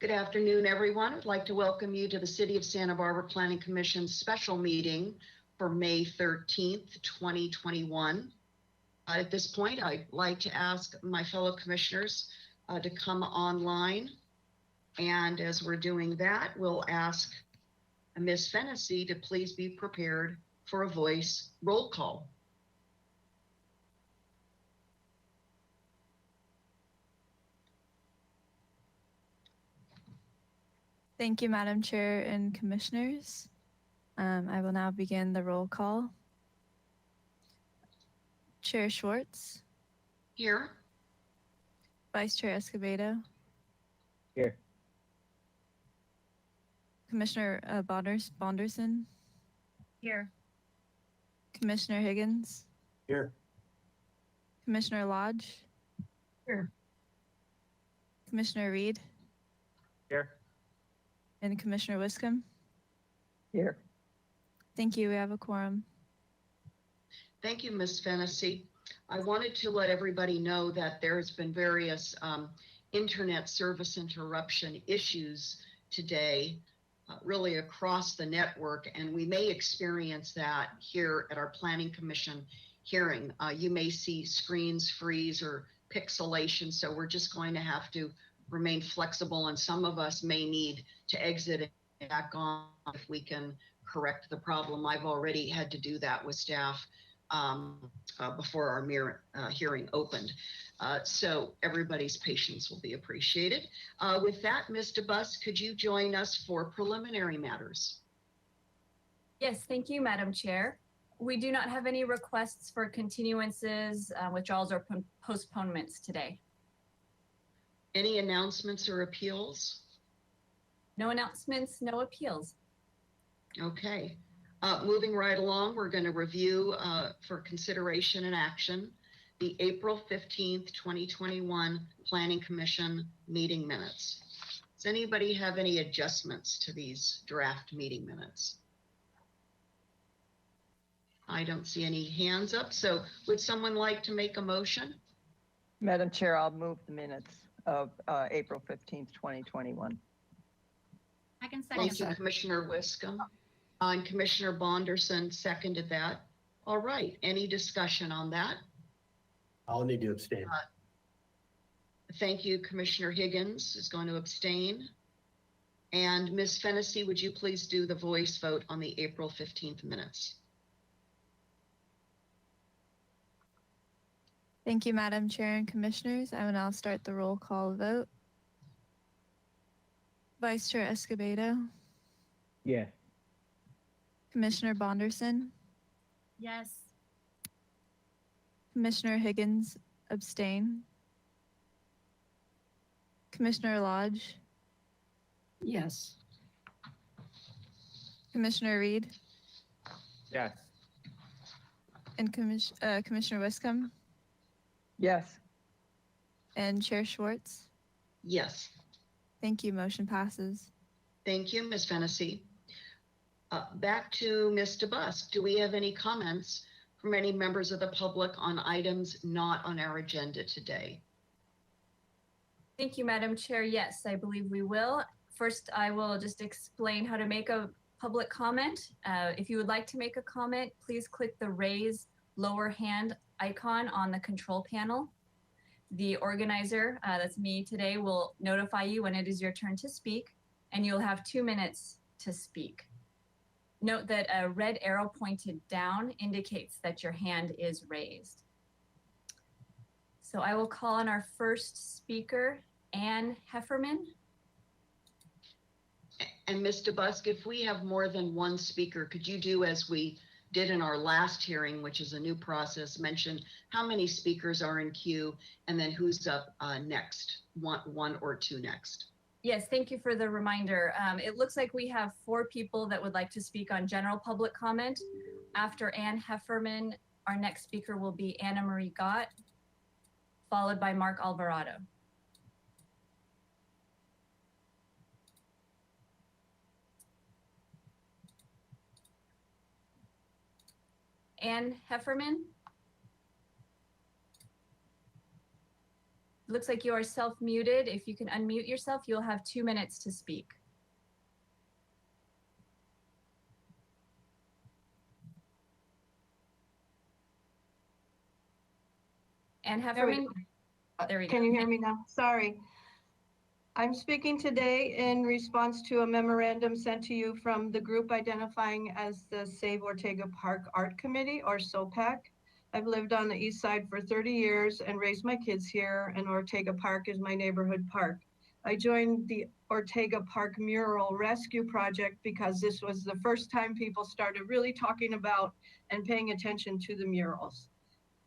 Good afternoon, everyone. I'd like to welcome you to the City of Santa Barbara Planning Commission special meeting for May 13th, 2021. At this point, I'd like to ask my fellow commissioners to come online. And as we're doing that, we'll ask Ms. Fennessy to please be prepared for a voice roll call. Thank you, Madam Chair and Commissioners. I will now begin the roll call. Chair Schwartz. Here. Vice Chair Escobedo. Here. Commissioner Bonderson. Here. Commissioner Higgins. Here. Commissioner Lodge. Here. Commissioner Reed. Here. And Commissioner Wiscombe. Here. Thank you. We have a quorum. Thank you, Ms. Fennessy. I wanted to let everybody know that there has been various internet service interruption issues today, really across the network, and we may experience that here at our Planning Commission hearing. You may see screens freeze or pixelation, so we're just going to have to remain flexible, and some of us may need to exit and back on if we can correct the problem. I've already had to do that with staff before our hearing opened. So everybody's patience will be appreciated. With that, Ms. DeBus, could you join us for preliminary matters? Yes, thank you, Madam Chair. We do not have any requests for continuances, withdrawals, or postponements today. Any announcements or appeals? No announcements, no appeals. Okay. Moving right along, we're going to review for consideration and action the April 15th, 2021 Planning Commission meeting minutes. Does anybody have any adjustments to these draft meeting minutes? I don't see any hands up. So would someone like to make a motion? Madam Chair, I'll move the minutes of April 15th, 2021. I can second. Thank you, Commissioner Wiscombe. And Commissioner Bonderson seconded that. All right, any discussion on that? I'll need to abstain. Thank you, Commissioner Higgins is going to abstain. And Ms. Fennessy, would you please do the voice vote on the April 15th minutes? Thank you, Madam Chair and Commissioners. I will now start the roll call vote. Vice Chair Escobedo. Yes. Commissioner Bonderson. Yes. Commissioner Higgins, abstain. Commissioner Lodge. Yes. Commissioner Reed. Yes. And Commissioner Wiscombe. Yes. And Chair Schwartz. Yes. Thank you. Motion passes. Thank you, Ms. Fennessy. Back to Ms. DeBus. Do we have any comments from any members of the public on items not on our agenda today? Thank you, Madam Chair. Yes, I believe we will. First, I will just explain how to make a public comment. If you would like to make a comment, please click the raise lower hand icon on the control panel. The organizer, that's me today, will notify you when it is your turn to speak, and you'll have 2 minutes to speak. Note that a red arrow pointed down indicates that your hand is raised. So I will call on our first speaker, Ann Hefferman. And Ms. DeBusk, if we have more than one speaker, could you do as we did in our last hearing, which is a new process, mention how many speakers are in queue and then who's up next, one or two next? Yes, thank you for the reminder. It looks like we have 4 people that would like to speak on general public comment. After Ann Hefferman, our next speaker will be Anna Marie Gott, followed by Mark Alvarado. Ann Hefferman. looks like you are self-muted. If you can unmute yourself, you'll have 2 minutes to speak. And Hefferman, there we go. Can you hear me now? Sorry. I'm speaking today in response to a memorandum sent to you from the group identifying as the Save Ortega Park Art Committee, or SOPAC. I've lived on the east side for 30 years and raised my kids here, and Ortega Park is my neighborhood park. I joined the Ortega Park Mural Rescue Project because this was the first time people started really talking about and paying attention to the murals.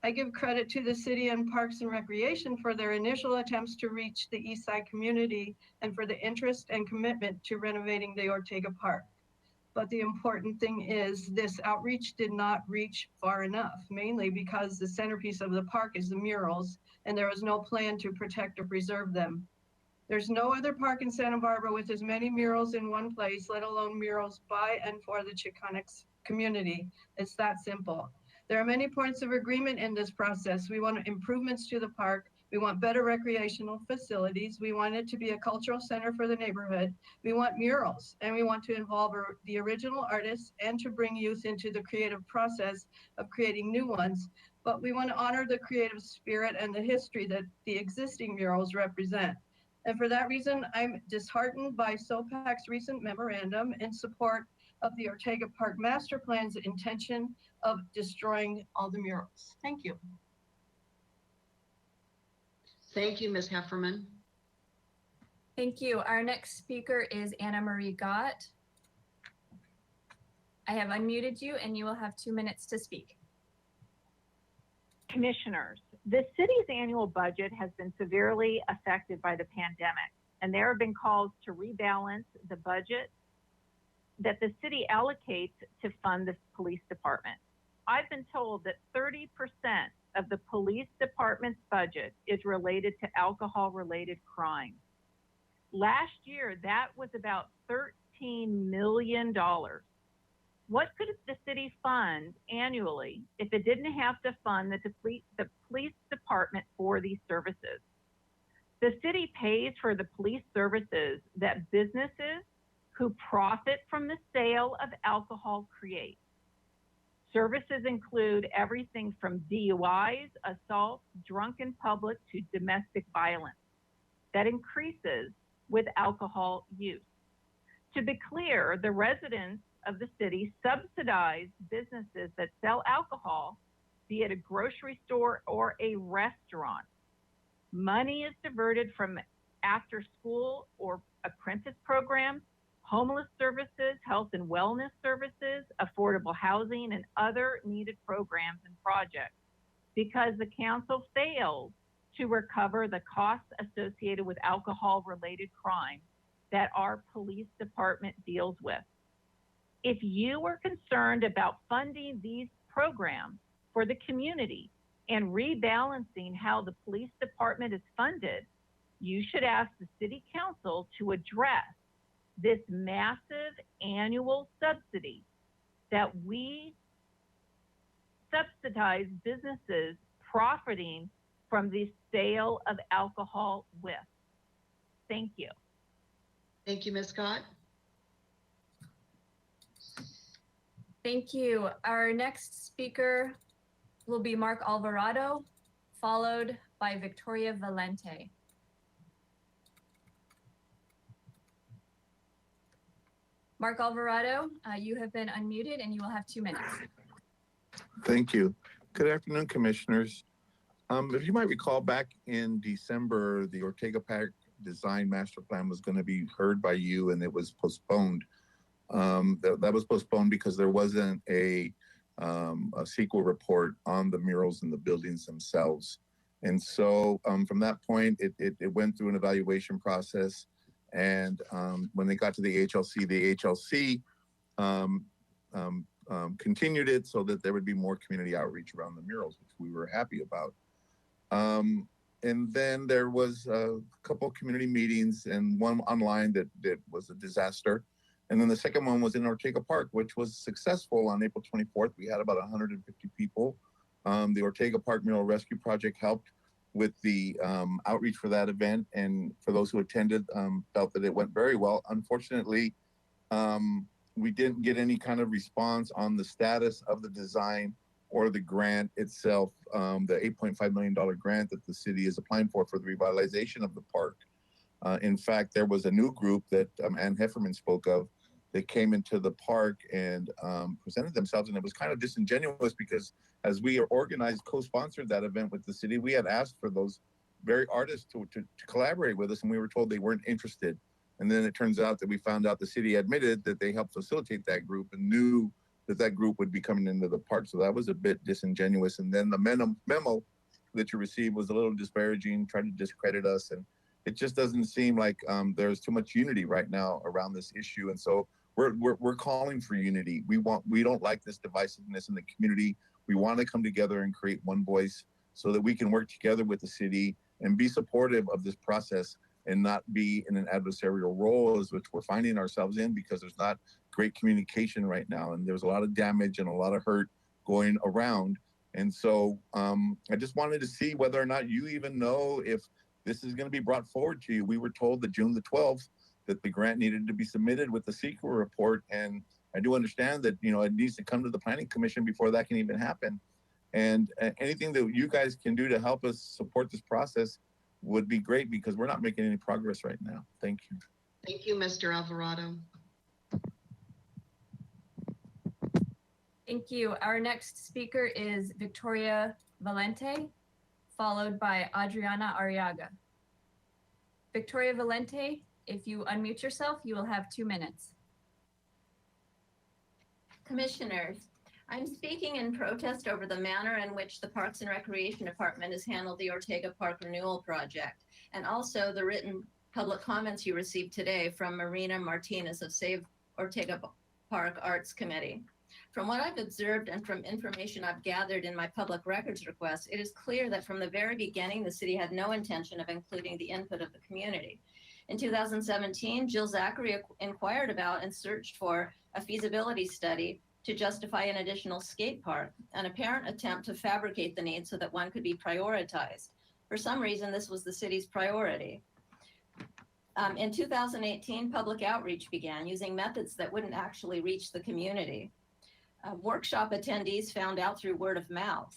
I give credit to the city and Parks and Recreation for their initial attempts to reach the East Side community and for the interest and commitment to renovating the Ortega Park. But the important thing is this outreach did not reach far enough, mainly because the centerpiece of the park is the murals, and there was no plan to protect or preserve them. There's no other park in Santa Barbara with as many murals in one place, let alone murals by and for the Chicanx community. It's that simple. There are many points of agreement in this process. We want improvements to the park. We want better recreational facilities. We want it to be a cultural center for the neighborhood. We want murals, and we want to involve the original artists and to bring youth into the creative process of creating new ones. But we want to honor the creative spirit and the history that the existing murals represent. And for that reason, I'm disheartened by SOPAC's recent memorandum in support of the Ortega Park Master Plan's intention of destroying all the murals. Thank you. Thank you, Ms. Hefferman. Thank you. Our next speaker is Anna Marie Gott. I have unmuted you and you will have 2 minutes to speak. Commissioners, the city's annual budget has been severely affected by the pandemic, and there have been calls to rebalance the budget that the city allocates to fund the police department. I've been told that 30% of the police department's budget is related to alcohol-related crimes. Last year, that was about $13 million. What could the city fund annually if it didn't have to fund the police department for these services? The city pays for the police services that businesses who profit from the sale of alcohol create. Services include everything from DUIs, assaults, drunk in public, to domestic violence that increases with alcohol use. To be clear, the residents of the city subsidize businesses that sell alcohol, be it a grocery store or a restaurant. Money is diverted from after school or apprentice programs, homeless services, health and wellness services, affordable housing, and other needed programs and projects because the council failed to recover the costs associated with alcohol-related crime that our police department deals with. If you are concerned about funding these programs for the community and rebalancing how the police department is funded, you should ask the city council to address this massive annual subsidy that we subsidize businesses profiting from the sale of alcohol with. Thank you. Thank you, Ms. Scott. Thank you. Our next speaker will be Mark Alvarado, followed by Victoria Valente. Mark Alvarado, you have been unmuted and you will have 2 minutes. Thank you. Good afternoon, commissioners. If you might recall, back in December, the Ortega Park Design Master Plan was going to be heard by you, and it was postponed. That was postponed because there wasn't a sequel report on the murals and the buildings themselves. And so from that point, it went through an evaluation process. And when they got to the HLC continued it so that there would be more community outreach around the murals, which we were happy about. And then there was a couple of community meetings, and one online that was a disaster. And then the second one was in Ortega Park, which was successful on April 24th. We had about 150 people. The Ortega Park Mural Rescue Project helped with the outreach for that event, and for those who attended, felt that it went very well. Unfortunately, we didn't get any kind of response on the status of the design or the grant itself, the $8.5 million grant that the city is applying for the revitalization of the park. In fact, there was a new group that Ann Hefferman spoke of that came into the park and presented themselves, and it was kind of disingenuous because as we organized, co-sponsored that event with the city, we had asked for those very artists to collaborate with us, and we were told they weren't interested. And then it turns out that we found out the city admitted that they helped facilitate that group and knew that that group would be coming into the park. So that was a bit disingenuous. And then the memo that you received was a little disparaging, trying to discredit us. And it just doesn't seem like there's too much unity right now around this issue. And so we're calling for unity. We don't like this divisiveness in the community. We want to come together and create one voice so that we can work together with the city and be supportive of this process and not be in an adversarial role, as which we're finding ourselves in, because there's not great communication right now, and there's a lot of damage and a lot of hurt going around. And so I just wanted to see whether or not you even know if this is going to be brought forward to you. We were told that June the 12th that the grant needed to be submitted with the CEQA report, and I do understand that it needs to come to the Planning Commission before that can even happen. And anything that you guys can do to help us support this process would be great, because we're not making any progress right now. Thank you. Thank you, Mr. Alvarado. Thank you. Our next speaker is Victoria Valente, followed by Adriana Arriaga. Victoria Valente, if you unmute yourself, you will have 2 minutes. Commissioners, I'm speaking in protest over the manner in which the Parks and Recreation Department has handled the Ortega Park Renewal Project, and also the written public comments you received today from Marina Martinez of Save Ortega Park Arts Committee. From what I've observed and from information I've gathered in my public records request, it is clear that from the very beginning, the city had no intention of including the input of the community. In 2017, Jill Zachary inquired about and searched for a feasibility study to justify an additional skate park, an apparent attempt to fabricate the need so that one could be prioritized. For some reason, this was the city's priority. In 2018, public outreach began using methods that wouldn't actually reach the community. Workshop attendees found out through word of mouth.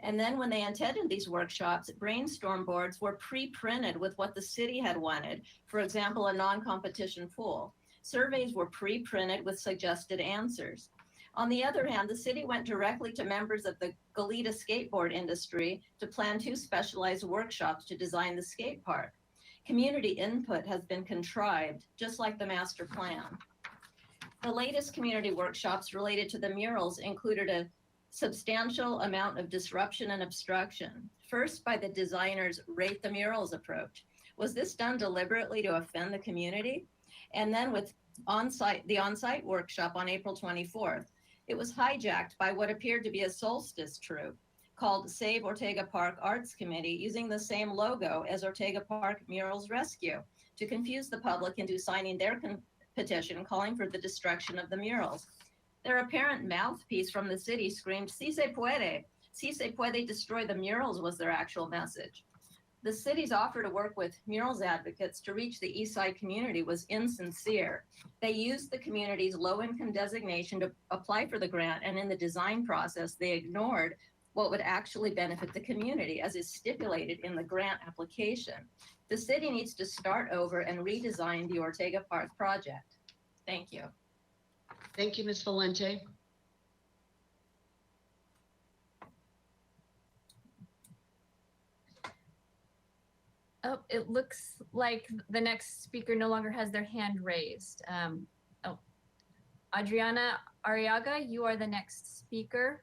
And then when they attended these workshops, brainstorm boards were pre-printed with what the city had wanted. For example, a non-competition pool. Surveys were pre-printed with suggested answers. On the other hand, the city went directly to members of the Goleta skateboard industry to plan 2 specialized workshops to design the skate park. Community input has been contrived, just like the master plan. The latest community workshops related to the murals included a substantial amount of disruption and obstruction. First, by the designers' rate the murals approach. Was this done deliberately to offend the community? And then with the on-site workshop on April 24th, it was hijacked by what appeared to be a solstice troupe called Save Ortega Park Arts Committee, using the same logo as Ortega Park Murals Rescue to confuse the public into signing their petition calling for the destruction of the murals. Their apparent mouthpiece from the city screamed, "Si se puede destroy the murals," was their actual message. The city's offer to work with murals advocates to reach the East Side community was insincere. They used the community's low-income designation to apply for the grant, and in the design process, they ignored what would actually benefit the community, as is stipulated in the grant application. The city needs to start over and redesign the Ortega Park project. Thank you. Thank you, Ms. Valente. Oh, it looks like the next speaker no longer has their hand raised. Adriana Arriaga, you are the next speaker.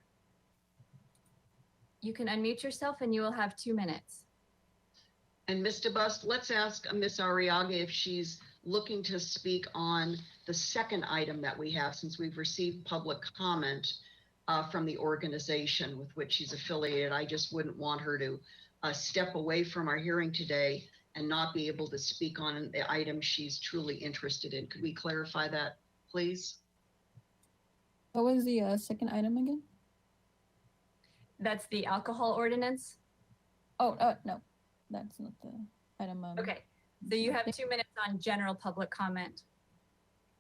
You can unmute yourself and you will have 2 minutes. And Mr. Bust, let's ask Ms. Arriaga if she's looking to speak on the second item that we have, since we've received public comment from the organization with which she's affiliated. I just wouldn't want her to step away from our hearing today and not be able to speak on the item she's truly interested in. Could we clarify that, please? What was the second item again? That's the alcohol ordinance. Oh, no. that's not the item. Okay, so you have 2 minutes on general public comment.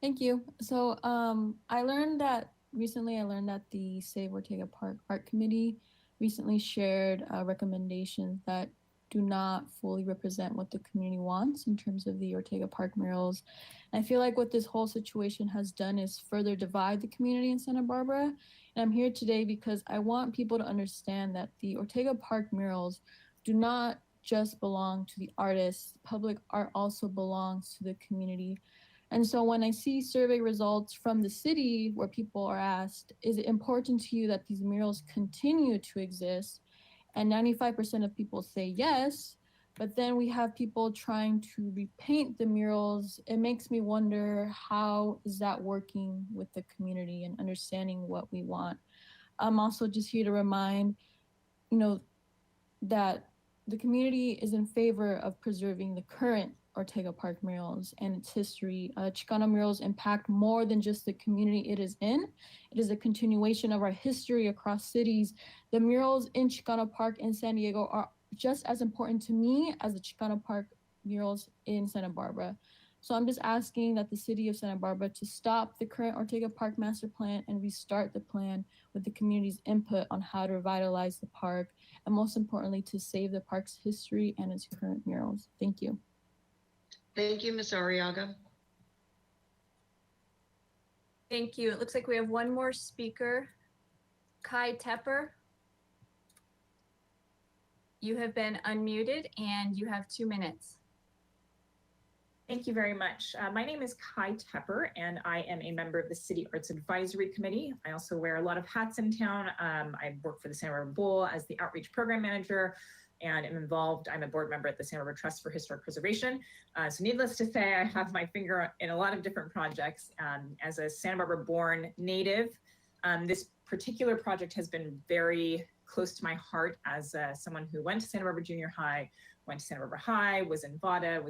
Thank you. So I learned that the Save Ortega Park Art Committee recently shared recommendations that do not fully represent what the community wants in terms of the Ortega Park murals. And I feel like what this whole situation has done is further divide the community in Santa Barbara. And I'm here today because I want people to understand that the Ortega Park murals do not just belong to the artists. Public art also belongs to the community. And so when I see survey results from the city where people are asked, is it important to you that these murals continue to exist? And 95% of people say yes, but then we have people trying to repaint the murals. It makes me wonder, how is that working with the community and understanding what we want? I'm also just here to remind, that the community is in favor of preserving the current Ortega Park murals and its history. Chicano murals impact more than just the community it is in. It is a continuation of our history across cities. The murals in Chicano Park in San Diego are just as important to me as the Chicano Park murals in Santa Barbara. So I'm just asking that the city of Santa Barbara to stop the current Ortega Park master plan and restart the plan with the community's input on how to revitalize the park, and most importantly, to save the park's history and its current murals. Thank you. Thank you, Ms. Arriaga. Thank you. It looks like we have one more speaker. Kai Tepper. You have been unmuted and you have 2 minutes. Thank you very much. My name is Kai Tepper, and I am a member of the City Arts Advisory Committee. I also wear a lot of hats in town. I work for the Santa Barbara Bowl as the Outreach Program Manager, and I'm a board member at the Santa Barbara Trust for Historic Preservation. So needless to say, I have my finger in a lot of different projects. As a Santa Barbara born native, this particular project has been very close to my heart as someone who went to Santa Barbara Junior High, went to Santa Barbara High, was in VADA,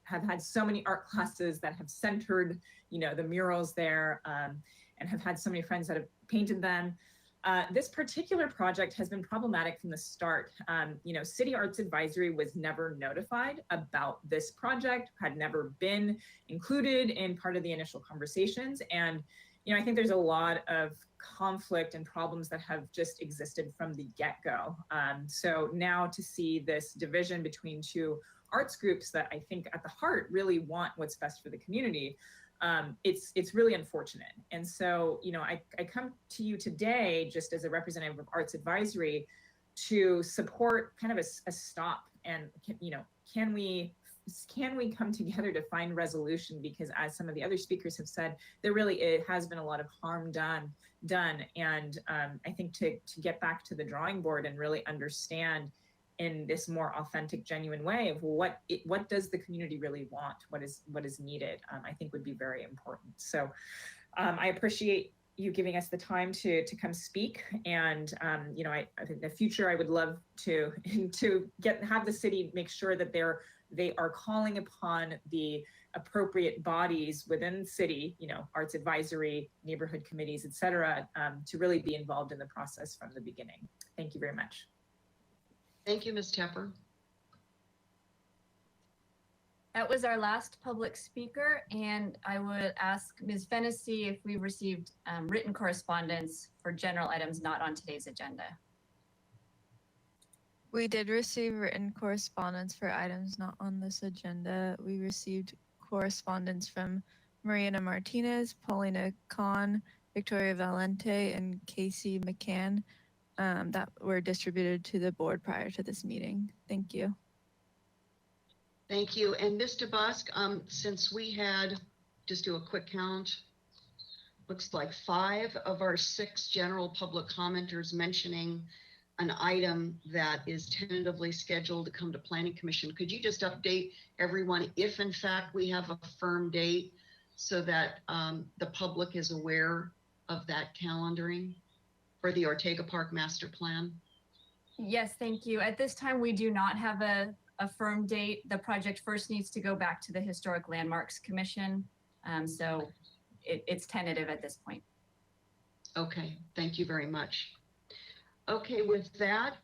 have had so many art classes that have centered, the murals there, and have had so many friends that have painted them. This particular project has been problematic from the start. City Arts Advisory was never notified about this project, had never been included in part of the initial conversations. And, I think there's a lot of conflict and problems that have just existed from the get-go. So now to see this division between two arts groups that I think at the heart really want what's best for the community, it's really unfortunate. And so, I come to you today just as a representative of Arts Advisory to support kind of a stop, and can we come together to find resolution? Because as some of the other speakers have said, it has been a lot of harm done. And I think to get back to the drawing board and really understand in this more authentic, genuine way of what does the community really want, what is needed, I think would be very important. So I appreciate you giving us the time to come speak. And I think in the future, I would love to have the city make sure that they are calling upon the appropriate bodies within the city, Arts Advisory, neighborhood committees, et cetera, to really be involved in the process from the beginning. Thank you very much. Thank you, Ms. Tepper. That was our last public speaker, and I would ask Ms. Fennessy if we received written correspondence for general items not on today's agenda. We did receive written correspondence for items not on this agenda. We received correspondence from Mariana Martinez, Paulina Khan, Victoria Valente, and Casey McCann that were distributed to the board prior to this meeting. Thank you. Thank you. And Mr. Busk, since we had, just do a quick count, looks like 5 of our 6 general public commenters mentioning an item that is tentatively scheduled to come to Planning Commission. Could you just update everyone if in fact we have a firm date so that the public is aware of that calendaring for the Ortega Park Master Plan? Yes, thank you. At this time, we do not have a firm date. The project first needs to go back to the Historic Landmarks Commission. So it's tentative at this point. Okay, thank you very much. Okay, with that,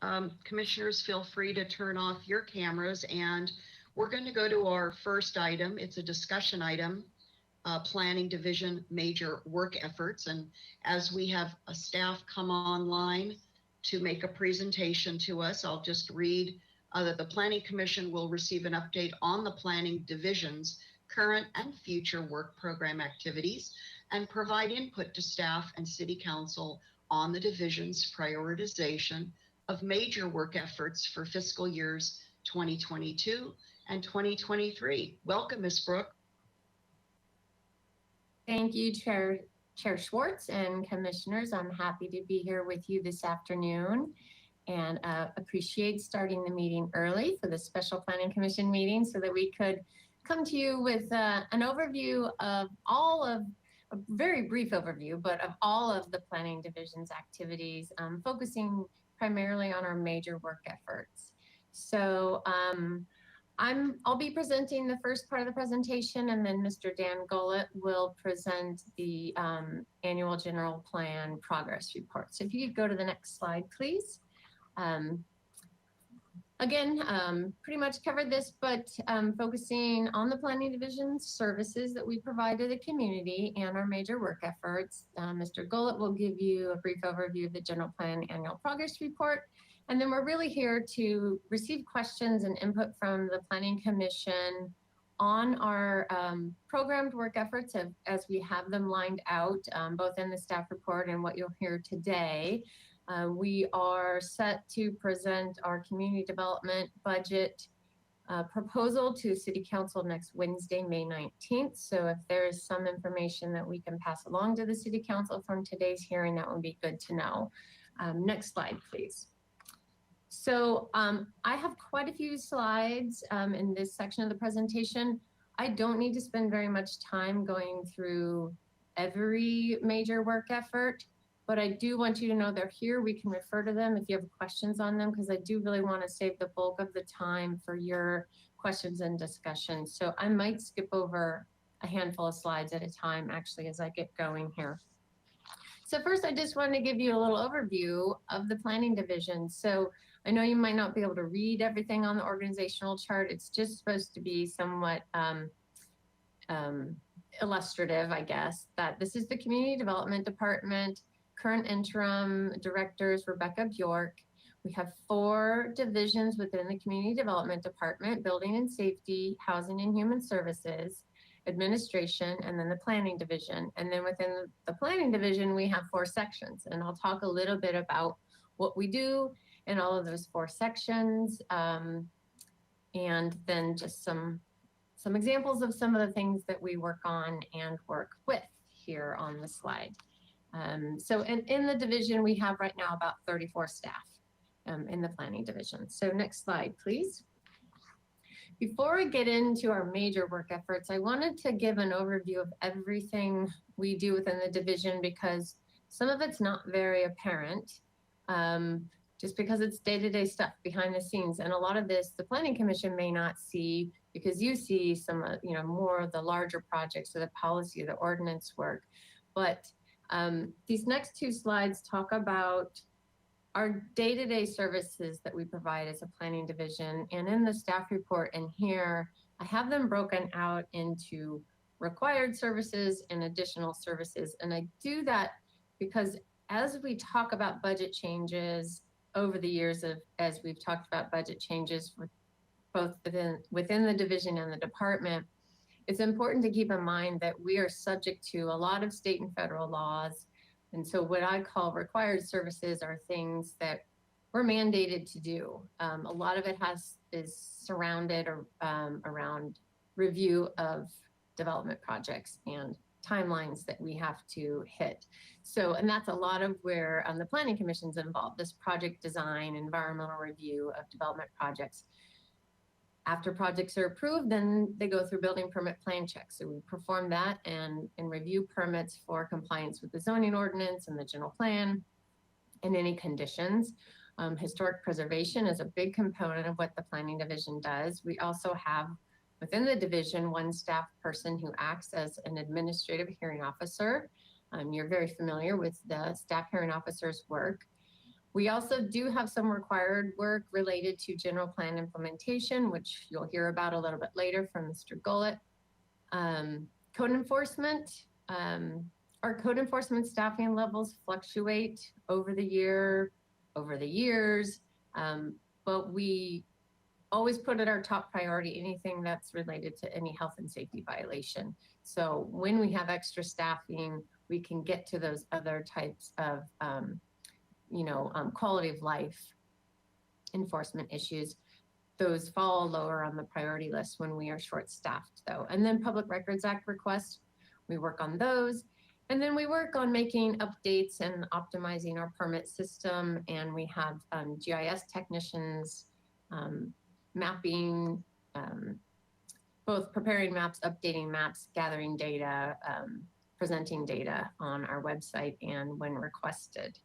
commissioners, feel free to turn off your cameras, and we're going to go to our first item. It's a discussion item, Planning Division major work efforts. And as we have a staff come online to make a presentation to us, I'll just read that the Planning Commission will receive an update on the Planning Division's current and future work program activities and provide input to staff and City Council on the division's prioritization of major work efforts for fiscal years 2022 and 2023. Welcome, Ms. Brooke. Thank you, Chair Schwartz and commissioners. I'm happy to be here with you this afternoon and appreciate starting the meeting early for the Special Planning Commission meeting so that we could come to you with an overview of a very brief overview, but of all of the Planning Division's activities, focusing primarily on our major work efforts. So I'll be presenting the first part of the presentation, and then Mr. Dan Gullett will present the annual general plan progress report. So if you could go to the next slide, please. Again, pretty much covered this, but focusing on the Planning Division's services that we provide to the community and our major work efforts. Mr. Gullett will give you a brief overview of the general plan annual progress report. And then we're really here to receive questions and input from the Planning Commission on our programmed work efforts as we have them lined out, both in the staff report and what you'll hear today. We are set to present our community development budget proposal to City Council next Wednesday, May 19th. So if there is some information that we can pass along to the City Council from today's hearing, that would be good to know. Next slide, please. So I have quite a few slides in this section of the presentation. I don't need to spend very much time going through every major work effort, but I do want you to know they're here. We can refer to them if you have questions on them, because I do really want to save the bulk of the time for your questions and discussion. So I might skip over a handful of slides at a time, actually, as I get going here. So first, I just wanted to give you a little overview of the Planning Division. So I know you might not be able to read everything on the organizational chart. It's just supposed to be somewhat illustrative, I guess, that this is the Community Development Department. Current interim directors, Rebecca Bjork. We have 4 divisions within the Community Development Department: Building and Safety, Housing and Human Services, Administration, and then the Planning Division. And then within the Planning Division, we have 4 sections. And I'll talk a little bit about what we do in all of those 4 sections, and then just some examples of some of the things that we work on and work with here on the slide. So in the division, we have right now about 34 staff in the Planning Division. So next slide, please. Before I get into our major work efforts, I wanted to give an overview of everything we do within the division, because some of it's not very apparent, just because it's day-to-day stuff behind the scenes. And a lot of this, the Planning Commission may not see, because you see some, more of the larger projects or the policy or the ordinance work. But these next 2 slides talk about our day-to-day services that we provide as a Planning Division. And in the staff report in here, I have them broken out into required services and additional services. And I do that because as we talk about budget changes over the years, as we've talked about budget changes for both within the division and the department, it's important to keep in mind that we are subject to a lot of state and federal laws. And so what I call required services are things that we're mandated to do. A lot of it is surrounded around review of development projects and timelines that we have to hit. So, and that's a lot of where the Planning Commission's involved, this project design, environmental review of development projects. After projects are approved, then they go through building permit plan checks. So we perform that and review permits for compliance with the zoning ordinance and the general plan and any conditions. Historic preservation is a big component of what the Planning Division does. We also have within the division 1 staff person who acts as an administrative hearing officer. You're very familiar with the staff hearing officer's work. We also do have some required work related to general plan implementation, which you'll hear about a little bit later from Mr. Gullett. Code enforcement, our code enforcement staffing levels fluctuate over the years, but we always put at our top priority anything that's related to any health and safety violation. So when we have extra staffing, we can get to those other types of, quality of life enforcement issues. Those fall lower on the priority list when we are short-staffed, though. And then Public Records Act requests, we work on those. And then we work on making updates and optimizing our permit system. And we have GIS technicians, mapping, both preparing maps, updating maps, gathering data, presenting data on our website and when requested.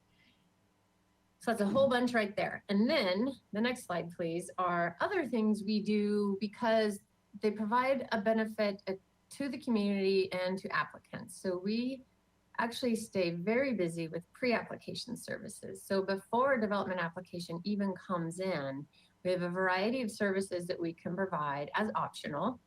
So that's a whole bunch right there. And then the next slide, please, are other things we do because they provide a benefit to the community and to applicants. So we actually stay very busy with pre-application services. So before a development application even comes in, we have a variety of services that we can provide as optional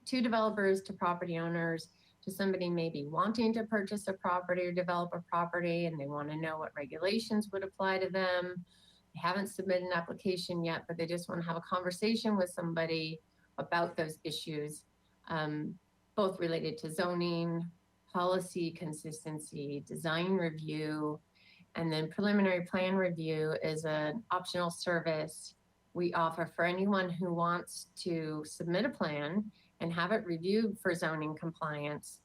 to developers, to property owners, to somebody maybe wanting to purchase a property or develop a property and they want to know what regulations would apply to them. They haven't submitted an application yet, but they just want to have a conversation with somebody about those issues, both related to zoning, policy consistency, design review, and then preliminary plan review is an optional service we offer for anyone who wants to submit a plan and have it reviewed for zoning compliance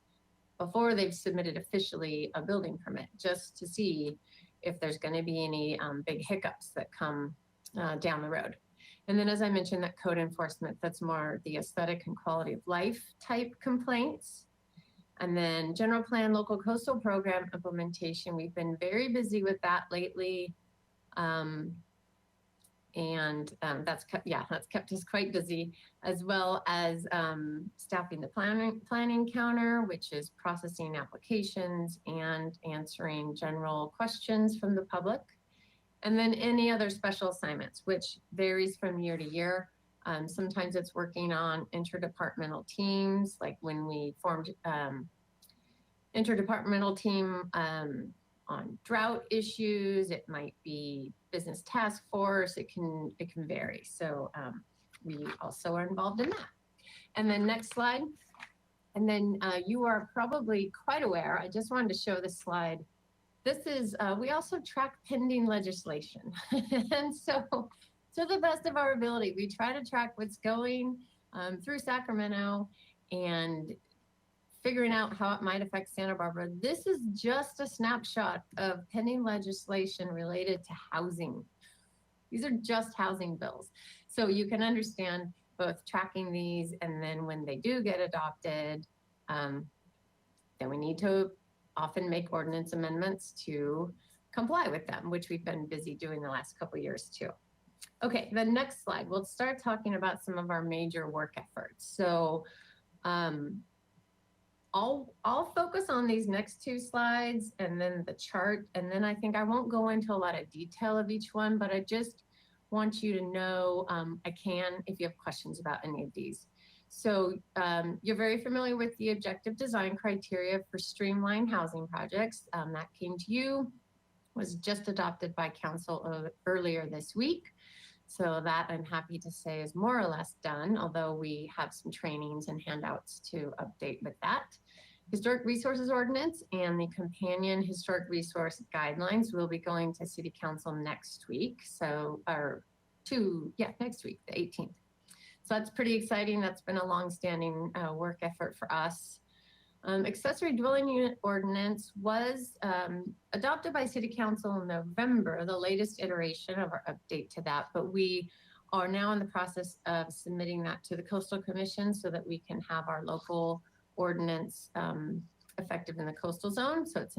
before they've submitted officially a building permit, just to see if there's going to be any big hiccups that come down the road. And then, as I mentioned, that code enforcement, that's more the aesthetic and quality of life type complaints. And then general plan local coastal program implementation, we've been very busy with that lately. That's kept us quite busy, as well as staffing the planning counter, which is processing applications and answering general questions from the public. And then any other special assignments, which varies from year to year. Sometimes it's working on interdepartmental teams, like when we formed interdepartmental team on drought issues. It might be business task force. It can vary. So we also are involved in that. And then next slide. And then you are probably quite aware, I just wanted to show this slide. This is, we also track pending legislation. And so to the best of our ability, we try to track what's going through Sacramento and figuring out how it might affect Santa Barbara. This is just a snapshot of pending legislation related to housing. These are just housing bills. So you can understand both tracking these, and then when they do get adopted, then we need to often make ordinance amendments to comply with them, which we've been busy doing the last couple of years too. Okay, the next slide, we'll start talking about some of our major work efforts. So I'll focus on these next two slides and then the chart, and then I think I won't go into a lot of detail of each one, but I just want you to know I can if you have questions about any of these. So you're very familiar with the objective design criteria for streamlined housing projects. That came to you, was just adopted by council earlier this week. So that I'm happy to say is more or less done, although we have some trainings and handouts to update with that. Historic Resources Ordinance and the companion historic resource guidelines will be going to City Council next week. So, next week, the 18th. So that's pretty exciting. That's been a long-standing work effort for us. Accessory dwelling unit ordinance was adopted by City Council in November, the latest iteration of our update to that, but we are now in the process of submitting that to the Coastal Commission so that we can have our local ordinance effective in the coastal zone. So it's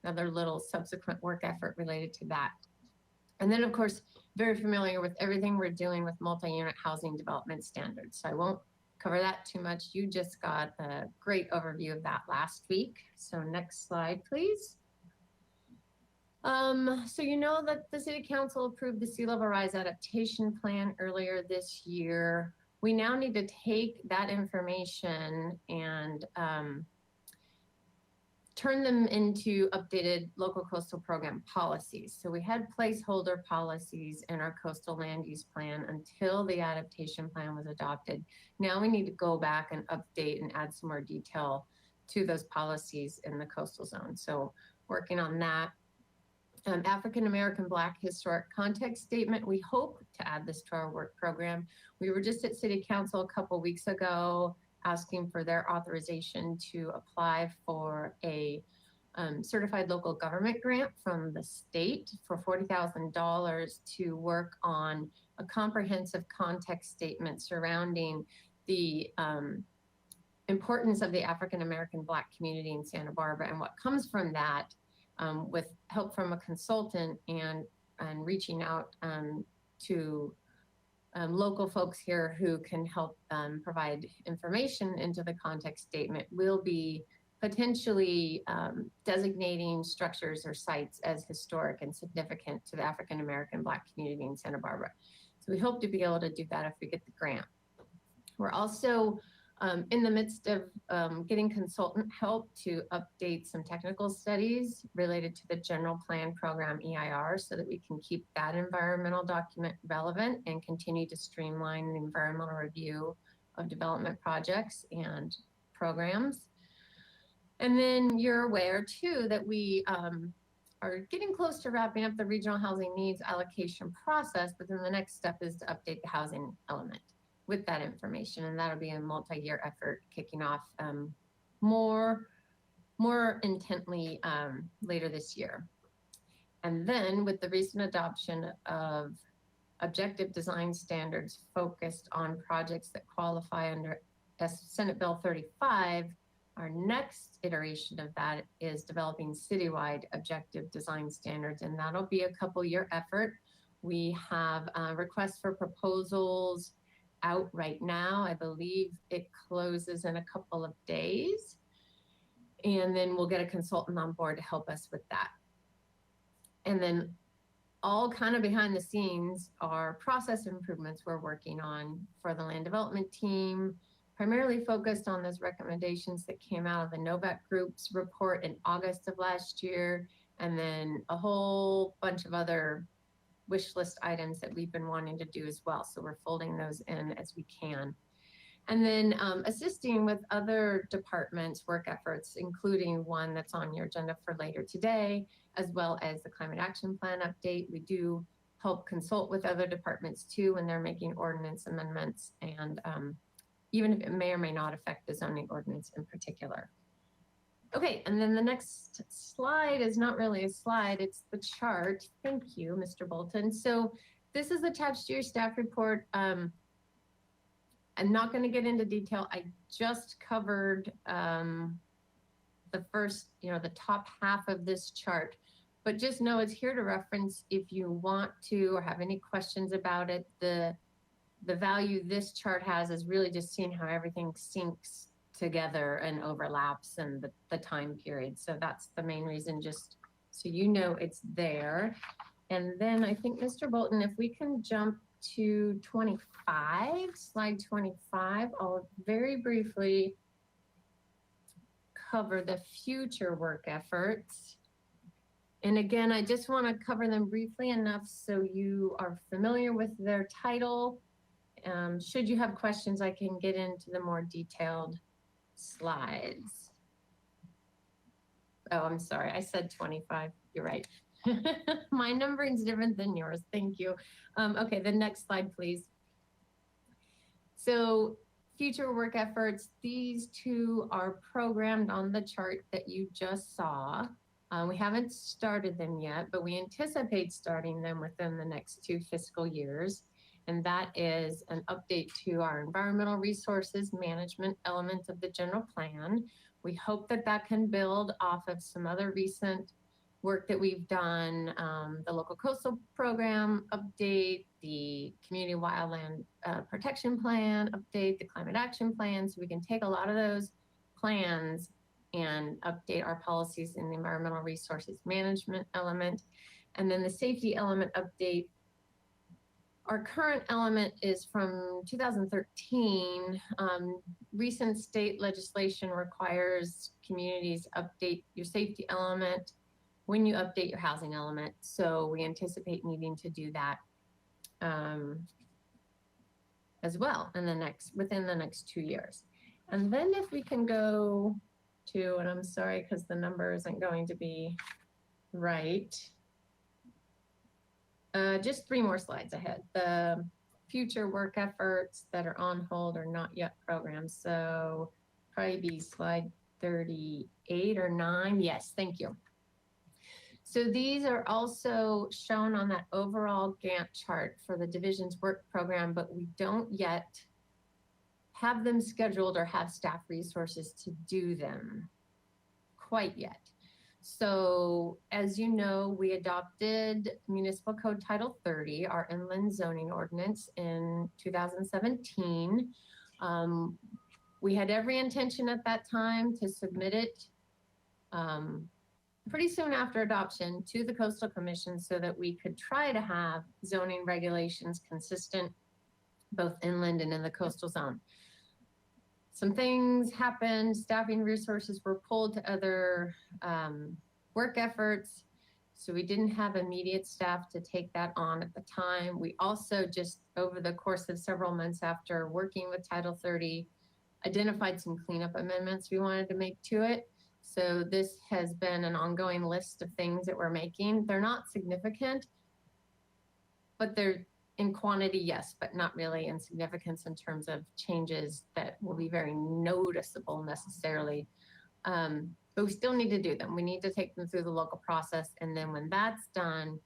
another little subsequent work effort related to that. And then, of course, very familiar with everything we're doing with multi-unit housing development standards. So I won't cover that too much. You just got a great overview of that last week. So next slide, please. So you know that the City Council approved the Sea Level Rise Adaptation Plan earlier this year. We now need to take that information and turn them into updated local coastal program policies. So we had placeholder policies in our coastal land use plan until the adaptation plan was adopted. Now we need to go back and update and add some more detail to those policies in the coastal zone. So working on that. African American Black Historic Context Statement. We hope to add this to our work program. We were just at City Council a couple weeks ago asking for their authorization to apply for a certified local government grant from the state for $40,000 to work on a comprehensive context statement surrounding the importance of the African American Black community in Santa Barbara and what comes from that, with help from a consultant and reaching out to local folks here who can help provide information into the context statement. We'll be potentially designating structures or sites as historic and significant to the African American Black community in Santa Barbara. So we hope to be able to do that if we get the grant. We're also in the midst of getting consultant help to update some technical studies related to the general plan program EIR so that we can keep that environmental document relevant and continue to streamline the environmental review of development projects and programs. And then you're aware too that we are getting close to wrapping up the regional housing needs allocation process, but then the next step is to update the housing element with that information, and that'll be a multi-year effort kicking off more intently later this year. And then with the recent adoption of objective design standards focused on projects that qualify under Senate Bill 35, our next iteration of that is developing citywide objective design standards, and that'll be a couple-year effort. We have requests for proposals out right now. I believe it closes in a couple of days. And then we'll get a consultant on board to help us with that. And then all kind of behind the scenes are process improvements we're working on for the land development team, primarily focused on those recommendations that came out of the Novak Group's report in August of last year, and then a whole bunch of other wish list items that we've been wanting to do as well. So we're folding those in as we can. And then assisting with other departments' work efforts, including one that's on your agenda for later today, as well as the climate action plan update. We do help consult with other departments too when they're making ordinance amendments, and even if it may or may not affect the zoning ordinance in particular. Okay, and then the next slide is not really a slide, it's the chart. Thank you, Mr. Bolton. So this is attached to your staff report. I'm not going to get into detail. I just covered the first, the top half of this chart, but just know it's here to reference if you want to or have any questions about it. The value this chart has is really just seeing how everything syncs together and overlaps and the time period. So that's the main reason, just so you know it's there. And then I think, Mr. Bolton, if we can jump to 25, slide 25, I'll very briefly cover the future work efforts. And again, I just want to cover them briefly enough so you are familiar with their title. Should you have questions, I can get into the more detailed slides. Oh, I'm sorry, I said 25, you're right. My numbering is different than yours, thank you. Okay, the next slide, please. So future work efforts, these two are programmed on the chart that you just saw. We haven't started them yet, but we anticipate starting them within the next 2 fiscal years. And that is an update to our environmental resources management element of the general plan. We hope that that can build off of some other recent work that we've done, the local coastal program update, the community wildland protection plan update, the climate action plan. So we can take a lot of those plans and update our policies in the environmental resources management element. And then the safety element update. Our current element is from 2013. Recent state legislation requires communities update your safety element when you update your housing element. So we anticipate needing to do that as well within the next 2 years. And then if we can go to, and I'm sorry because the number isn't going to be right. Just 3 more slides ahead. The future work efforts that are on hold or not yet programmed. So probably be slide 38 or 9. Yes, thank you. So these are also shown on that overall Gantt chart for the division's work program, but we don't yet have them scheduled or have staff resources to do them quite yet. So as you know, we adopted Municipal Code Title 30, our inland zoning ordinance, in 2017. We had every intention at that time to submit it pretty soon after adoption to the Coastal Commission so that we could try to have zoning regulations consistent both inland and in the coastal zone. Some things happened, staffing resources were pulled to other work efforts. So we didn't have immediate staff to take that on at the time. We also just over the course of several months after working with Title 30, identified some cleanup amendments we wanted to make to it. So this has been an ongoing list of things that we're making. They're not significant, but they're in quantity, yes, but not really in significance in terms of changes that will be very noticeable necessarily. But we still need to do them. We need to take them through the local process. And then when that's done,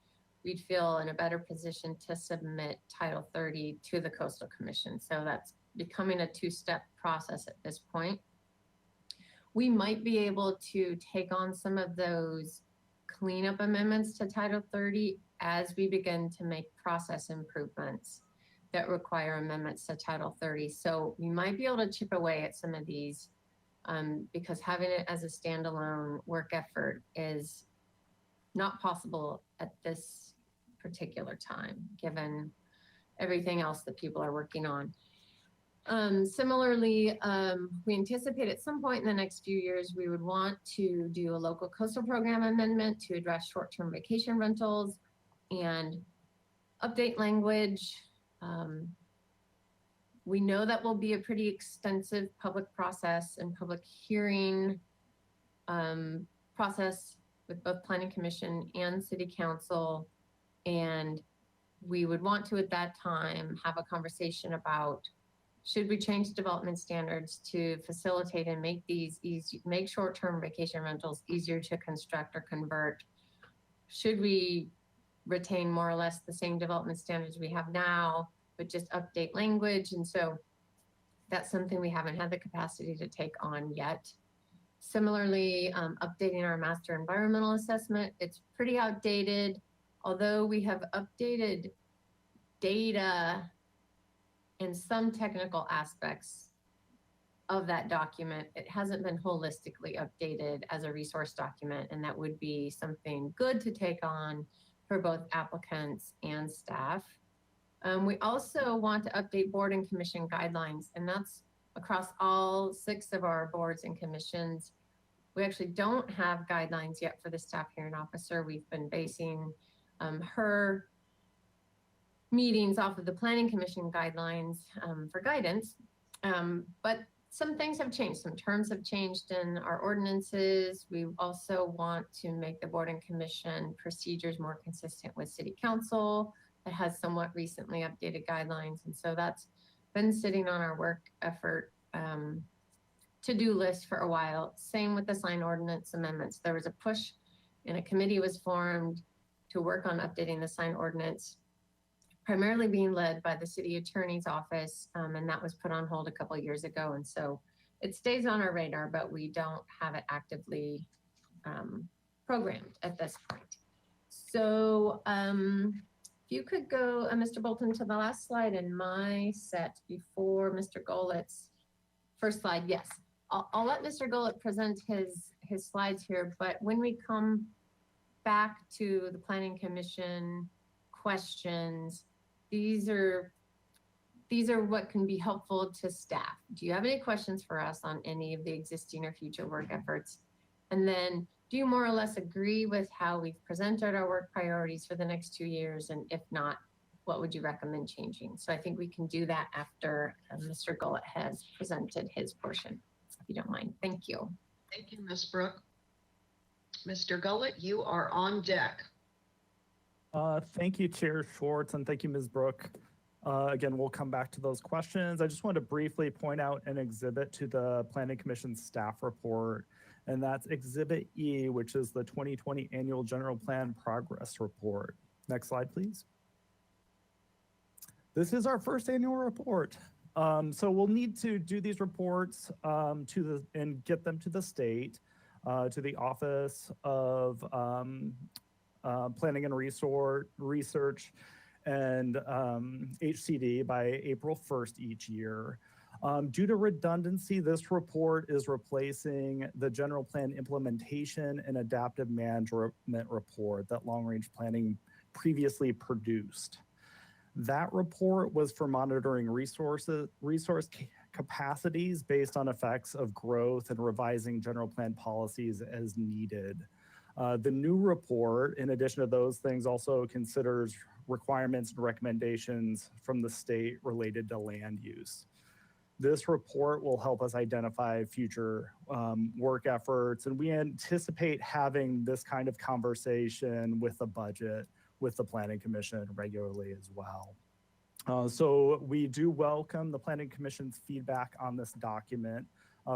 we'd feel in a better position to submit Title 30 to the Coastal Commission. So that's becoming a 2-step process at this point. We might be able to take on some of those cleanup amendments to Title 30 as we begin to make process improvements that require amendments to Title 30. So we might be able to chip away at some of these because having it as a standalone work effort is not possible at this particular time, given everything else that people are working on. Similarly, we anticipate at some point in the next few years, we would want to do a local coastal program amendment to address short-term vacation rentals and update language. We know that will be a pretty extensive public process and public hearing process with both Planning Commission and City Council. And we would want to, at that time, have a conversation about should we change development standards to facilitate and make these easy, make short-term vacation rentals easier to construct or convert? Should we retain more or less the same development standards we have now, but just update language? And so that's something we haven't had the capacity to take on yet. Similarly, updating our master environmental assessment, it's pretty outdated. Although we have updated data and some technical aspects of that document, it hasn't been holistically updated as a resource document, and that would be something good to take on for both applicants and staff. We also want to update board and commission guidelines, and that's across all 6 of our boards and commissions. We actually don't have guidelines yet for the staff hearing officer. We've been basing her meetings off of the Planning Commission guidelines for guidance. But some things have changed. Some terms have changed in our ordinances. We also want to make the board and commission procedures more consistent with City Council that has somewhat recently updated guidelines. And so that's been sitting on our work effort to-do list for a while. Same with the sign ordinance amendments. There was a push and a committee was formed to work on updating the sign ordinance, primarily being led by the city attorney's office, and that was put on hold a couple of years ago. And so it stays on our radar, but we don't have it actively programmed at this point. So if you could go, Mr. Bolton, to the last slide in my set before Mr. Golett's first slide. Yes. I'll let Mr. Gullett present his slides here, but when we come back to the Planning Commission questions, these are what can be helpful to staff. Do you have any questions for us on any of the existing or future work efforts? And then do you more or less agree with how we've presented our work priorities for the next 2 years? And if not, what would you recommend changing? So I think we can do that after Mr. Gullett has presented his portion, if you don't mind. Thank you. Thank you, Ms. Brooke. Mr. Gullett, you are on deck. Thank you, Chair Schwartz, and thank you, Ms. Brooke. Again, we'll come back to those questions. I just want to briefly point out an exhibit to the Planning Commission staff report, and that's Exhibit E, which is the 2020 Annual General Plan Progress Report. Next slide, please. This is our first annual report. So we'll need to do these reports and get them to the state, to the Office of Planning and Research and HCD by April 1st each year. Due to redundancy, this report is replacing the General Plan Implementation and Adaptive Management Report that Long Range Planning previously produced. That report was for monitoring resource capacities based on effects of growth and revising general plan policies as needed. The new report, in addition to those things, also considers requirements and recommendations from the state related to land use. This report will help us identify future work efforts, and we anticipate having this kind of conversation with the budget with the Planning Commission regularly as well. So we do welcome the Planning Commission's feedback on this document.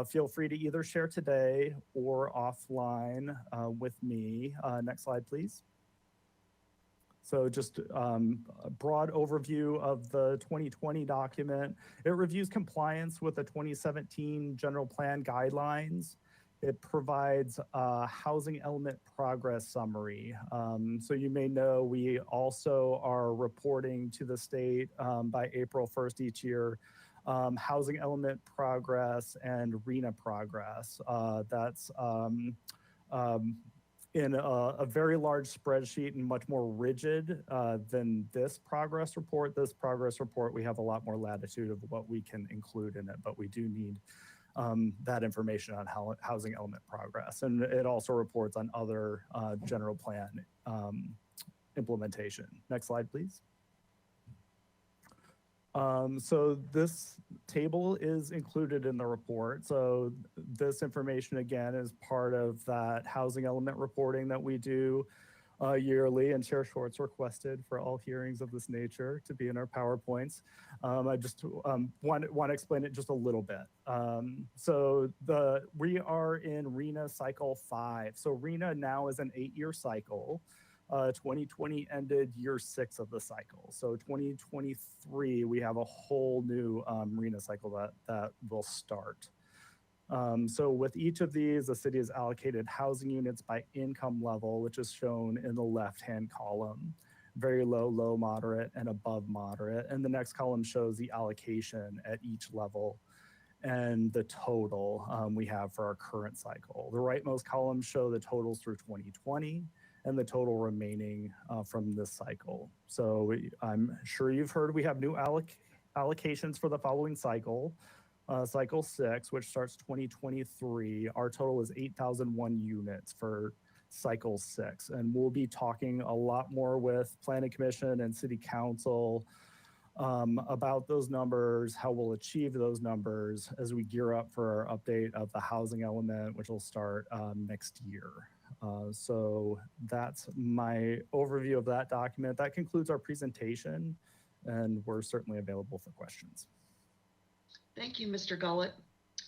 Feel free to either share today or offline with me. Next slide, please. So just a broad overview of the 2020 document. It reviews compliance with the 2017 General Plan guidelines. It provides a housing element progress summary. So you may know we also are reporting to the state by April 1st each year, housing element progress and RENA progress. That's in a very large spreadsheet and much more rigid than this progress report. This progress report, we have a lot more latitude of what we can include in it, but we do need that information on housing element progress. And it also reports on other general plan implementation. Next slide, please. So this table is included in the report. So this information, again, is part of that housing element reporting that we do yearly, and Chair Schwartz requested for all hearings of this nature to be in our PowerPoints. I just want to explain it just a little bit. So we are in RENA cycle 5. So RENA now is an 8-year cycle. 2020 ended year 6 of the cycle. So 2023, we have a whole new RENA cycle that will start. So with each of these, the city has allocated housing units by income level, which is shown in the left-hand column. Very low, low, moderate, and above moderate. And the next column shows the allocation at each level and the total we have for our current cycle. The rightmost columns show the totals through 2020 and the total remaining from this cycle. So I'm sure you've heard we have new allocations for the following cycle. Cycle 6, which starts 2023, our total is 8,001 units for cycle 6. And we'll be talking a lot more with Planning Commission and City Council about those numbers, how we'll achieve those numbers as we gear up for our update of the housing element, which will start next year. So that's my overview of that document. That concludes our presentation, and we're certainly available for questions. Thank you, Mr. Gullett.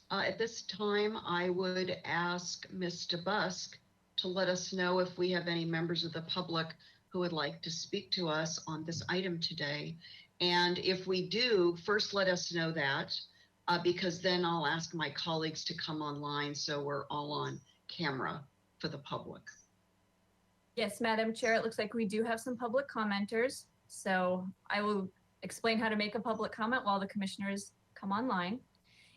At this time, I would ask Ms. DeBusk to let us know if we have any members of the public who would like to speak to us on this item today. And if we do, first let us know that, because then I'll ask my colleagues to come online so we're all on camera for the public. Yes, Madam Chair, it looks like we do have some public commenters. So I will explain how to make a public comment while the commissioners come online.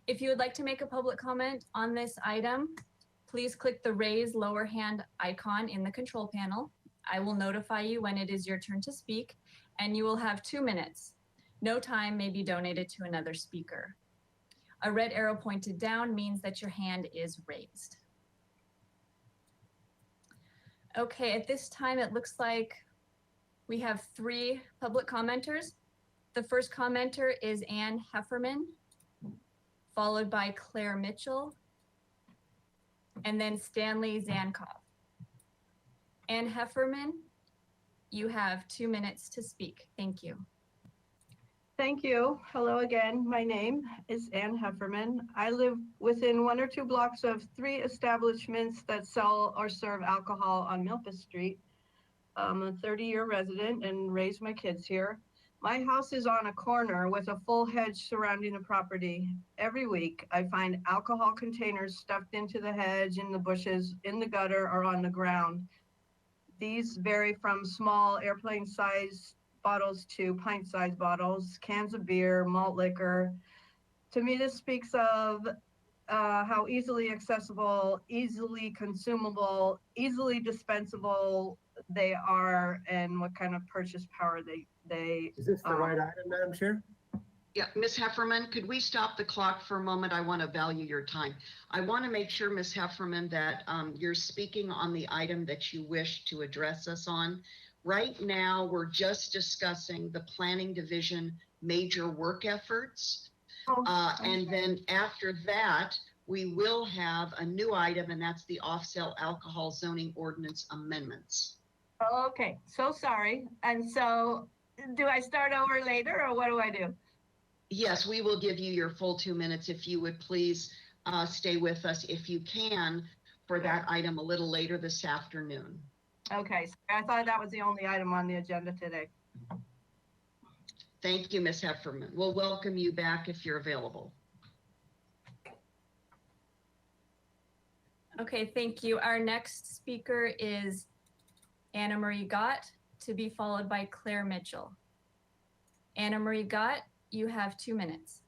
If you would like to make a public comment on this item, please click the raise lower hand icon in the control panel. I will notify you when it is your turn to speak, and you will have 2 minutes. No time may be donated to another speaker. A red arrow pointed down means that your hand is raised. Okay, at this time, it looks like we have 3 public commenters. The first commenter is Ann Hefferman, followed by Claire Mitchell, and then Stanley Zankoff. Ann Hefferman, you have 2 minutes to speak. Thank you. Thank you. Hello again. My name is Ann Hefferman. I live within 1 or 2 blocks of 3 establishments that sell or serve alcohol on Milpas Street. I'm a 30-year resident and raised my kids here. My house is on a corner with a full hedge surrounding the property. Every week, I find alcohol containers stuffed into the hedge, in the bushes, in the gutter, or on the ground. These vary from small airplane-sized bottles to pint-sized bottles, cans of beer, malt liquor. To me, this speaks of how easily accessible, easily consumable, easily dispensable they are, and what kind of purchase power they Is this the right item, Madam Chair? Yeah, Ms. Hefferman, could we stop the clock for a moment? I want to value your time. I want to make sure, Ms. Hefferman, that you're speaking on the item that you wish to address us on. Right now, we're just discussing the Planning Division major work efforts. And then after that, we will have a new item, and that's the off-sale alcohol zoning ordinance amendments. Okay, so sorry. And so do I start over later, or what do I do? Yes, we will give you your full 2 minutes if you would please stay with us if you can for that item a little later this afternoon. Okay, so I thought that was the only item on the agenda today. Thank you, Ms. Hefferman. We'll welcome you back if you're available. Okay, thank you. Our next speaker is Anna Marie Gott, to be followed by Claire Mitchell. Anna Marie Gott, you have 2 minutes.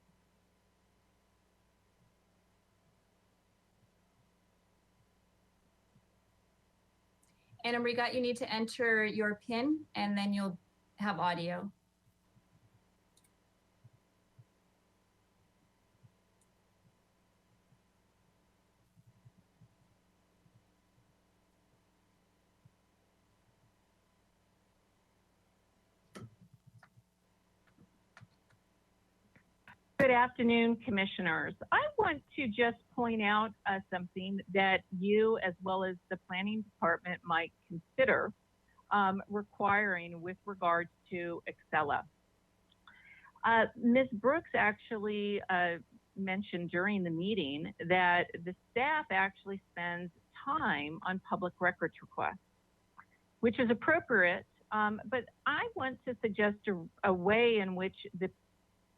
Anna Marie Gott, you need to enter your PIN and then you'll have audio. Good afternoon, commissioners. I want to just point out something that you, as well as the planning department, might consider requiring with regards to Excella. Ms. Brooks actually mentioned during the meeting that the staff actually spends time on public records requests, which is appropriate, but I want to suggest a way in which the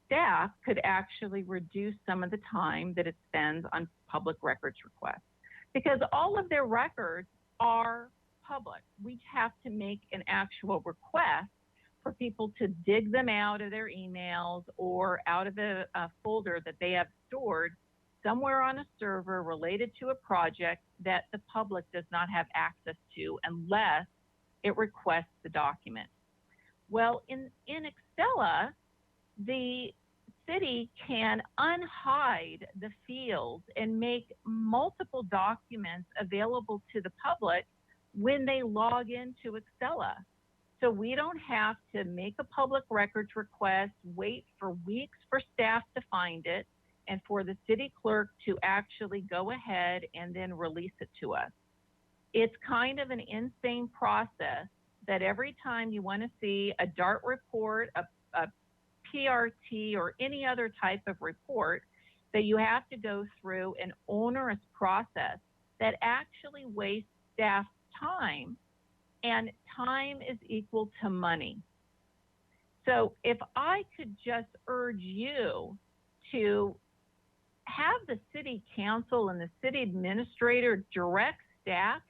staff could actually reduce some of the time that it spends on public records requests, because all of their records are public. We have to make an actual request for people to dig them out of their emails or out of a folder that they have stored somewhere on a server related to a project that the public does not have access to unless it requests the document. Well, in Excella, the city can unhide the fields and make multiple documents available to the public when they log into Excella. So we don't have to make a public records request, wait for weeks for staff to find it, and for the city clerk to actually go ahead and then release it to us. It's kind of an insane process that every time you want to see a DART report, a PRT, or any other type of report, that you have to go through an onerous process that actually wastes staff's time, and time is equal to money. So if I could just urge you to have the city council and the city administrator direct staff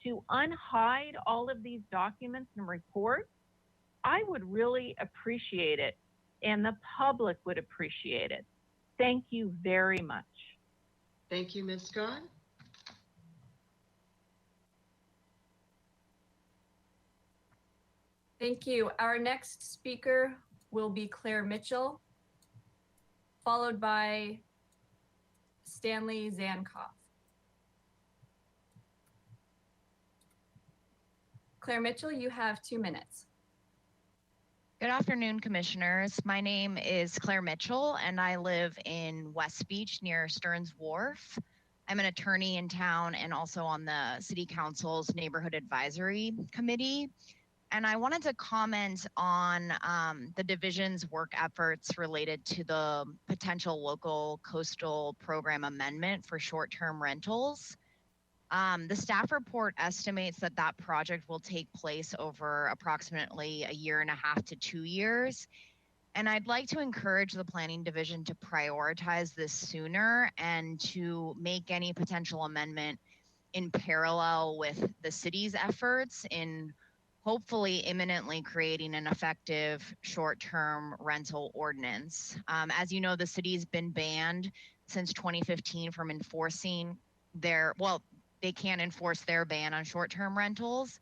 to unhide all of these documents and reports, I would really appreciate it, and the public would appreciate it. Thank you very much. Thank you, Ms. Scott. Thank you. Our next speaker will be Claire Mitchell, followed by Stanley Zankoff. Claire Mitchell, you have 2 minutes. Good afternoon, commissioners. My name is Claire Mitchell, and I live in West Beach near Stearns Wharf. I'm an attorney in town and also on the City Council's Neighborhood Advisory Committee. And I wanted to comment on the division's work efforts related to the potential local coastal program amendment for short-term rentals. The staff report estimates that that project will take place over approximately 1.5 to 2 years. And I'd like to encourage the planning division to prioritize this sooner and to make any potential amendment in parallel with the city's efforts in hopefully imminently creating an effective short-term rental ordinance. As you know, the city's been banned since 2015 from enforcing they can't enforce their ban on short-term rentals.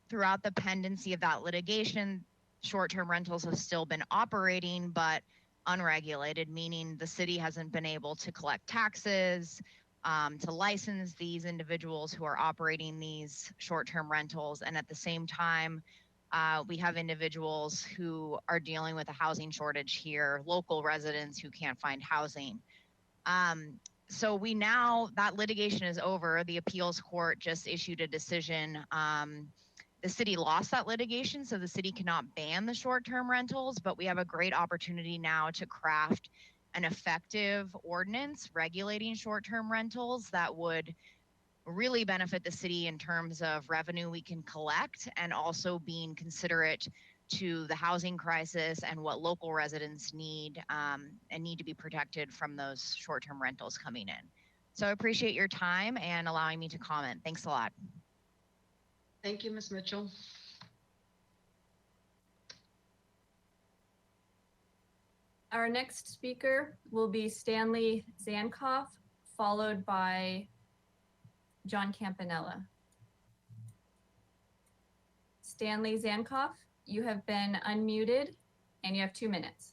Throughout the pendency of that litigation, short-term rentals have still been operating, but unregulated, meaning the city hasn't been able to collect taxes, to license these individuals who are operating these short-term rentals. And at the same time, we have individuals who are dealing with a housing shortage here, local residents who can't find housing. So that litigation is over. The appeals court just issued a decision. The city lost that litigation, so the city cannot ban the short-term rentals, but we have a great opportunity now to craft an effective ordinance regulating short-term rentals that would really benefit the city in terms of revenue we can collect and also being considerate to the housing crisis and what local residents need and need to be protected from those short-term rentals coming in. So I appreciate your time and allowing me to comment. Thanks a lot. Thank you, Ms. Mitchell. Our next speaker will be Stanley Zankoff, followed by John Campanella. Stanley Zankoff, you have been unmuted and you have 2 minutes.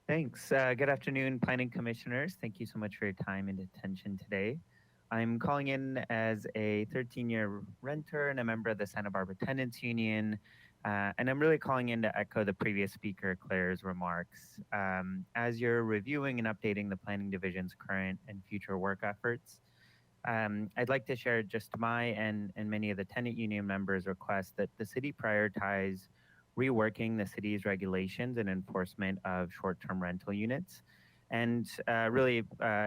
Thanks. Good afternoon, planning commissioners. Thank you so much for your time and attention today. I'm calling in as a 13-year renter and a member of the Santa Barbara Tenants Union. And I'm really calling in to echo the previous speaker, Claire's remarks. As you're reviewing and updating the planning division's current and future work efforts, I'd like to share just my and many of the tenant union members' request that the city prioritize reworking the city's regulations and enforcement of short-term rental units, and really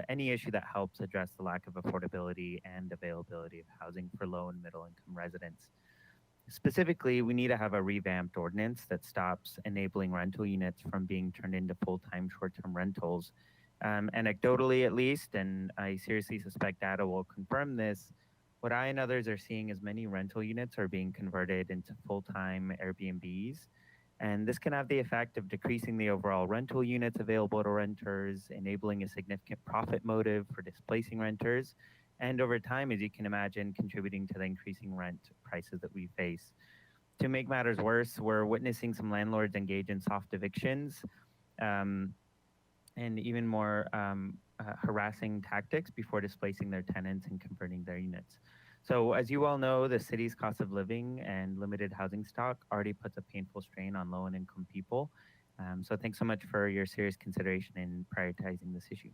any issue that helps address the lack of affordability and availability of housing for low and middle income residents. Specifically, we need to have a revamped ordinance that stops enabling rental units from being turned into full-time short-term rentals. Anecdotally, at least, and I seriously suspect data will confirm this, what I and others are seeing is many rental units are being converted into full-time Airbnbs. And this can have the effect of decreasing the overall rental units available to renters, enabling a significant profit motive for displacing renters, and over time, as you can imagine, contributing to the increasing rent prices that we face. To make matters worse, we're witnessing some landlords engage in soft evictions and even more harassing tactics before displacing their tenants and converting their units. So as you all know, the city's cost of living and limited housing stock already puts a painful strain on low and income people. So thanks so much for your serious consideration in prioritizing this issue.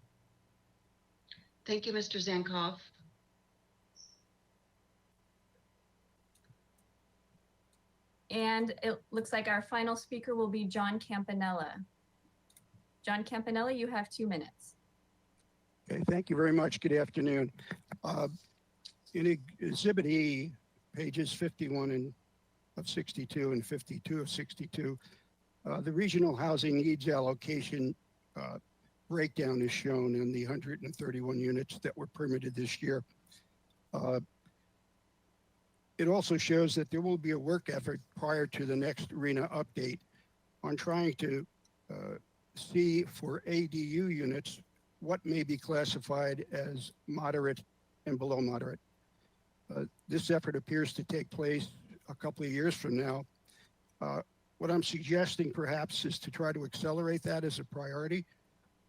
Thank you, Mr. Zankoff. And it looks like our final speaker will be John Campanella. John Campanella, you have 2 minutes. Okay, thank you very much. Good afternoon. In Exhibit E, pages 51 of 62 and 52 of 62, the regional housing needs allocation breakdown is shown in the 131 units that were permitted this year. It also shows that there will be a work effort prior to the next RHNA update on trying to see for ADU units what may be classified as moderate and below moderate. This effort appears to take place a couple of years from now. What I'm suggesting perhaps is to try to accelerate that as a priority.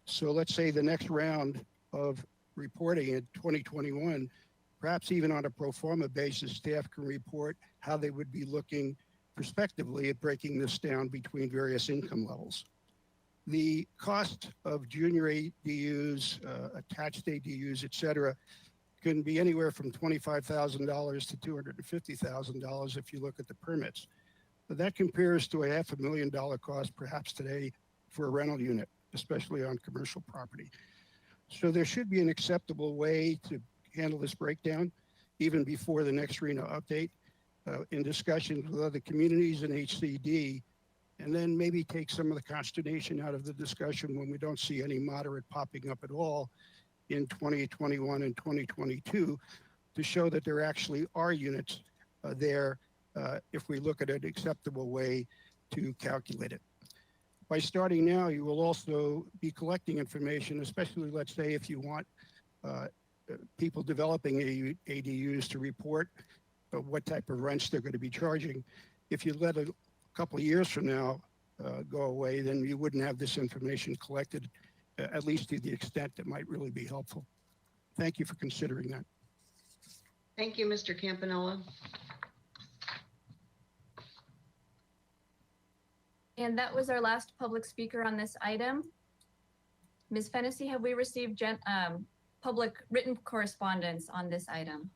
So let's say the next round of reporting in 2021, perhaps even on a pro forma basis, staff can report how they would be looking prospectively at breaking this down between various income levels. The cost of junior ADUs, attached ADUs, et cetera, can be anywhere from $25,000 to $250,000 if you look at the permits. But that compares to a $500,000 cost perhaps today for a rental unit, especially on commercial property. So there should be an acceptable way to handle this breakdown even before the next RENA update in discussions with other communities and HCD, and then maybe take some of the consternation out of the discussion when we don't see any moderate popping up at all in 2021 and 2022 to show that there actually are units there if we look at an acceptable way to calculate it. By starting now, you will also be collecting information, especially let's say if you want people developing ADUs to report what type of rents they're going to be charging. If you let a couple of years from now go away, then you wouldn't have this information collected, at least to the extent that might really be helpful. Thank you for considering that. Thank you, Mr. Campanella. And that was our last public speaker on this item. Ms. Fennessy, have we received public written correspondence on this item?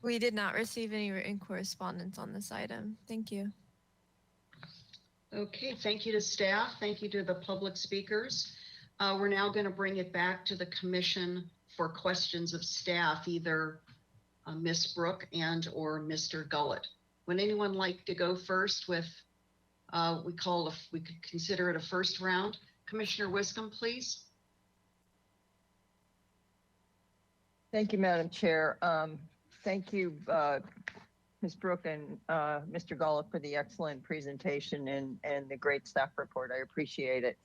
We did not receive any written correspondence on this item. Thank you. Okay, thank you to staff. Thank you to the public speakers. We're now going to bring it back to the commission for questions of staff, either Ms. Brooke and or Mr. Gullett. Would anyone like to go first with, we could consider it a first round? Commissioner Wiscombe, please. Thank you, Madam Chair. Thank you, Ms. Brooke and Mr. Gullett for the excellent presentation and the great staff report. I appreciate it.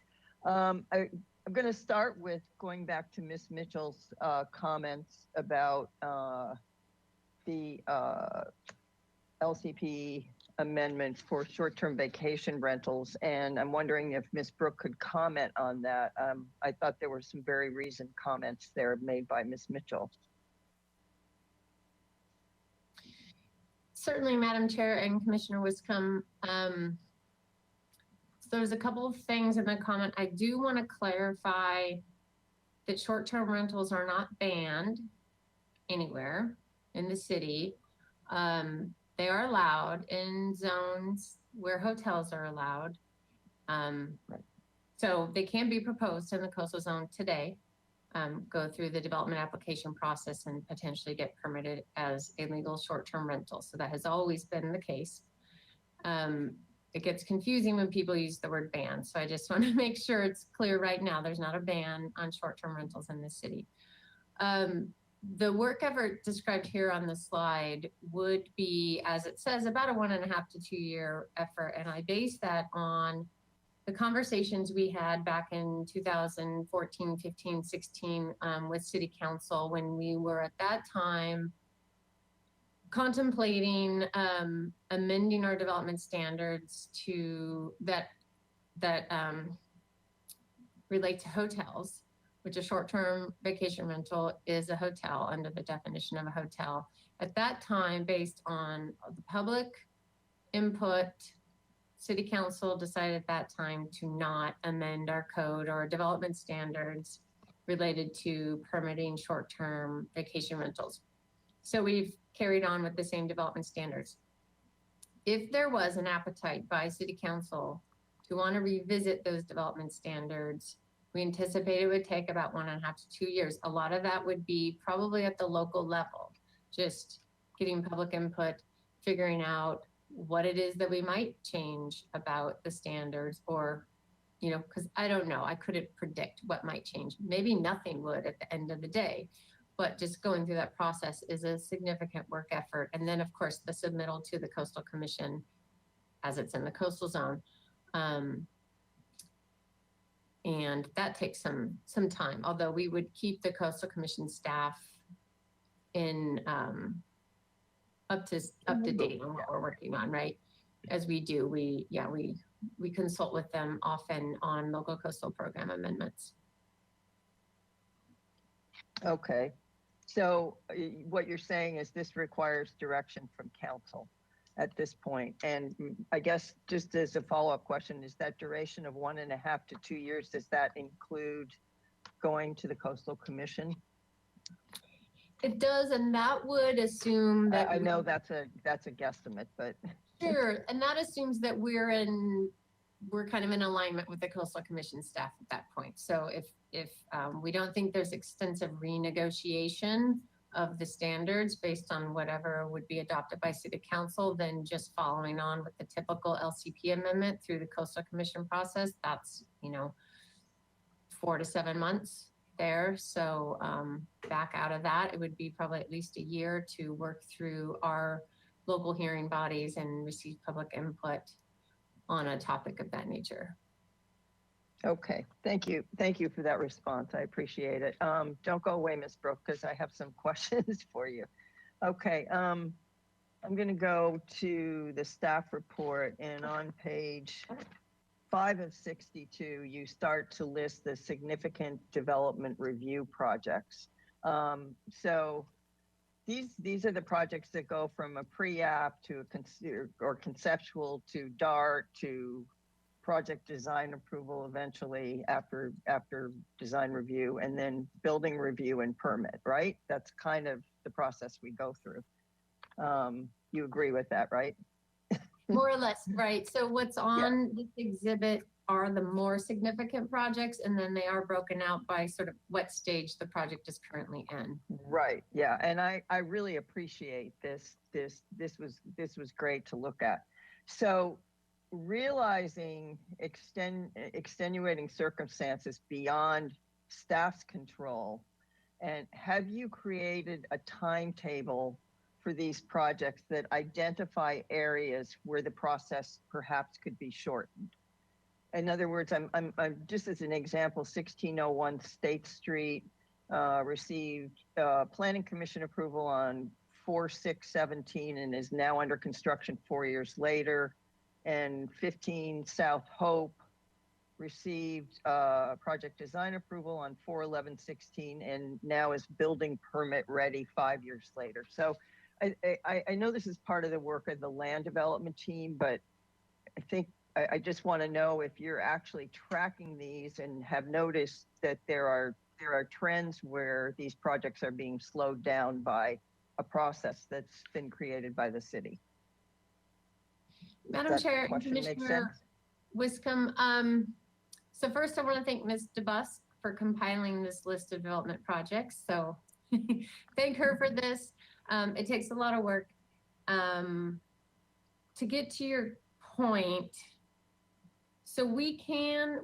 I'm going to start with going back to Ms. Mitchell's comments about the LCP amendment for short-term vacation rentals, and I'm wondering if Ms. Brooke could comment on that. I thought there were some very reasoned comments there made by Ms. Mitchell. Certainly, Madam Chair and Commissioner Wiscombe. So there's a couple of things in the comment. I do want to clarify that short-term rentals are not banned anywhere in the city. They are allowed in zones where hotels are allowed. So they can be proposed in the coastal zone today, go through the development application process and potentially get permitted as a legal short-term rental. So that has always been the case. It gets confusing when people use the word ban. So I just want to make sure it's clear right now, there's not a ban on short-term rentals in this city. The work effort described here on the slide would be, as it says, about a 1.5 to 2 year effort. And I base that on the conversations we had back in 2014, 15, 16 with City Council when we were at that time contemplating amending our development standards to that relate to hotels, which a short-term vacation rental is a hotel under the definition of a hotel. At that time, based on the public input, City Council decided at that time to not amend our code or development standards related to permitting short-term vacation rentals. So we've carried on with the same development standards. If there was an appetite by City Council to want to revisit those development standards, we anticipate it would take about 1.5 to 2 years. A lot of that would be probably at the local level, just getting public input, figuring out what it is that we might change about the standards, or, you know, because I don't know, I couldn't predict what might change. Maybe nothing would at the end of the day, but just going through that process is a significant work effort. And then of course the submittal to the Coastal Commission as it's in the coastal zone. And that takes some time, although we would keep the Coastal Commission staff in up to date on what we're working on, right? As we do, we consult with them often on local coastal program amendments. Okay. So what you're saying is this requires direction from council at this point. And I guess just as a follow-up question, is that duration of 1.5 to 2 years, does that include going to the Coastal Commission? It does, and that would assume that I know that's a guesstimate, but sure, and that assumes that we're kind of in alignment with the Coastal Commission staff at that point. So if we don't think there's extensive renegotiation of the standards based on whatever would be adopted by City Council, then just following on with the typical LCP amendment through the Coastal Commission process, that's 4 to 7 months there. So back out of that, it would be probably at least a year to work through our local hearing bodies and receive public input on a topic of that nature. okay. Thank you. Thank you for that response. I appreciate it. Don't go away, Ms. Brooke, because I have some questions for you. Okay. I'm going to go to the staff report, and on page 5 of 62, you start to list the significant development review projects. So these are the projects that go from a pre-app to a conceptual to DART to project design approval eventually after design review, and then building review and permit, right? That's kind of the process we go through. You agree with that, right? More or less, right. So what's on this exhibit are the more significant projects, and then they are broken out by sort of what stage the project is currently in. Right. Yeah. And I really appreciate this. This was great to look at. So realizing extenuating circumstances beyond staff's control, and have you created a timetable for these projects that identify areas where the process perhaps could be shortened? In other words, I'm just as an example, 1601 State Street received Planning Commission approval on 4/6/17 and is now under construction 4 years later. And 15 South Hope received project design approval on 4/11/16 and now is building permit ready 5 years later. So I know this is part of the work of the land development team, but I think I just want to know if you're actually tracking these and have noticed that there are trends where these projects are being slowed down by a process that's been created by the city. Madam Chair, Commissioner Wiscombe, so first I want to thank Ms. DeBusk for compiling this list of development projects. So thank her for this. It takes a lot of work. To get to your point, so we can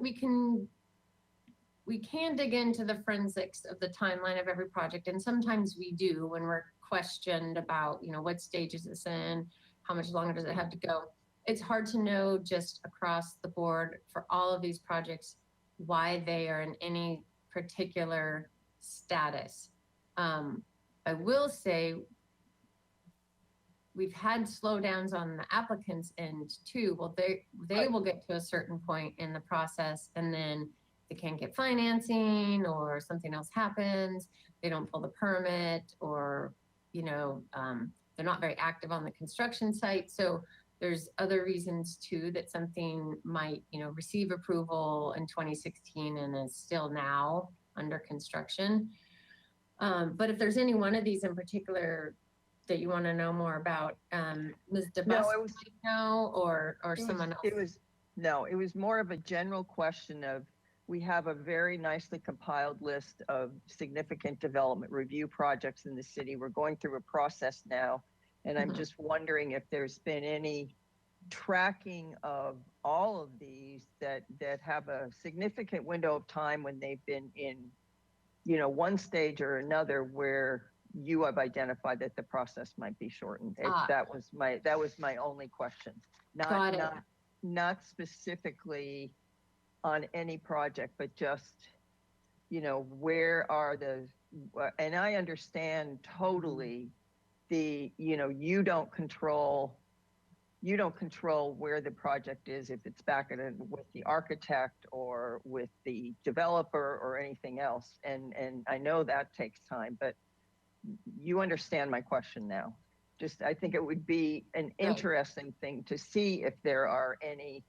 dig into the forensics of the timeline of every project, and sometimes we do when we're questioned about, what stage is this in, how much longer does it have to go. It's hard to know just across the board for all of these projects why they are in any particular status. I will say we've had slowdowns on the applicants' end too. Well, they will get to a certain point in the process, and then they can't get financing, or something else happens. They don't pull the permit, or they're not very active on the construction site. So there's other reasons too that something might, receive approval in 2016 and is still now under construction. But if there's any one of these in particular that you want to know more about, Ms. DeBusk, or someone else? It was more of a general question of, we have a very nicely compiled list of significant development review projects in the city. We're going through a process now, and I'm just wondering if there's been any tracking of all of these that have a significant window of time when they've been in, one stage or another where you have identified that the process might be shortened. That was my only question. Got it. not specifically on any project, but just, where are the, and I understand totally you don't control where the project is, if it's back with the architect or with the developer or anything else. And I know that takes time, but you understand my question now. Just, I think it would be an interesting thing to see if there are any,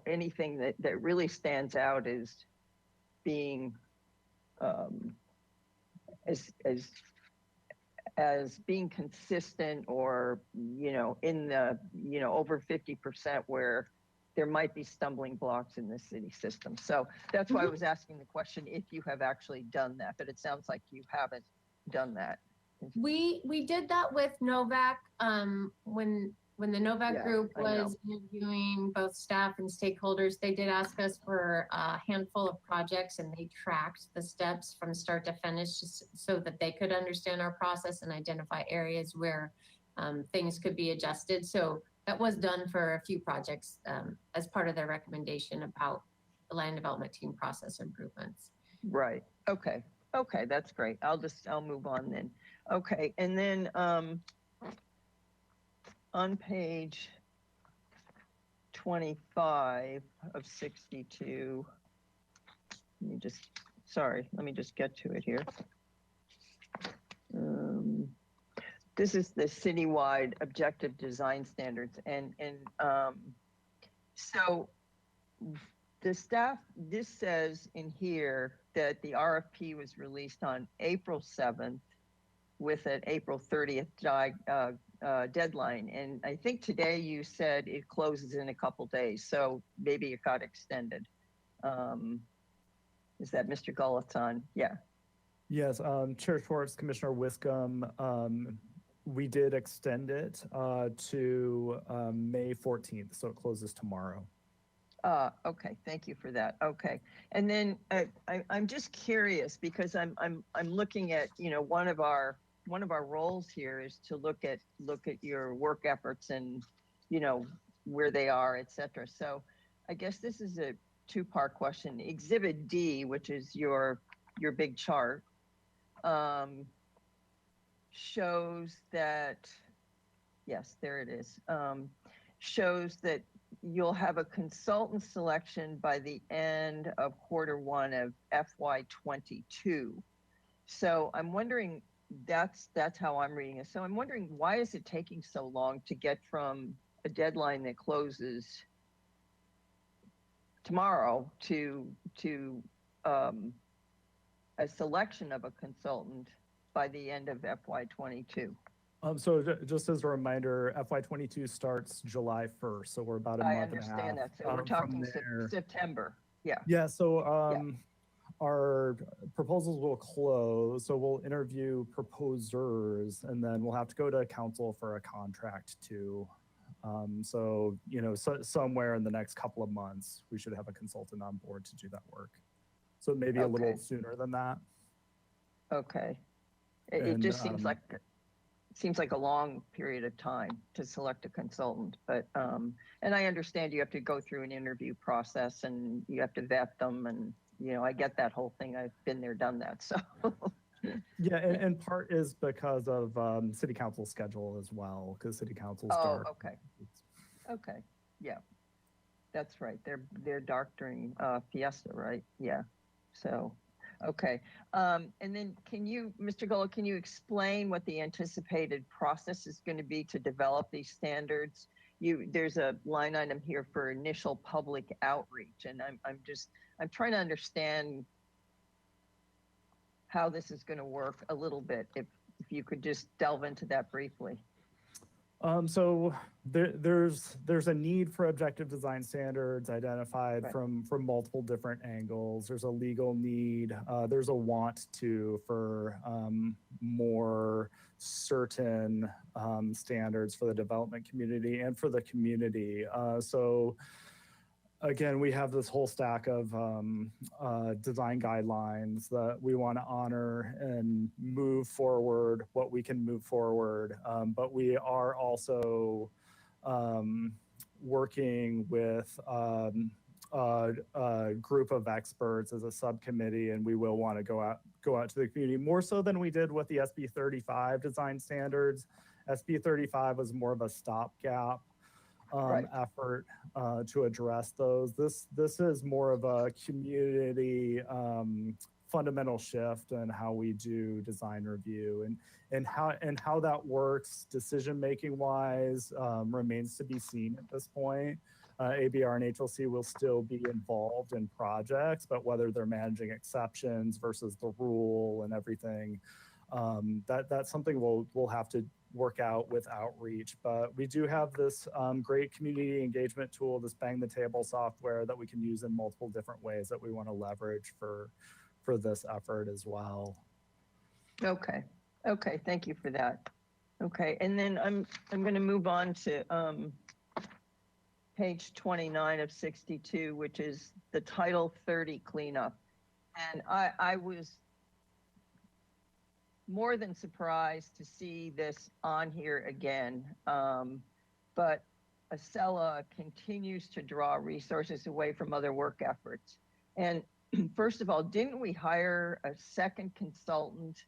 anything that really stands out as being, as being consistent, or in the over 50% where there might be stumbling blocks in the city system. So that's why I was asking the question if you have actually done that, but it sounds like you haven't done that. We did that with Novak when the Novak group was interviewing both staff and stakeholders. They did ask us for a handful of projects, and they tracked the steps from start to finish just so that they could understand our process and identify areas where things could be adjusted. So that was done for a few projects as part of their recommendation about the land development team process improvements. Right. Okay. Okay, that's great. I'll move on then. Okay, and then on page 25 of 62, let me just get to it here. This is the citywide objective design standards, and so the staff, this says in here that the RFP was released on April 7th with an April 30th deadline. And I think today you said it closes in a couple days, so maybe it got extended. Is that Mr. Gulaton? Yeah. Yes, Chair Schwartz, Commissioner Wiscombe, we did extend it to May 14th, so it closes tomorrow. Okay, thank you for that. Okay, and then I'm just curious because I'm looking at one of our roles here is to look at your work efforts and where they are, et cetera. So I guess this is a two-part question. Exhibit D, which is your big chart, shows that, yes, there it is, shows that you'll have a consultant selection by the end of Q1 of FY22. So I'm wondering, that's how I'm reading it. So I'm wondering, why is it taking so long to get from a deadline that closes tomorrow to a selection of a consultant by the end of FY22? So just as a reminder, FY22 starts July 1st, so we're about a month and a half. I understand that. So we're talking September. Yeah. Yeah. So our proposals will close. So we'll interview proposers, and then we'll have to go to council for a contract too. So somewhere in the next couple of months, we should have a consultant on board to do that work. So maybe a little sooner than that. Okay. It just seems like a long period of time to select a consultant, but and I understand you have to go through an interview process and you have to vet them, and I get that whole thing. I've been there, done that. So yeah, and part is because of city council schedule as well, because city council start. Okay, yeah, that's right. They're dark during Fiesta, right? Yeah. So okay, and then Mr. Gullah, can you explain what the anticipated process is going to be to develop these standards? There's a line item here for initial public outreach, and I'm trying to understand how this is going to work a little bit. If you could just delve into that briefly. So there's a need for objective design standards identified from multiple different angles. There's a legal need. There's a want for more certain standards for the development community and for the community. So again, we have this whole stack of design guidelines that we want to honor and move forward what we can move forward. But we are also working with a group of experts as a subcommittee, and we will want to go out to the community more so than we did with the SB 35 design standards. SB 35 was more of a stopgap effort to address those. This is more of a community fundamental shift in how we do design review, and how that works decision making wise remains to be seen at this point. ABR and HLC will still be involved in projects, but whether they're managing exceptions versus the rule and everything, that's something we'll have to work out with outreach. But we do have this great community engagement tool, this Bang the Table software that we can use in multiple different ways that we want to leverage for this effort as well. Okay. Okay. Thank you for that. Okay. And then I'm going to move on to page 29 of 62, which is the Title 30 cleanup. And I was more than surprised to see this on here again. But Acela continues to draw resources away from other work efforts. And first of all, didn't we hire a second consultant?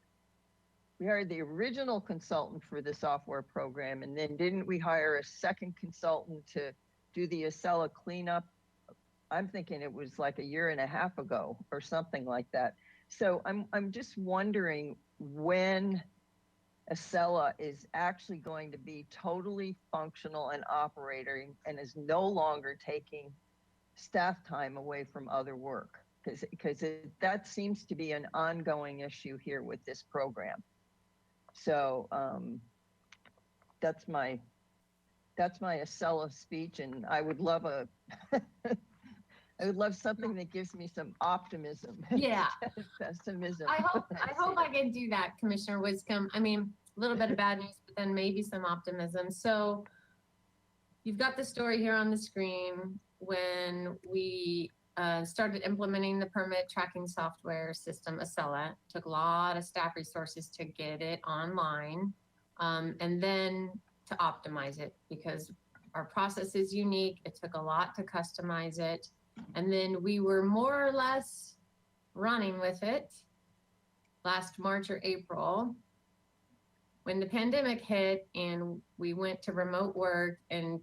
We hired the original consultant for the software program, and then didn't we hire a second consultant to do the Acela cleanup? I'm thinking it was like a year and a half ago or something like that. So I'm just wondering when Acela is actually going to be totally functional and operating and is no longer taking staff time away from other work, because that seems to be an ongoing issue here with this program. So that's my Acela speech, and I would love I would love something that gives me some optimism. Yeah. Pessimism. I hope I can do that, Commissioner Wiscombe. I mean, a little bit of bad news, but then maybe some optimism. So you've got the story here on the screen. When we started implementing the permit tracking software system, Acela, took a lot of staff resources to get it online, and then to optimize it, because our process is unique. It took a lot to customize it. And then we were more or less running with it last March or April when the pandemic hit and we went to remote work and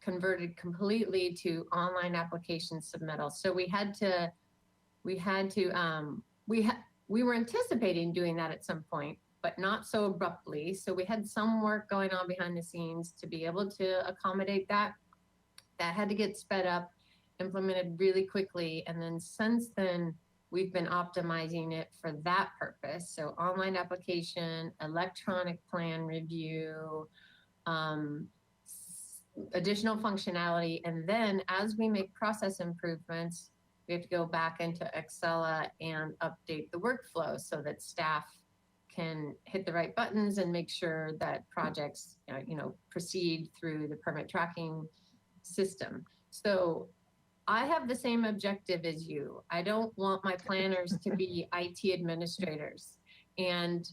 converted completely to online application submittal. So we were anticipating doing that at some point, but not so abruptly. So we had some work going on behind the scenes to be able to accommodate that. That had to get sped up, implemented really quickly. And then since then, we've been optimizing it for that purpose. So online application, electronic plan review, additional functionality. And then as we make process improvements, we have to go back into Acela and update the workflow so that staff can hit the right buttons and make sure that projects, proceed through the permit tracking system. So I have the same objective as you. I don't want my planners to be IT administrators. And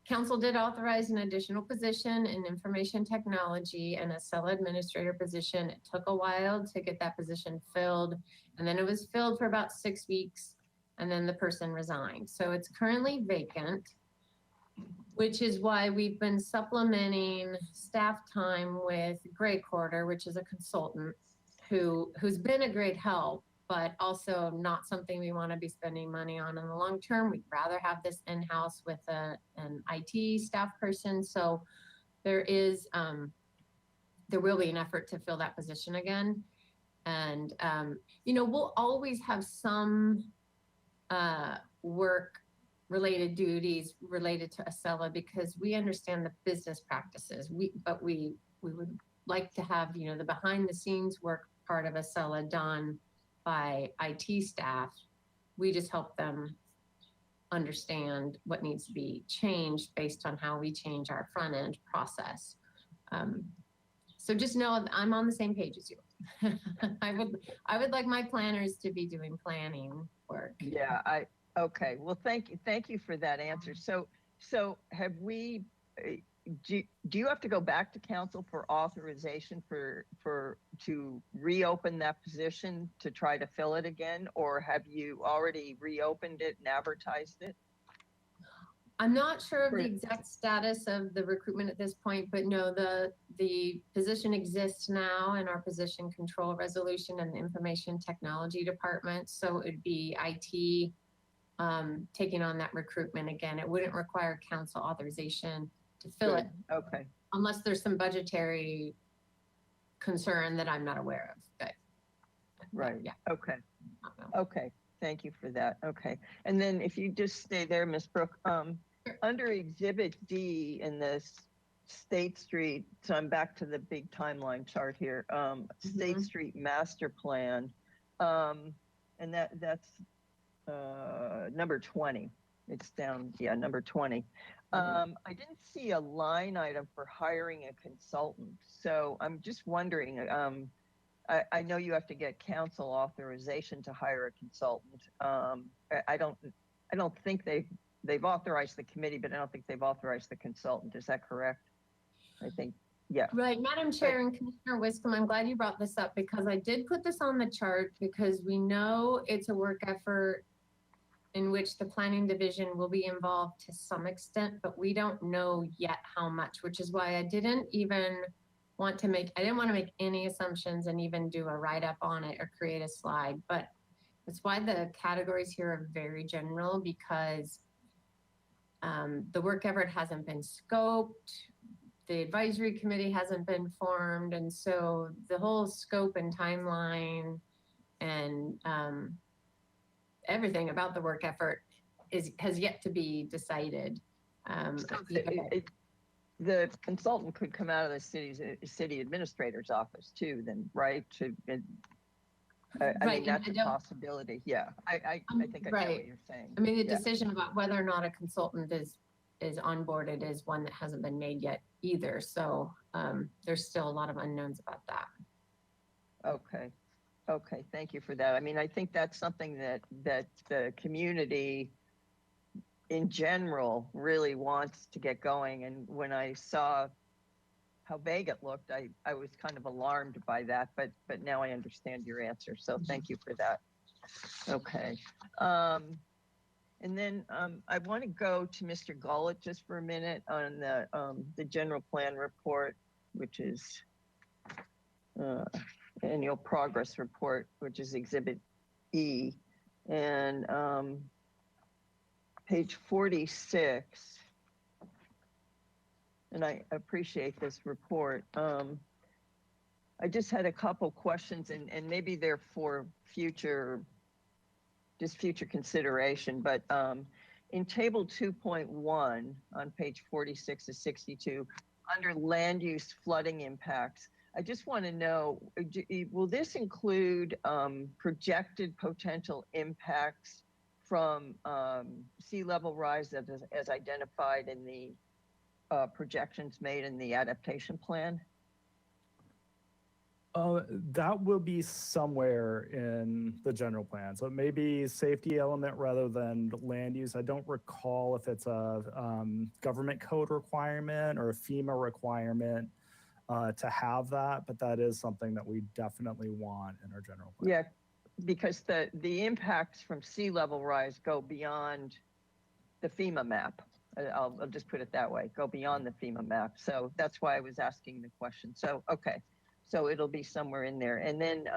council did authorize an additional position in information technology and a Acela administrator position. It took a while to get that position filled. And then it was filled for about 6 weeks, and then the person resigned. So it's currently vacant, which is why we've been supplementing staff time with Gray Quarter, which is a consultant who's been a great help, but also not something we want to be spending money on in the long term. We'd rather have this in-house with an IT staff person. So there will be an effort to fill that position again. And, we'll always have some work related duties related to Acela because we understand the business practices. But we would like to have, the behind the scenes work part of Acela done by IT staff. We just help them understand what needs to be changed based on how we change our front end process. So just know I'm on the same page as you. I would like my planners to be doing planning work. Okay. Well, thank you for that answer. So have we, do you have to go back to council for authorization to reopen that position to try to fill it again? Or have you already reopened it and advertised it? I'm not sure of the exact status of the recruitment at this point, but no, the position exists now in our position control resolution and the information technology department. So it'd be IT taking on that recruitment again. It wouldn't require council authorization to fill it. Okay. Unless there's some budgetary concern that I'm not aware of. But Right. yeah. Okay. Okay. Thank you for that. Okay. And then if you just stay there, Ms. Brooke, under Exhibit D in this State Street, so I'm back to the big timeline chart here, State Street Master Plan, and that's number 20. It's down, yeah, number 20. I didn't see a line item for hiring a consultant. So I'm just wondering, I know you have to get council authorization to hire a consultant. I don't think they've authorized the committee, but I don't think they've authorized the consultant. Is that correct? I think, yeah. Right, Madam Chair and Commissioner Wiscombe, I'm glad you brought this up because I did put this on the chart because we know it's a work effort in which the planning division will be involved to some extent, but we don't know yet how much, which is why I didn't want to make any assumptions and even do a write-up on it or create a slide. But that's why the categories here are very general because the work effort hasn't been scoped, the advisory committee hasn't been formed, and so the whole scope and timeline and everything about the work effort has yet to be decided. The consultant could come out of the city administrator's office too, then, right? I mean, that's a possibility. Yeah, I think I get what you're saying. I mean, the decision about whether or not a consultant is onboarded is one that hasn't been made yet either. So there's still a lot of unknowns about that. Okay. Okay, thank you for that. I mean, I think that's something that the community in general really wants to get going. And when I saw how vague it looked, I was kind of alarmed by that, but now I understand your answer. So thank you for that. Okay. And then I want to go to Mr. Gullett just for a minute on the general plan report, which is annual progress report, which is Exhibit E, and page 46. And I appreciate this report. I just had a couple questions, and maybe they're for future consideration, but in table 2.1 on page 46 to 62, under land use flooding impacts, I just want to know, will this include projected potential impacts from sea level rise as identified in the projections made in the adaptation plan? That will be somewhere in the general plan. So it may be safety element rather than land use. I don't recall if it's a government code requirement or a FEMA requirement to have that, but that is something that we definitely want in our general plan. Yeah, because the impacts from sea level rise go beyond the FEMA map. I'll just put it that way, go beyond the FEMA map. So that's why I was asking the question. So, okay. So it'll be somewhere in there. And then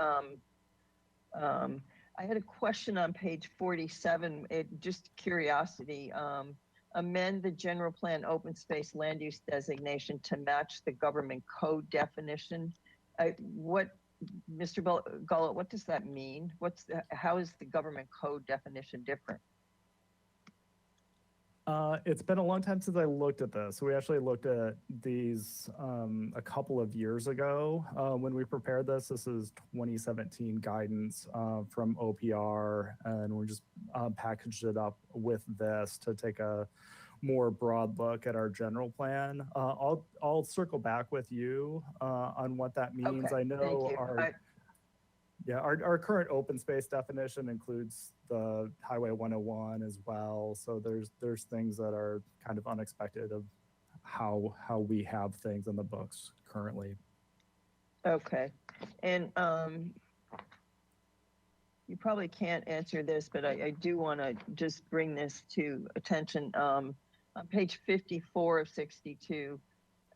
I had a question on page 47, just curiosity, amend the general plan open space land use designation to match the government code definition. Mr. Gullett, what does that mean? How is the government code definition different? It's been a long time since I looked at this. We actually looked at these a couple of years ago when we prepared this. This is 2017 guidance from OPR, and we just packaged it up with this to take a more broad look at our general plan. I'll circle back with you on what that means. Okay, I know our current open space definition includes the Highway 101 as well. So there's things that are kind of unexpected of how we have things in the books currently. Okay. And you probably can't answer this, but I do want to just bring this to attention. On page 54 of 62,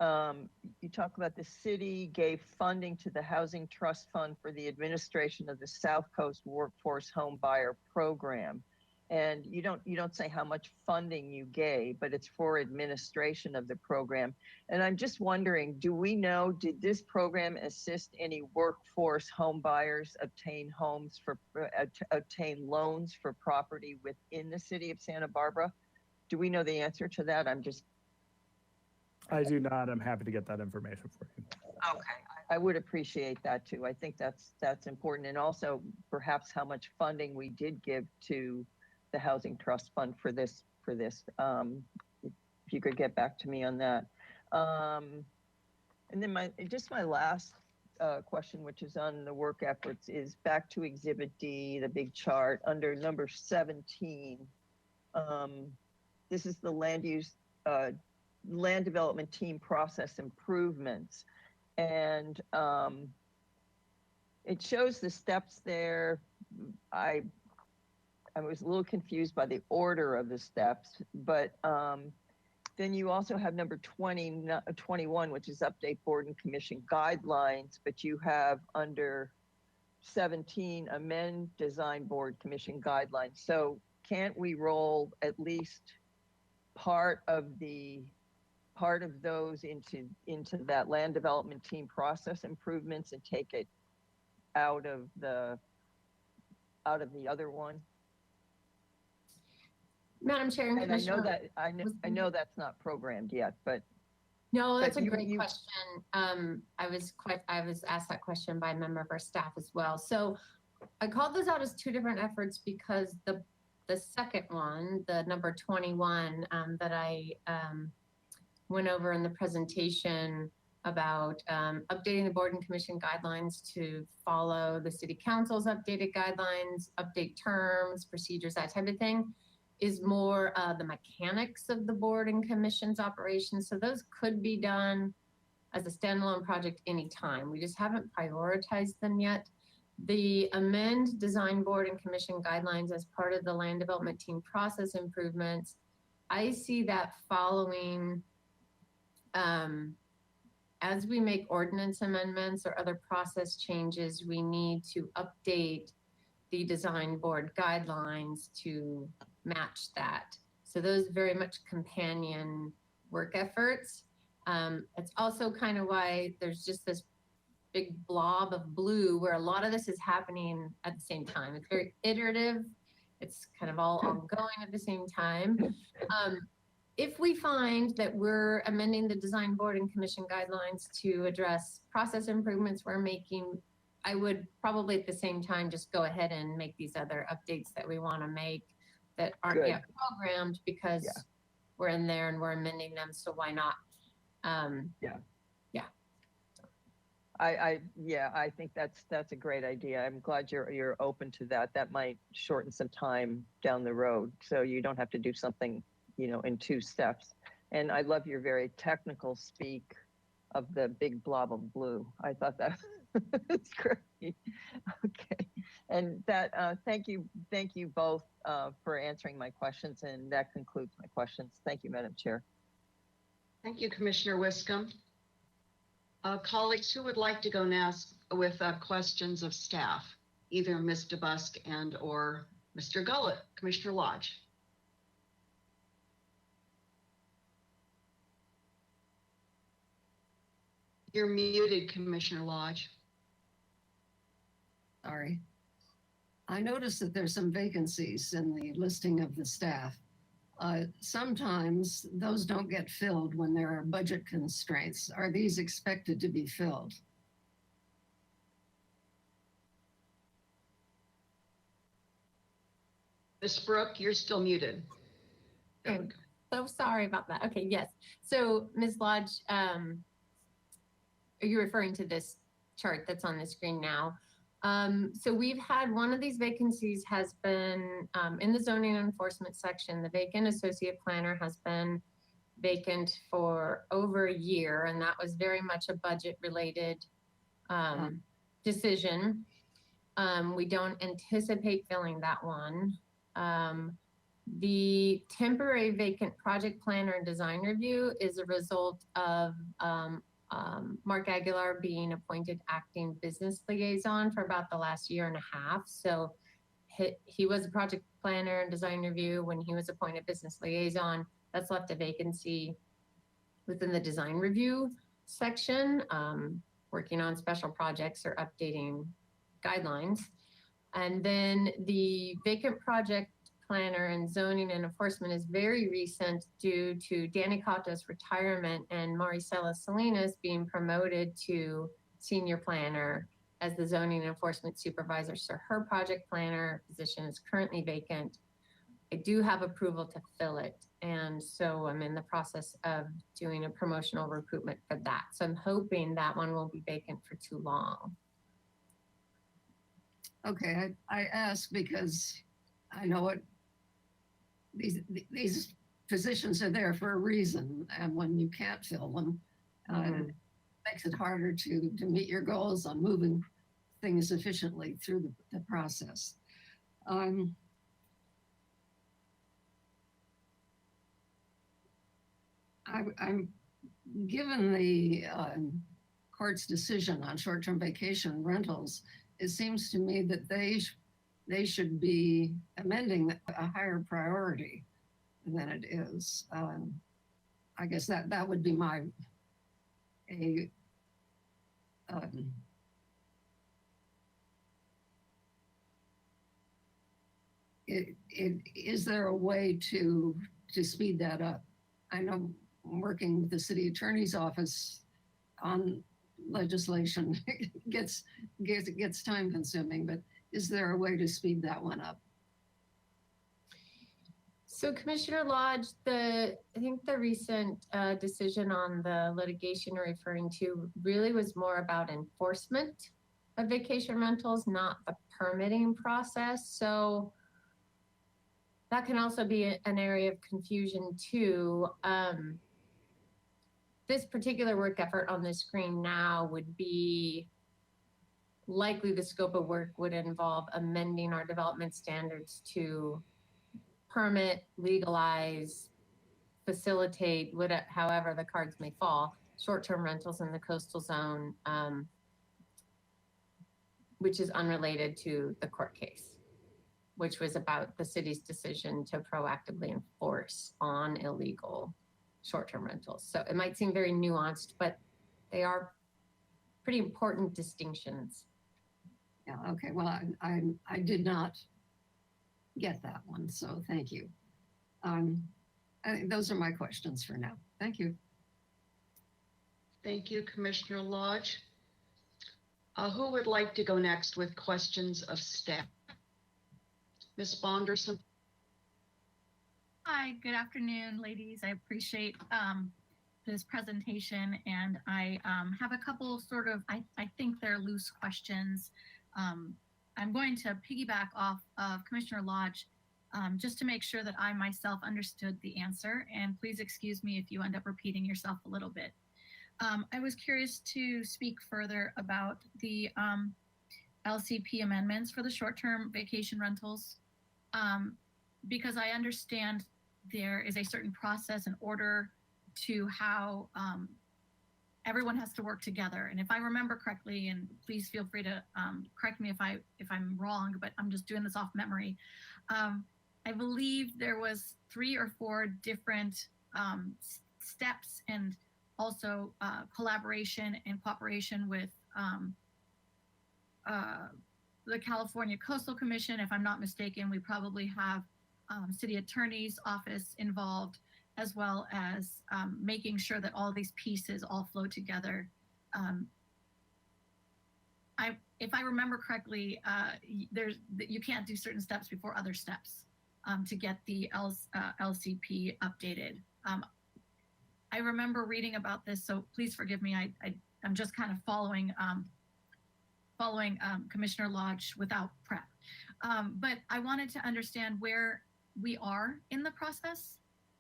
you talk about the city gave funding to the Housing Trust Fund for the administration of the South Coast Workforce Home Buyer Program. And you don't say how much funding you gave, but it's for administration of the program. And I'm just wondering, do we know, did this program assist any workforce home buyers obtain loans for property within the city of Santa Barbara? Do we know the answer to that? I do not. I'm happy to get that information for you. Okay. I would appreciate that too. I think that's important. And also perhaps how much funding we did give to the Housing Trust Fund for this. If you could get back to me on that. And then my last question, which is on the work efforts, is back to Exhibit D, the big chart under number 17. This is the land development team process improvements. And it shows the steps there. I was a little confused by the order of the steps, but then you also have number 21, which is update board and commission guidelines, but you have under 17, amend design board commission guidelines. So can't we roll at least part of those into that land development team process improvements and take it out of the other one? Madam Chair and And Commissioner. I know that's not programmed yet, but No, that's but a you- great you- question. I was asked that question by a member of our staff as well. So I called those out as two different efforts because the second one, the number 21, that I went over in the presentation about updating the board and commission guidelines to follow the city council's updated guidelines, update terms, procedures, that type of thing, is more the mechanics of the board and commission's operations. So those could be done as a standalone project anytime. We just haven't prioritized them yet. The amend design board and commission guidelines as part of the land development team process improvements, I see that following as we make ordinance amendments or other process changes, we need to update the design board guidelines to match that. So those very much companion work efforts. It's also kind of why there's just this big blob of blue where a lot of this is happening at the same time. It's very iterative. It's kind of all ongoing at the same time. If we find that we're amending the design board and commission guidelines to address process improvements we're making, I would probably at the same time just go ahead and make these other updates that we want to make that aren't Good. yet programmed because we're in there and we're amending them. So why not? I think that's a great idea. I'm glad you're open to that. That might shorten some time down the road, so you don't have to do something, in 2 steps. And I love your very technical speak of the big blob of blue. I thought that was great. Okay, and that thank you both for answering my questions, and that concludes my questions. Thank you, Madam Chair. Thank you, Commissioner Wiscombe. Colleagues, who would like to go now with questions of staff, either Ms. DeBusk and or Mr. Gullett? Commissioner Lodge. You're muted, Commissioner Lodge. Sorry. I noticed that there's some vacancies in the listing of the staff. Sometimes those don't get filled when there are budget constraints. Are these expected to be filled? Ms. Brooke, you're still muted. Okay. So sorry about that. Okay, yes. So Ms. Lodge, are you referring to this chart that's on the screen now? So we've had one of these vacancies has been in the zoning enforcement section. The vacant associate planner has been vacant for over a year, and that was very much a budget-related decision. We don't anticipate filling that one. The temporary vacant project planner and design review is a result of Mark Aguilar being appointed acting business liaison for about the last year and a half. So he was a project planner and design review when he was appointed business liaison. That's left a vacancy within the design review section, working on special projects or updating guidelines. And then the vacant project planner and zoning and enforcement is very recent due to Danny Cotto's retirement and Maricela Salinas being promoted to senior planner as the zoning and enforcement supervisor. So her project planner position is currently vacant. I do have approval to fill it. And so I'm in the process of doing a promotional recruitment for that. So I'm hoping that one won't be vacant for too long. Okay, I ask because I know what these positions are there for a reason, and when you can't fill them, it makes it harder to meet your goals on moving things efficiently through the process. I'm given the court's decision on short-term vacation rentals, it seems to me that they should be amending a higher priority than it is. I guess that would be my is there a way to speed that up? I know working with the city attorney's office on legislation gets time consuming, but is there a way to speed that one up? So Commissioner Lodge, I think the recent decision on the litigation you're referring to really was more about enforcement of vacation rentals, not the permitting process. So that can also be an area of confusion too. This particular work effort on the screen now would be likely the scope of work would involve amending our development standards to permit, legalize, facilitate, however the cards may fall, short-term rentals in the coastal zone, which is unrelated to the court case, which was about the city's decision to proactively enforce on illegal short-term rentals. So it might seem very nuanced, but they are pretty important distinctions. Yeah, okay, well, I did not get that one, so thank you. I think those are my questions for now. Thank you. Thank you, Commissioner Lodge. Who would like to go next with questions of staff? Ms. Bonderson. Hi, good afternoon, ladies. I appreciate this presentation, and I have a couple sort of, I think they're loose questions. I'm going to piggyback off of Commissioner Lodge just to make sure that I myself understood the answer, and please excuse me if you end up repeating yourself a little bit. I was curious to speak further about the LCP amendments for the short-term vacation rentals, because I understand there is a certain process and order to how everyone has to work together. And if I remember correctly, and please feel free to correct me if I'm wrong, but I'm just doing this off memory. I believe there was 3 or 4 different steps, and also collaboration and cooperation with the California Coastal Commission. If I'm not mistaken, we probably have city attorney's office involved, as well as making sure that all these pieces all flow together. If I remember correctly, you can't do certain steps before other steps to get the LCP updated. I remember reading about this, so please forgive me. I'm just kind of following Commissioner Lodge without prep. But I wanted to understand where we are in the process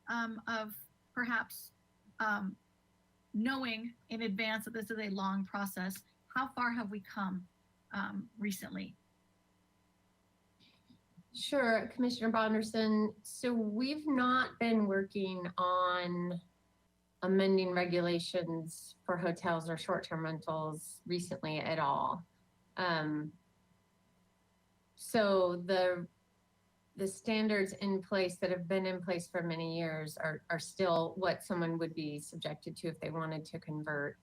of perhaps knowing in advance that this is a long process, how far have we come recently? Sure, Commissioner Bonderson. So we've not been working on amending regulations for hotels or short-term rentals recently at all. So the standards in place that have been in place for many years are still what someone would be subjected to if they wanted to convert,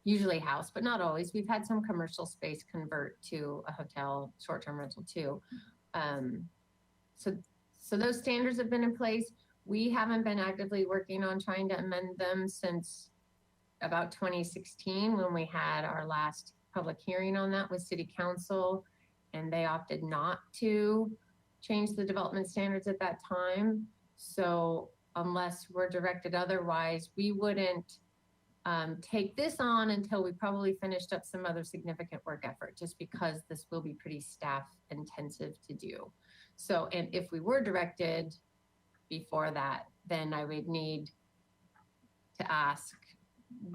usually house, but not always. We've had some commercial space convert to a hotel short-term rental too. So those standards have been in place. We haven't been actively working on trying to amend them since about 2016 when we had our last public hearing on that with City Council, and they opted not to change the development standards at that time. So unless we're directed otherwise, we wouldn't take this on until we probably finished up some other significant work effort, just because this will be pretty staff intensive to do. So, and if we were directed before that, then I would need to ask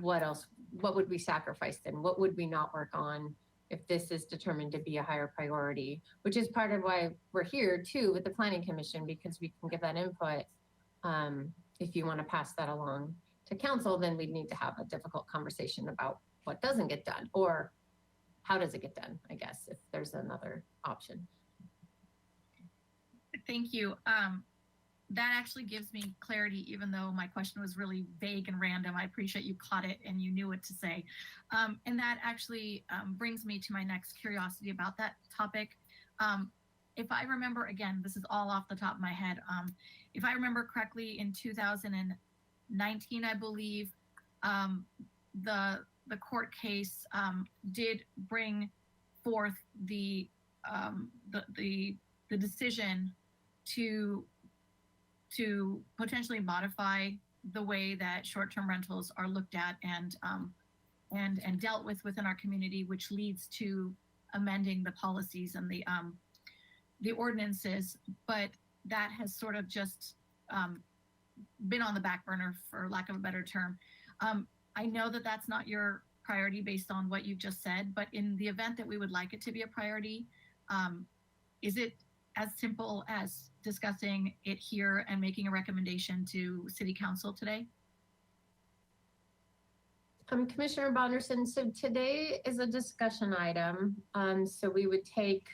what else, what would we sacrifice then? What would we not work on if this is determined to be a higher priority, which is part of why we're here too with the Planning Commission, because we can give that input. If you want to pass that along to council, then we'd need to have a difficult conversation about what doesn't get done, or how does it get done, I guess, if there's another option. Thank you. That actually gives me clarity, even though my question was really vague and random. I appreciate you caught it and you knew what to say. And that actually brings me to my next curiosity about that topic. If I remember, again, this is all off the top of my head. If I remember correctly, in 2019, I believe, the court case did bring forth the decision to potentially modify the way that short-term rentals are looked at and dealt with within our community, which leads to amending the policies and the ordinances. But that has sort of just been on the back burner, for lack of a better term. I know that that's not your priority based on what you've just said, but in the event that we would like it to be a priority, is it as simple as discussing it here and making a recommendation to City Council today? Commissioner Bonderson, so today is a discussion item. So we would take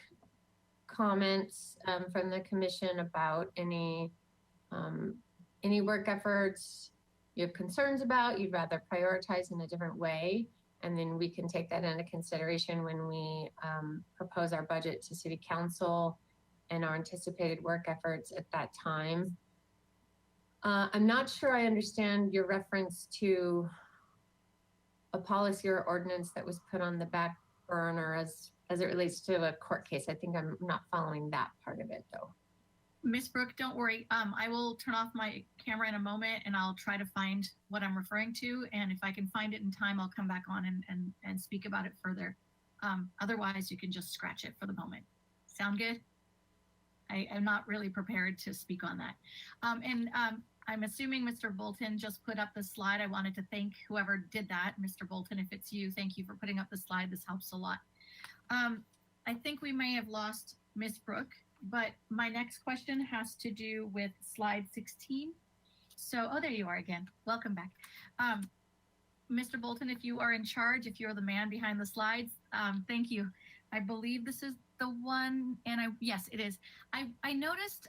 comments from the commission about any work efforts you have concerns about, you'd rather prioritize in a different way. And then we can take that into consideration when we propose our budget to City Council and our anticipated work efforts at that time. I'm not sure I understand your reference to a policy or ordinance that was put on the back burner as it relates to a court case. I think I'm not following that part of it though. Ms. Brooke, don't worry. I will turn off my camera in a moment and I'll try to find what I'm referring to. And if I can find it in time, I'll come back on and speak about it further. Otherwise, you can just scratch it for the moment. Sound good? I am not really prepared to speak on that. I'm assuming Mr. Bolton just put up the slide. I wanted to thank whoever did that. Mr. Bolton, if it's you, thank you for putting up the slide. This helps a lot. I think we may have lost Ms. Brooke, but my next question has to do with slide 16. So, oh, there you are again. Welcome back. Mr. Bolton, if you are in charge, if you're the man behind the slides, thank you. I believe this is the one, and yes, it is. I noticed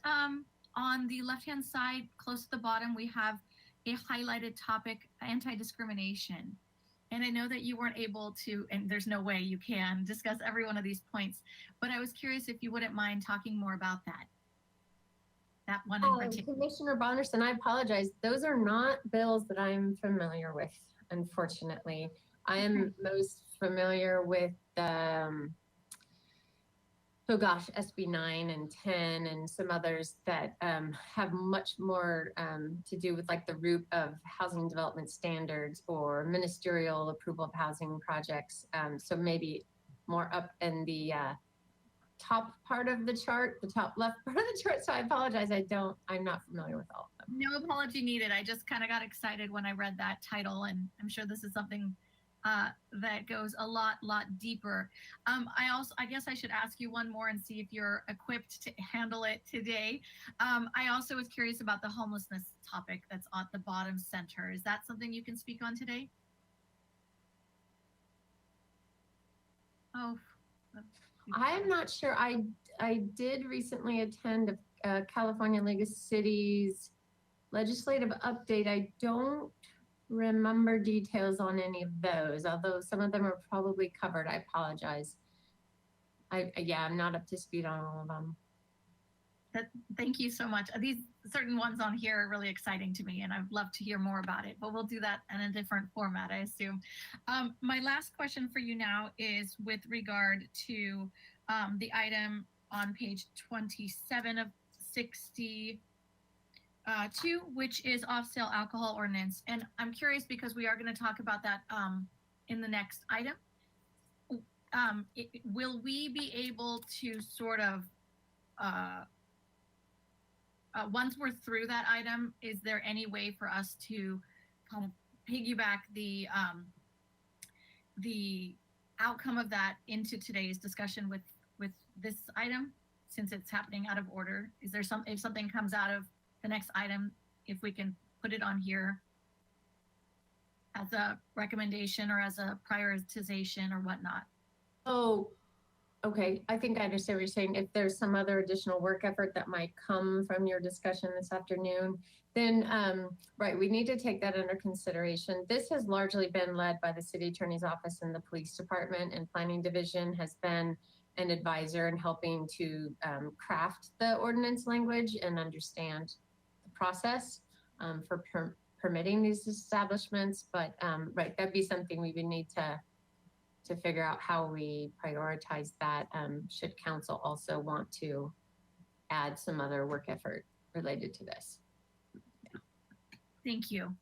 on the left-hand side, close to the bottom, we have a highlighted topic, anti-discrimination. And I know that you weren't able to, and there's no way you can discuss every one of these points, but I was curious if you wouldn't mind talking more about that. That one in particular. Commissioner Bonderson, I apologize. Those are not bills that I'm familiar with, unfortunately. I am most familiar with oh gosh, SB 9 and 10 and some others that have much more to do with like the root of housing development standards or ministerial approval of housing projects. So maybe more up in the top part of the chart, the top left part of the chart. So I apologize. I'm not familiar with all of them. No apology needed. I just kind of got excited when I read that title, and I'm sure this is something that goes a lot deeper. I guess I should ask you one more and see if you're equipped to handle it today. I also was curious about the homelessness topic that's at the bottom center. Is that something you can speak on today? Oh, I'm not sure. I did recently attend a California League of Cities legislative update. I don't remember details on any of those, although some of them are probably covered. I apologize. I'm not up to speed on all of them. Thank you so much. These certain ones on here are really exciting to me, and I'd love to hear more about it, but we'll do that in a different format, I assume. My last question for you now is with regard to the item on page 27 of 62, which is off-sale alcohol ordinance. And I'm curious because we are going to talk about that in the next item. Will we be able to sort of once we're through that item, is there any way for us to kind of piggyback the outcome of that into today's discussion with this item, since it's happening out of order? Is there if something comes out of the next item, if we can put it on here as a recommendation or as a prioritization or whatnot? Oh, okay. I think I understand what you're saying. If there's some other additional work effort that might come from your discussion this afternoon, then, right, we need to take that under consideration. This has largely been led by the City Attorney's Office and the Police Department, and Planning Division has been an advisor in helping to craft the ordinance language and understand the process for permitting these establishments. But right, that'd be something we would need to figure out how we prioritize that, should council also want to add some other work effort related to this. Thank you.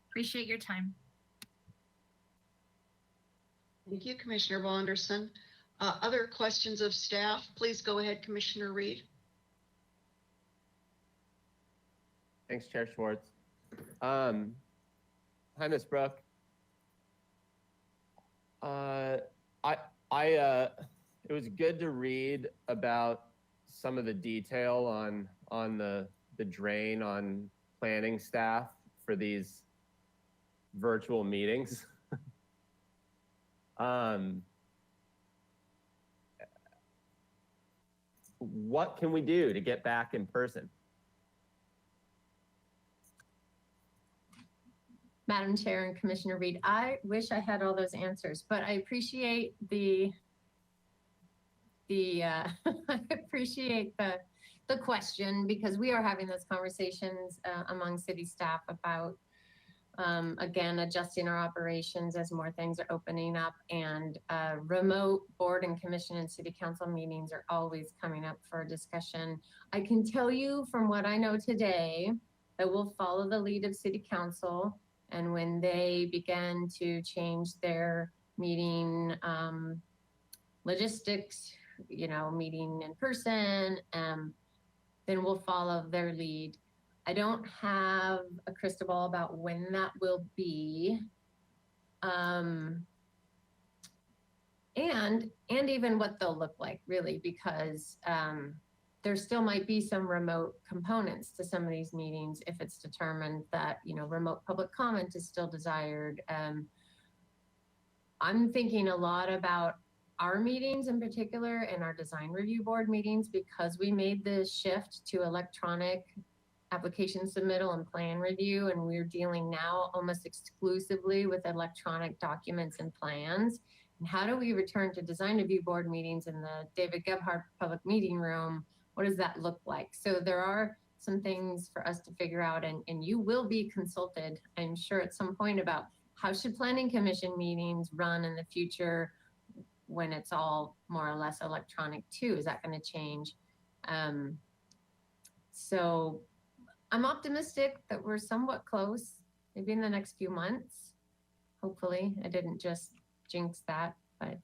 Appreciate your time. Thank you, Commissioner Vonderson. Other questions of staff? Please go ahead, Commissioner Reed. Thanks, Chair Schwartz. Hi, Ms. Brooke. It was good to read about some of the detail on the drain on planning staff for these virtual meetings. What can we do to get back in person? Madam Chair and Commissioner Reed, I wish I had all those answers, but I appreciate I appreciate the question, because we are having those conversations among city staff about again, adjusting our operations as more things are opening up, and remote board and commission and city council meetings are always coming up for discussion. I can tell you from what I know today that we'll follow the lead of city council, and when they begin to change their meeting logistics, meeting in person, then we'll follow their lead. I don't have a crystal ball about when that will be. And even what they'll look like, really, because there still might be some remote components to some of these meetings if it's determined that, remote public comment is still desired. I'm thinking a lot about our meetings in particular and our design review board meetings, because we made the shift to electronic application submittal and plan review, and we're dealing now almost exclusively with electronic documents and plans. And how do we return to design review board meetings in the David Gebhardt public meeting room? What does that look like? So there are some things for us to figure out, and you will be consulted, I'm sure, at some point about how should planning commission meetings run in the future when it's all more or less electronic too. Is that going to change? So I'm optimistic that we're somewhat close, maybe in the next few months. Hopefully, I didn't just jinx that, but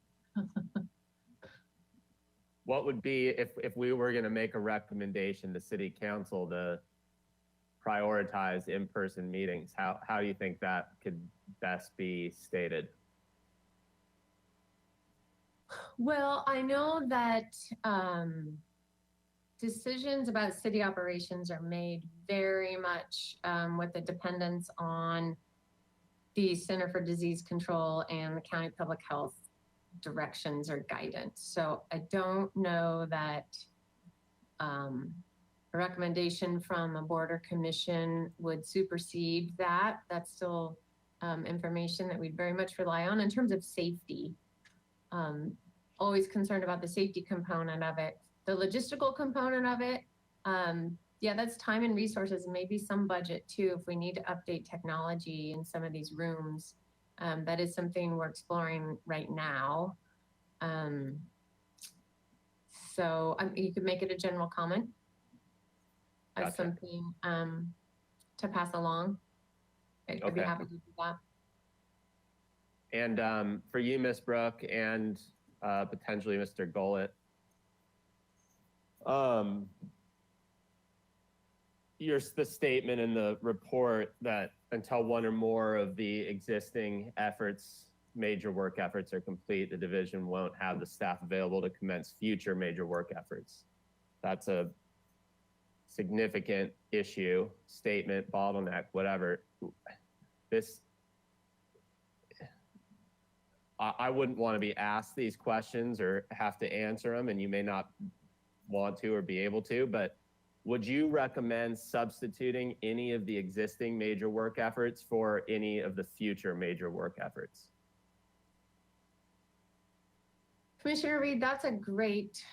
what would be, if we were going to make a recommendation to city council to prioritize in-person meetings, how do you think that could best be stated? Well, I know that decisions about city operations are made very much with the dependence on the Center for Disease Control and the county public health directions or guidance. So I don't know that a recommendation from a board or commission would supersede that. That's still information that we'd very much rely on in terms of safety. Always concerned about the safety component of it. The logistical component of it, yeah, that's time and resources, and maybe some budget too if we need to update technology in some of these rooms. That is something we're exploring right now. So you could make it a general comment as something to pass along. I'd be happy to do that. And for you, Ms. Brooke, and potentially Mr. Gullett, the statement in the report that until one or more of the existing major work efforts are complete, the division won't have the staff available to commence future major work efforts. That's a significant issue, statement, bottleneck, whatever. I wouldn't want to be asked these questions or have to answer them, and you may not want to or be able to, but would you recommend substituting any of the existing major work efforts for any of the future major work efforts? Commissioner Reed, that's a great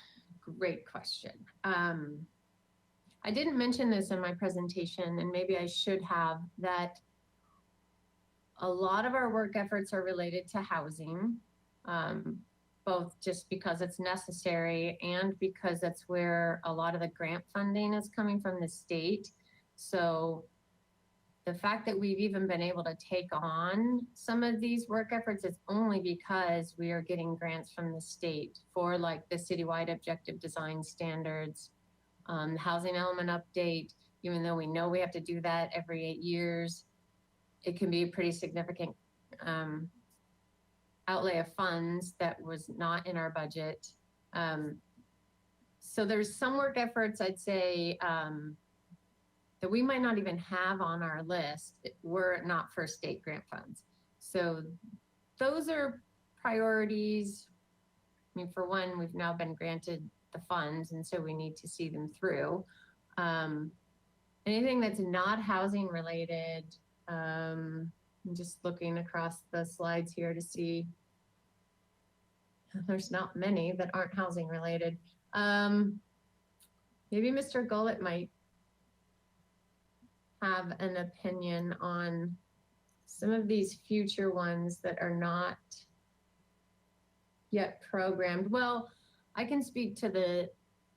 question. I didn't mention this in my presentation, and maybe I should have, that a lot of our work efforts are related to housing, both just because it's necessary and because that's where a lot of the grant funding is coming from the state. So the fact that we've even been able to take on some of these work efforts is only because we are getting grants from the state for like the citywide objective design standards, housing element update. Even though we know we have to do that every 8 years, it can be a pretty significant outlay of funds that was not in our budget. So there's some work efforts, I'd say, that we might not even have on our list were it not for state grant funds. So those are priorities. I mean, for one, we've now been granted the funds, and so we need to see them through. Anything that's not housing related, I'm just looking across the slides here to see. There's not many that aren't housing related. Maybe Mr. Gullett might have an opinion on some of these future ones that are not yet programmed. Well, I can speak to the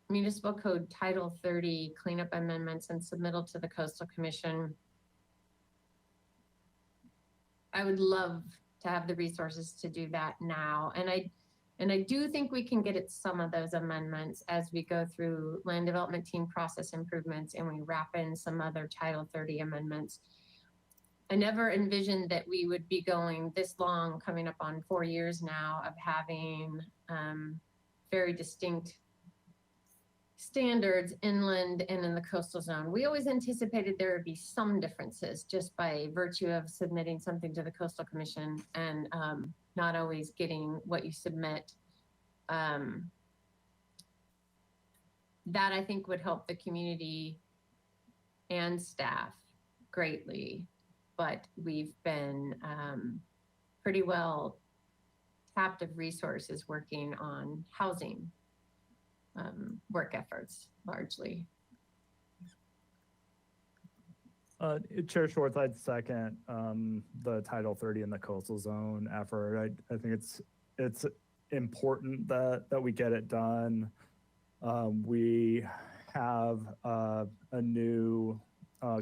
Municipal Code Title 30 cleanup amendments and submittal to the Coastal Commission. I would love to have the resources to do that now. And I do think we can get at some of those amendments as we go through land development team process improvements and we wrap in some other Title 30 amendments. I never envisioned that we would be going this long, coming up on 4 years now, of having very distinct standards inland and in the coastal zone. We always anticipated there would be some differences just by virtue of submitting something to the Coastal Commission and not always getting what you submit. That I think would help the community and staff greatly, but we've been pretty well tapped of resources working on housing work efforts largely. Chair Schwartz, I'd second the Title 30 in the coastal zone effort. I think it's important that we get it done. We have a new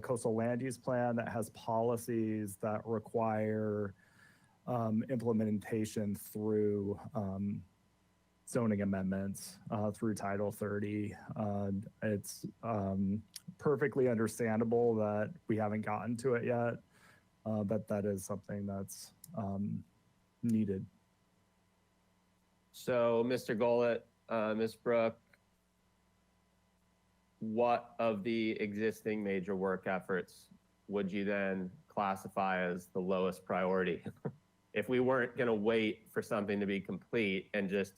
coastal land use plan that has policies that require implementation through zoning amendments through Title 30. It's perfectly understandable that we haven't gotten to it yet, but that is something that's needed. So, Mr. Gollett, Ms. Brooke, what of the existing major work efforts would you then classify as the lowest priority? If we weren't going to wait for something to be complete and just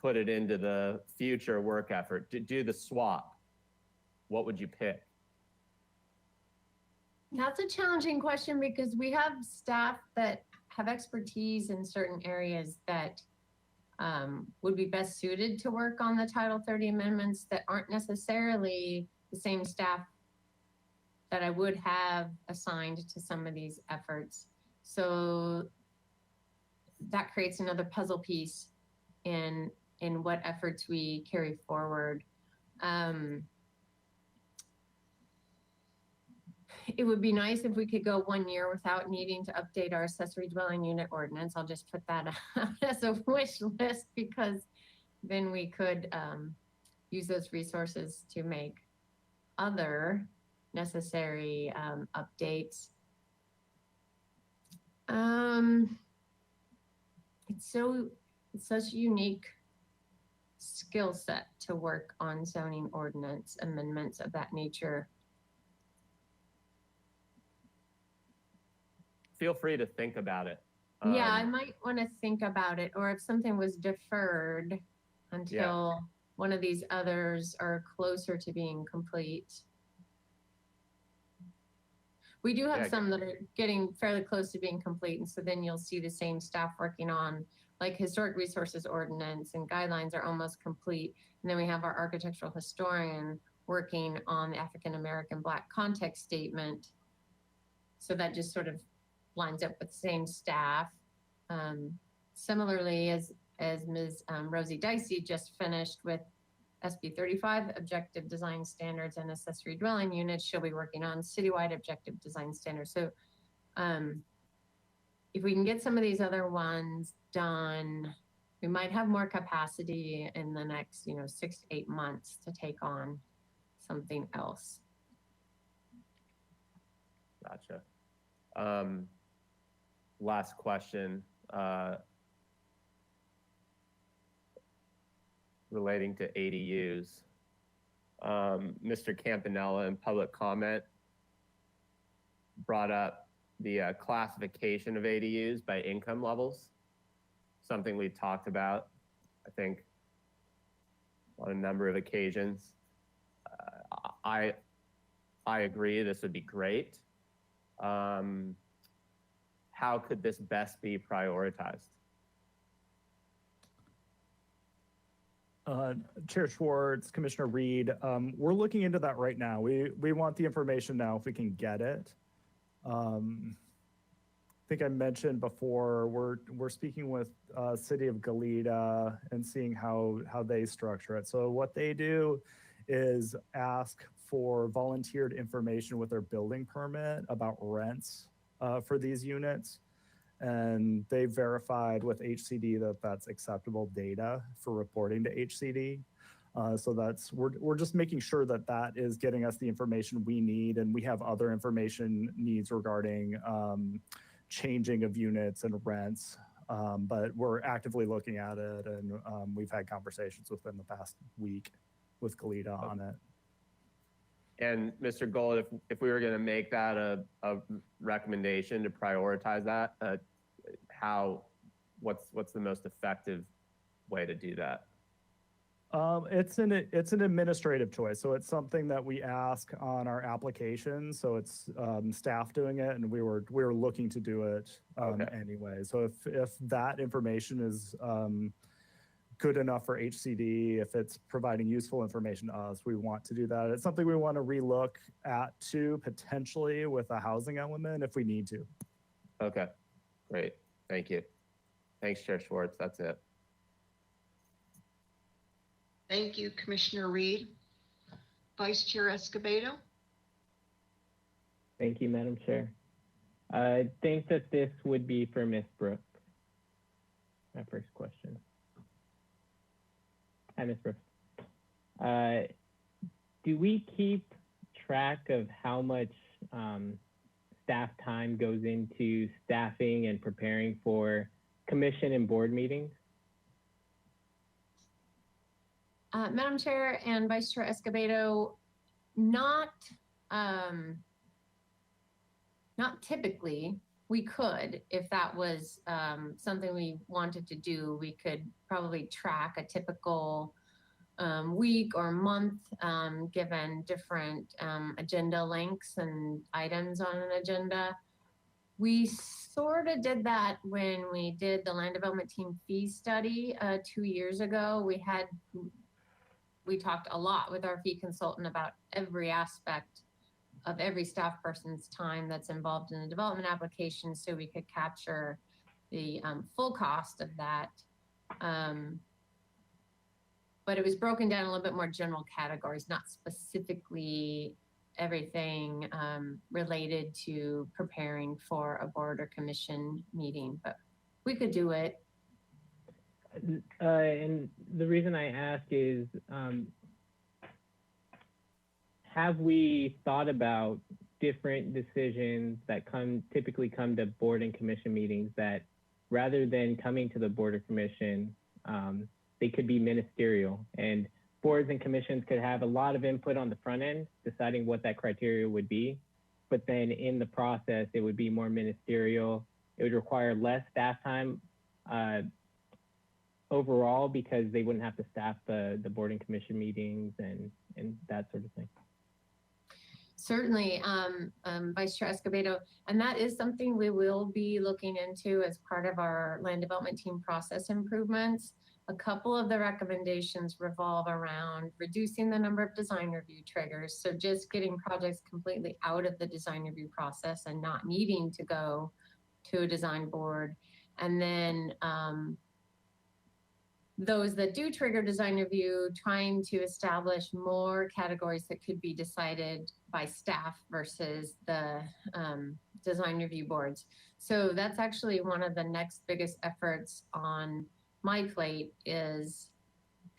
put it into the future work effort, to do the swap, what would you pick? That's a challenging question because we have staff that have expertise in certain areas that would be best suited to work on the Title 30 amendments that aren't necessarily the same staff that I would have assigned to some of these efforts. So that creates another puzzle piece in what efforts we carry forward. It would be nice if we could go 1 year without needing to update our accessory dwelling unit ordinance. I'll just put that out as a wish list because then we could use those resources to make other necessary updates. It's such a unique skill set to work on zoning ordinance amendments of that nature. Feel free to think about it. Yeah, I might want to think about it, or if something was deferred until one of these others are closer to being complete. We do have some that are getting fairly close to being complete, and so then you'll see the same staff working on, like, historic resources ordinance and guidelines are almost complete. And then we have our architectural historian working on the African American Black context statement. So that just sort of lines up with the same staff. Similarly, as Ms. Rosie Dicey just finished with SB 35 objective design standards and accessory dwelling units, she'll be working on citywide objective design standards. So if we can get some of these other ones done, we might have more capacity in the next 6 to 8 months to take on something else. Gotcha. Last question relating to ADUs. Mr. Campanella in public comment brought up the classification of ADUs by income levels, something we talked about, I think, on a number of occasions. I agree this would be great. How could this best be prioritized? Chair Schwartz, Commissioner Reed, we're looking into that right now. We want the information now if we can get it. I think I mentioned before, we're speaking with City of Goleta and seeing how they structure it. So what they do is ask for volunteered information with their building permit about rents for these units. And they verified with HCD that that's acceptable data for reporting to HCD. So we're just making sure that that is getting us the information we need, and we have other information needs regarding changing of units and rents. But we're actively looking at it, and we've had conversations within the past week with Goleta on it. And Mr. Gold, if we were going to make that a recommendation to prioritize that, what's the most effective way to do that? It's an administrative choice. So it's something that we ask on our application. So it's staff doing it, and we were looking to do it anyway. So if that information is good enough for HCD, if it's providing useful information to us, we want to do that. It's something we want to relook at too, potentially with a housing element if we need to. Okay, great. Thank you. Thanks, Chair Schwartz. That's it. Thank you, Commissioner Reed. Vice Chair Escobedo. Thank you, Madam Chair. I think that this would be for Ms. Brooke. My first question. Hi, Ms. Brooks. Do we keep track of how much staff time goes into staffing and preparing for commission and board meetings? Madam Chair and Vice Chair Escobedo, not typically. We could, if that was something we wanted to do, we could probably track a typical week or month given different agenda lengths and items on an agenda. We sort of did that when we did the land development team fee study 2 years ago. We talked a lot with our fee consultant about every aspect of every staff person's time that's involved in the development application, so we could capture the full cost of that. But it was broken down a little bit more general categories, not specifically everything related to preparing for a board or commission meeting, but we could do it. And the reason I ask is, have we thought about different decisions that typically come to board and commission meetings that rather than coming to the board or commission, they could be ministerial, and boards and commissions could have a lot of input on the front end, deciding what that criteria would be. But then in the process, it would be more ministerial. It would require less staff time overall because they wouldn't have to staff the board and commission meetings and that sort of thing. Certainly, Vice Chair Escobedo, and that is something we will be looking into as part of our land development team process improvements. A couple of the recommendations revolve around reducing the number of design review triggers. So just getting projects completely out of the design review process and not needing to go to a design board. And then those that do trigger design review, trying to establish more categories that could be decided by staff versus the design review boards. So that's actually one of the next biggest efforts on my plate, is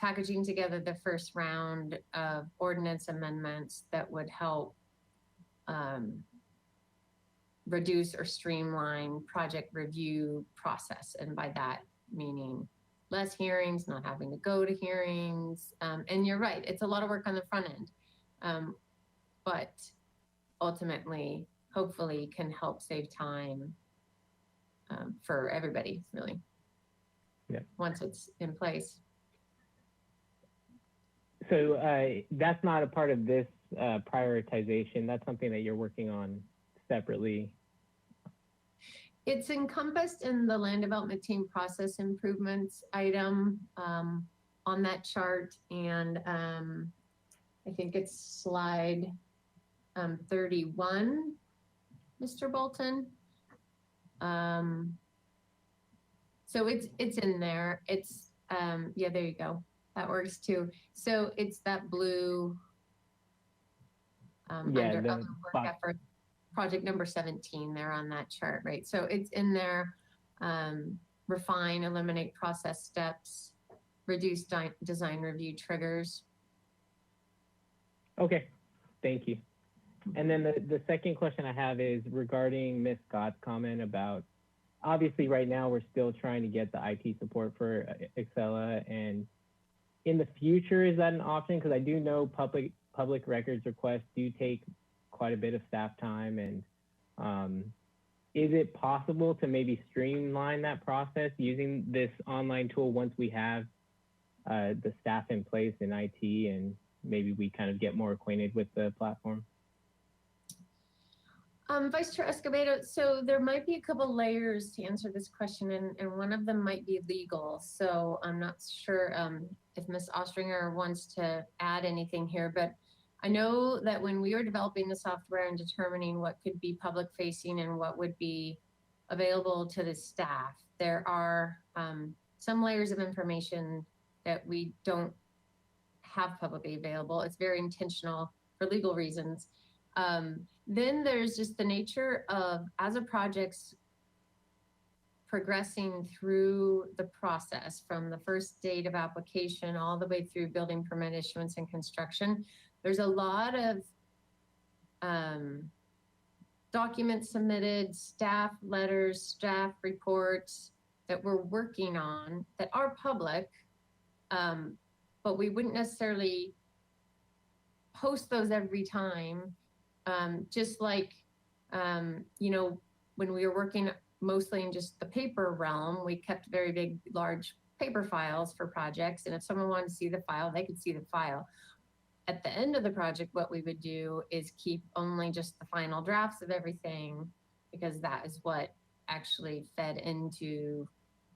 packaging together the first round of ordinance amendments that would help reduce or streamline project review process. And by that meaning less hearings, not having to go to hearings. And you're right, it's a lot of work on the front end, but ultimately, hopefully can help save time for everybody, really. Yeah. Once it's in place. So that's not a part of this prioritization. That's something that you're working on separately. It's encompassed in the land development team process improvements item on that chart. And I think it's slide 31, Mr. Bolton. So it's in there. It's, yeah, there you go. That works too. So it's that blue under other work effort, project number 17 there on that chart, right? So it's in there, refine, eliminate process steps, reduce design review triggers. Okay, thank you. And then the second question I have is regarding Ms. Scott's comment about, obviously right now we're still trying to get the IT support for Excella, and in the future, is that an option? Because I do know public records requests do take quite a bit of staff time, and is it possible to maybe streamline that process using this online tool once we have the staff in place in IT, and maybe we kind of get more acquainted with the platform? Vice Chair Escobedo, so there might be a couple layers to answer this question, and one of them might be legal. So I'm not sure if Ms. Ostringer wants to add anything here, but I know that when we were developing the software and determining what could be public facing and what would be available to the staff, there are some layers of information that we don't have publicly available. It's very intentional for legal reasons. Then there's just the nature of, as a project's progressing through the process from the first date of application all the way through building permit issuance and construction. There's a lot of documents submitted, staff letters, staff reports that we're working on that are public, but we wouldn't necessarily post those every time. Just like, you know, when we were working mostly in just the paper realm, we kept very big, large paper files for projects. And if someone wanted to see the file, they could see the file. At the end of the project, what we would do is keep only just the final drafts of everything, because that is what actually fed into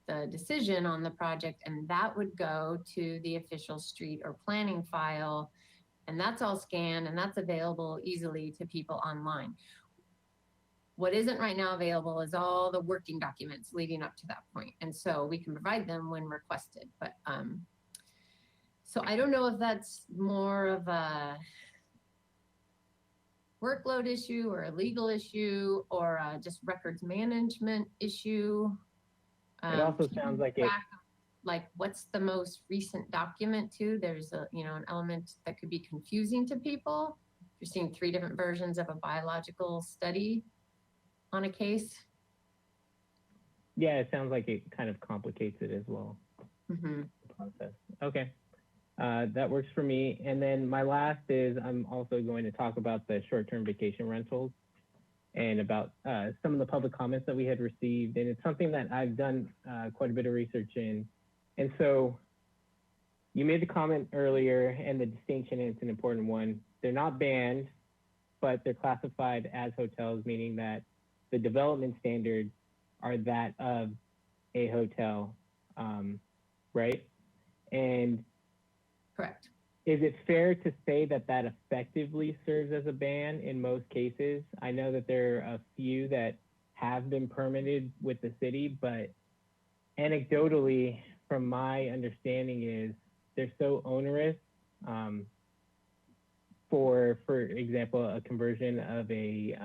the decision on the project. And that would go to the official street or planning file. And that's all scanned and that's available easily to people online. What isn't right now available is all the working documents leading up to that point. And so we can provide them when requested, but so I don't know if that's more of a workload issue or a legal issue or just records management issue. It also sounds like it. Like what's the most recent document too? There's a, you know, an element that could be confusing to people. You're seeing 3 different versions of a biological study on a case. Yeah, it sounds like it kind of complicates it as well. Mm-hmm. The process. Okay. That works for me. And then my last is I'm also going to talk about the short-term vacation rentals and about some of the public comments that we had received. And it's something that I've done quite a bit of research in. And so you made the comment earlier, and the distinction, and it's an important one. They're not banned, but they're classified as hotels, meaning that the development standards are that of a hotel, right? And correct. Is it fair to say that that effectively serves as a ban in most cases? I know that there are a few that have been permitted with the city, but anecdotally, from my understanding, is they're so onerous. For example, a conversion of a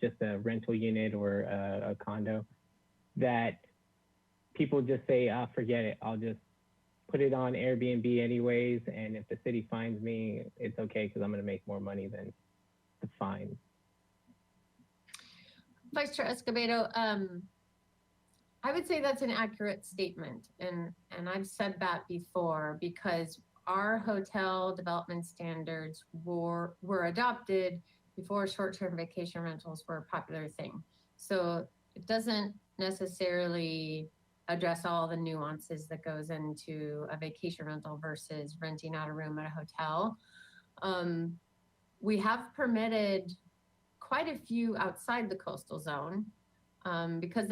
just a rental unit or a condo, that people just say, "Ah, forget it. I'll just put it on Airbnb anyways, and if the city finds me, it's okay because I'm going to make more money than the fine." Vice Chair Escobedo, I would say that's an accurate statement, and I've said that before, because our hotel development standards were adopted before short-term vacation rentals were a popular thing. So it doesn't necessarily address all the nuances that goes into a vacation rental versus renting out a room at a hotel. We have permitted quite a few outside the coastal zone, because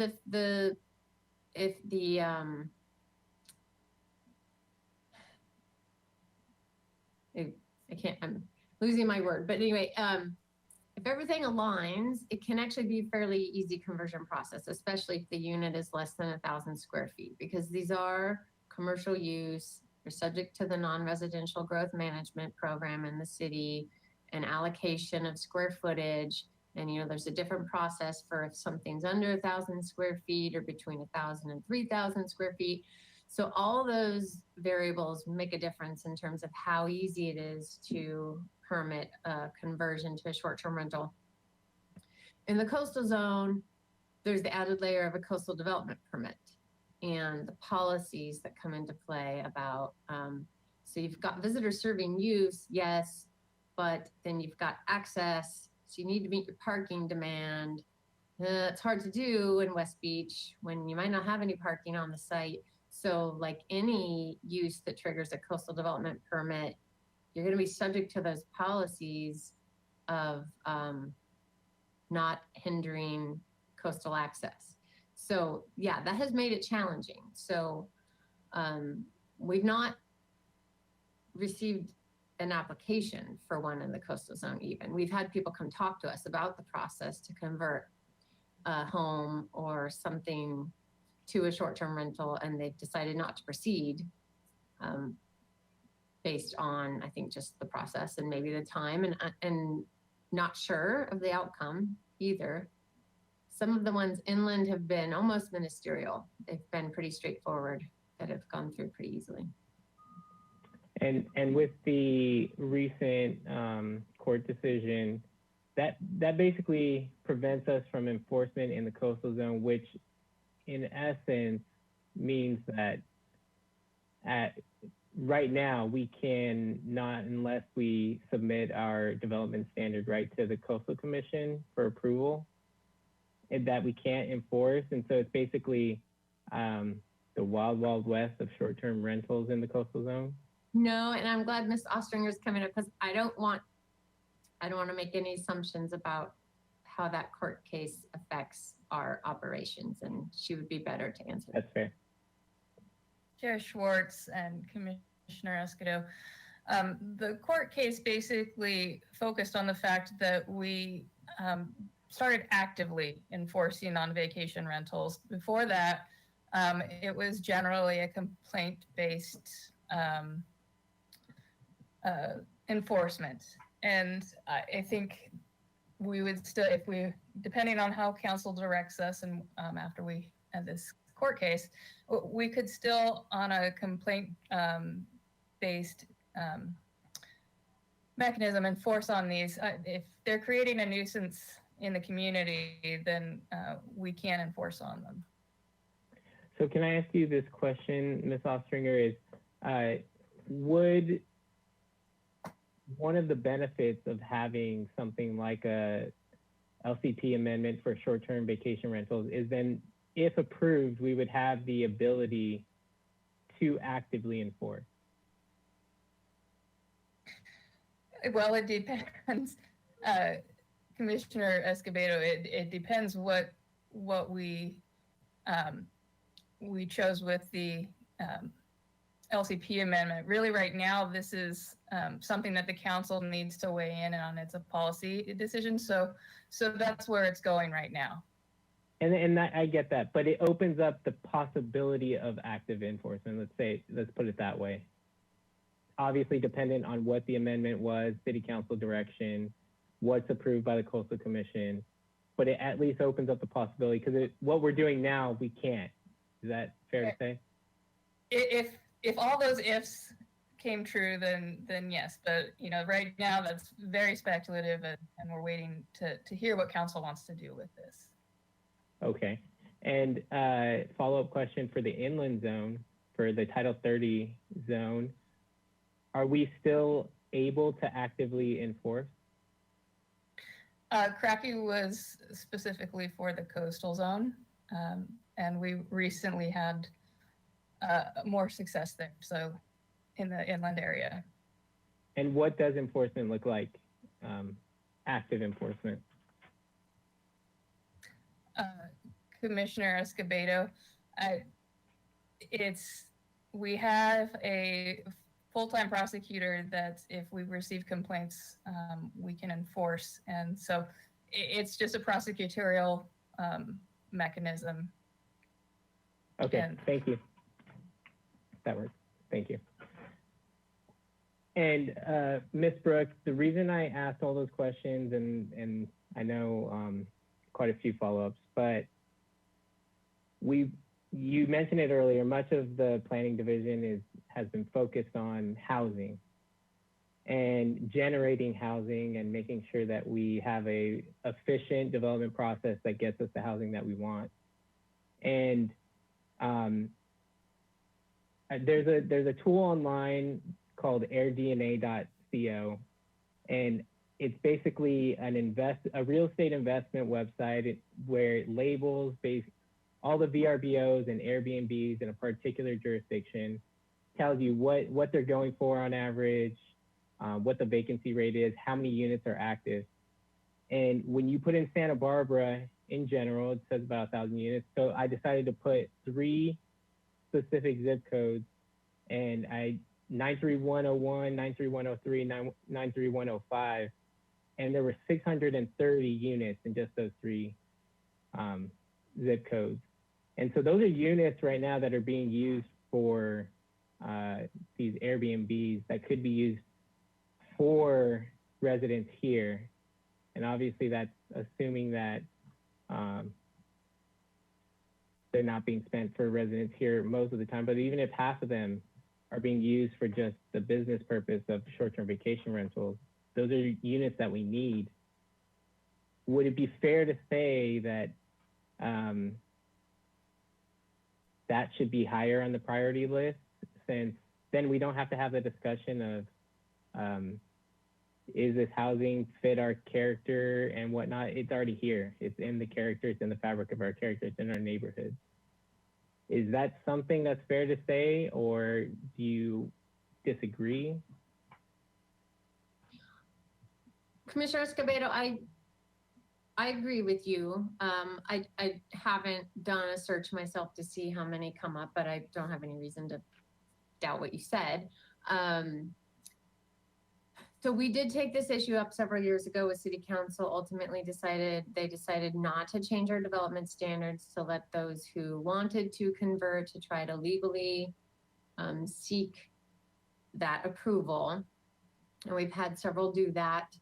I'm losing my word, but anyway, if everything aligns, it can actually be a fairly easy conversion process, especially if the unit is less than 1,000 square feet, because these are commercial use. They're subject to the non-residential growth management program in the city and allocation of square footage. And, you know, there's a different process for if something's under 1,000 square feet or between 1,000 and 3,000 square feet. So all those variables make a difference in terms of how easy it is to permit a conversion to a short-term rental. In the coastal zone, there's the added layer of a coastal development permit and the policies that come into play about, so you've got visitor serving use, yes, but then you've got access, so you need to meet your parking demand. It's hard to do in West Beach when you might not have any parking on the site. So like any use that triggers a coastal development permit, you're going to be subject to those policies of not hindering coastal access. So yeah, that has made it challenging. So we've not received an application for one in the coastal zone even. We've had people come talk to us about the process to convert a home or something to a short-term rental, and they've decided not to proceed based on, I think, just the process and maybe the time, and not sure of the outcome either. Some of the ones inland have been almost ministerial. They've been pretty straightforward that have gone through pretty easily. And with the recent court decision, that basically prevents us from enforcement in the coastal zone, which in essence means that right now we can not, unless we submit our development standard right to the Coastal Commission for approval, and that we can't enforce. And so it's basically the wild, wild west of short-term rentals in the coastal zone. No, and I'm glad Ms. Ostringer is coming up because I don't want to make any assumptions about how that court case affects our operations, and she would be better to answer. That's fair. Chair Schwartz and Commissioner Escobedo, the court case basically focused on the fact that we started actively enforcing on vacation rentals. Before that, it was generally a complaint-based enforcement. And I think we would still, depending on how council directs us and after we have this court case, we could still, on a complaint-based mechanism, enforce on these. If they're creating a nuisance in the community, then we can enforce on them. So can I ask you this question, Ms. Ostringer, is would one of the benefits of having something like a LCP amendment for short-term vacation rentals is then, if approved, we would have the ability to actively enforce? Well, it depends, Commissioner Escobedo. It depends what we chose with the LCP amendment. Really, right now, this is something that the council needs to weigh in on. It's a policy decision, so that's where it's going right now. And that, I get that, but it opens up the possibility of active enforcement. Let's put it that way. Obviously, dependent on what the amendment was, city council direction, what's approved by the Coastal Commission, but it at least opens up the possibility, because what we're doing now, we can't. Is that fair to say? If all those ifs came true, then yes. But right now that's very speculative, and we're waiting to hear what council wants to do with this. Okay. And follow-up question for the inland zone, for the Title 30 zone, are we still able to actively enforce? Crappie was specifically for the coastal zone, and we recently had more success there, so in the inland area. And what does enforcement look like, active enforcement? Commissioner Escobedo, we have a full-time prosecutor that if we receive complaints, we can enforce. And so it's just a prosecutorial mechanism. Okay, thank you. That works. Thank you. And Ms. Brooks, the reason I asked all those questions, and I know quite a few follow-ups, but you mentioned it earlier, much of the planning division has been focused on housing and generating housing and making sure that we have a efficient development process that gets us the housing that we want. And there's a tool online called airdna.co, and it's basically a real estate investment website where it labels all the VRBOs and Airbnbs in a particular jurisdiction, tells you what they're going for on average, what the vacancy rate is, how many units are active. And when you put in Santa Barbara in general, it says about 1,000 units. So I decided to put 3 specific zip codes, and 93101, 93103, 93105, and there were 630 units in just those 3 zip codes. And so those are units right now that are being used for these Airbnbs that could be used for residents here. And obviously that's assuming that they're not being spent for residents here most of the time. But even if half of them are being used for just the business purpose of short-term vacation rentals, those are units that we need. Would it be fair to say that that should be higher on the priority list, since then we don't have to have the discussion of is this housing fit our character and whatnot? It's already here. It's in the character, it's in the fabric of our character, it's in our neighborhood. Is that something that's fair to say, or do you disagree? Commissioner Escobedo, I agree with you. I haven't done a search myself to see how many come up, but I don't have any reason to doubt what you said. So we did take this issue up several years ago with City Council. Ultimately they decided not to change our development standards to let those who wanted to convert to try to legally seek that approval. And we've had several do that.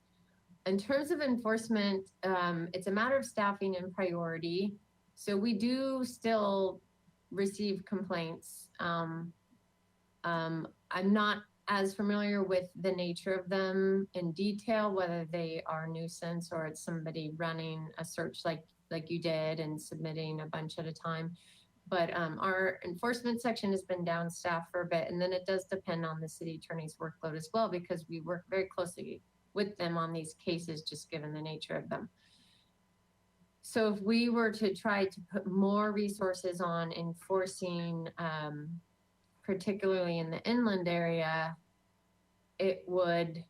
In terms of enforcement, it's a matter of staffing and priority. So we do still receive complaints. I'm not as familiar with the nature of them in detail, whether they are nuisance or it's somebody running a search like you did and submitting a bunch at a time. But our enforcement section has been down staff for a bit, and then it does depend on the city attorney's workload as well, because we work very closely with them on these cases, just given the nature of them. So if we were to try to put more resources on enforcing, particularly in the inland area, it would,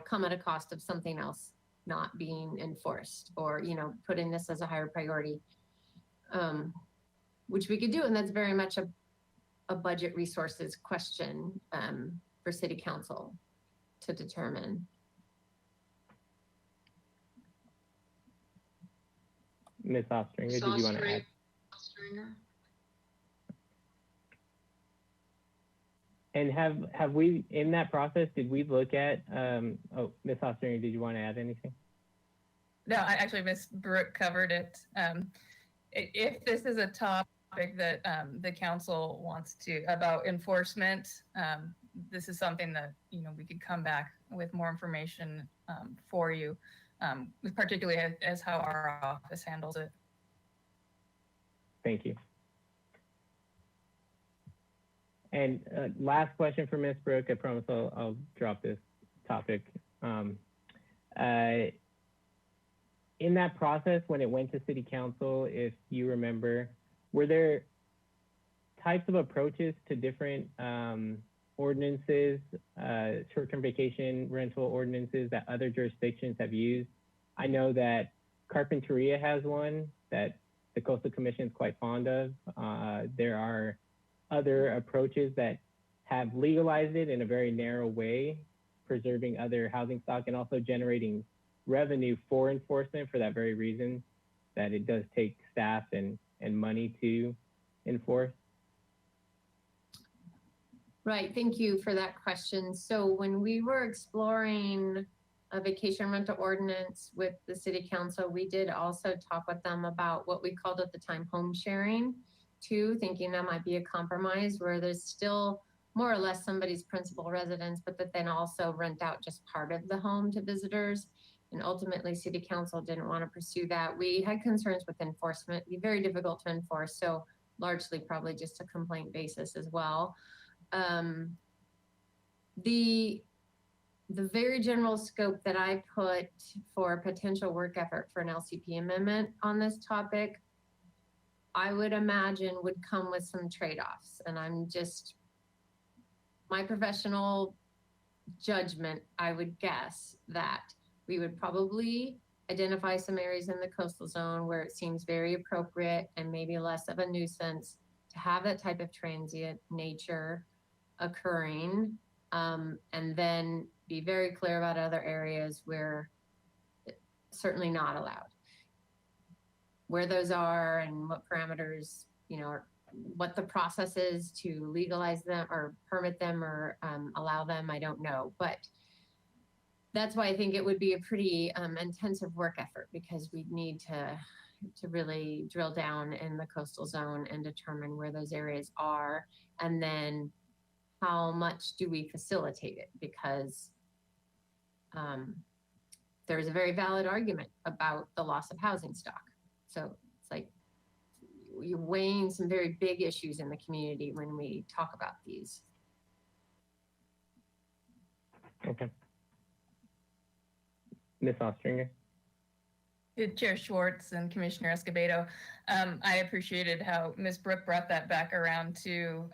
come at a cost of something else not being enforced, or, putting this as a higher priority, which we could do. And that's very much a budget resources question for City Council to determine. Ms. Ostringer, did you want to add? And have we, in that process, did we look at, Ms. Ostringer, did you want to add anything? No, actually, Ms. Brooke covered it. If this is a topic that the council wants to, about enforcement, this is something that, we could come back with more information for you, particularly as how our office handles it. Thank you. And last question for Ms. Brooke. I promise I'll drop this topic. In that process, when it went to City Council, if you remember, were there types of approaches to different ordinances, short-term vacation rental ordinances that other jurisdictions have used? I know that Carpinteria has one that the Coastal Commission is quite fond of. There are other approaches that have legalized it in a very narrow way, preserving other housing stock and also generating revenue for enforcement for that very reason, that it does take staff and money to enforce. Right, thank you for that question. So when we were exploring a vacation rental ordinance with the City Council, we did also talk with them about what we called at the time home sharing too, thinking that might be a compromise where there's still more or less somebody's principal residence, but that then also rent out just part of the home to visitors. And ultimately City Council didn't want to pursue that. We had concerns with enforcement. It'd be very difficult to enforce, so largely probably just a complaint basis as well. The very general scope that I put for potential work effort for an LCP amendment on this topic, I would imagine would come with some trade-offs. And I'm just, my professional judgment, I would guess that we would probably identify some areas in the coastal zone where it seems very appropriate and maybe less of a nuisance to have that type of transient nature occurring, and then be very clear about other areas where it's certainly not allowed. Where those are and what parameters, or what the process is to legalize them or permit them or allow them, I don't know. But that's why I think it would be a pretty intensive work effort, because we'd need to to really drill down in the coastal zone and determine where those areas are. And then how much do we facilitate it? Because there's a very valid argument about the loss of housing stock. So it's like you're weighing some very big issues in the community when we talk about these. Okay. Ms. Ostringer? Chair Schwartz and Commissioner Escobedo, I appreciated how Ms. Brooke brought that back around to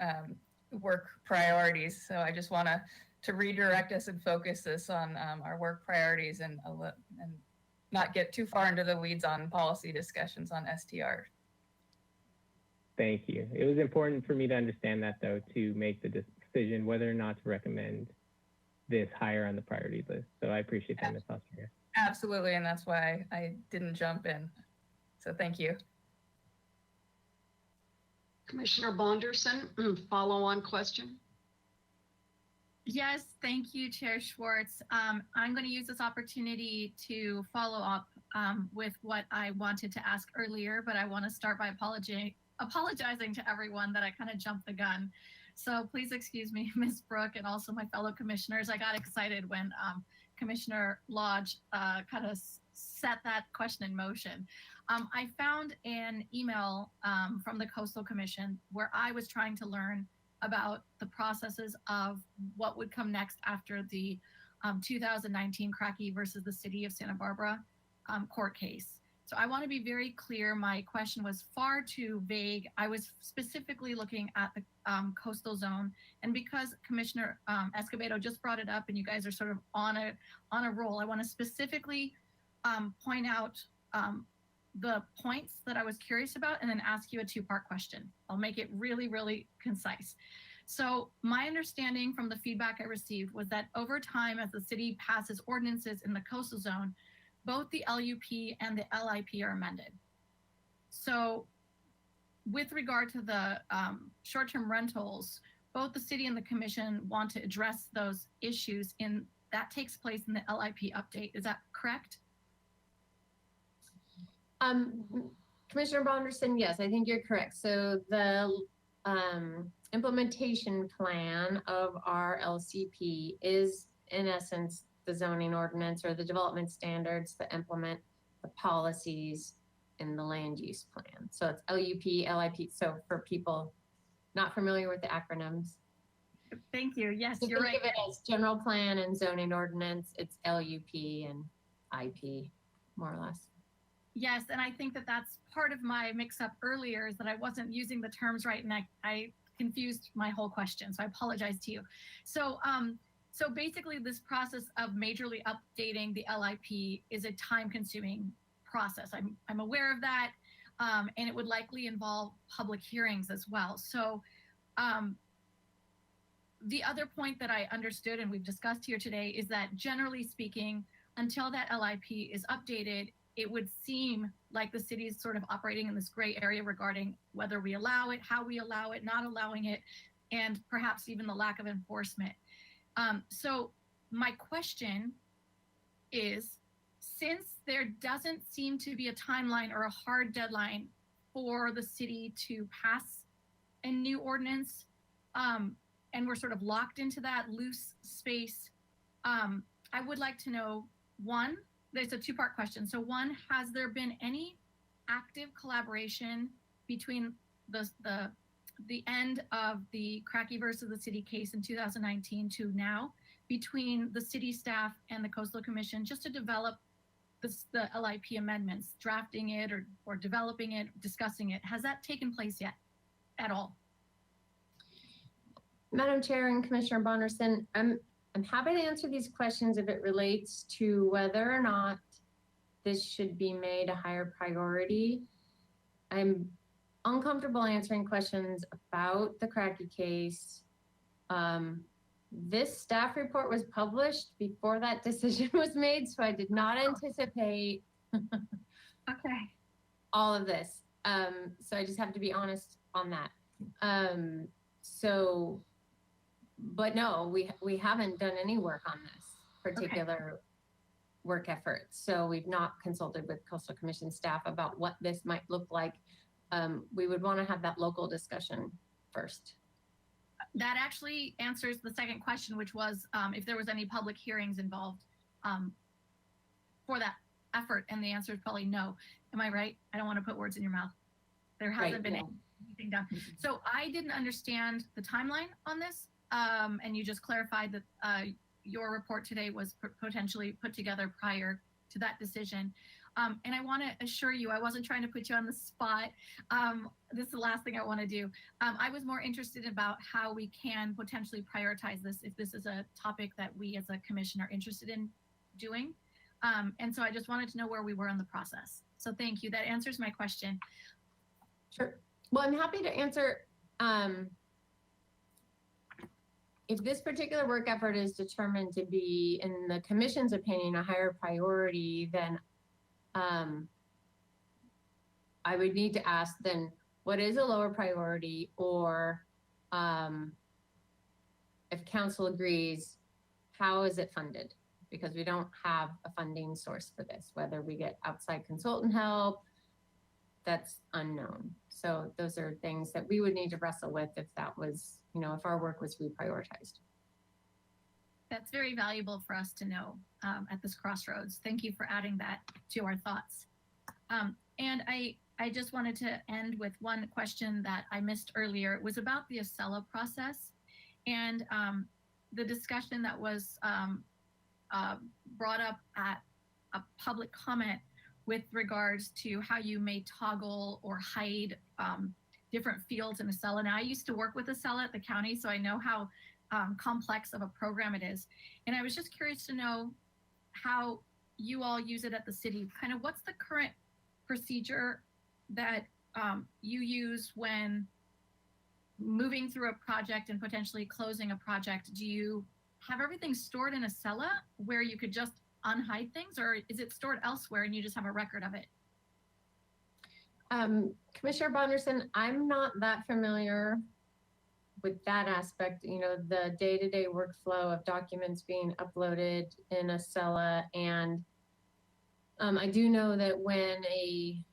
work priorities. So I just want to redirect us and focus this on our work priorities and not get too far into the weeds on policy discussions on STR. Thank you. It was important for me to understand that, though, to make the decision whether or not to recommend this higher on the priority list. So I appreciate that, Ms. Ostringer. Absolutely, and that's why I didn't jump in. So thank you. Commissioner Bonderson, follow-on question. Yes, thank you, Chair Schwartz. I'm going to use this opportunity to follow up with what I wanted to ask earlier, but I want to start by apologizing to everyone that I kind of jumped the gun. So please excuse me, Ms. Brooke, and also my fellow commissioners. I got excited when Commissioner Lodge kind of set that question in motion. I found an email from the Coastal Commission where I was trying to learn about the processes of what would come next after the 2019 Cracky versus the City of Santa Barbara court case. So I want to be very clear. My question was far too vague. I was specifically looking at the coastal zone, and because Commissioner Escobedo just brought it up, and you guys are sort of on a roll, I want to specifically point out the points that I was curious about, and then ask you a two-part question. I'll make it really, really concise. So my understanding from the feedback I received was that over time, as the city passes ordinances in the coastal zone, both the LUP and the LIP are amended. So with regard to the short-term rentals, both the city and the commission want to address those issues that takes place in the LIP update. Is that correct? Commissioner Bonderson, yes, I think you're correct. So the implementation plan of our LCP is in essence the zoning ordinance or the development standards that implement the policies in the land use plan. So it's LUP, LIP. So for people not familiar with the acronyms. Thank you. Yes, so you're right. Think of it as general plan and zoning ordinance. It's LUP and IP, more or less. Yes, and I think that that's part of my mix-up earlier is that I wasn't using the terms right, and I confused my whole question. So I apologize to you. So so basically, this process of majorly updating the LIP is a time-consuming process. I'm aware of that, and it would likely involve public hearings as well. So the other point that I understood and we've discussed here today is that generally speaking, until that LIP is updated, it would seem like the city is sort of operating in this gray area regarding whether we allow it, how we allow it, not allowing it, and perhaps even the lack of enforcement. So my question is, since there doesn't seem to be a timeline or a hard deadline for the city to pass a new ordinance, and we're sort of locked into that loose space, I would like to know, one, there's a two-part question. So one, has there been any active collaboration between the end of the Cracky versus the City case in 2019 to now between the city staff and the Coastal Commission just to develop the LIP amendments, drafting it or developing it, discussing it? Has that taken place yet at all? Madam Chair and Commissioner Bonderson, I'm happy to answer these questions if it relates to whether or not this should be made a higher priority. I'm uncomfortable answering questions about the Cracky case. This staff report was published before that decision was made, so I did not anticipate all of this. So I just have to be honest on that. But no, we haven't done any work on this particular work effort. So we've not consulted with Coastal Commission staff about what this might look like. We would want to have that local discussion first. That actually answers the second question, which was if there was any public hearings involved for that effort, and the answer is probably no. Am I right? I don't want to put words in your mouth. There hasn't been anything done. So I didn't understand the timeline on this, and you just clarified that your report today was potentially put together prior to that decision. And I want to assure you, I wasn't trying to put you on the spot. This is the last thing I want to do. I was more interested about how we can potentially prioritize this if this is a topic that we as a commission are interested in doing. And so I just wanted to know where we were in the process. So thank you. That answers my question. Sure. Well, I'm happy to answer. If this particular work effort is determined to be, in the commission's opinion, a higher priority, then I would need to ask then what is a lower priority, or if council agrees, how is it funded? Because we don't have a funding source for this, whether we get outside consultant help, that's unknown. So those are things that we would need to wrestle with if that was, if our work was reprioritized. That's very valuable for us to know at this crossroads. Thank you for adding that to our thoughts. And I just wanted to end with one question that I missed earlier. It was about the Acela process and the discussion that was brought up at a public comment with regards to how you may toggle or hide different fields in Acela. Now, I used to work with Acela at the county, so I know how complex of a program it is. And I was just curious to know how you all use it at the city. Kind of what's the current procedure that you use when moving through a project and potentially closing a project? Do you have everything stored in Acela where you could just unhide things, or is it stored elsewhere and you just have a record of it? Commissioner Bonderson, I'm not that familiar with that aspect, the day-to-day workflow of documents being uploaded in Acela. And I do know that when a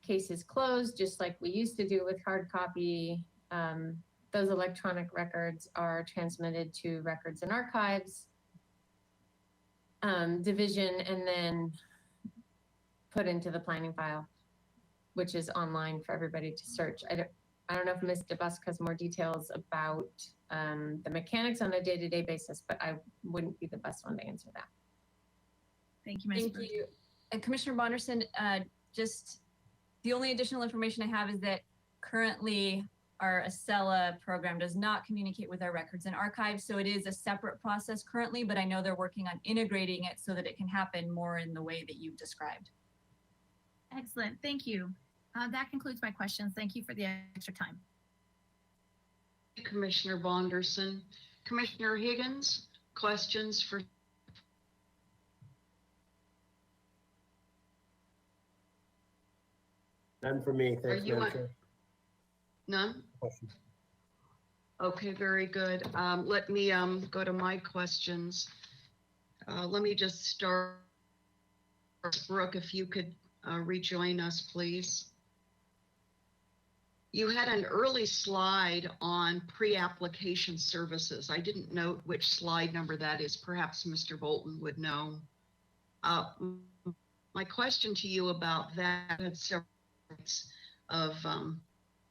case is closed, just like we used to do with hard copy, those electronic records are transmitted to Records and Archives division and then put into the planning file, which is online for everybody to search. I don't know if Ms. DeBusk has more details about the mechanics on a day-to-day basis, but I wouldn't be the best one to answer that. Thank you, Ms. Thank you. And Commissioner Bonderson, just the only additional information I have is that currently our Acela program does not communicate with our Records and Archives, so it is a separate process currently, but I know they're working on integrating it so that it can happen more in the way that you've described. Excellent, thank you. That concludes my questions. Thank you for the extra time. Commissioner Bonderson. Commissioner Higgins, questions for? None for me. Thanks, Madam Chair. None? Questions. Okay, very good. Let me go to my questions. Let me just start. Brooke, if you could rejoin us, please. You had an early slide on pre-application services. I didn't note which slide number that is. Perhaps Mr. Bolton would know. My question to you about that of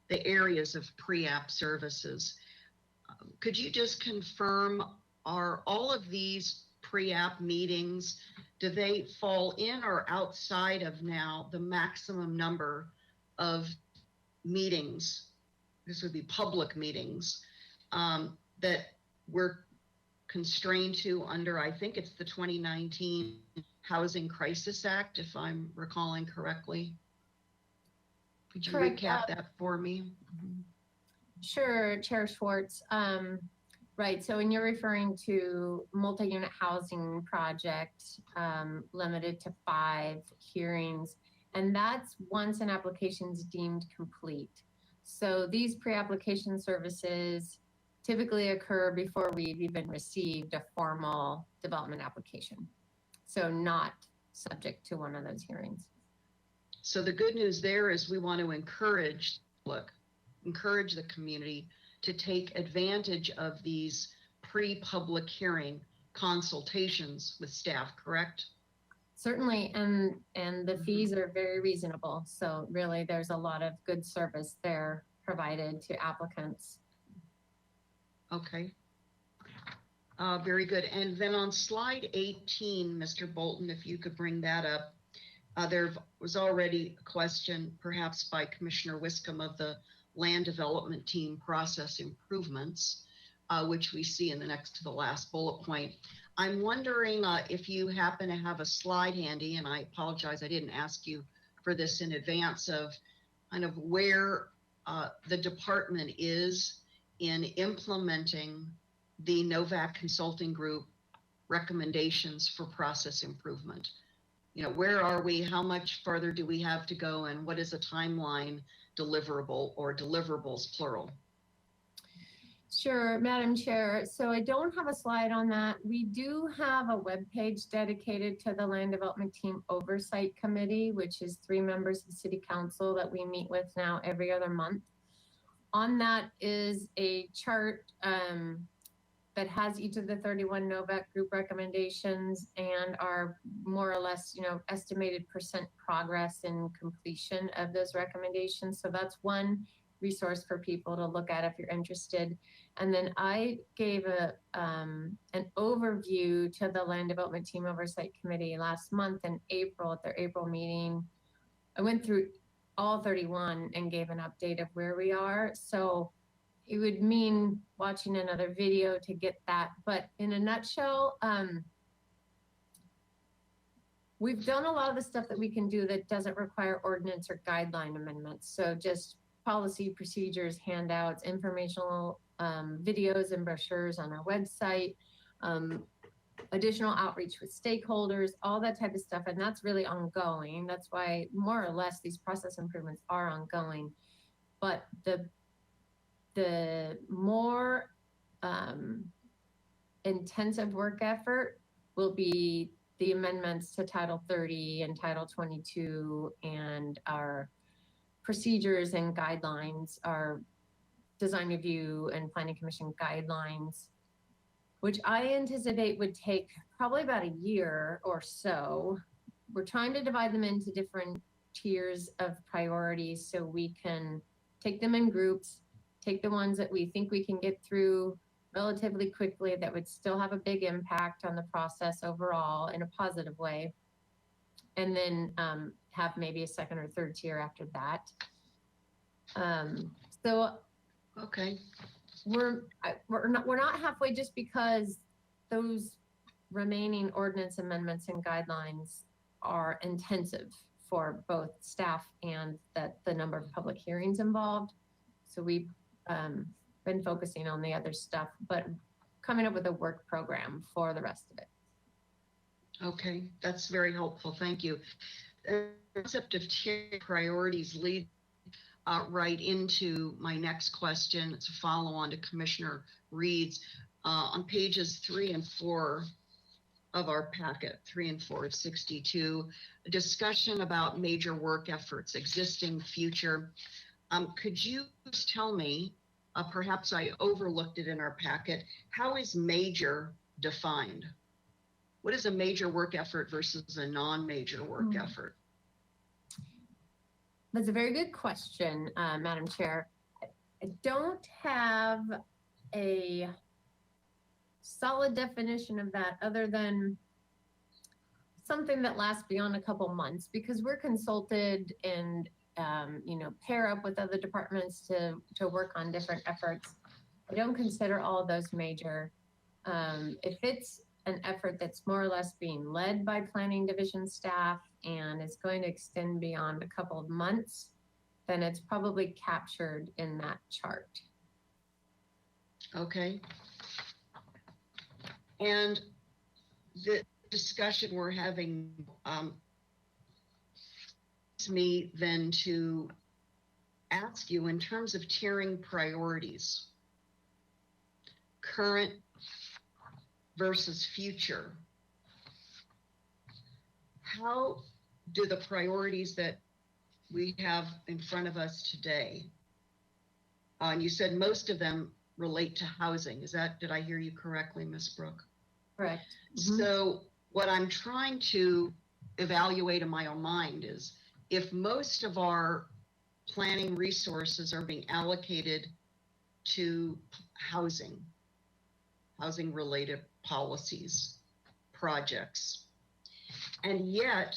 the areas of pre-app services. Could you just confirm, are all of these pre-app meetings, do they fall in or outside of now the maximum number of meetings? This would be public meetings that we're constrained to under, I think it's the 2019 Housing Crisis Act, if I'm recalling correctly. Could you Correct. recap that for me? Sure, Chair Schwartz. Right, so when you're referring to multi-unit housing project limited to 5 hearings, and that's once an application is deemed complete. So these pre-application services typically occur before we've even received a formal development application. So not subject to one of those hearings. So the good news there is we want to encourage the community to take advantage of these pre-public hearing consultations with staff, correct? Certainly, and the fees are very reasonable. So really, there's a lot of good service there provided to applicants. Okay. Very good. And then on slide 18, Mr. Bolton, if you could bring that up. There was already a question, perhaps by Commissioner Wiscombe, of the land development team process improvements, which we see in the next to the last bullet point. I'm wondering if you happen to have a slide handy, and I apologize, I didn't ask you for this in advance, of kind of where the department is in implementing the Novak Consulting Group recommendations for process improvement. You know, where are we? How much further do we have to go? And what is a timeline deliverable, or deliverables plural? Sure, Madam Chair. So I don't have a slide on that. We do have a webpage dedicated to the Land Development Team Oversight Committee, which is 3 members of City Council that we meet with now every other month. On that is a chart that has each of the 31 Novak Group recommendations and our more or less, estimated % progress in completion of those recommendations. So that's one resource for people to look at if you're interested. And then I gave an overview to the Land Development Team Oversight Committee last month in April at their April meeting. I went through all 31 and gave an update of where we are. So it would mean watching another video to get that. But in a nutshell, we've done a lot of the stuff that we can do that doesn't require ordinance or guideline amendments. So just policy, procedures, handouts, informational videos and brochures on our website, additional outreach with stakeholders, all that type of stuff. And that's really ongoing. That's why more or less these process improvements are ongoing. But the more intensive work effort will be the amendments to Title 30 and Title 22 and our procedures and guidelines, our design review and planning commission guidelines, which I anticipate would take probably about a year or so. We're trying to divide them into different tiers of priorities so we can take them in groups, take the ones that we think we can get through relatively quickly that would still have a big impact on the process overall in a positive way, and then have maybe a second or third tier after that. Okay. We're not halfway, just because those remaining ordinance amendments and guidelines are intensive for both staff and the number of public hearings involved. So we've been focusing on the other stuff, but coming up with a work program for the rest of it. Okay, that's very helpful. Thank you. The concept of tier priorities leads right into my next question. It's a follow on to Commissioner Reed's. On pages 3 and 4 of our packet, 3 and 4 of 62, a discussion about major work efforts, existing, future. Could you just tell me, perhaps I overlooked it in our packet, how is major defined? What is a major work effort versus a non-major work effort? That's a very good question, Madam Chair. I don't have a solid definition of that other than something that lasts beyond a couple months, because we're consulted and pair up with other departments to work on different efforts. I don't consider all of those major. If it's an effort that's more or less being led by planning division staff and is going to extend beyond a couple of months, then it's probably captured in that chart. Okay. And the discussion we're having me then to ask you, in terms of tiering priorities, current versus future, how do the priorities that we have in front of us today, and you said most of them relate to housing. Did I hear you correctly, Ms. Brooke? Correct. So what I'm trying to evaluate in my own mind is if most of our planning resources are being allocated to housing related policies, projects, and yet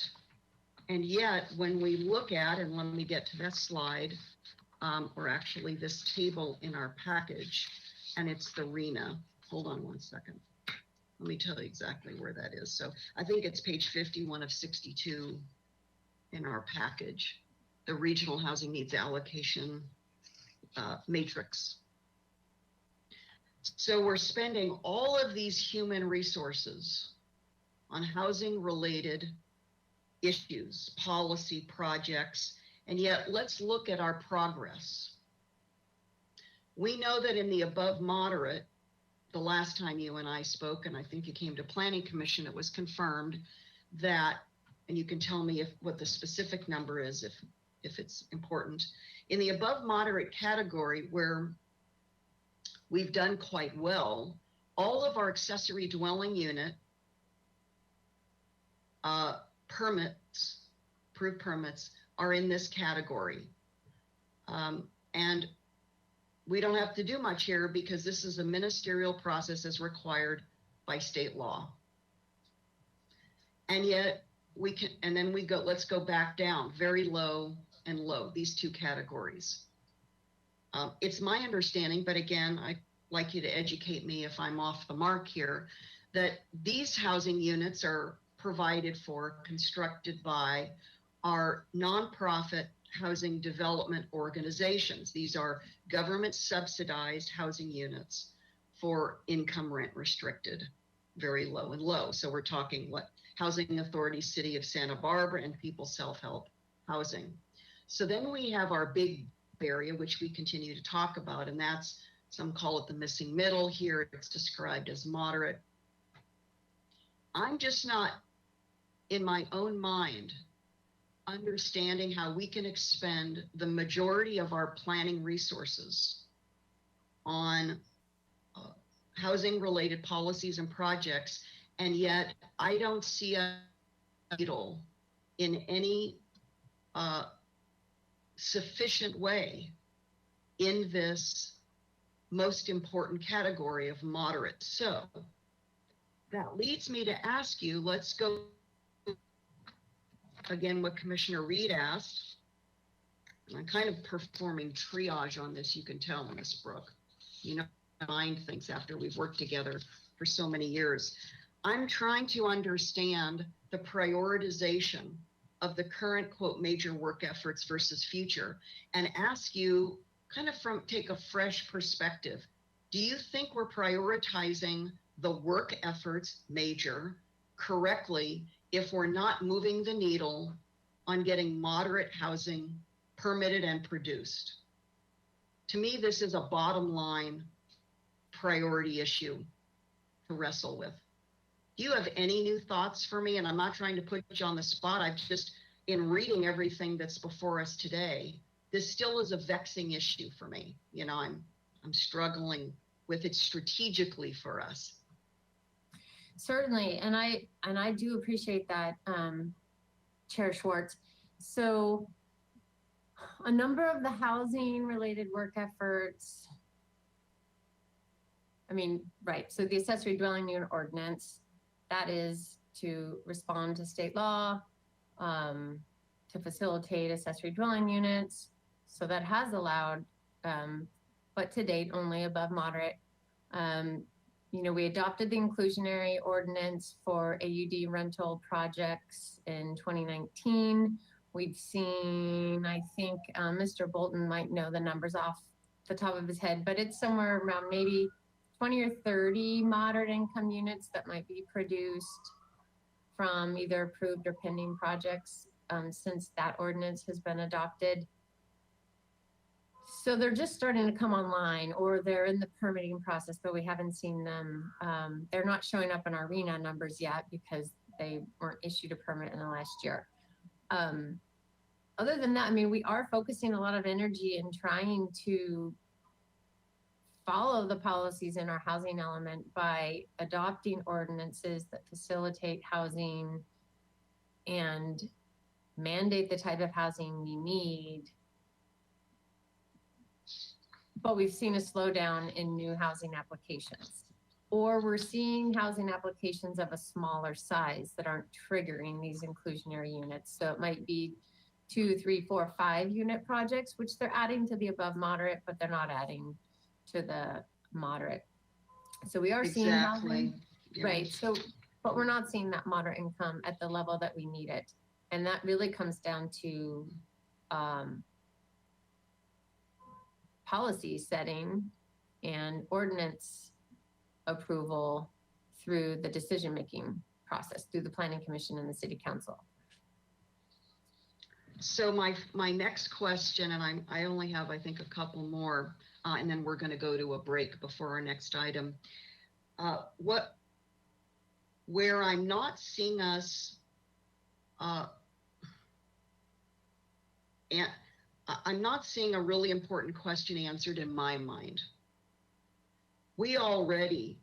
when we look at, and let me get to that slide, or actually this table in our package, and it's the RENA. Hold on one second. Let me tell you exactly where that is. So I think it's page 51 of 62 in our package, the Regional Housing Needs Allocation Matrix. So we're spending all of these human resources on housing related issues, policy projects, and yet let's look at our progress. We know that in the above moderate, the last time you and I spoke, and I think you came to Planning Commission, it was confirmed that, and you can tell me what the specific number is if it's important. In the above moderate category, where we've done quite well, all of our accessory dwelling unit permits, approved permits, are in this category. And we don't have to do much here because this is a ministerial process as required by state law. And yet we can, and then we go, let's go back down, very low and low, these two categories. It's my understanding, but again, I'd like you to educate me if I'm off the mark here, that these housing units are provided for, constructed by our nonprofit housing development organizations. These are government subsidized housing units for income rent restricted, very low and low. So we're talking what? Housing Authority, City of Santa Barbara, and People Self-Help Housing. So then we have our big area, which we continue to talk about, and that's, some call it the missing middle. Here it's described as moderate. I'm just not, in my own mind, understanding how we can expend the majority of our planning resources on housing related policies and projects, and yet I don't see a needle in any sufficient way in this most important category of moderate. So that leads me to ask you, let's go again what Commissioner Reed asked. I'm kind of performing triage on this, you can tell, Ms. Brooke. You know, mind things after we've worked together for so many years. I'm trying to understand the prioritization of the current, quote, major work efforts versus future, and ask you kind of take a fresh perspective. Do you think we're prioritizing the work efforts, major, correctly if we're not moving the needle on getting moderate housing permitted and produced? To me, this is a bottom line priority issue to wrestle with. Do you have any new thoughts for me? And I'm not trying to put you on the spot. I've just, in reading everything that's before us today, this still is a vexing issue for me. You know, I'm struggling with it strategically for us. Certainly, and I do appreciate that, Chair Schwartz. So a number of the housing related work efforts, I mean, right, so the accessory dwelling unit ordinance, that is to respond to state law, to facilitate accessory dwelling units. So that has allowed, but to date, only above moderate. You know, we adopted the inclusionary ordinance for AUD rental projects in 2019. We've seen, I think Mr. Bolton might know the numbers off the top of his head, but it's somewhere around maybe 20 or 30 moderate income units that might be produced from either approved or pending projects since that ordinance has been adopted. So they're just starting to come online, or they're in the permitting process, but we haven't seen them. They're not showing up in our RENA numbers yet because they weren't issued a permit in the last year. Other than that, I mean, we are focusing a lot of energy in trying to follow the policies in our housing element by adopting ordinances that facilitate housing and mandate the type of housing we need. But we've seen a slowdown in new housing applications, or we're seeing housing applications of a smaller size that aren't triggering these inclusionary units. So it might be 2, 3, 4, 5 unit projects, which they're adding to the above moderate, but they're not adding to the moderate. So we are seeing housing, right? So, but we're not seeing that moderate income at the level that we need it. And that really comes down to policy setting and ordinance approval through the decision-making process, through the Planning Commission and the City Council. So my next question, and I only have, I think, a couple more, and then we're going to go to a break before our next item. Where I'm not seeing us, and I'm not seeing a really important question answered in my mind. We already,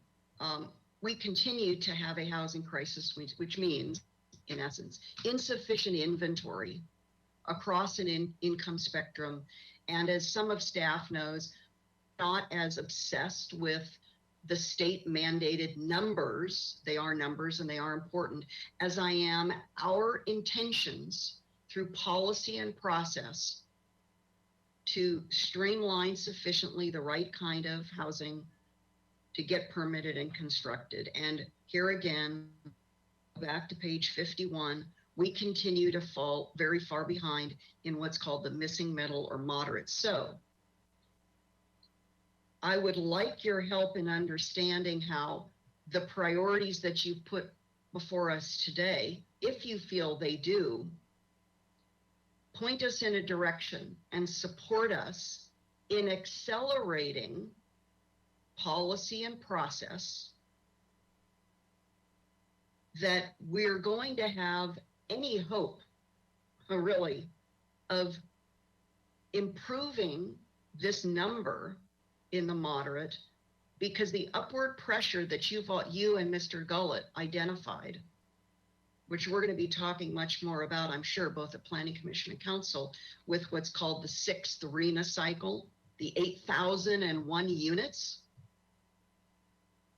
we continue to have a housing crisis, which means, in essence, insufficient inventory across an income spectrum. And as some of staff knows, not as obsessed with the state mandated numbers, they are numbers and they are important, as I am our intentions through policy and process to streamline sufficiently the right kind of housing to get permitted and constructed. And here again, back to page 51, we continue to fall very far behind in what's called the missing middle or moderate. So I would like your help in understanding how the priorities that you put before us today, if you feel they do, point us in a direction and support us in accelerating policy and process that we're going to have any hope, really, of improving this number in the moderate, because the upward pressure that you and Mr. Gullett identified, which we're going to be talking much more about, I'm sure, both at Planning Commission and Council, with what's called the 6th RHNA cycle, the 8,001 units.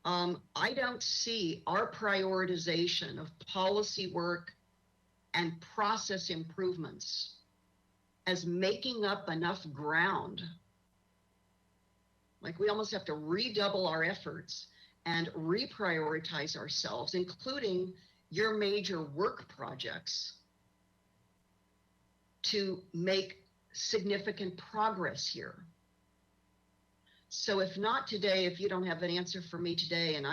I don't see our prioritization of policy work and process improvements as making up enough ground. Like, we almost have to redouble our efforts and reprioritize ourselves, including your major work projects, to make significant progress here. So if not today, if you don't have an answer for me today, and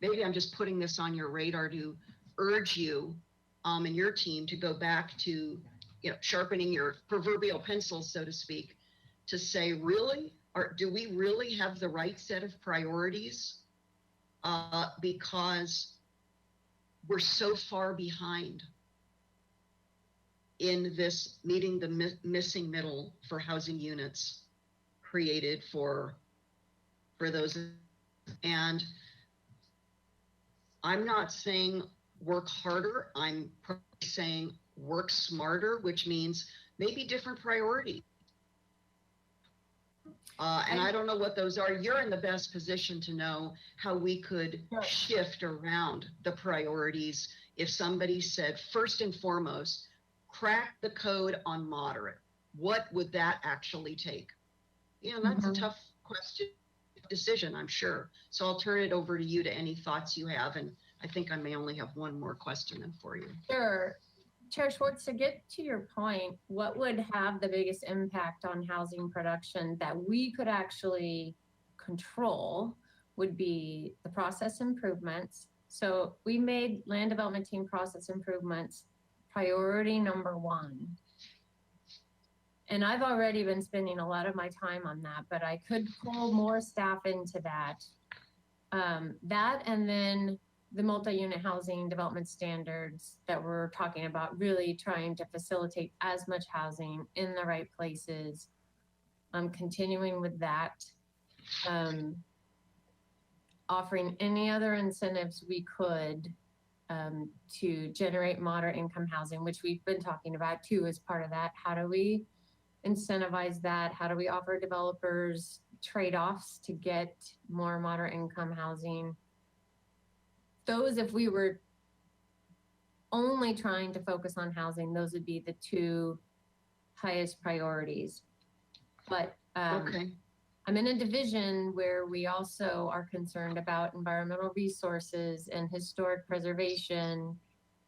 maybe I'm just putting this on your radar to urge you and your team to go back to, sharpening your proverbial pencils, so to speak, to say, really, do we really have the right set of priorities? Because we're so far behind in this meeting the missing middle for housing units created for those. And I'm not saying work harder, I'm saying work smarter, which means maybe different priority. And I don't know what those are. You're in the best position to know how we could shift around the priorities. If somebody said, first and foremost, crack the code on moderate, what would that actually take? That's a tough question, decision, I'm sure. So I'll turn it over to you to any thoughts you have. And I think I may only have one more question for you. Sure. Chair Schwartz, to get to your point, what would have the biggest impact on housing production that we could actually control would be the process improvements. So we made land development team process improvements priority number 1. And I've already been spending a lot of my time on that, but I could pull more staff into that. That, and then the multi-unit housing development standards that we're talking about, really trying to facilitate as much housing in the right places. Continuing with that, offering any other incentives we could to generate moderate income housing, which we've been talking about too as part of that. How do we incentivize that? How do we offer developers trade-offs to get more moderate income housing? Those, if we were only trying to focus on housing, those would be the two highest priorities. But Okay. I'm in a division where we also are concerned about environmental resources and historic preservation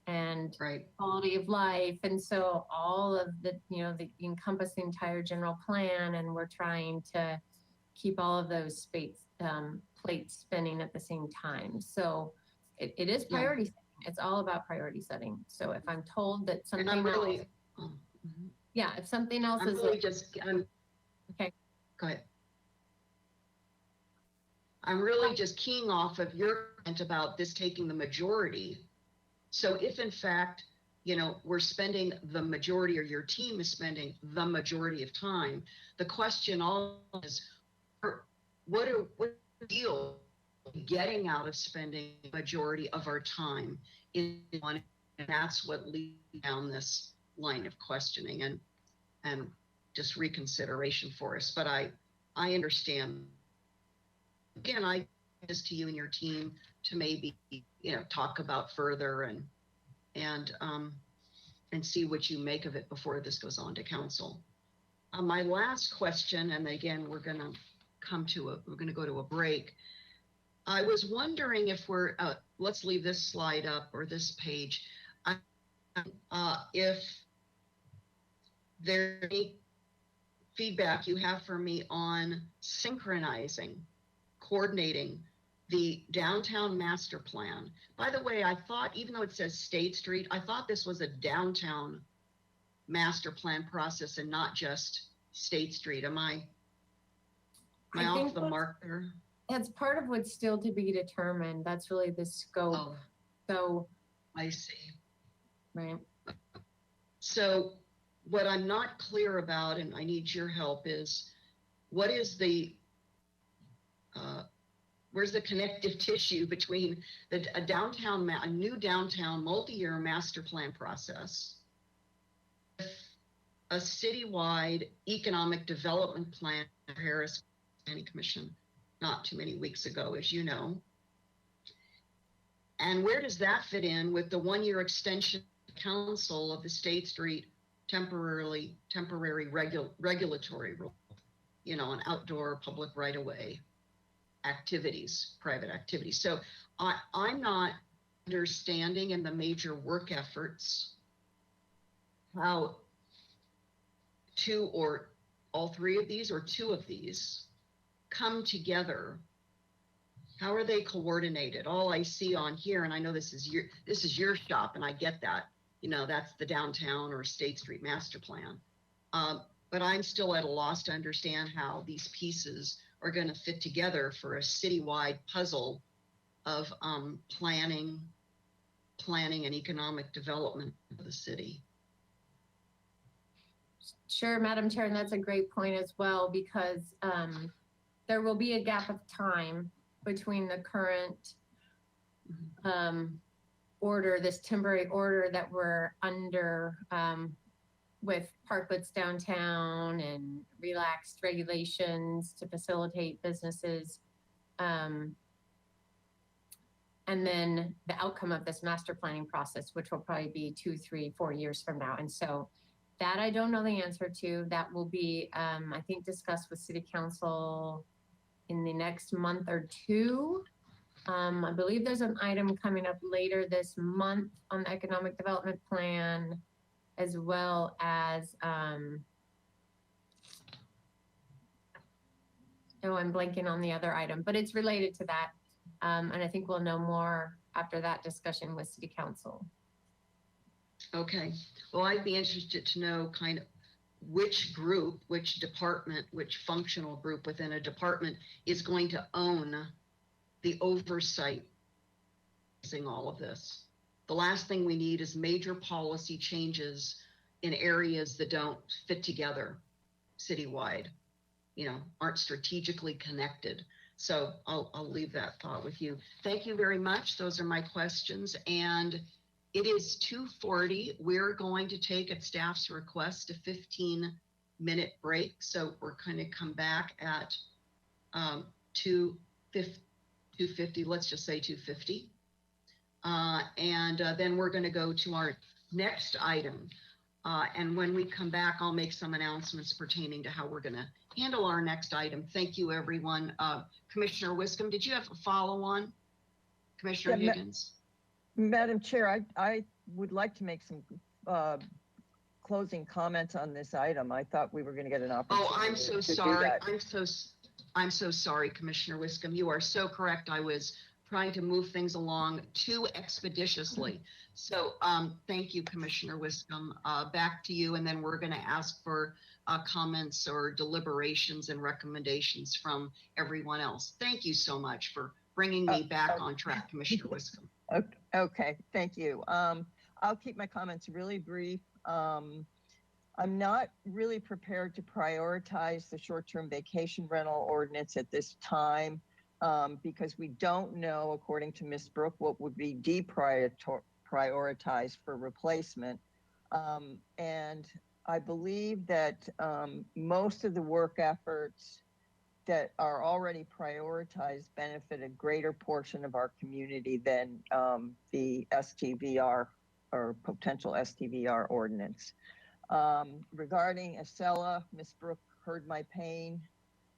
and quality of life. And so all of the, the encompass the entire general plan, and we're trying to keep all of those plates spinning at the same time. So it is priority setting. It's all about priority setting. So if I'm told that something else, if something else I'm is really okay, go ahead. I'm really just keying off of your comment about this taking the majority. So if in fact, we're spending the majority, or your team is spending the majority of time, the question all is, what deal getting out of spending the majority of our time in one? And that's what leads down this line of questioning and just reconsideration for us. But I understand. Again, I this to you and your team to maybe talk about further and see what you make of it before this goes on to council. My last question, and again we're going to go to a break. I was wondering if let's leave this slide up, or this page, if there's any feedback you have for me on synchronizing, coordinating the downtown master plan. By the way, I thought, even though it says State Street, I thought this was a downtown master plan process and not just State Street. Am I off the mark there? That's part of what's still to be determined. That's really the scope. So I see. Right. So what I'm not clear about, and I need your help, is what is where's the connective tissue between a new downtown multi-year master plan process, a citywide economic development plan, Harris Planning Commission, not too many weeks ago, as you know. And where does that fit in with the one-year extension council of the State Street temporary regulatory rule, on outdoor public right-of-way activities, private activities. So I'm not understanding in the major work efforts how two or all three of these or two of these come together. How are they coordinated? All I see on here, and I know this is your shop, and I get that, that's the downtown or State Street master plan. But I'm still at a loss to understand how these pieces are going to fit together for a citywide puzzle of planning and economic development of the city. Sure, Madam Chair, and that's a great point as well, because there will be a gap of time between the current order, this temporary order that we're under with parklets downtown and relaxed regulations to facilitate businesses. And then the outcome of this master planning process, which will probably be 2, 3, 4 years from now. And so that I don't know the answer to. That will be, I think, discussed with City Council in the next month or two. I believe there's an item coming up later this month on the economic development plan, as well as, I'm blanking on the other item, but it's related to that. And I think we'll know more after that discussion with City Council. Okay, well, I'd be interested to know kind of which group, which department, which functional group within a department is going to own the oversight all of this. The last thing we need is major policy changes in areas that don't fit together citywide, aren't strategically connected. So I'll leave that thought with you. Thank you very much. Those are my questions. And it is 2:40. We're going to take at staff's request a 15-minute break. So we're going to come back at 2:50. Let's just say 2:50. And then we're going to go to our next item. And when we come back, I'll make some announcements pertaining to how we're going to handle our next item. Thank you, everyone. Commissioner Wiscombe, did you have a follow-on? Commissioner Higgins? Madam Chair, I would like to make some closing comments on this item. I thought we were going to get an opportunity. Oh, I'm so sorry. I'm so sorry, Commissioner Wiscombe. You are so correct. I was trying to move things along too expeditiously. So thank you, Commissioner Wiscombe. Back to you, and then we're going to ask for comments or deliberations and recommendations from everyone else. Thank you so much for bringing me back on track, Commissioner Wiscombe. Okay, thank you. I'll keep my comments really brief. I'm not really prepared to prioritize the short-term vacation rental ordinance at this time because we don't know, according to Ms. Brooke, what would be deprioritized for replacement. And I believe that most of the work efforts that are already prioritized benefit a greater portion of our community than the STVR or potential STVR ordinance. Regarding Acela, Ms. Brooke heard my pain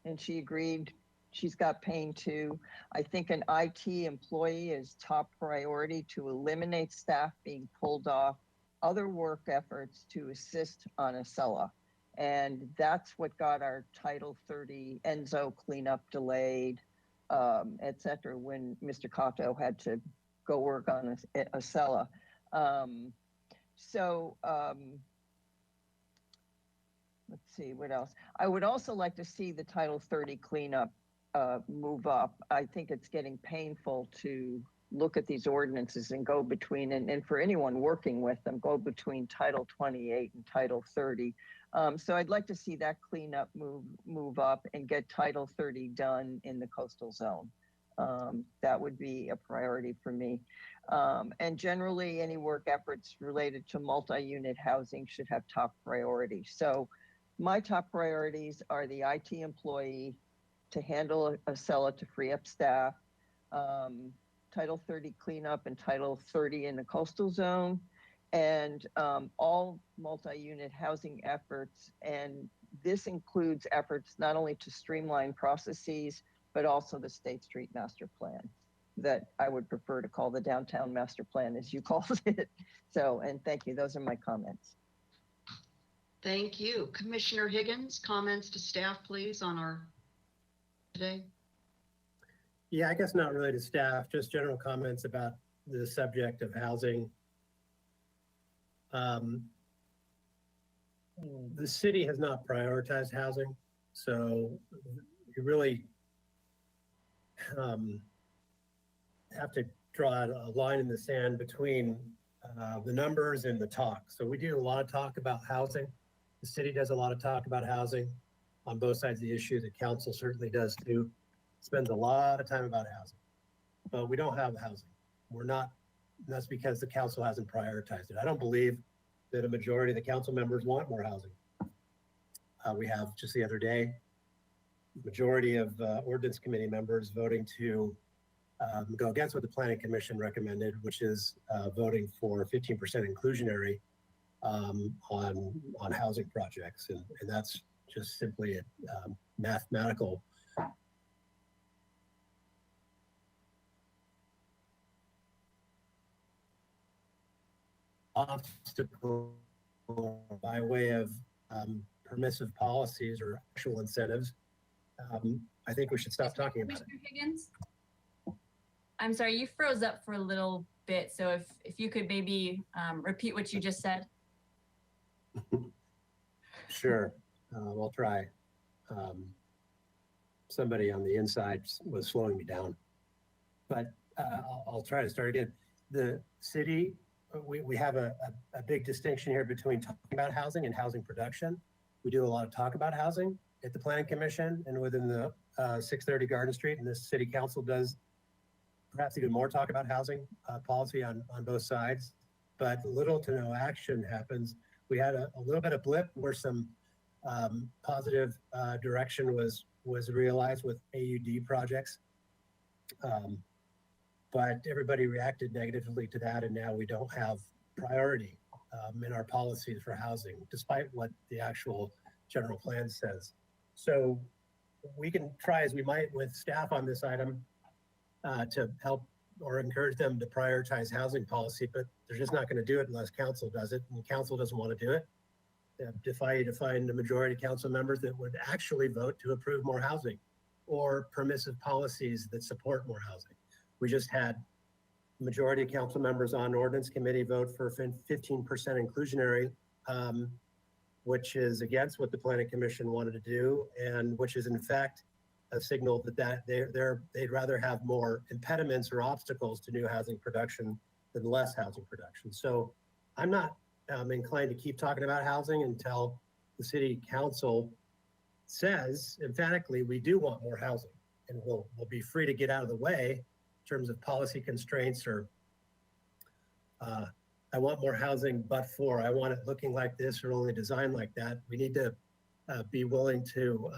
and she agreed. She's got pain too. I think an IT employee is top priority to eliminate staff being pulled off other work efforts to assist on Acela. And that's what got our Title 30 Enzo cleanup delayed, et cetera, when Mr. Cotto had to go work on Acela. Let's see, what else? I would also like to see the Title 30 cleanup move up. I think it's getting painful to look at these ordinances and go between, and for anyone working with them, go between Title 28 and Title 30. So I'd like to see that cleanup move up and get Title 30 done in the coastal zone. That would be a priority for me. And generally, any work efforts related to multi-unit housing should have top priority. So my top priorities are the IT employee to handle Acela to free up staff, Title 30 cleanup and Title 30 in the coastal zone, and all multi-unit housing efforts. And this includes efforts not only to streamline processes, but also the State Street Master Plan that I would prefer to call the Downtown Master Plan, as you called it. So, and thank you. Those are my comments. Thank you. Commissioner Higgins, comments to staff, please, on our today. Yeah, I guess not really to staff, just general comments about the subject of housing. The city has not prioritized housing, so you really have to draw a line in the sand between the numbers and the talk. So we do a lot of talk about housing. The city does a lot of talk about housing on both sides of the issue. The council certainly does too. Spends a lot of time about housing, but we don't have housing. We're not, and that's because the council hasn't prioritized it. I don't believe that a majority of the council members want more housing. We have just the other day, majority of ordinance committee members voting to go against what the Planning Commission recommended, which is voting for 15% inclusionary on housing projects. And that's just simply a mathematical obstacle by way of permissive policies or actual incentives. I think we should stop talking about it. Commissioner Higgins? I'm sorry, you froze up for a little bit. So if you could maybe repeat what you just said. Sure, we'll try. Somebody on the inside was slowing me down. But I'll try to start again. The city, we have a big distinction here between talking about housing and housing production. We do a lot of talk about housing at the Planning Commission and within the 630 Garden Street, and this city council does perhaps even more talk about housing policy on both sides, but little to no action happens. We had a little bit of blip where some positive direction was realized with AUD projects. But everybody reacted negatively to that, and now we don't have priority in our policies for housing, despite what the actual general plan says. So we can try as we might with staff on this item to help or encourage them to prioritize housing policy, but they're just not going to do it unless council does it, and council doesn't want to do it. Defy you to find the majority of council members that would actually vote to approve more housing or permissive policies that support more housing. We just had majority of council members on ordinance committee vote for 15% inclusionary, which is against what the Planning Commission wanted to do, and which is in fact a signal that they'd rather have more impediments or obstacles to new housing production than less housing production. So I'm not inclined to keep talking about housing until the city council says emphatically we do want more housing, and we'll be free to get out of the way in terms of policy constraints or I want more housing, but for I want it looking like this or only designed like that. We need to be willing to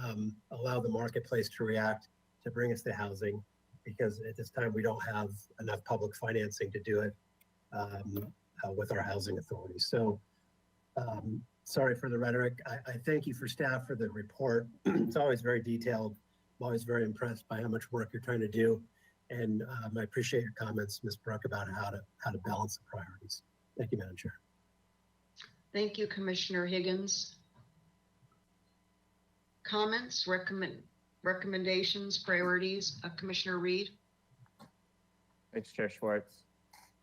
allow the marketplace to react to bring us the housing, because at this time we don't have enough public financing to do it with our housing authority. So sorry for the rhetoric. I thank you for staff for the report. It's always very detailed. I'm always very impressed by how much work you're trying to do. And I appreciate your comments, Ms. Brooke, about how to balance the priorities. Thank you, Madam Chair. Thank you, Commissioner Higgins. Comments, recommendations, priorities, Commissioner Reed? Thanks, Chair Schwartz.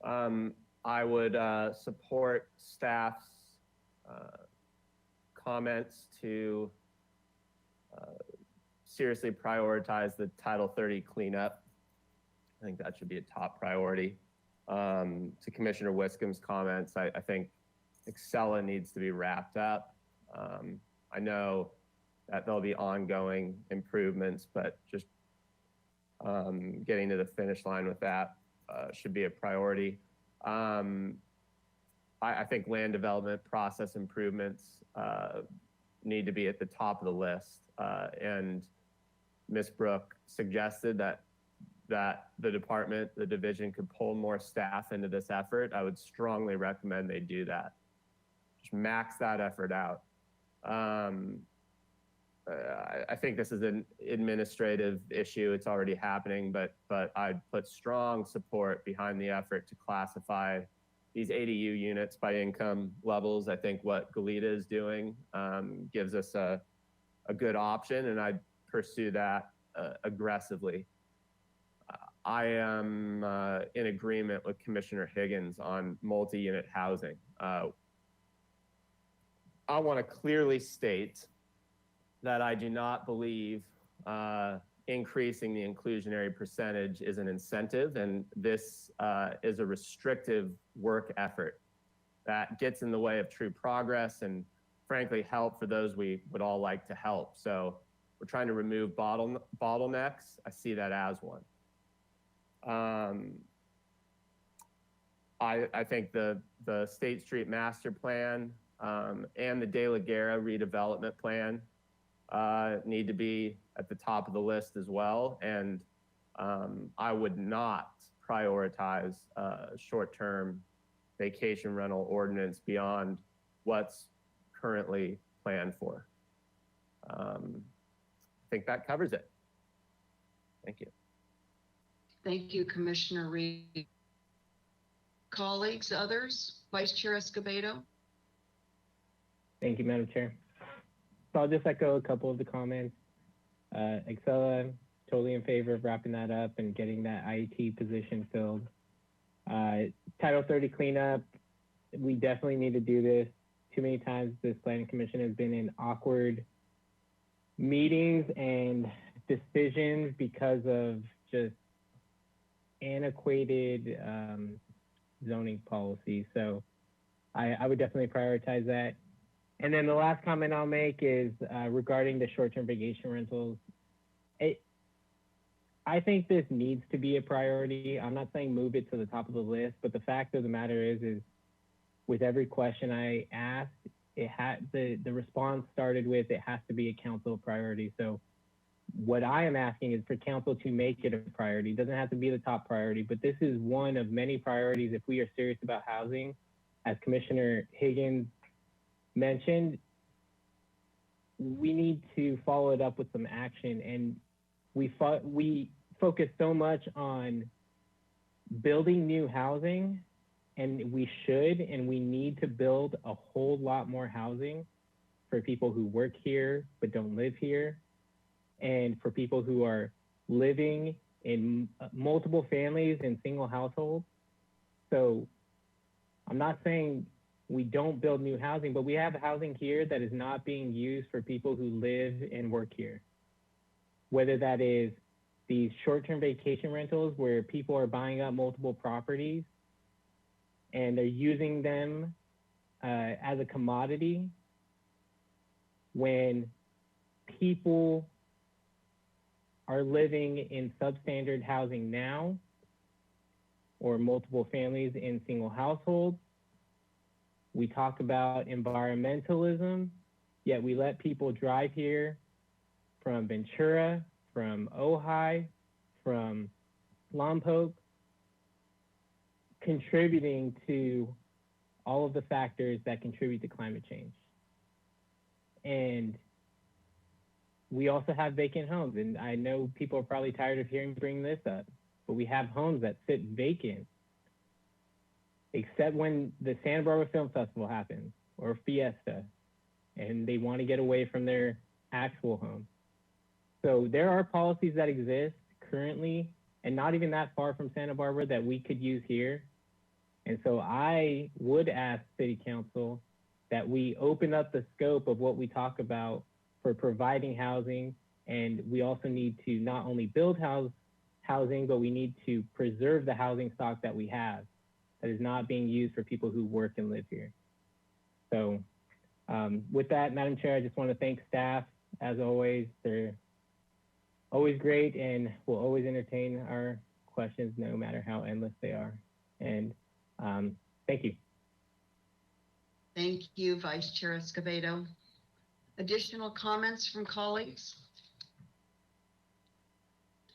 I would support staff's comments to seriously prioritize the Title 30 cleanup. I think that should be a top priority. To Commissioner Wiscombe's comments, I think Excella needs to be wrapped up. I know that there'll be ongoing improvements, but just getting to the finish line with that should be a priority. I think land development process improvements need to be at the top of the list. And Ms. Brooke suggested that the department, the division could pull more staff into this effort. I would strongly recommend they do that. Just max that effort out. I think this is an administrative issue. It's already happening, but I'd put strong support behind the effort to classify these ADU units by income levels. I think what Goleta is doing gives us a good option, and I'd pursue that aggressively. I am in agreement with Commissioner Higgins on multi-unit housing. I want to clearly state that I do not believe increasing the inclusionary percentage is an incentive, and this is a restrictive work effort that gets in the way of true progress and frankly help for those we would all like to help. So we're trying to remove bottlenecks. I see that as one. I think the State Street Master Plan and the De La Guerra redevelopment plan need to be at the top of the list as well. And I would not prioritize short-term vacation rental ordinance beyond what's currently planned for. I think that covers it. Thank you. Thank you, Commissioner Reed. Colleagues, others? Vice Chair Escobedo? Thank you, Madam Chair. So I'll just echo a couple of the comments. Excella, totally in favor of wrapping that up and getting that IET position filled. Title 30 cleanup, we definitely need to do this. Too many times this Planning Commission has been in awkward meetings and decisions because of just antiquated zoning policy. So I would definitely prioritize that. And then the last comment I'll make is regarding the short-term vacation rentals. I think this needs to be a priority. I'm not saying move it to the top of the list, but the fact of the matter is with every question I asked, the response started with it has to be a council priority. So what I am asking is for council to make it a priority. It doesn't have to be the top priority, but this is one of many priorities if we are serious about housing. As Commissioner Higgins mentioned, we need to follow it up with some action. And we focus so much on building new housing, and we should and we need to build a whole lot more housing for people who work here but don't live here, and for people who are living in multiple families in single households. So I'm not saying we don't build new housing, but we have housing here that is not being used for people who live and work here. Whether that is these short-term vacation rentals where people are buying up multiple properties and they're using them as a commodity, when people are living in substandard housing now, or multiple families in single households. We talk about environmentalism, yet we let people drive here from Ventura, from Ojai, from Lompoc, contributing to all of the factors that contribute to climate change. And we also have vacant homes. And I know people are probably tired of hearing me bring this up, but we have homes that sit vacant, except when the Santa Barbara Film Festival happens or Fiesta, and they want to get away from their actual home. So there are policies that exist currently and not even that far from Santa Barbara that we could use here. And so I would ask City Council that we open up the scope of what we talk about for providing housing. And we also need to not only build housing, but we need to preserve the housing stock that we have that is not being used for people who work and live here. So with that, Madam Chair, I just want to thank staff. As always, they're always great and will always entertain our questions no matter how endless they are. And thank you. Thank you, Vice Chair Escobedo. Additional comments from colleagues?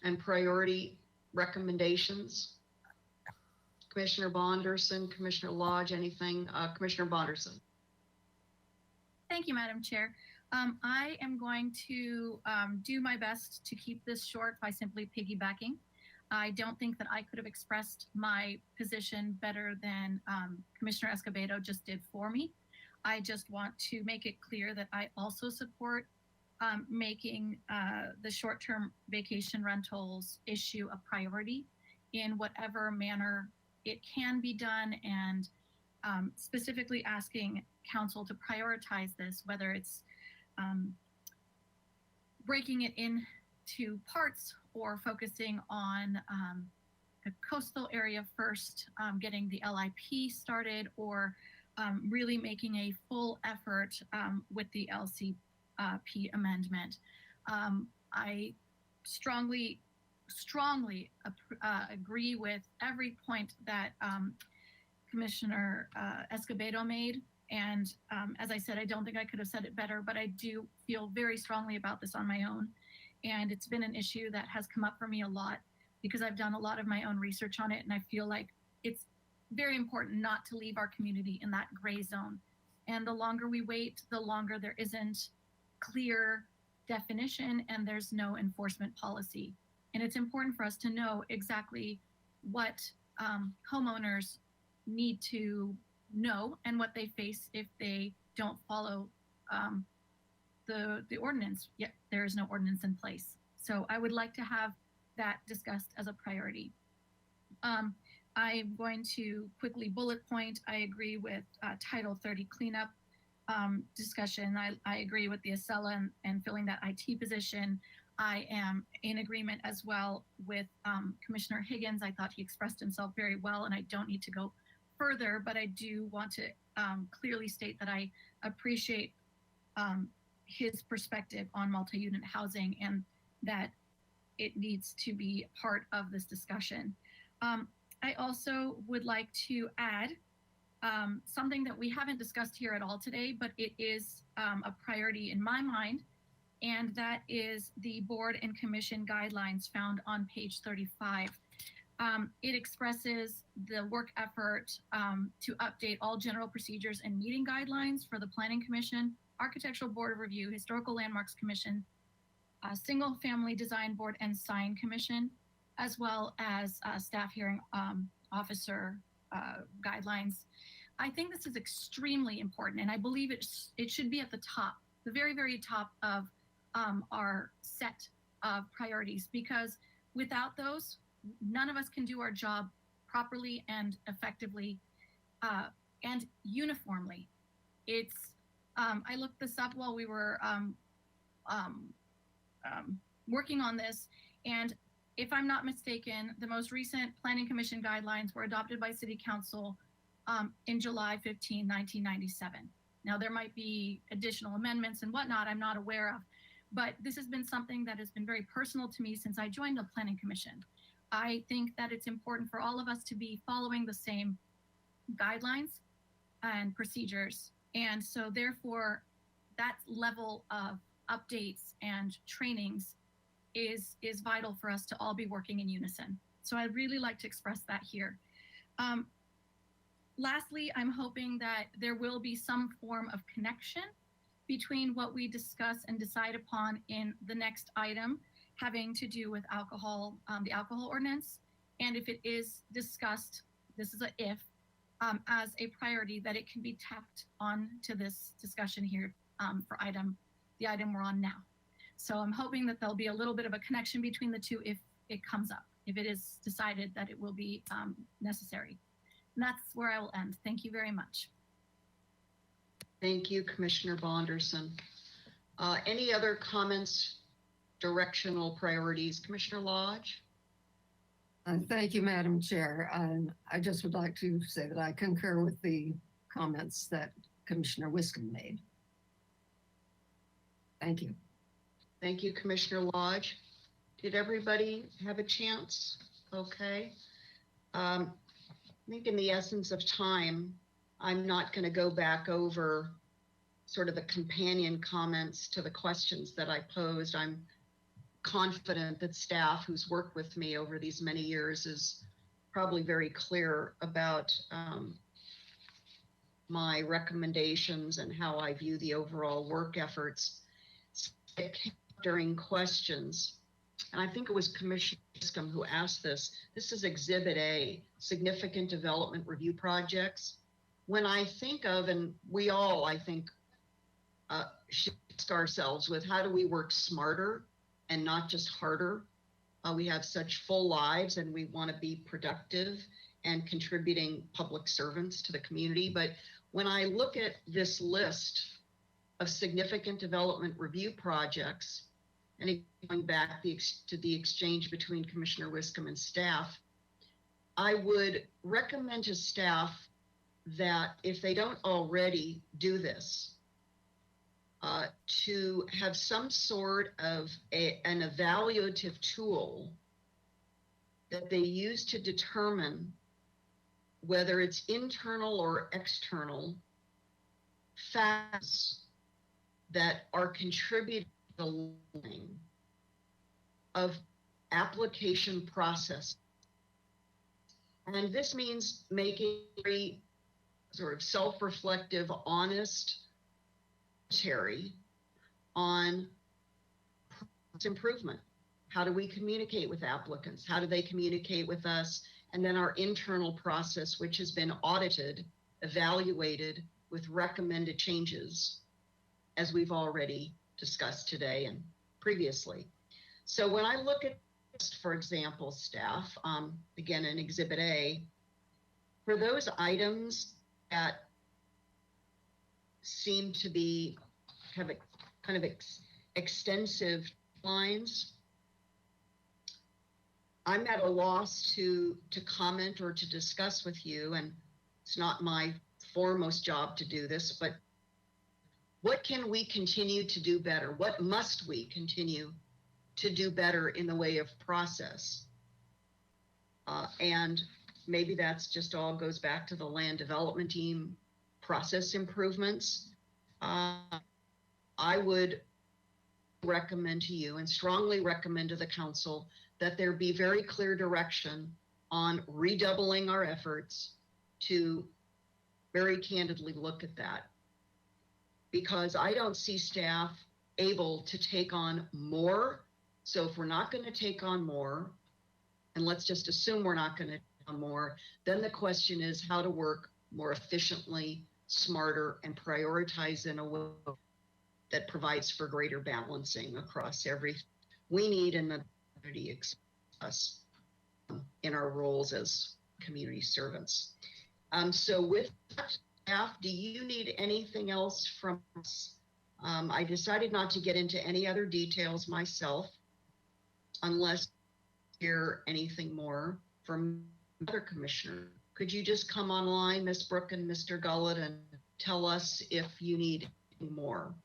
And priority recommendations? Commissioner Bonderson, Commissioner Lodge, anything? Commissioner Bonderson. Thank you, Madam Chair. I am going to do my best to keep this short by simply piggybacking. I don't think that I could have expressed my position better than Commissioner Escobedo just did for me. I just want to make it clear that I also support making the short-term vacation rentals issue a priority in whatever manner it can be done, and specifically asking council to prioritize this, whether it's breaking it into parts or focusing on the coastal area first, getting the LIP started, or really making a full effort with the LCP amendment. I strongly agree with every point that Commissioner Escobedo made. And as I said, I don't think I could have said it better, but I do feel very strongly about this on my own. And it's been an issue that has come up for me a lot because I've done a lot of my own research on it. And I feel like it's very important not to leave our community in that gray zone. And the longer we wait, the longer there isn't clear definition and there's no enforcement policy. And it's important for us to know exactly what homeowners need to know and what they face if they don't follow the ordinance. Yet there is no ordinance in place. So I would like to have that discussed as a priority. I'm going to quickly bullet point. I agree with Title 30 cleanup discussion. I agree with the Acela and filling that IT position. I am in agreement as well with Commissioner Higgins. I thought he expressed himself very well, and I don't need to go further, but I do want to clearly state that I appreciate his perspective on multi-unit housing and that it needs to be part of this discussion. I also would like to add something that we haven't discussed here at all today, but it is a priority in my mind, and that is the board and commission guidelines found on page 35. It expresses the work effort to update all general procedures and meeting guidelines for the Planning Commission, Architectural Board of Review, Historical Landmarks Commission, Single Family Design Board and Sign Commission, as well as staff hearing officer guidelines. I think this is extremely important, and I believe it should be at the top, the very, very top of our set of priorities, because without those, none of us can do our job properly and effectively and uniformly. It's I looked this up while we were working on this, and if I'm not mistaken, the most recent Planning Commission guidelines were adopted by City Council in July 15, 1997. Now, there might be additional amendments and whatnot I'm not aware of, but this has been something that has been very personal to me since I joined the Planning Commission. I think that it's important for all of us to be following the same guidelines and procedures. And so therefore, that level of updates and trainings is vital for us to all be working in unison. So I'd really like to express that here. Lastly, I'm hoping that there will be some form of connection between what we discuss and decide upon in the next item having to do with alcohol, the alcohol ordinance. And if it is discussed, this is a if, as a priority, that it can be tacked on to this discussion here for the item we're on now. So I'm hoping that there'll be a little bit of a connection between the two if it comes up, if it is decided that it will be necessary. And that's where I will end. Thank you very much. Thank you, Commissioner Bonderson. Any other comments, directional priorities? Commissioner Lodge? Thank you, Madam Chair. I just would like to say that I concur with the comments that Commissioner Wiscombe made. Thank you. Thank you, Commissioner Lodge. Did everybody have a chance? Okay. I think in the essence of time, I'm not going to go back over sort of the companion comments to the questions that I posed. I'm confident that staff who's worked with me over these many years is probably very clear about my recommendations and how I view the overall work efforts. It came up during questions, and I think it was Commissioner Wiscombe who asked this. This is Exhibit A, Significant Development Review Projects. When I think of, and we all, I think, should ask ourselves with how do we work smarter and not just harder? We have such full lives and we want to be productive and contributing public servants to the community. But when I look at this list of significant development review projects, and going back to the exchange between Commissioner Wiscombe and staff, I would recommend to staff that if they don't already do this, to have some sort of an evaluative tool that they use to determine whether it's internal or external factors that are contributing to the learning of application process. And this means making very sort of self-reflective, honest commentary on improvement. How do we communicate with applicants? How do they communicate with us? And then our internal process, which has been audited, evaluated with recommended changes, as we've already discussed today and previously. So when I look at, for example, staff, again, in Exhibit A, for those items that seem to be have a kind of extensive lines. I'm at a loss to comment or to discuss with you, and it's not my foremost job to do this, but what can we continue to do better? What must we continue to do better in the way of process? And maybe that's just all goes back to the land development team process improvements. I would recommend to you and strongly recommend to the council that there be very clear direction on redoubling our efforts to very candidly look at that. Because I don't see staff able to take on more. So if we're not going to take on more, and let's just assume we're not going to take on more, then the question is how to work more efficiently, smarter, and prioritize in a way that provides for greater balancing across every we need in the community us in our roles as community servants. So with that, staff, do you need anything else from us? I decided not to get into any other details myself unless you hear anything more from other commissioner. Could you just come online, Ms. Brooke and Mr. Gullett, and tell us if you need more?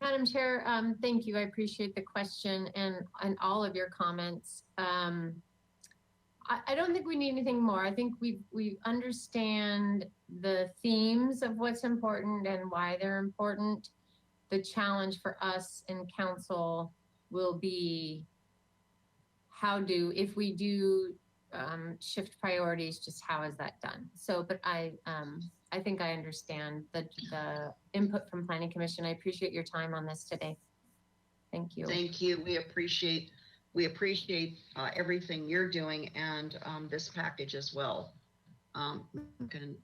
Madam Chair, thank you. I appreciate the question and all of your comments. I don't think we need anything more. I think we understand the themes of what's important and why they're important. The challenge for us in council will be if we do shift priorities, just how is that done? So, but I think I understand the input from Planning Commission. I appreciate your time on this today. Thank you. Thank you. We appreciate everything you're doing and this package as well. And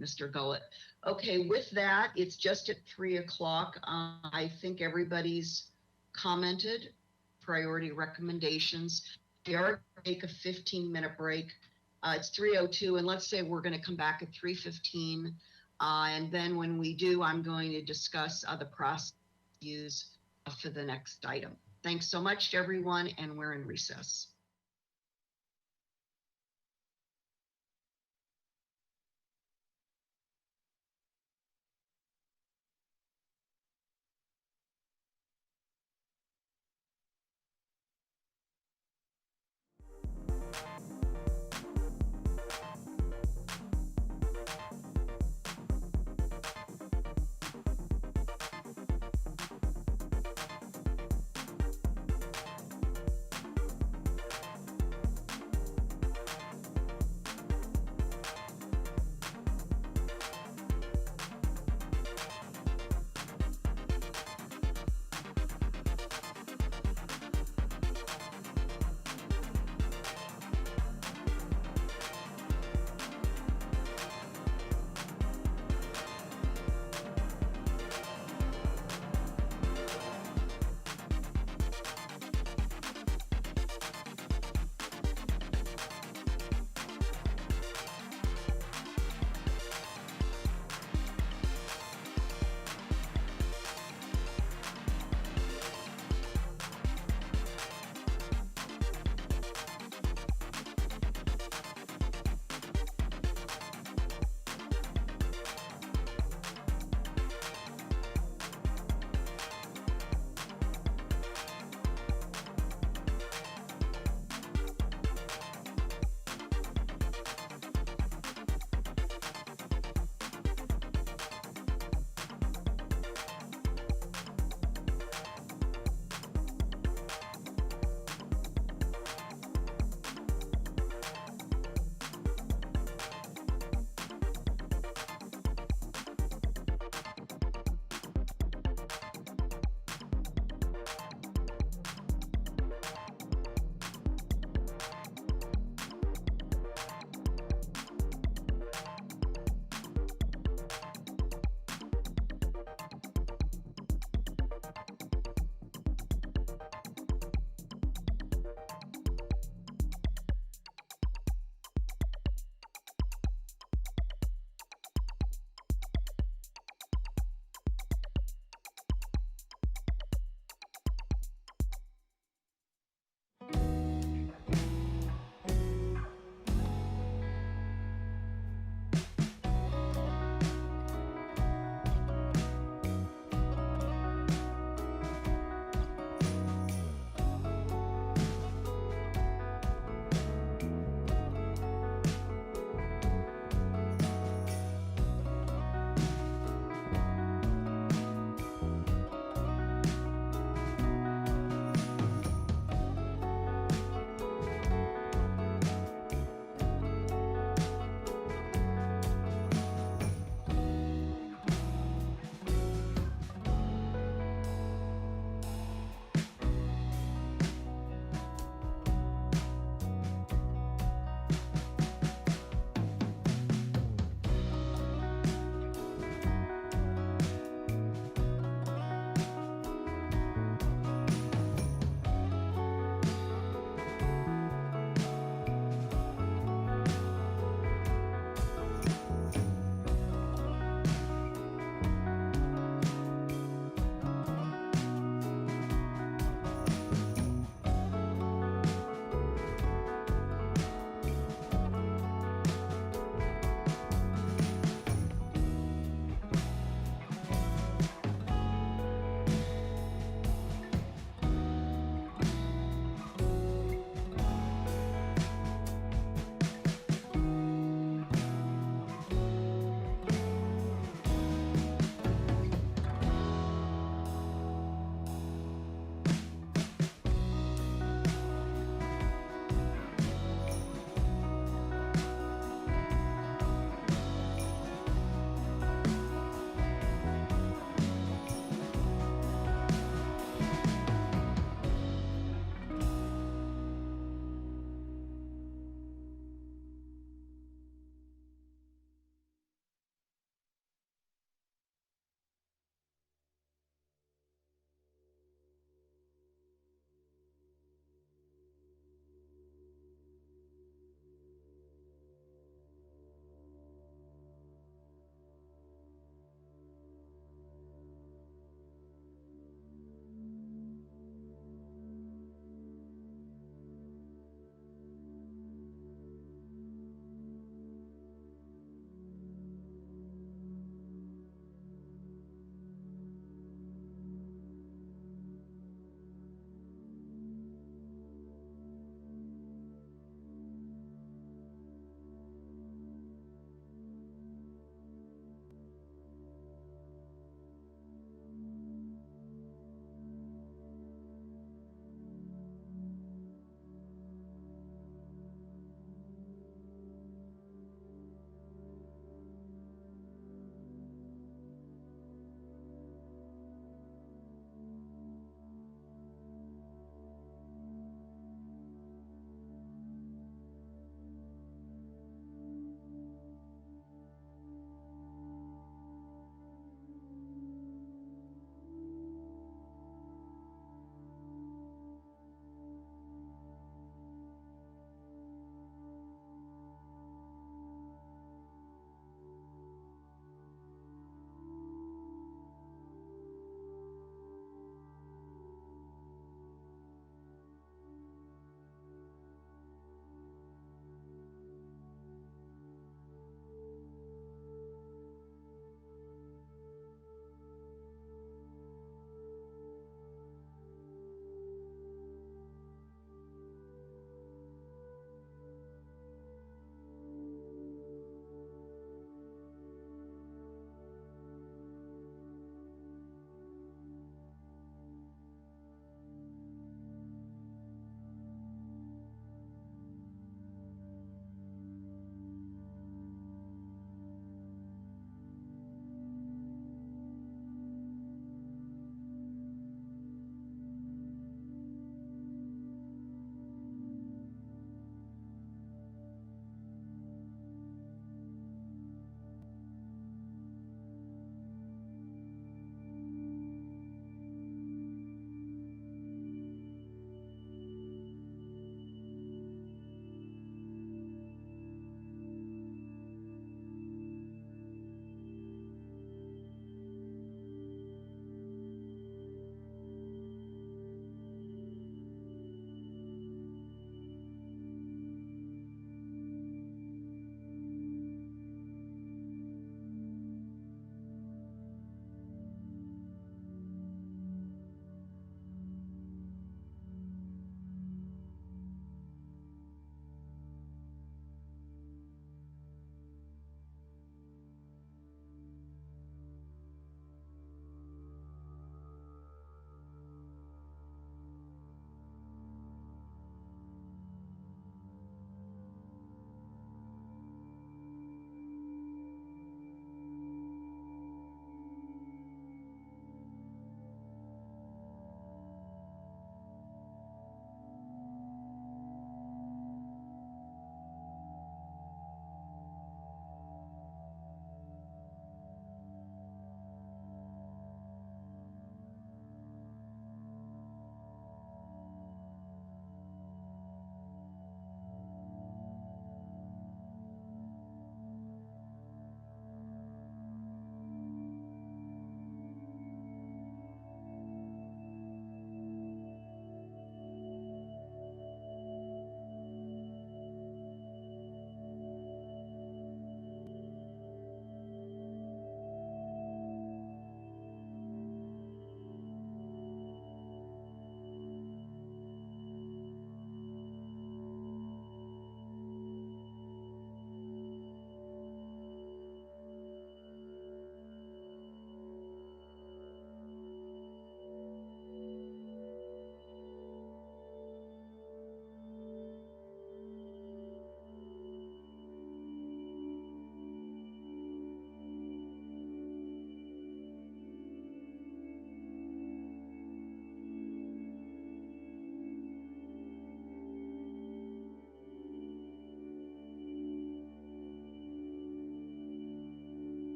Mr. Gullett. Okay, with that, it's just at 3 o'clock. I think everybody's commented priority recommendations. We are going to take a 15-minute break. It's 3:02, and let's say we're going to come back at 3:15. And then when we do, I'm going to discuss the process used for the next item. Thanks so much to everyone, and we're in recess.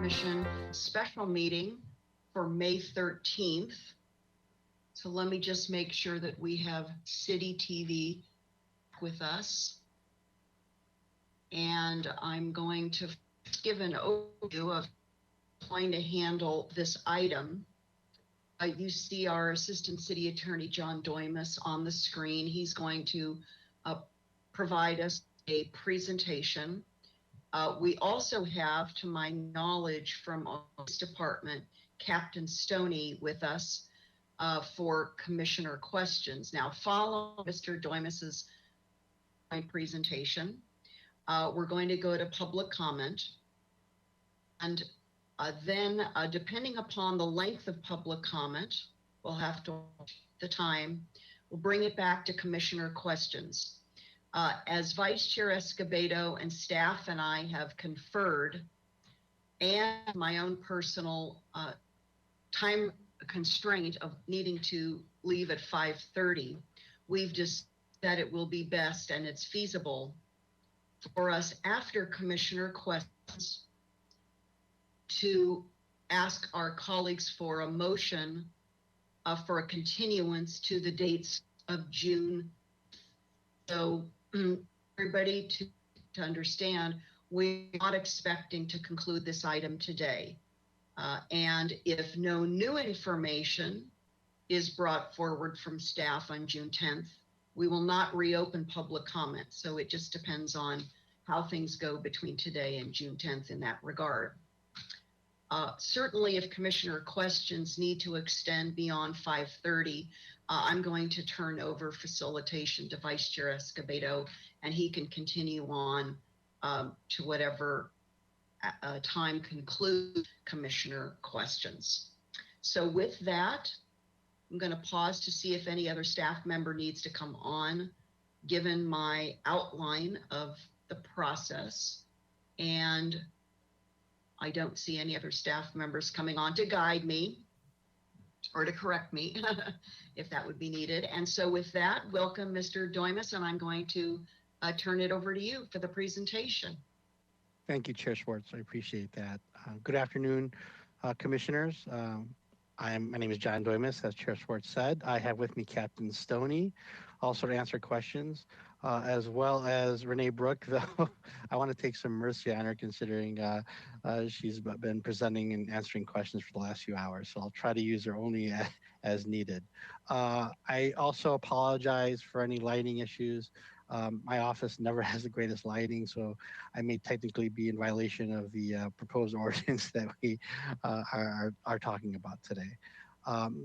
Commission special meeting for May 13th. So let me just make sure that we have City TV with us. And I'm going to give an overview of trying to handle this item. You see our Assistant City Attorney, John Doimus, on the screen. He's going to provide us a presentation. We also have, to my knowledge, from our police department, Captain Stoney with us for commissioner questions. Now, follow Mr. Doimus's presentation. We're going to go to public comment. And then, depending upon the length of public comment, we'll have to watch the time. We'll bring it back to commissioner questions. As Vice Chair Escobedo and staff and I have conferred, and my own personal time constraint of needing to leave at 5:30, we've just said it will be best and it's feasible for us after commissioner questions to ask our colleagues for a motion for a continuance to the dates of June. So everybody to understand, we're not expecting to conclude this item today. And if no new information is brought forward from staff on June 10th, we will not reopen public comment. So it just depends on how things go between today and June 10th in that regard. Certainly if commissioner questions need to extend beyond 5:30, I'm going to turn over facilitation to Vice Chair Escobedo, and he can continue on to whatever time concludes commissioner questions. So with that, I'm going to pause to see if any other staff member needs to come on, given my outline of the process. And I don't see any other staff members coming on to guide me or to correct me if that would be needed. And so with that, welcome Mr. Doimus, and I'm going to turn it over to you for the presentation. Thank you, Chair Schwartz. I appreciate that. Good afternoon, commissioners. My name is John Doimus, as Chair Schwartz said. I have with me Captain Stoney, also to answer questions, as well as Renee Brooke, though I want to take some mercy on her considering she's been presenting and answering questions for the last few hours. So I'll try to use her only as needed. I also apologize for any lighting issues. My office never has the greatest lighting, so I may technically be in violation of the proposed ordinance that we are talking about today.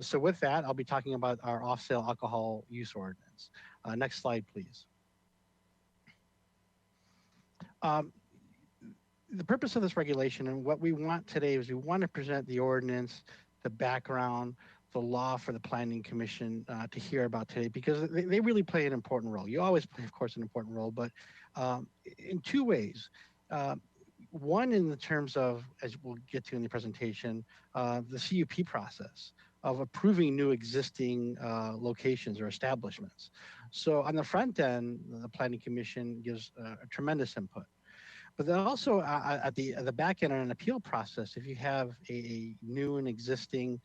So with that, I'll be talking about our off-sale alcohol use ordinance. Next slide, please. The purpose of this regulation and what we want today is we want to present the ordinance, the background, the law for the Planning Commission to hear about today, because they really play an important role. You always play, of course, an important role, but in two ways. One, in the terms of, as we'll get to in the presentation, the CUP process of approving new existing locations or establishments. So on the front end, the Planning Commission gives a tremendous input. But then also at the back end on an appeal process, if you have a new and existing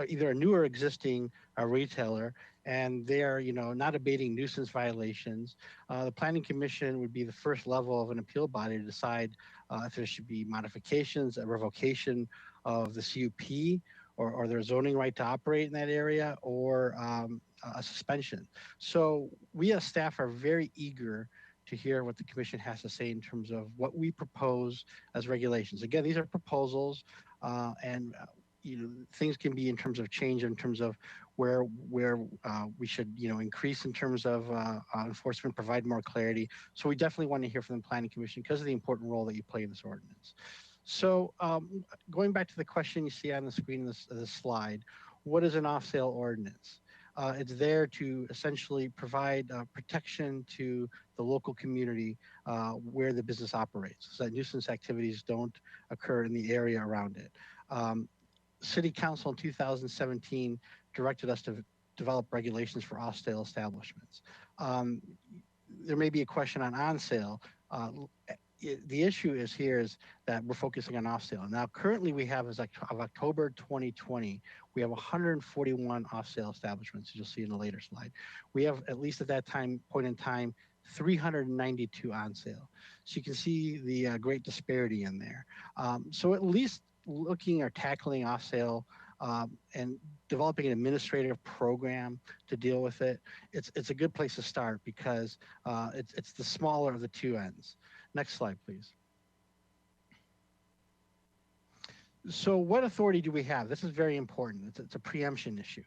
either a new or existing retailer, and they're not abating nuisance violations, the Planning Commission would be the first level of an appeal body to decide if there should be modifications, a revocation of the CUP, or their zoning right to operate in that area, or a suspension. So we as staff are very eager to hear what the commission has to say in terms of what we propose as regulations. Again, these are proposals, and things can be in terms of change, in terms of where we should increase in terms of enforcement, provide more clarity. So we definitely want to hear from the Planning Commission because of the important role that you play in this ordinance. So going back to the question you see on the screen in this slide, what is an off-sale ordinance? It's there to essentially provide protection to the local community where the business operates, so that nuisance activities don't occur in the area around it. City Council in 2017 directed us to develop regulations for off-sale establishments. There may be a question on sale. the issue is here is that we're focusing on off sale. Now, currently we have as of October 2020, we have 141 off sale establishments, as you'll see in the later slide. We have, at least at that point in time, 392 on sale. So you can see the great disparity in there. So at least looking or tackling off sale and developing an administrative program to deal with it, it's a good place to start because it's the smaller of the two ends. Next slide, please. So what authority do we have? This is very important. It's a preemption issue.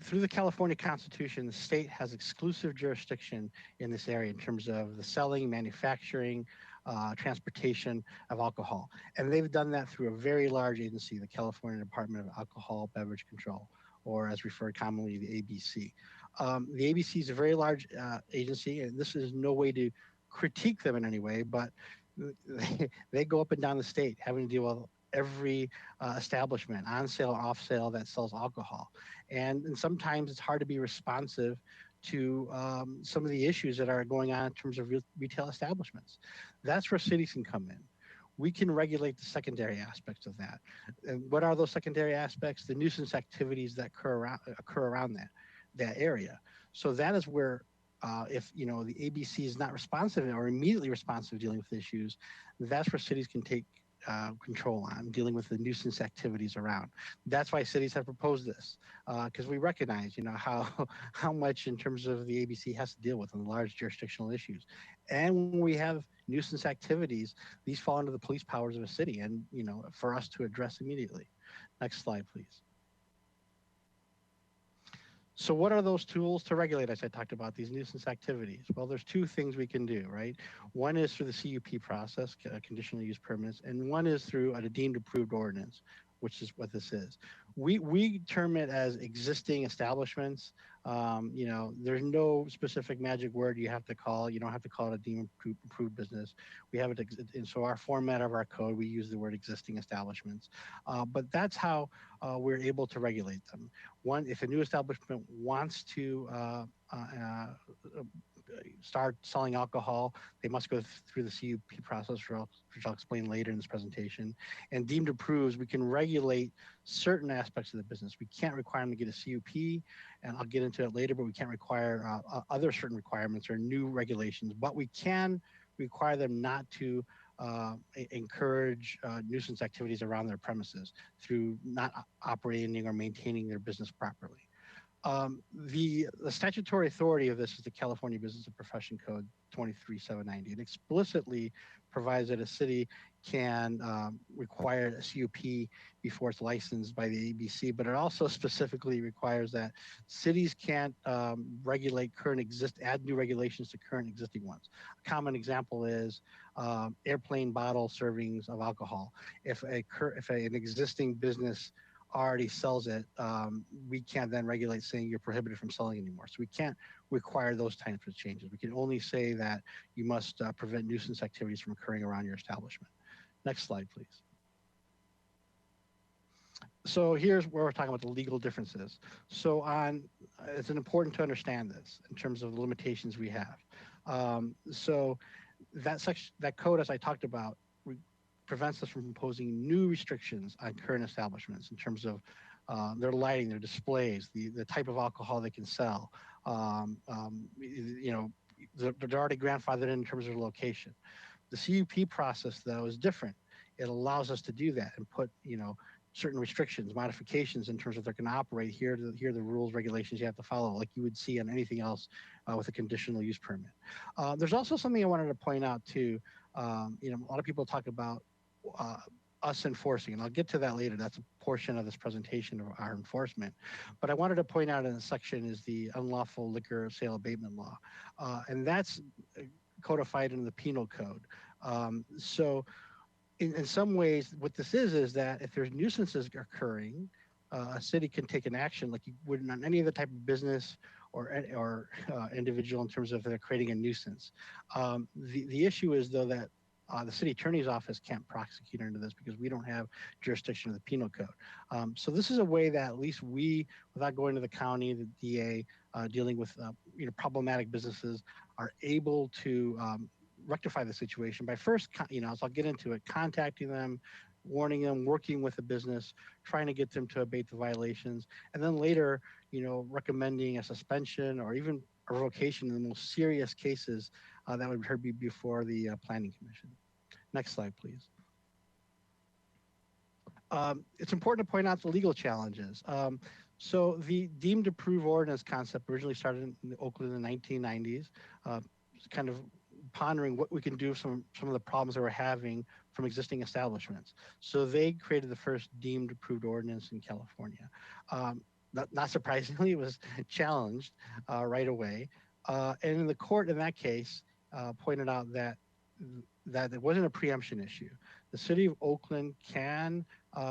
Through the California Constitution, the state has exclusive jurisdiction in this area in terms of the selling, manufacturing, transportation of alcohol. And they've done that through a very large agency, the California Department of Alcohol Beverage Control, or as referred commonly, the ABC. The ABC is a very large agency, and this is no way to critique them in any way, but they go up and down the state having to deal with every establishment, on sale, off sale, that sells alcohol. And sometimes it's hard to be responsive to some of the issues that are going on in terms of retail establishments. That's where cities can come in. We can regulate the secondary aspects of that. And what are those secondary aspects? The nuisance activities that occur around that area. So that is where if the ABC is not responsive or immediately responsive dealing with issues, that's where cities can take control on dealing with the nuisance activities around. That's why cities have proposed this, because we recognize, how much in terms of the ABC has to deal with on the large jurisdictional issues. And when we have nuisance activities, these fall under the police powers of a city, and for us to address immediately. Next slide, please. So what are those tools to regulate, as I talked about, these nuisance activities? Well, there's two things we can do, right? One is through the CUP process, conditional use permits, and one is through a deemed approved ordinance, which is what this is. We term it as existing establishments. There's no specific magic word you have to call. You don't have to call it a deemed approved business. We have it, and so our format of our code, we use the word existing establishments. But that's how we're able to regulate them. One, if a new establishment wants to start selling alcohol, they must go through the CUP process, which I'll explain later in this presentation. And deemed approved, we can regulate certain aspects of the business. We can't require them to get a CUP, and I'll get into it later, but we can't require other certain requirements or new regulations, but we can require them not to encourage nuisance activities around their premises through not operating or maintaining their business properly. The statutory authority of this is the California Business and Profession Code 23790. It explicitly provides that a city can require a CUP before it's licensed by the ABC, but it also specifically requires that cities can't add new regulations to current existing ones. A common example is airplane bottle servings of alcohol. If an existing business already sells it, we can't then regulate saying you're prohibited from selling anymore. So we can't require those types of changes. We can only say that you must prevent nuisance activities from occurring around your establishment. Next slide, please. So here's where we're talking about the legal differences. So it's important to understand this in terms of the limitations we have. So that code, as I talked about, prevents us from imposing new restrictions on current establishments in terms of their lighting, their displays, the type of alcohol they can sell. They're already grandfathered in terms of location. The CUP process, though, is different. It allows us to do that and put, certain restrictions, modifications in terms of they're going to operate. Here are the rules, regulations you have to follow, like you would see on anything else with a conditional use permit. There's also something I wanted to point out too. A lot of people talk about us enforcing, and I'll get to that later. That's a portion of this presentation of our enforcement. But I wanted to point out in a section is the unlawful liquor sale abatement law. And that's codified in the penal code. So in some ways, what this is that if there's nuisances occurring, a city can take an action like you would on any other type of business or individual in terms of they're creating a nuisance. The issue is, though, that the city attorney's office can't prosecute under this because we don't have jurisdiction of the penal code. So this is a way that at least we, without going to the county, the DA, dealing with problematic businesses, are able to rectify the situation by first, as I'll get into it, contacting them, warning them, working with the business, trying to get them to abate the violations, and then later, recommending a suspension or even a revocation in the most serious cases that would be before the Planning Commission. Next slide, please. It's important to point out the legal challenges. So the deemed approved ordinance concept originally started in Oakland in the 1990s, kind of pondering what we can do with some of the problems that we're having from existing establishments. So they created the first deemed approved ordinance in California. Not surprisingly, it was challenged right away. And in the court in that case pointed out that it wasn't a preemption issue. The city of Oakland can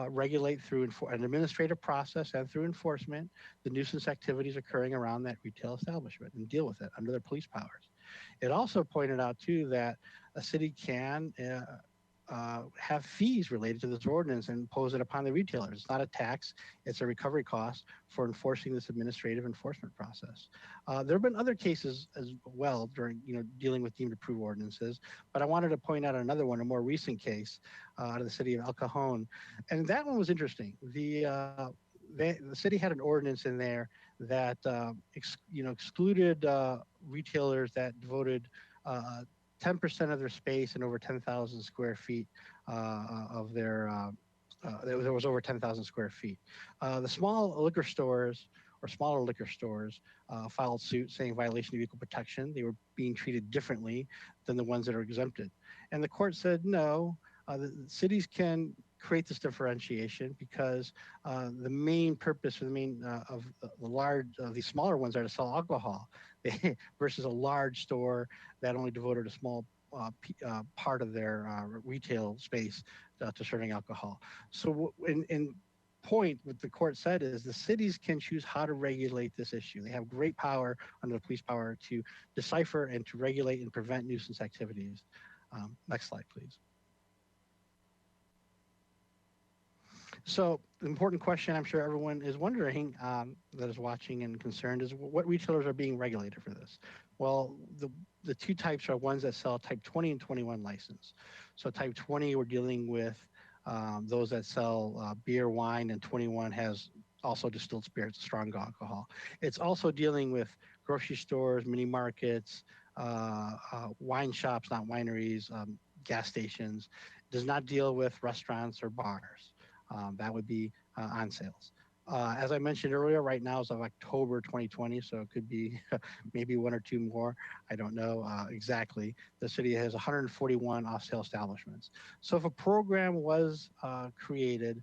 regulate through an administrative process and through enforcement the nuisance activities occurring around that retail establishment and deal with it under their police powers. It also pointed out too that a city can have fees related to this ordinance and impose it upon the retailers. It's not a tax, it's a recovery cost for enforcing this administrative enforcement process. There have been other cases as well during, dealing with deemed approved ordinances, but I wanted to point out another one, a more recent case out of the city of El Cajon. And that one was interesting. The city had an ordinance in there that excluded retailers that devoted 10% of their space and over 10,000 square feet of their, there was over 10,000 square feet. The small liquor stores or smaller liquor stores filed suit saying violation of equal protection. They were being treated differently than the ones that are exempted. And the court said, no, the cities can create this differentiation because the main purpose for the smaller ones are to sell alcohol versus a large store that only devoted a small part of their retail space to serving alcohol. So in point, what the court said is the cities can choose how to regulate this issue. They have great power under the police power to decipher and to regulate and prevent nuisance activities. Next slide, please. So the important question I'm sure everyone is wondering that is watching and concerned is what retailers are being regulated for this? Well, the two types are ones that sell type 20 and 21 license. So type 20, we're dealing with those that sell beer, wine, and 21 has also distilled spirits, strong alcohol. It's also dealing with grocery stores, mini markets, wine shops, not wineries, gas stations. It does not deal with restaurants or bars. That would be on sales. As I mentioned earlier, right now is of October 2020, so it could be maybe one or two more. I don't know exactly. The city has 141 off-sale establishments. So if a program was created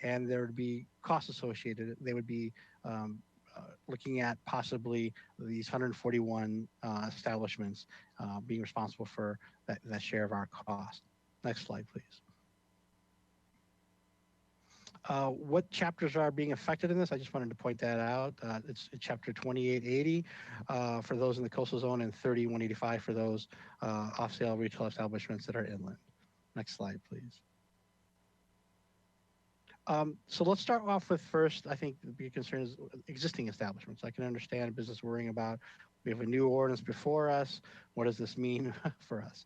and there would be costs associated, they would be looking at possibly these 141 establishments being responsible for that share of our cost. Next slide, please. What chapters are being affected in this? I just wanted to point that out. It's chapter 2880 for those in the coastal zone and 3185 for those off-sale retail establishments that are inland. Next slide, please. So let's start off with first, I think the big concern is existing establishments. I can understand business worrying about, we have a new ordinance before us. What does this mean for us?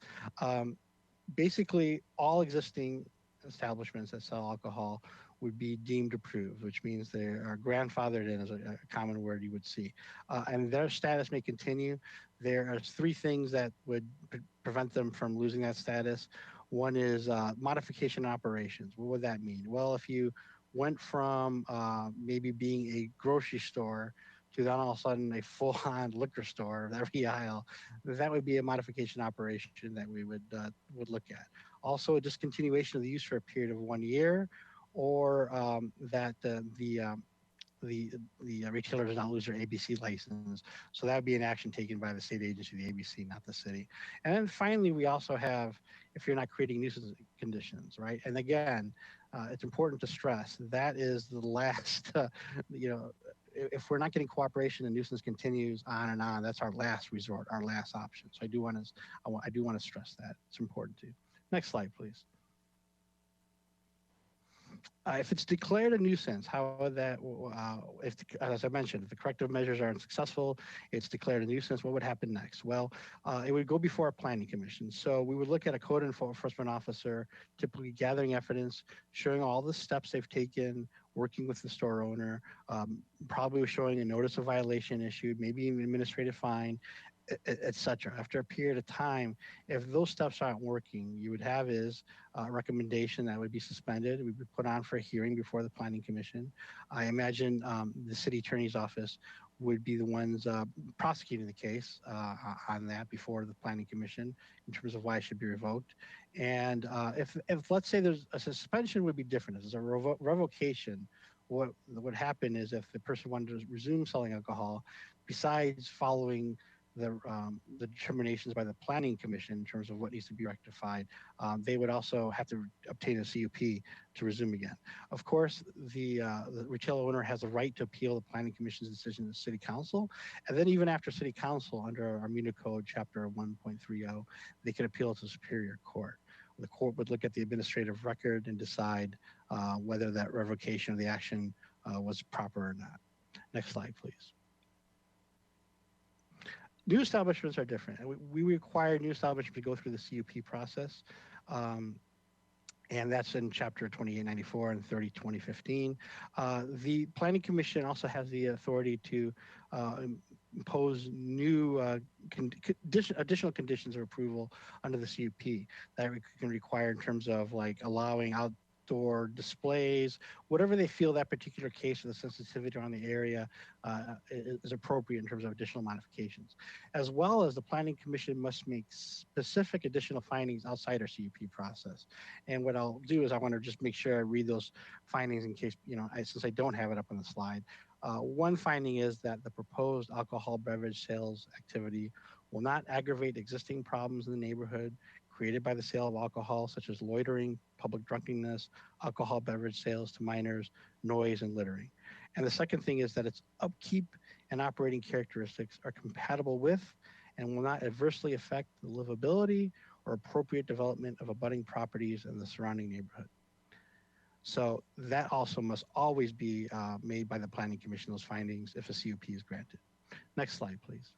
Basically, all existing establishments that sell alcohol would be deemed approved, which means they are grandfathered in, as a common word you would see. And their status may continue. There are three things that would prevent them from losing that status. One is modification operations. What would that mean? Well, if you went from maybe being a grocery store to then all of a sudden a full-on liquor store of every aisle, that would be a modification operation that we would look at. Also, a discontinuation of the use for a period of 1 year, or that the retailer does not lose their ABC license. So that would be an action taken by the state agency, the ABC, not the city. And then finally, we also have, if you're not creating nuisance conditions, right? And again, it's important to stress that is the last, if we're not getting cooperation and nuisance continues on and on, that's our last resort, our last option. So I do want to stress that. It's important too. Next slide, please. if it's declared a nuisance, how would that, if, as I mentioned, if the corrective measures are unsuccessful, it's declared a nuisance, what would happen next? Well, it would go before a planning commission. So we would look at a code enforcement officer, typically gathering evidence, showing all the steps they've taken, working with the store owner, probably showing a notice of violation issued, maybe an administrative fine, et cetera. After a period of time, if those steps aren't working, you would have is a recommendation that would be suspended. It would be put on for a hearing before the planning commission. I imagine the city attorney's office would be the ones prosecuting the case on that before the planning commission in terms of why it should be revoked. And if let's say there's a suspension would be different. If there's a revocation, what would happen is if the person wanted to resume selling alcohol, besides following the determinations by the planning commission in terms of what needs to be rectified, they would also have to obtain a CUP to resume again. Of course, the retail owner has a right to appeal the planning commission's decision to city council. And then even after city council, under our Muni Code chapter 1.30, they can appeal to Superior Court. The court would look at the administrative record and decide whether that revocation of the action was proper or not. Next slide, please. New establishments are different. We require new establishments to go through the CUP process, and that's in Chapter 2894 and 30/2015. The Planning Commission also has the authority to impose new additional conditions of approval under the CUP that we can require in terms of like allowing outdoor displays, whatever they feel that particular case or the sensitivity around the area is appropriate in terms of additional modifications. As well as the Planning Commission must make specific additional findings outside our CUP process. And what I'll do is I want to just make sure I read those findings in case, since I don't have it up on the slide. One finding is that the proposed alcohol beverage sales activity will not aggravate existing problems in the neighborhood created by the sale of alcohol, such as loitering, public drunkenness, alcohol beverage sales to minors, noise, and littering. And the second thing is that its upkeep and operating characteristics are compatible with and will not adversely affect the livability or appropriate development of abutting properties in the surrounding neighborhood. So that also must always be made by the Planning Commission, those findings, if a CUP is granted. Next slide, please.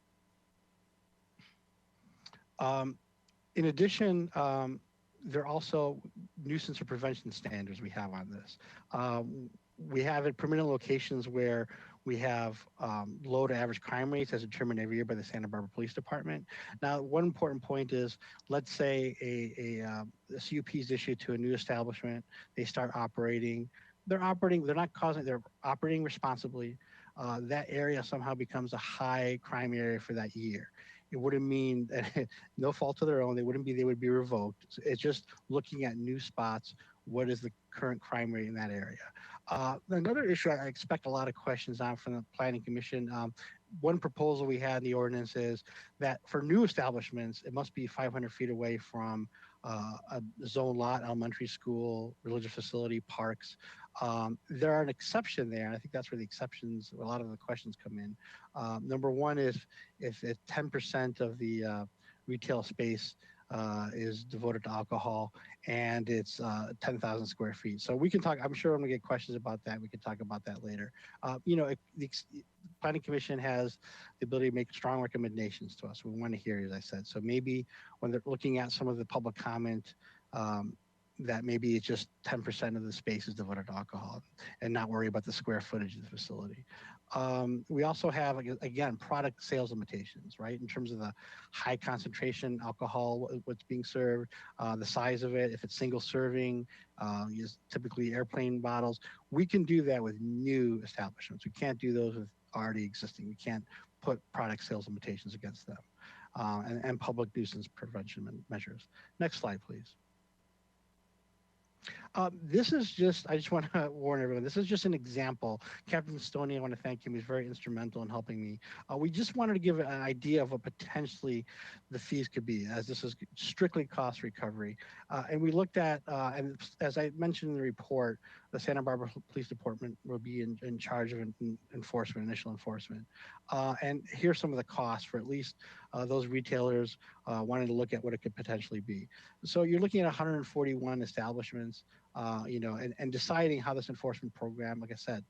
In addition, there are also nuisance or prevention standards we have on this. We have at permanent locations where we have low to average crime rates as determined every year by the Santa Barbara Police Department. Now, one important point is, let's say a CUP is issued to a new establishment, they start operating, they're operating responsibly. That area somehow becomes a high crime area for that year. It wouldn't mean that no fault of their own, they would be revoked. So it's just looking at new spots, what is the current crime rate in that area? Another issue I expect a lot of questions on from the Planning Commission. One proposal we had in the ordinance is that for new establishments, it must be 500 feet away from a zone lot, elementary school, religious facility, parks. There are an exception there, and I think that's where the exceptions, a lot of the questions come in. Number one is if 10% of the retail space is devoted to alcohol, and it's 10,000 square feet. So we can talk, I'm sure I'm gonna get questions about that. We can talk about that later. The Planning Commission has the ability to make strong recommendations to us. We want to hear, as I said. So maybe when they're looking at some of the public comment, that maybe it's just 10% of the space is devoted to alcohol and not worry about the square footage of the facility. We also have, again, product sales limitations, right? In terms of the high concentration alcohol, what's being served, the size of it, if it's single serving, typically airplane bottles. We can do that with new establishments. We can't do those with already existing. We can't put product sales limitations against them. And public nuisance prevention measures. Next slide, please. This is just, I just want to warn everyone, this is just an example. Captain Stoney, I want to thank him. He's very instrumental in helping me. We just wanted to give an idea of what potentially the fees could be, as this is strictly cost recovery. And we looked at, and as I mentioned in the report, the Santa Barbara Police Department will be in charge of enforcement, initial enforcement. And here's some of the costs for at least those retailers wanting to look at what it could potentially be. So you're looking at 141 establishments, and deciding how this enforcement program, like I said,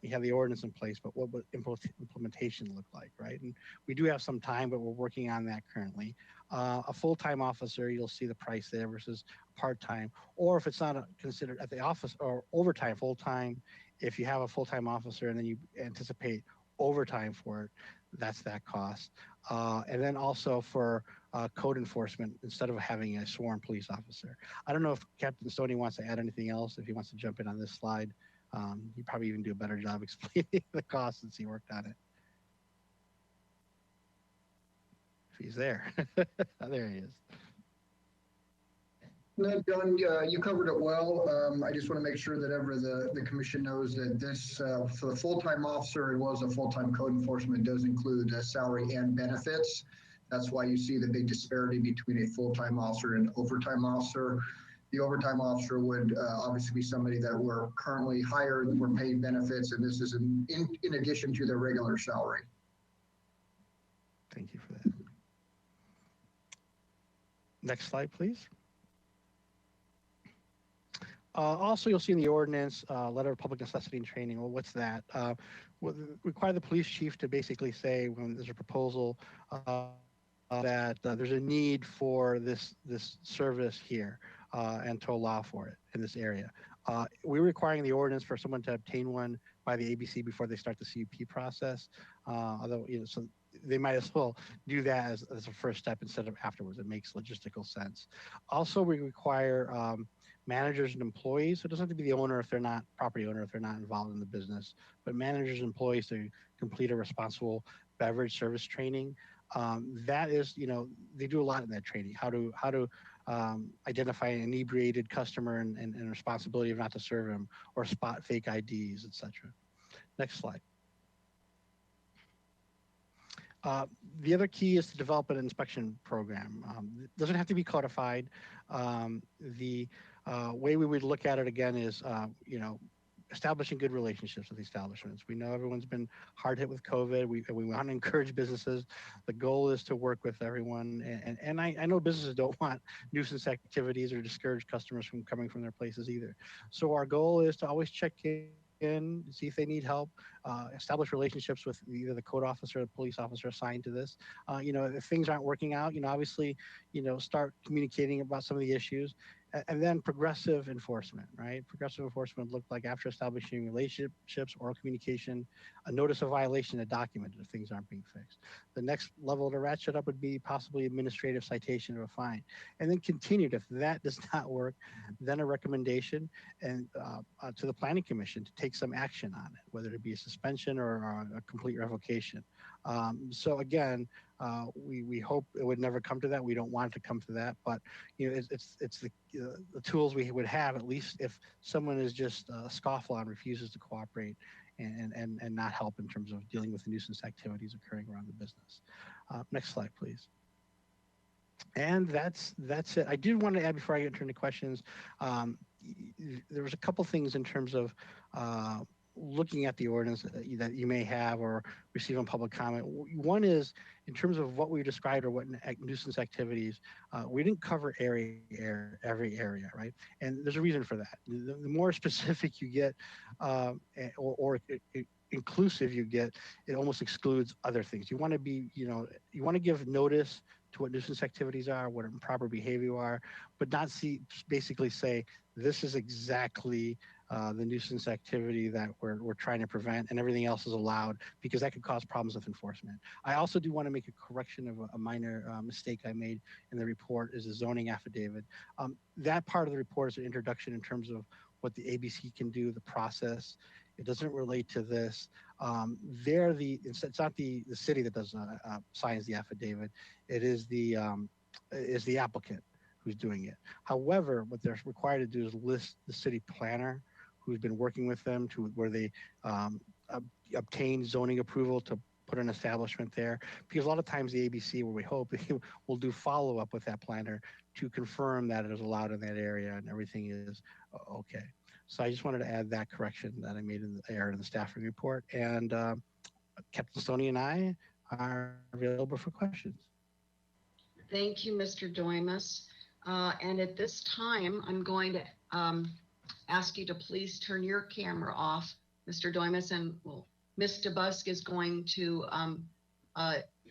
we have the ordinance in place, but what would implementation look like, right? And we do have some time, but we're working on that currently. A full-time officer, you'll see the price there versus part-time, or if it's not considered at the office or overtime, full-time, if you have a full-time officer and then you anticipate overtime for it, that's that cost. And then also for code enforcement, instead of having a sworn police officer. I don't know if Captain Stoney wants to add anything else, if he wants to jump in on this slide. He'd probably even do a better job explaining the cost since he worked on it. If he's there. There he is. No, John, you covered it well. I just want to make sure that the commission knows that this, for the full-time officer, it was a full-time code enforcement, does include salary and benefits. That's why you see the big disparity between a full-time officer and overtime officer. The overtime officer would obviously be somebody that we're currently hired, we're paying benefits, and this is in addition to their regular salary. Thank you for that. Next slide, please. Also, you'll see in the ordinance, letter of public necessity and training. Well, what's that? Require the police chief to basically say when there's a proposal that there's a need for this service here and to allow for it in this area. We're requiring the ordinance for someone to obtain one by the ABC before they start the CUP process. Although, so they might as well do that as a first step instead of afterwards. It makes logistical sense. Also, we require managers and employees. So it doesn't have to be the owner if they're not property owner, if they're not involved in the business, but managers and employees to complete a responsible beverage service training. That is, they do a lot in that training. How to identify an inebriated customer and responsibility of not to serve him, or spot fake IDs, etc. Next slide. The other key is to develop an inspection program. It doesn't have to be codified. The way we would look at it again is, establishing good relationships with establishments. We know everyone's been hard hit with COVID. We want to encourage businesses. The goal is to work with everyone. And I know businesses don't want nuisance activities or discourage customers from coming from their places either. So our goal is to always check in, see if they need help, establish relationships with either the code officer or the police officer assigned to this. If things aren't working out, obviously, start communicating about some of the issues. And then progressive enforcement, right? Progressive enforcement looked like after establishing relationships, oral communication, a notice of violation, a document if things aren't being fixed. The next level to ratchet up would be possibly administrative citation or a fine. And then continued, if that does not work, then a recommendation and to the planning commission to take some action on it, whether it be a suspension or a complete revocation. So again, we hope it would never come to that. We don't want it to come to that, but it's the tools we would have, at least if someone is just a scofflaw and refuses to cooperate and not help in terms of dealing with the nuisance activities occurring around the business. Next slide, please. And that's it. I did want to add before I get into questions, there was a couple things in terms of looking at the ordinance that you may have or receive on public comment. One is in terms of what we described or what nuisance activities, we didn't cover every area, right? And there's a reason for that. The more specific you get or inclusive you get, it almost excludes other things. You want to be, you want to give notice to what nuisance activities are, what improper behavior are, but not basically say, this is exactly the nuisance activity that we're trying to prevent, and everything else is allowed, because that could cause problems with enforcement. I also do want to make a correction of a minor mistake I made in the report, is a zoning affidavit. That part of the report is an introduction in terms of what the ABC can do, the process. It doesn't relate to this. It's not the city that does signs the affidavit. It is the applicant who's doing it. However, what they're required to do is list the city planner who's been working with them to where they obtain zoning approval to put an establishment there. Because a lot of times the ABC, where we hope, will do follow up with that planner to confirm that it is allowed in that area and everything is okay. So I just wanted to add that correction that I made in the staffing report. And Captain Stoney and I are available for questions. Thank you, Mr. Doimus. And at this time, I'm going to ask you to please turn your camera off, Mr. Doimus, and Ms. DeBusk is going to,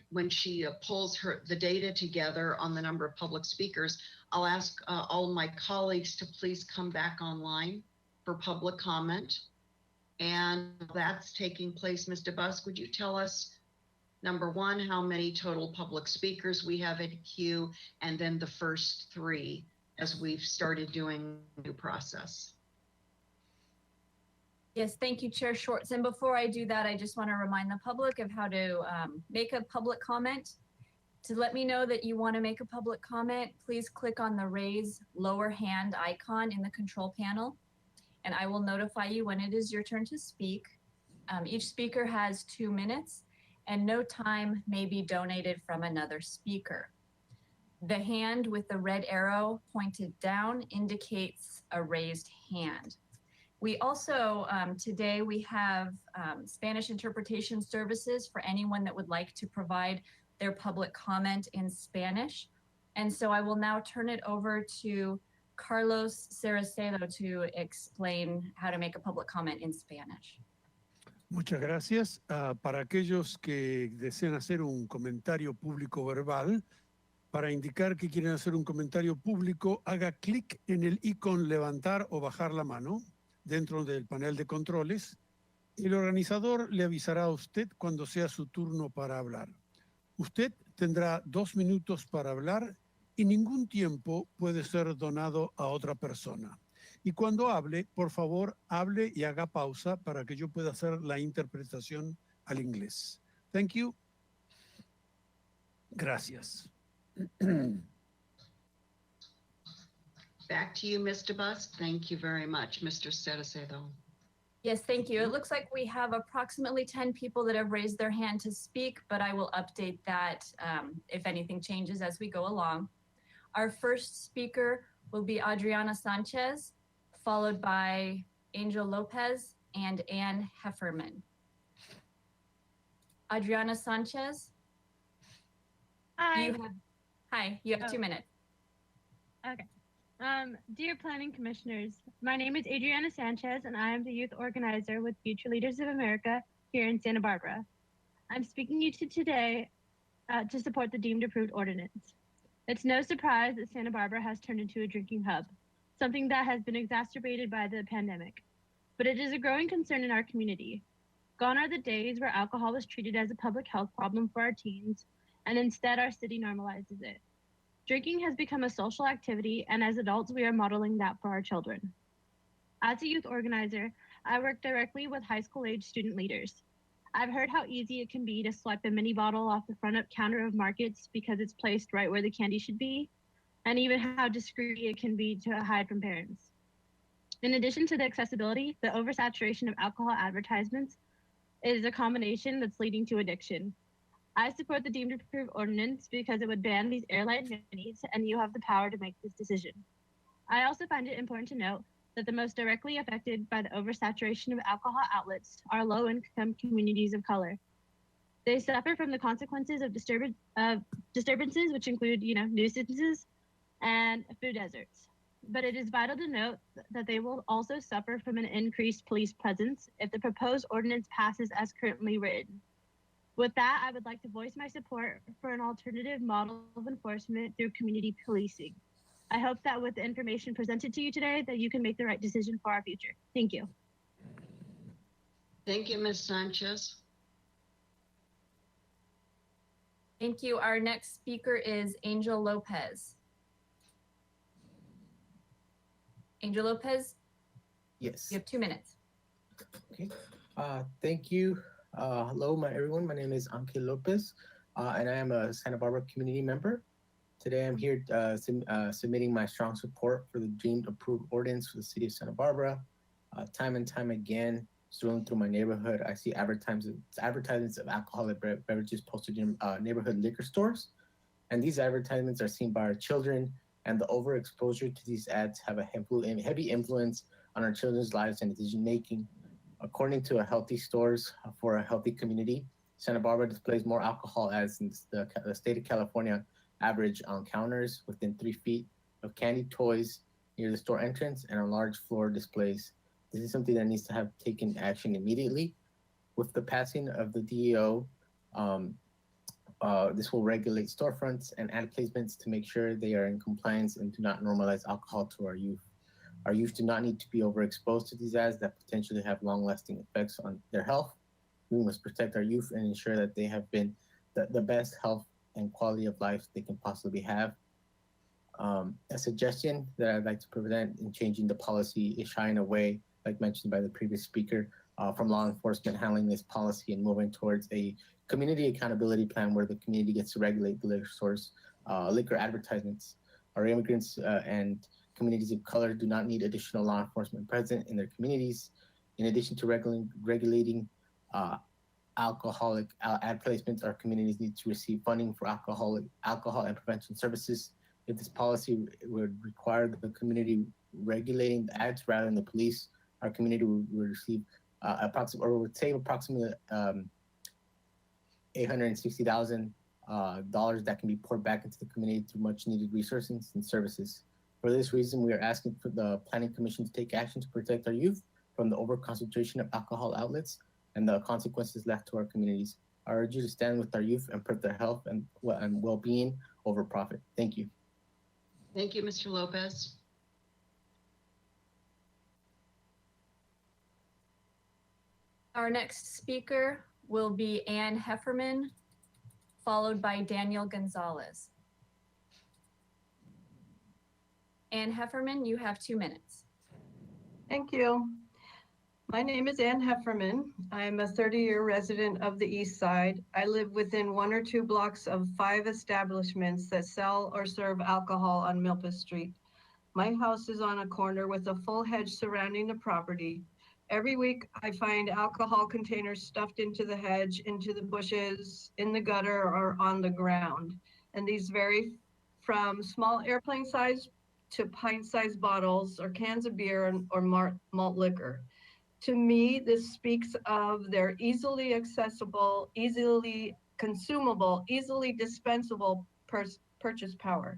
when she pulls the data together on the number of public speakers, I'll ask all my colleagues to please come back online for public comment. And that's taking place. Ms. DeBusk, would you tell us, number one, how many total public speakers we have in queue, and then the first three as we've started doing the new process? Yes, thank you, Chair Schwartz. And before I do that, I just want to remind the public of how to make a public comment. To let me know that you want to make a public comment, please click on the raise lower hand icon in the control panel, and I will notify you when it is your turn to speak. Each speaker has 2 minutes, and no time may be donated from another speaker. The hand with the red arrow pointed down indicates a raised hand. We also, today we have Spanish interpretation services for anyone that would like to provide their public comment in Spanish. And so I will now turn it over to Carlos Cereceda to explain how to make a public comment in Spanish. Muchas gracias. Para aquellos que desean hacer un comentario público verbal, para indicar que quieren hacer un comentario público, haga clic en el icono levantar o bajar la mano dentro del panel de controles. El organizador le avisará a usted cuando sea su turno para hablar. Usted tendrá 2 minutos para hablar y ningún tiempo puede ser donado a otra persona. Y cuando hable, por favor, hable y haga pausa para que yo pueda hacer la interpretación al inglés. Thank you. Gracias. Back to you, Mr. Busk. Thank you very much, Mr. Cereceda. Yes, thank you. It looks like we have approximately 10 people that have raised their hand to speak, but I will update that if anything changes as we go along. Our first speaker will be Adriana Sanchez, followed by Angel Lopez and Ann Hefferman. Adriana Sanchez. Hi. You have 2 minutes. Okay. Dear Planning Commissioners, my name is Adriana Sanchez, and I am the youth organizer with Future Leaders of America here in Santa Barbara. I'm speaking to you today to support the deemed approved ordinance. It's no surprise that Santa Barbara has turned into a drinking hub, something that has been exacerbated by the pandemic. But it is a growing concern in our community. Gone are the days where alcohol was treated as a public health problem for our teens, and instead our city normalizes it. Drinking has become a social activity, and as adults, we are modeling that for our children. As a youth organizer, I work directly with high school age student leaders. I've heard how easy it can be to swipe a mini bottle off the front counter of markets because it's placed right where the candy should be, and even how discreet it can be to hide from parents. In addition to the accessibility, the oversaturation of alcohol advertisements is a combination that's leading to addiction. I support the deemed approved ordinance because it would ban these airline minis, and you have the power to make this decision. I also find it important to note that the most directly affected by the oversaturation of alcohol outlets are low-income communities of color. They suffer from the consequences of disturbances, which include, nuisances and food deserts. But it is vital to note that they will also suffer from an increased police presence if the proposed ordinance passes as currently written. With that, I would like to voice my support for an alternative model of enforcement through community policing. I hope that with the information presented to you today, that you can make the right decision for our future. Thank you. Thank you, Ms. Sanchez. Thank you. Our next speaker is Angel Lopez. Angel Lopez, Yes. you have 2 minutes. Okay. Thank you. Hello, everyone. My name is Anke Lopez, and I am a Santa Barbara community member. Today, I'm here submitting my strong support for the deemed approved ordinance for the city of Santa Barbara. Time and time again, strolling through my neighborhood, I see advertisements of alcoholic beverages posted in neighborhood liquor stores. And these advertisements are seen by our children, and the overexposure to these ads have a heavy influence on our children's lives and decision making. According to a Healthy Stores for a Healthy Community, Santa Barbara displays more alcohol as in the state of California average on counters within 3 feet of candy toys near the store entrance and on large floor displays. This is something that needs to have taken action immediately. With the passing of the DEO, this will regulate storefronts and ad placements to make sure they are in compliance and do not normalize alcohol to our youth. Our youth do not need to be overexposed to these ads that potentially have long-lasting effects on their health. We must protect our youth and ensure that they have been the best health and quality of life they can possibly have. A suggestion that I'd like to present in changing the policy is shying away, like mentioned by the previous speaker, from law enforcement handling this policy and moving towards a community accountability plan where the community gets to regulate the liquor stores, liquor advertisements. Our immigrants and communities of color do not need additional law enforcement present in their communities. In addition to regulating alcoholic ad placements, our communities need to receive funding for alcohol and prevention services. If this policy would require the community regulating the ads rather than the police, our community would receive would save approximately $860,000 that can be poured back into the community through much needed resources and services. For this reason, we are asking for the Planning Commission to take action to protect our youth from the overconcentration of alcohol outlets and the consequences left to our communities. I urge you to stand with our youth and put their health and well-being over profit. Thank you. Thank you, Mr. Lopez. Our next speaker will be Ann Hefferman, followed by Daniel Gonzalez. Ann Hefferman, you have 2 minutes. Thank you. My name is Ann Hefferman. I'm a 30-year resident of the East Side. I live within 1 or 2 blocks of 5 establishments that sell or serve alcohol on Milpas Street. My house is on a corner with a full hedge surrounding the property. Every week I find alcohol containers stuffed into the hedge, into the bushes, in the gutter, or on the ground. And these vary from small airplane size to pint-sized bottles or cans of beer or malt liquor. To me, this speaks of their easily accessible, easily consumable, easily dispensable purchase power.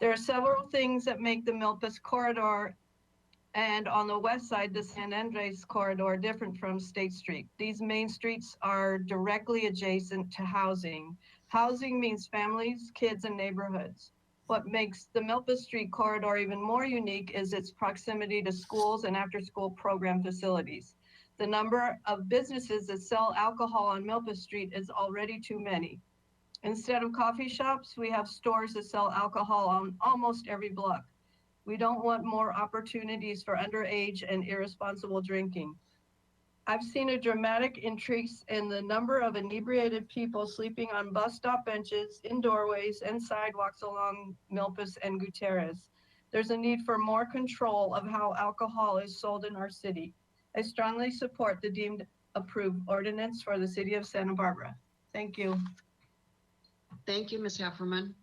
There are several things that make the Milpas corridor and on the west side, the San Andres corridor different from State Street. These main streets are directly adjacent to housing. Housing means families, kids, and neighborhoods. What makes the Milpas Street corridor even more unique is its proximity to schools and after-school program facilities. The number of businesses that sell alcohol on Milpas Street is already too many. Instead of coffee shops, we have stores that sell alcohol on almost every block. We don't want more opportunities for underage and irresponsible drinking. I've seen a dramatic increase in the number of inebriated people sleeping on bus stop benches, in doorways, and sidewalks along Milpas and Gutierrez. There's a need for more control of how alcohol is sold in our city. I strongly support the deemed approved ordinance for the city of Santa Barbara. Thank you. Thank you, Ms. Hefferman.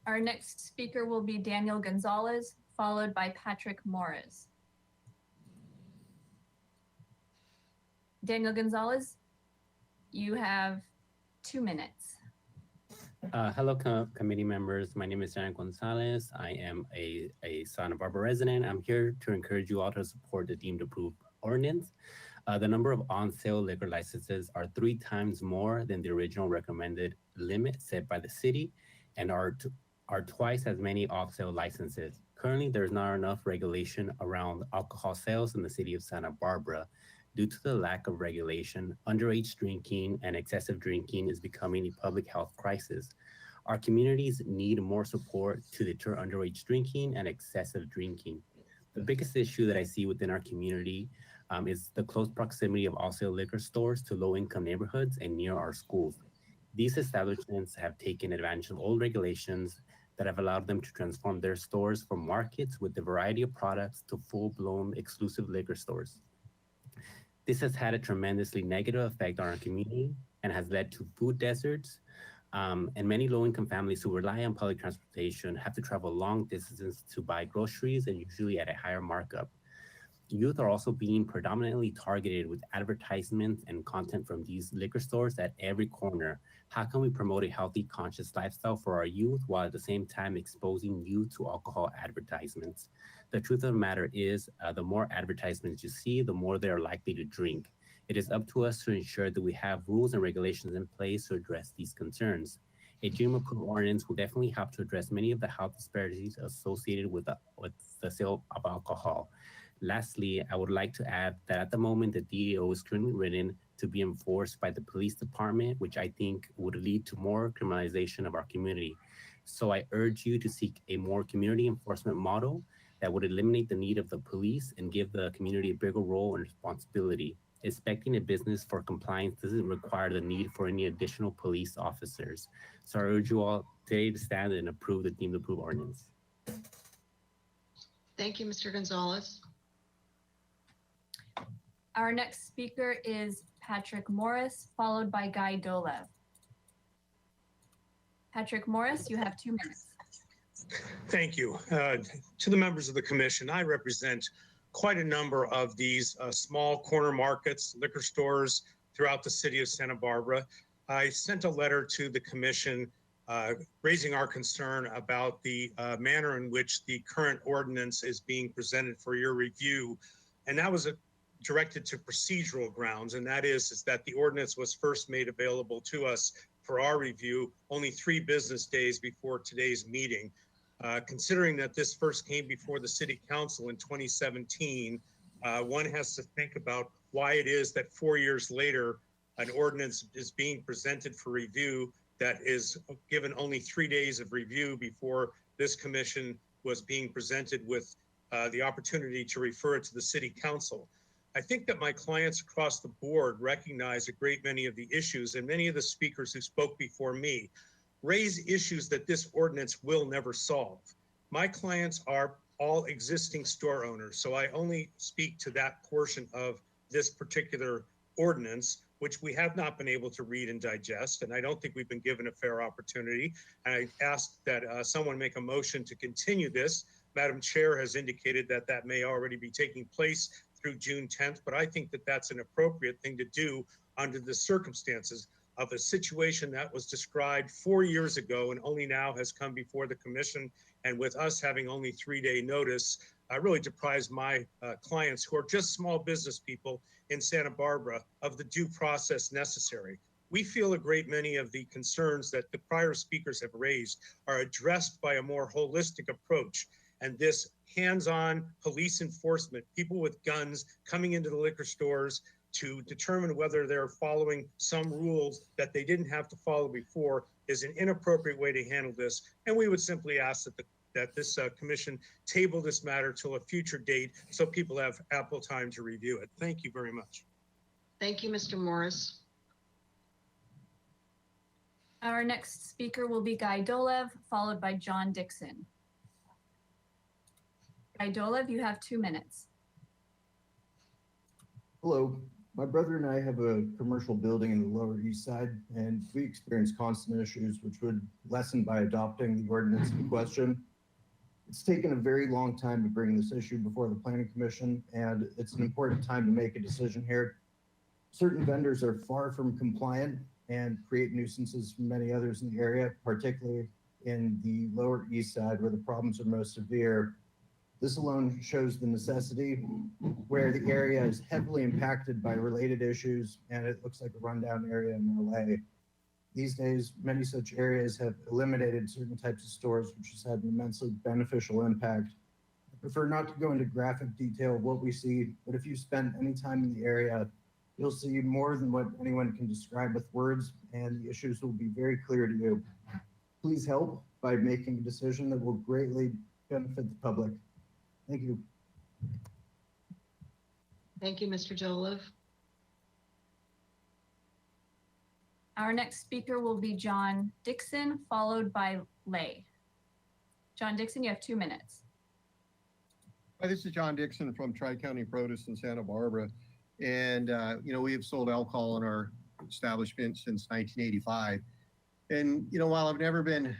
Our next speaker will be Daniel Gonzalez, followed by Patrick Morris. Daniel Gonzalez, you have 2 minutes. Hello, committee members. My name is Daniel Gonzalez. I am a Santa Barbara resident. I'm here to encourage you all to support the deemed approved ordinance. The number of on-sale liquor licenses are 3 times more than the original recommended limit set by the city and are twice as many off-sale licenses. Currently, there's not enough regulation around alcohol sales in the city of Santa Barbara. Due to the lack of regulation, underage drinking and excessive drinking is becoming a public health crisis. Our communities need more support to deter underage drinking and excessive drinking. The biggest issue that I see within our community is the close proximity of wholesale liquor stores to low-income neighborhoods and near our schools. These establishments have taken advantage of old regulations that have allowed them to transform their stores from markets with a variety of products to full-blown exclusive liquor stores. This has had a tremendously negative effect on our community and has led to food deserts, And many low-income families who rely on public transportation have to travel long distances to buy groceries and usually at a higher markup. Youth are also being predominantly targeted with advertisements and content from these liquor stores at every corner. How can we promote a healthy, conscious lifestyle for our youth while at the same time exposing youth to alcohol advertisements? The truth of the matter is, the more advertisements you see, the more they're likely to drink. It is up to us to ensure that we have rules and regulations in place to address these concerns. A dream-approved ordinance will definitely help to address many of the health disparities associated with the sale of alcohol. Lastly, I would like to add that at the moment, the DAO is currently written to be enforced by the police department, which I think would lead to more criminalization of our community. So I urge you to seek a more community enforcement model that would eliminate the need of the police and give the community a bigger role and responsibility. Expecting a business for compliance doesn't require the need for any additional police officers. So I urge you all today to stand and approve the deemed approved ordinance. Thank you, Mr. Gonzalez. Our next speaker is Patrick Morris, followed by Guy Dolev. Patrick Morris, you have 2 minutes. Thank you. To the members of the commission, I represent quite a number of these small corner markets, liquor stores throughout the city of Santa Barbara. I sent a letter to the commission raising our concern about the manner in which the current ordinance is being presented for your review. And that was directed to procedural grounds, and that is that the ordinance was first made available to us for our review only 3 business days before today's meeting. Considering that this first came before the city council in 2017, one has to think about why it is that 4 years later, an ordinance is being presented for review that is given only 3 days of review before this commission was being presented with the opportunity to refer it to the city council. I think that my clients across the board recognize a great many of the issues, and many of the speakers who spoke before me raise issues that this ordinance will never solve. My clients are all existing store owners, so I only speak to that portion of this particular ordinance, which we have not been able to read and digest, and I don't think we've been given a fair opportunity. And I ask that someone make a motion to continue this. Madam Chair has indicated that that may already be taking place through June 10th, but I think that that's an appropriate thing to do under the circumstances of a situation that was described 4 years ago and only now has come before the commission. And with us having only 3-day notice, really deprives my clients, who are just small business people in Santa Barbara, of the due process necessary. We feel a great many of the concerns that the prior speakers have raised are addressed by a more holistic approach. And this hands-on police enforcement, people with guns coming into the liquor stores to determine whether they're following some rules that they didn't have to follow before, is an inappropriate way to handle this. And we would simply ask that this commission table this matter till a future date so people have ample time to review it. Thank you very much. Thank you, Mr. Morris. Our next speaker will be Guy Dolev, followed by John Dixon. Guy Dolev, you have 2 minutes. Hello, my brother and I have a commercial building in the Lower East Side, and we experience constant issues which would lessen by adopting the ordinance in question. It's taken a very long time to bring this issue before the Planning Commission, and it's an important time to make a decision here. Certain vendors are far from compliant and create nuisances for many others in the area, particularly in the Lower East Side where the problems are most severe. This alone shows the necessity where the area is heavily impacted by related issues, and it looks like a rundown area in LA. These days, many such areas have eliminated certain types of stores, which has had an immensely beneficial impact. I prefer not to go into graphic detail of what we see, but if you spend any time in the area, you'll see more than what anyone can describe with words, and the issues will be very clear to you. Please help by making a decision that will greatly benefit the public. Thank you. Thank you, Mr. Dolev. Our next speaker will be John Dixon, followed by Lay. John Dixon, you have 2 minutes. Hi, this is John Dixon from Tri-County Produce in Santa Barbara. And, we have sold alcohol in our establishment since 1985. And, while I've never been,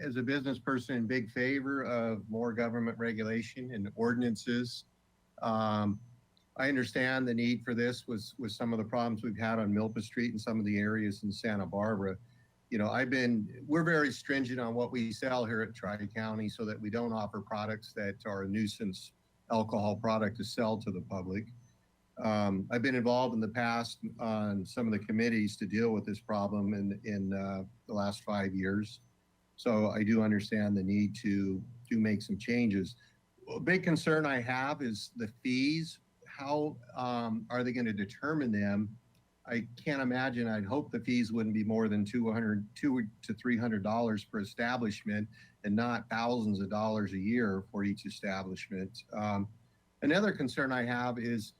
as a business person, in big favor of more government regulation and ordinances, I understand the need for this with some of the problems we've had on Milpa Street and some of the areas in Santa Barbara. We're very stringent on what we sell here at Tri-County so that we don't offer products that are a nuisance alcohol product to sell to the public. I've been involved in the past on some of the committees to deal with this problem in the last 5 years. So I do understand the need to make some changes. A big concern I have is the fees. How are they going to determine them? I can't imagine. I'd hope the fees wouldn't be more than $200 to $300 per establishment and not thousands of dollars a year for each establishment. Another concern I have is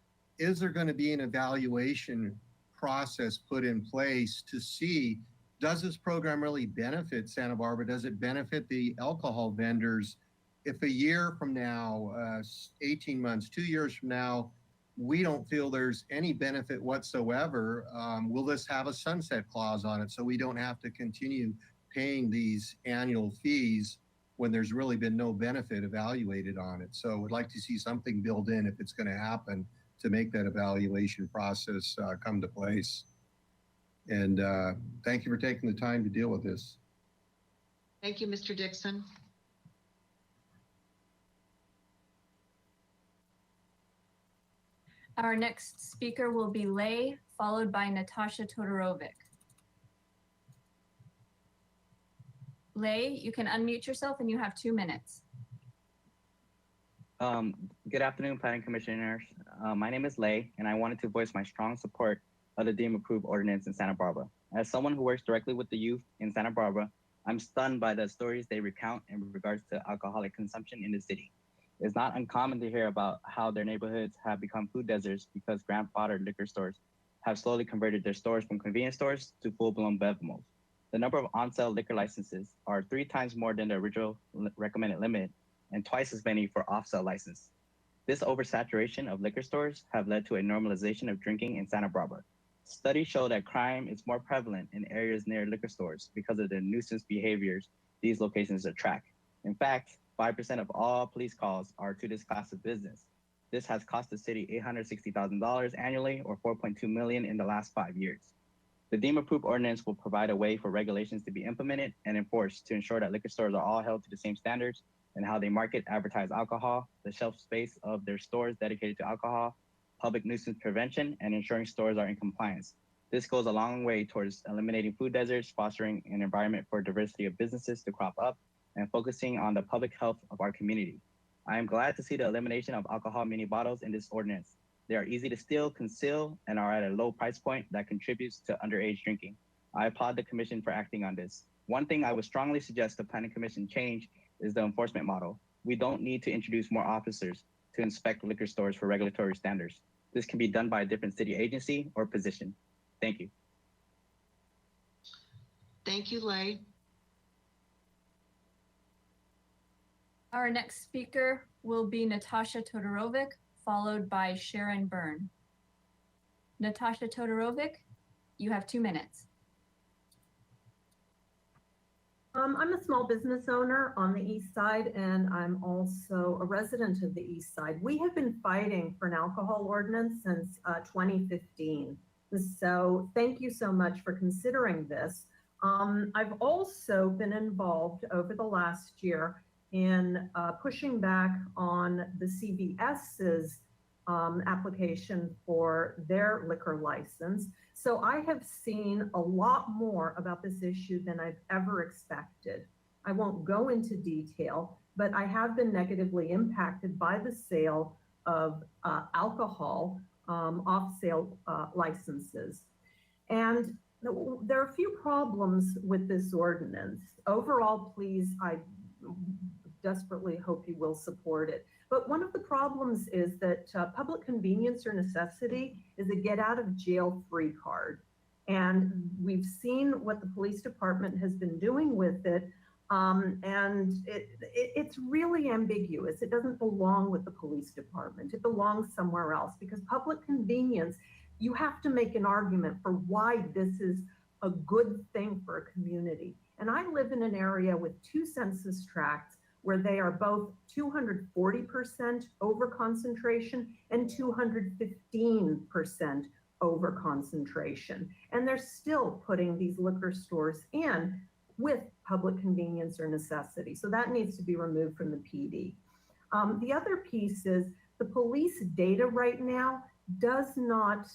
there going to be an evaluation process put in place to see, does this program really benefit Santa Barbara? Does it benefit the alcohol vendors? If a year from now, 18 months, 2 years from now, we don't feel there's any benefit whatsoever, will this have a sunset clause on it so we don't have to continue paying these annual fees when there's really been no benefit evaluated on it? So we'd like to see something built in if it's going to happen to make that evaluation process come to place. And thank you for taking the time to deal with this. Thank you, Mr. Dixon. Our next speaker will be Lay, followed by Natasha Todorovic. Lay, you can unmute yourself and you have 2 minutes. Good afternoon, Planning Commissioners. My name is Lay, and I wanted to voice my strong support of the deemed approved ordinance in Santa Barbara. As someone who works directly with the youth in Santa Barbara, I'm stunned by the stories they recount in regards to alcoholic consumption in the city. It's not uncommon to hear about how their neighborhoods have become food deserts because grandfathered liquor stores have slowly converted their stores from convenience stores to full-blown bev malls. The number of on-sale liquor licenses are 3 times more than the original recommended limit and twice as many for off-sale license. This oversaturation of liquor stores have led to a normalization of drinking in Santa Barbara. Studies show that crime is more prevalent in areas near liquor stores because of the nuisance behaviors these locations attract. In fact, 5% of all police calls are to this class of business. This has cost the city $860,000 annually, or $4.2 million in the last 5 years. The deemed approved ordinance will provide a way for regulations to be implemented and enforced to ensure that liquor stores are all held to the same standards in how they market, advertise alcohol, the shelf space of their stores dedicated to alcohol, public nuisance prevention, and ensuring stores are in compliance. This goes a long way towards eliminating food deserts, fostering an environment for diversity of businesses to crop up, and focusing on the public health of our community. I am glad to see the elimination of alcohol mini bottles in this ordinance. They are easy to steal, conceal, and are at a low price point that contributes to underage drinking. I applaud the Commission for acting on this. One thing I would strongly suggest the Planning Commission change is the enforcement model. We don't need to introduce more officers to inspect liquor stores for regulatory standards. This can be done by a different city agency or position. Thank you. Thank you, Lay. Our next speaker will be Natasha Todorovic, followed by Sharon Byrne. Natasha Todorovic, you have 2 minutes. I'm a small business owner on the East Side, and I'm also a resident of the East Side. We have been fighting for an alcohol ordinance since 2015. So thank you so much for considering this. I've also been involved over the last year in pushing back on the CVS's application for their liquor license. So I have seen a lot more about this issue than I've ever expected. I won't go into detail, but I have been negatively impacted by the sale of alcohol off-sale licenses. And there are a few problems with this ordinance. Overall, please, I desperately hope you will support it. But one of the problems is that public convenience or necessity is a get out of jail free card. And we've seen what the police department has been doing with it. And it's really ambiguous. It doesn't belong with the police department. It belongs somewhere else, because public convenience, you have to make an argument for why this is a good thing for a community. And I live in an area with 2 census tracts where they are both 240% over concentration and 215% over concentration. And they're still putting these liquor stores in with public convenience or necessity. So that needs to be removed from the PD. The other piece is the police data right now does not,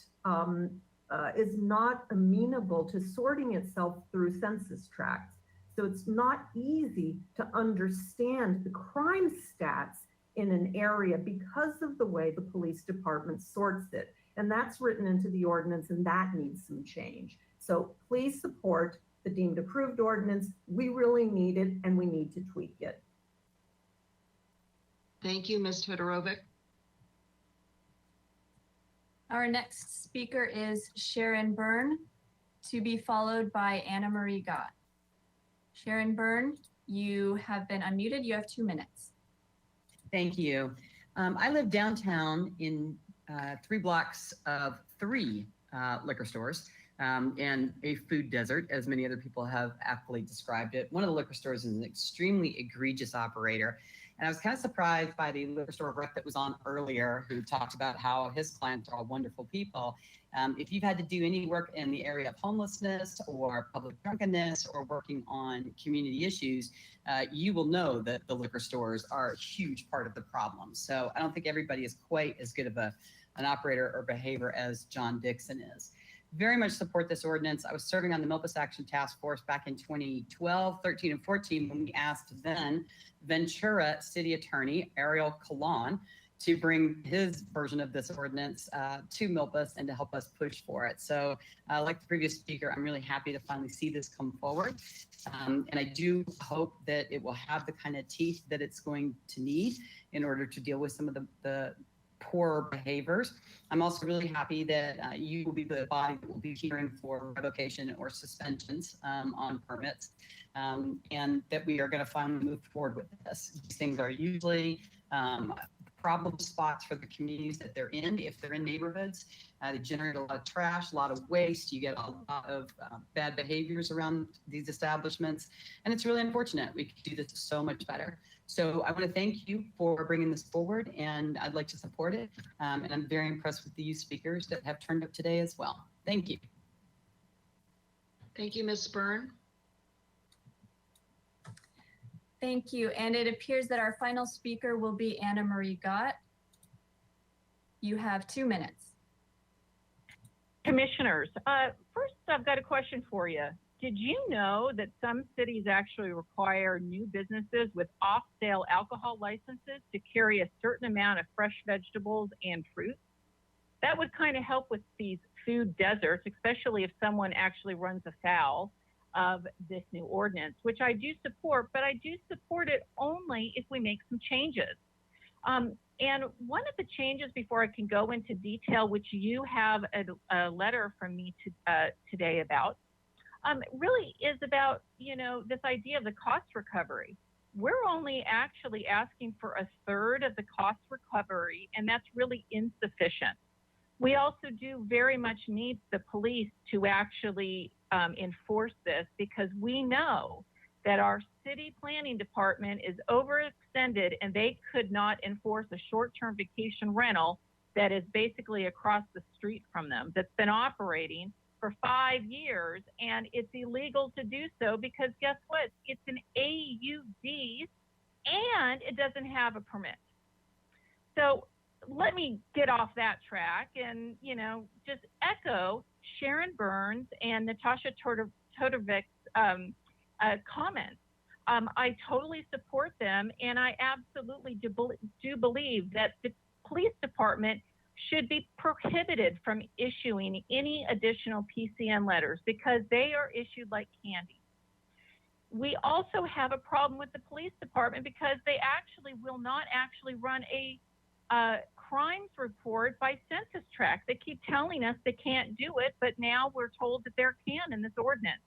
is not amenable to sorting itself through census tracts. So it's not easy to understand the crime stats in an area because of the way the police department sorts it. And that's written into the ordinance, and that needs some change. So please support the deemed approved ordinance. We really need it, and we need to tweak it. Thank you, Ms. Todorovic. Our next speaker is Sharon Byrne, to be followed by Anna Marie Gott. Sharon Byrne, you have been unmuted. You have 2 minutes. Thank you. I live downtown in 3 blocks of 3 liquor stores and a food desert, as many other people have aptly described it. One of the liquor stores is an extremely egregious operator. And I was kind of surprised by the liquor store rep that was on earlier, who talked about how his clients are all wonderful people. If you've had to do any work in the area of homelessness or public drunkenness or working on community issues, you will know that the liquor stores are a huge part of the problem. So I don't think everybody is quite as good of an operator or behavior as John Dixon is. Very much support this ordinance. I was serving on the Milpas Action Task Force back in 2012, 13, and 14 when we asked then Ventura City Attorney Ariel Colon to bring his version of this ordinance to Milpas and to help us push for it. So like the previous speaker, I'm really happy to finally see this come forward. And I do hope that it will have the kind of teeth that it's going to need in order to deal with some of the poor behaviors. I'm also really happy that you will be the body that will be hearing for revocation or suspensions on permits, and that we are going to finally move forward with this. These things are usually problem spots for the communities that they're in. If they're in neighborhoods, they generate a lot of trash, a lot of waste. You get a lot of bad behaviors around these establishments, and it's really unfortunate. We could do this so much better. So I want to thank you for bringing this forward, and I'd like to support it. And I'm very impressed with the youth speakers that have turned up today as well. Thank you. Thank you, Ms. Byrne. Thank you. And it appears that our final speaker will be Anna Marie Gott. You have 2 minutes. Commissioners, first I've got a question for you. Did you know that some cities actually require new businesses with off-sale alcohol licenses to carry a certain amount of fresh vegetables and fruits? That would kind of help with these food deserts, especially if someone actually runs afoul of this new ordinance, which I do support, but I do support it only if we make some changes. And one of the changes, before I can go into detail, which you have a letter from me today about, really is about, you know, this idea of the cost recovery. We're only actually asking for 1/3 of the cost recovery, and that's really insufficient. We also do very much need the police to actually enforce this, because we know that our city planning department is overextended and they could not enforce a short-term vacation rental that is basically across the street from them, that's been operating for 5 years, and it's illegal to do so because guess what? It's an AUD and it doesn't have a permit. So let me get off that track and, you know, just echo Sharon Burns and Natasha Todorvik's comments. I totally support them, and I absolutely do believe that the police department should be prohibited from issuing any additional PCN letters because they are issued like candy. We also have a problem with the police department because they actually will not actually run a crimes report by census tract. They keep telling us they can't do it, but now we're told that they can in this ordinance.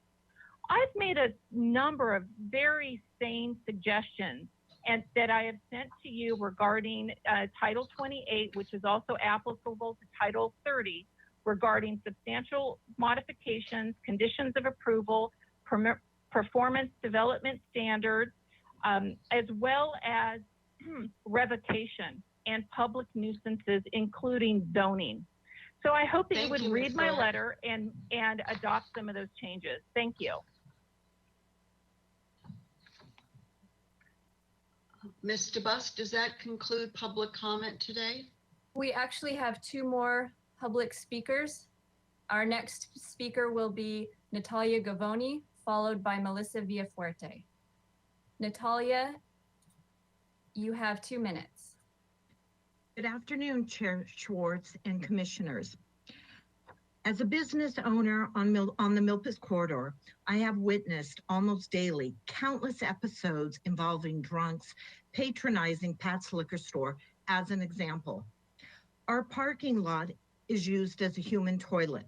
I've made a number of very sane suggestions and that I have sent to you regarding Title 28, which is also applicable to Title 30, regarding substantial modifications, conditions of approval, performance development standards, as well as revocation and public nuisances, including zoning. So I hope that you would read my letter and adopt some of those changes. Thank you. Ms. DeBus, does that conclude public comment today? We actually have 2 more public speakers. Our next speaker will be Natalia Gavoni, followed by Melissa Villafuerte. Natalia, you have 2 minutes. Good afternoon, Chair Schwartz and commissioners. As a business owner on the Milpas Corridor, I have witnessed almost daily countless episodes involving drunks patronizing Pat's Liquor Store as an example. Our parking lot is used as a human toilet.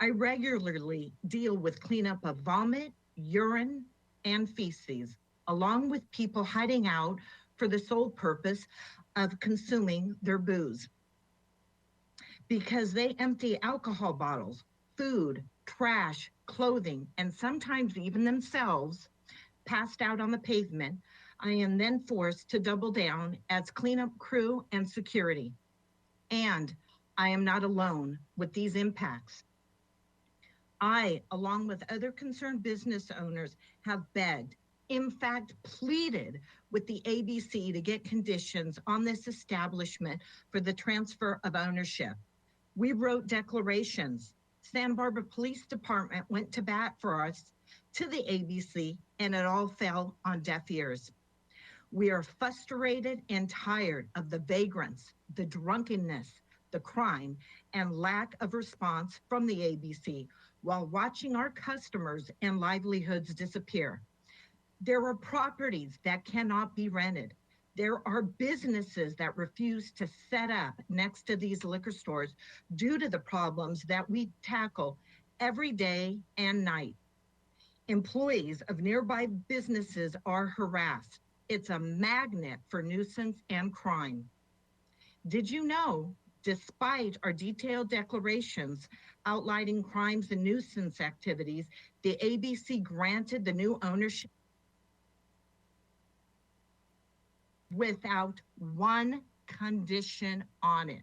I regularly deal with cleanup of vomit, urine, and feces, along with people hiding out for the sole purpose of consuming their booze. Because they empty alcohol bottles, food, trash, clothing, and sometimes even themselves passed out on the pavement, I am then forced to double down as cleanup crew and security. And I am not alone with these impacts. I, along with other concerned business owners, have begged, in fact, pleaded with the ABC to get conditions on this establishment for the transfer of ownership. We wrote declarations. Santa Barbara Police Department went to bat for us to the ABC, and it all fell on deaf ears. We are frustrated and tired of the vagrants, the drunkenness, the crime, and lack of response from the ABC while watching our customers and livelihoods disappear. There are properties that cannot be rented. There are businesses that refuse to set up next to these liquor stores due to the problems that we tackle every day and night. Employees of nearby businesses are harassed. It's a magnet for nuisance and crime. Did you know, despite our detailed declarations outlining crimes and nuisance activities, the ABC granted the new ownership without one condition on it?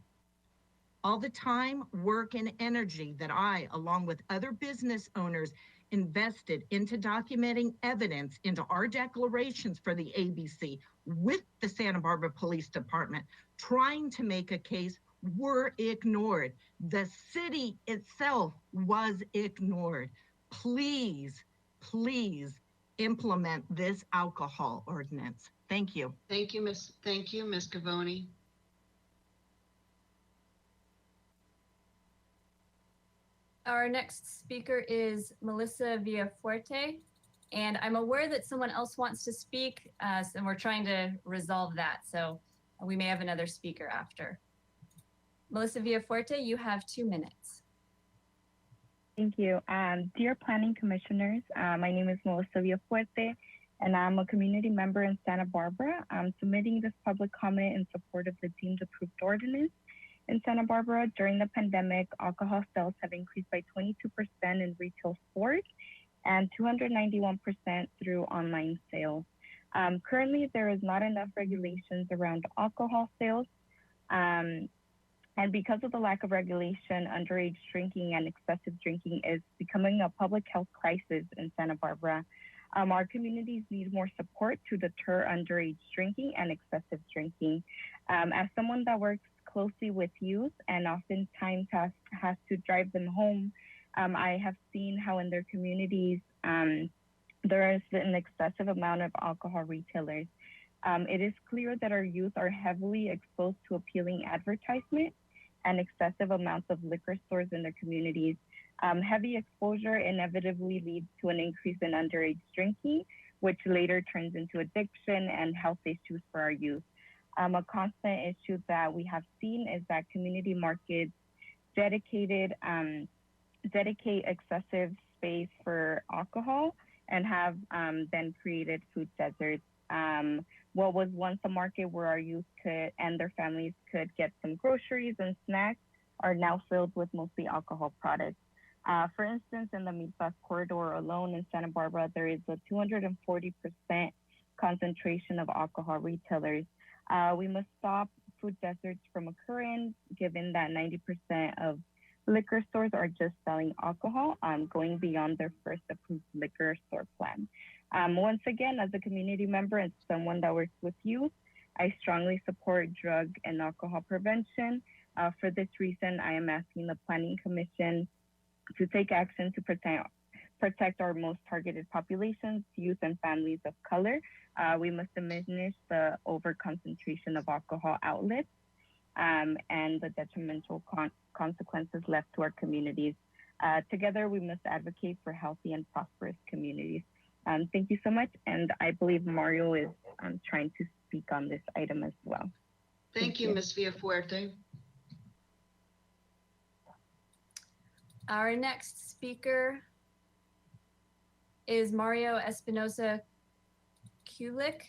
All the time, work, and energy that I, along with other business owners, invested into documenting evidence into our declarations for the ABC with the Santa Barbara Police Department, trying to make a case, were ignored. The city itself was ignored. Please, please implement this alcohol ordinance. Thank you. Thank you, Ms. Gavoni. Our next speaker is Melissa Villafuerte, and I'm aware that someone else wants to speak, and we're trying to resolve that. So we may have another speaker after. Melissa Villafuerte, you have 2 minutes. Thank you. Dear Planning Commissioners, my name is Melissa Villafuerte, and I'm a community member in Santa Barbara. I'm submitting this public comment in support of the deemed approved ordinance. In Santa Barbara, during the pandemic, alcohol sales have increased by 22% in retail stores and 291% through online sales. Currently, there is not enough regulations around alcohol sales. And because of the lack of regulation, underage drinking and excessive drinking is becoming a public health crisis in Santa Barbara. Our communities need more support to deter underage drinking and excessive drinking. As someone that works closely with youth and oftentimes has to drive them home, I have seen how in their communities there is an excessive amount of alcohol retailers. It is clear that our youth are heavily exposed to appealing advertisement and excessive amounts of liquor stores in their communities. Heavy exposure inevitably leads to an increase in underage drinking, which later turns into addiction and health issues for our youth. A constant issue that we have seen is that community markets dedicate excessive space for alcohol and have then created food deserts. What was once a market where our youth could and their families could get some groceries and snacks are now filled with mostly alcohol products. For instance, in the Milpas corridor alone in Santa Barbara, there is a 240% concentration of alcohol retailers. We must stop food deserts from occurring, given that 90% of liquor stores are just selling alcohol, going beyond their first approved liquor store plan. Once again, as a community member and someone that works with youth, I strongly support drug and alcohol prevention. For this reason, I am asking the Planning Commission to take action to protect our most targeted populations, youth and families of color. We must diminish the overconcentration of alcohol outlets and the detrimental consequences left to our communities. Together, we must advocate for healthy and prosperous communities. Thank you so much. And I believe Mario is trying to speak on this item as well. Thank you, Ms. Villafuerte. Our next speaker is Mario Espinosa Kulik.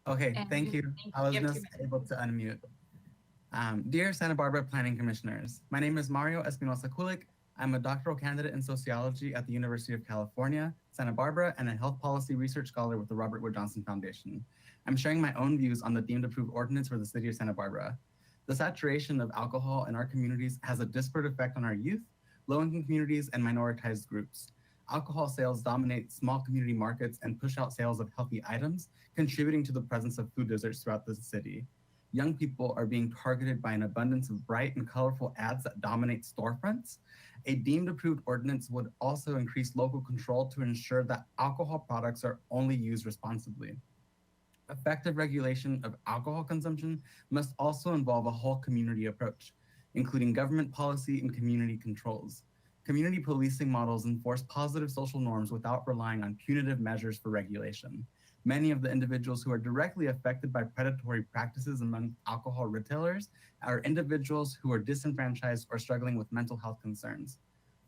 Okay, And thank you. I was you. just able to unmute. Dear Santa Barbara Planning Commissioners, my name is Mario Espinosa Kulik. I'm a doctoral candidate in sociology at the University of California, Santa Barbara, and a health policy research scholar with the Robert Wood Johnson Foundation. I'm sharing my own views on the deemed approved ordinance for the city of Santa Barbara. The saturation of alcohol in our communities has a disparate effect on our youth, low-income communities, and minoritized groups. Alcohol sales dominate small community markets and push out sales of healthy items, contributing to the presence of food deserts throughout the city. Young people are being targeted by an abundance of bright and colorful ads that dominate storefronts. A deemed approved ordinance would also increase local control to ensure that alcohol products are only used responsibly. Effective regulation of alcohol consumption must also involve a whole community approach, including government policy and community controls. Community policing models enforce positive social norms without relying on punitive measures for regulation. Many of the individuals who are directly affected by predatory practices among alcohol retailers are individuals who are disenfranchised or struggling with mental health concerns.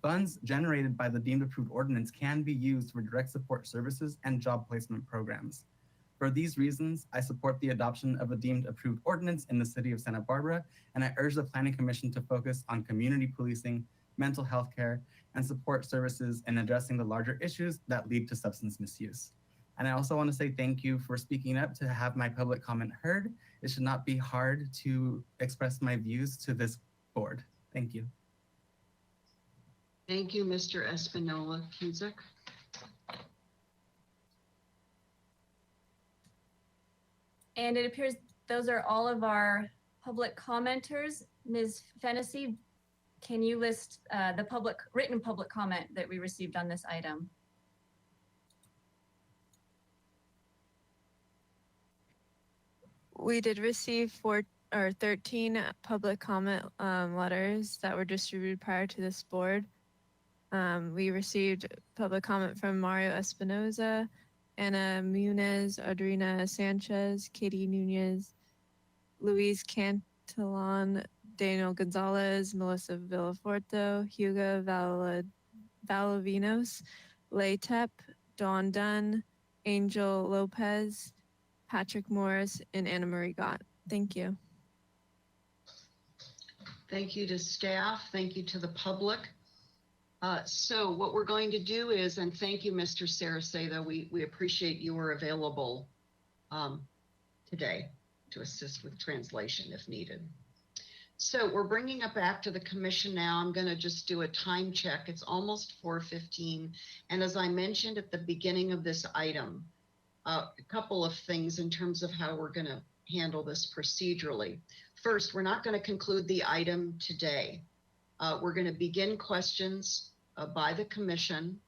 Funds generated by the deemed approved ordinance can be used for direct support services and job placement programs. For these reasons, I support the adoption of a deemed approved ordinance in the city of Santa Barbara, and I urge the Planning Commission to focus on community policing, mental health care, and support services in addressing the larger issues that lead to substance misuse. And I also want to say thank you for speaking up to have my public comment heard. It should not be hard to express my views to this board. Thank you. Thank you, Mr. Espinola Cusick. And it appears those are all of our public commenters. Ms. Fennessy, can you list the written public comment that we received on this item? We did receive 13 public comment letters that were distributed prior to this board. We received public comment from Mario Espinosa, Ana Munez, Adriana Sanchez, Katie Nunez, Luis Cantillon, Daniel Gonzalez, Melissa Villaforte, Hugo Valavinos, Laytep, Dawn Dunn, Angel Lopez, Patrick Morris, and Anna Marie Gott. Thank you. Thank you to staff. Thank you to the public. So what we're going to do is, and thank you, Mr. Saracedo, we appreciate you are available today to assist with translation if needed. So we're bringing it back to the commission now. I'm going to just do a time check. It's almost 4:15. And as I mentioned at the beginning of this item, a couple of things in terms of how we're going to handle this procedurally. First, we're not going to conclude the item today. We're going to begin questions by the commission.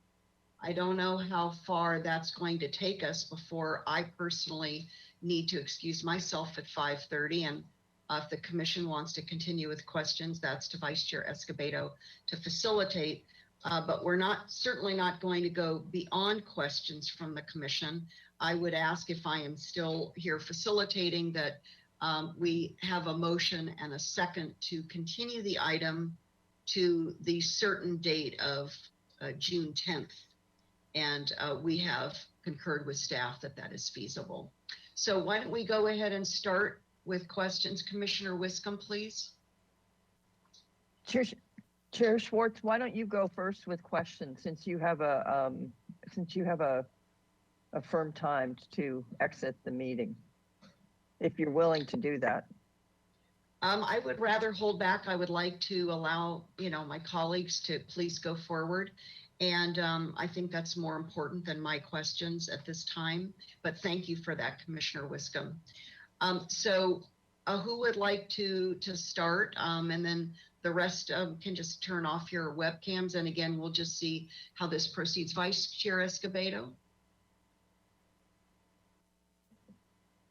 I don't know how far that's going to take us before I personally need to excuse myself at 5:30. And if the commission wants to continue with questions, that's to Vice Chair Escobedo to facilitate. But we're certainly not going to go beyond questions from the commission. I would ask, if I am still here facilitating, that we have a motion and a second to continue the item to the certain date of June 10th. And we have concurred with staff that that is feasible. So why don't we go ahead and start with questions? Commissioner Wiscombe, please. Chair Schwartz, why don't you go first with questions since you have a firm time to exit the meeting, if you're willing to do that. I would rather hold back. I would like to allow, my colleagues to please go forward. And I think that's more important than my questions at this time. But thank you for that, Commissioner Wiscombe. So who would like to start? And then the rest can just turn off your webcams. And again, we'll just see how this proceeds. Vice Chair Escobedo.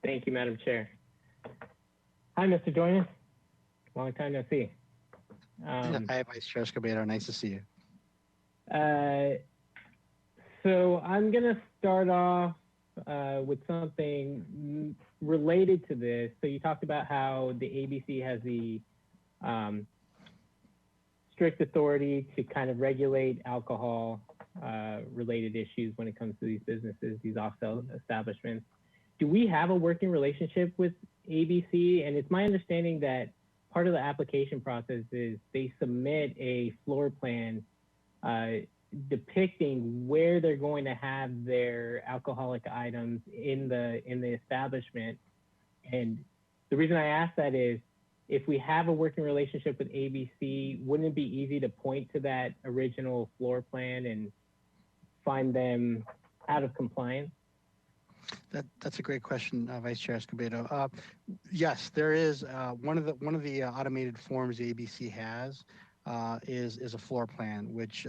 Thank you, Madam Chair. Hi, Mr. Joyner. Long time no see. Hi, Vice Chair Escobedo. Nice to see you. So I'm going to start off with something related to this. So you talked about how the ABC has the strict authority to kind of regulate alcohol related issues when it comes to these businesses, these off-sale establishments. Do we have a working relationship with ABC? And it's my understanding that part of the application process is they submit a floor plan depicting where they're going to have their alcoholic items in the establishment. And the reason I ask that is, if we have a working relationship with ABC, wouldn't it be easy to point to that original floor plan and find them out of compliance? That's a great question, Vice Chair Escobedo. Yes, there is one of the automated forms the ABC has is a floor plan, which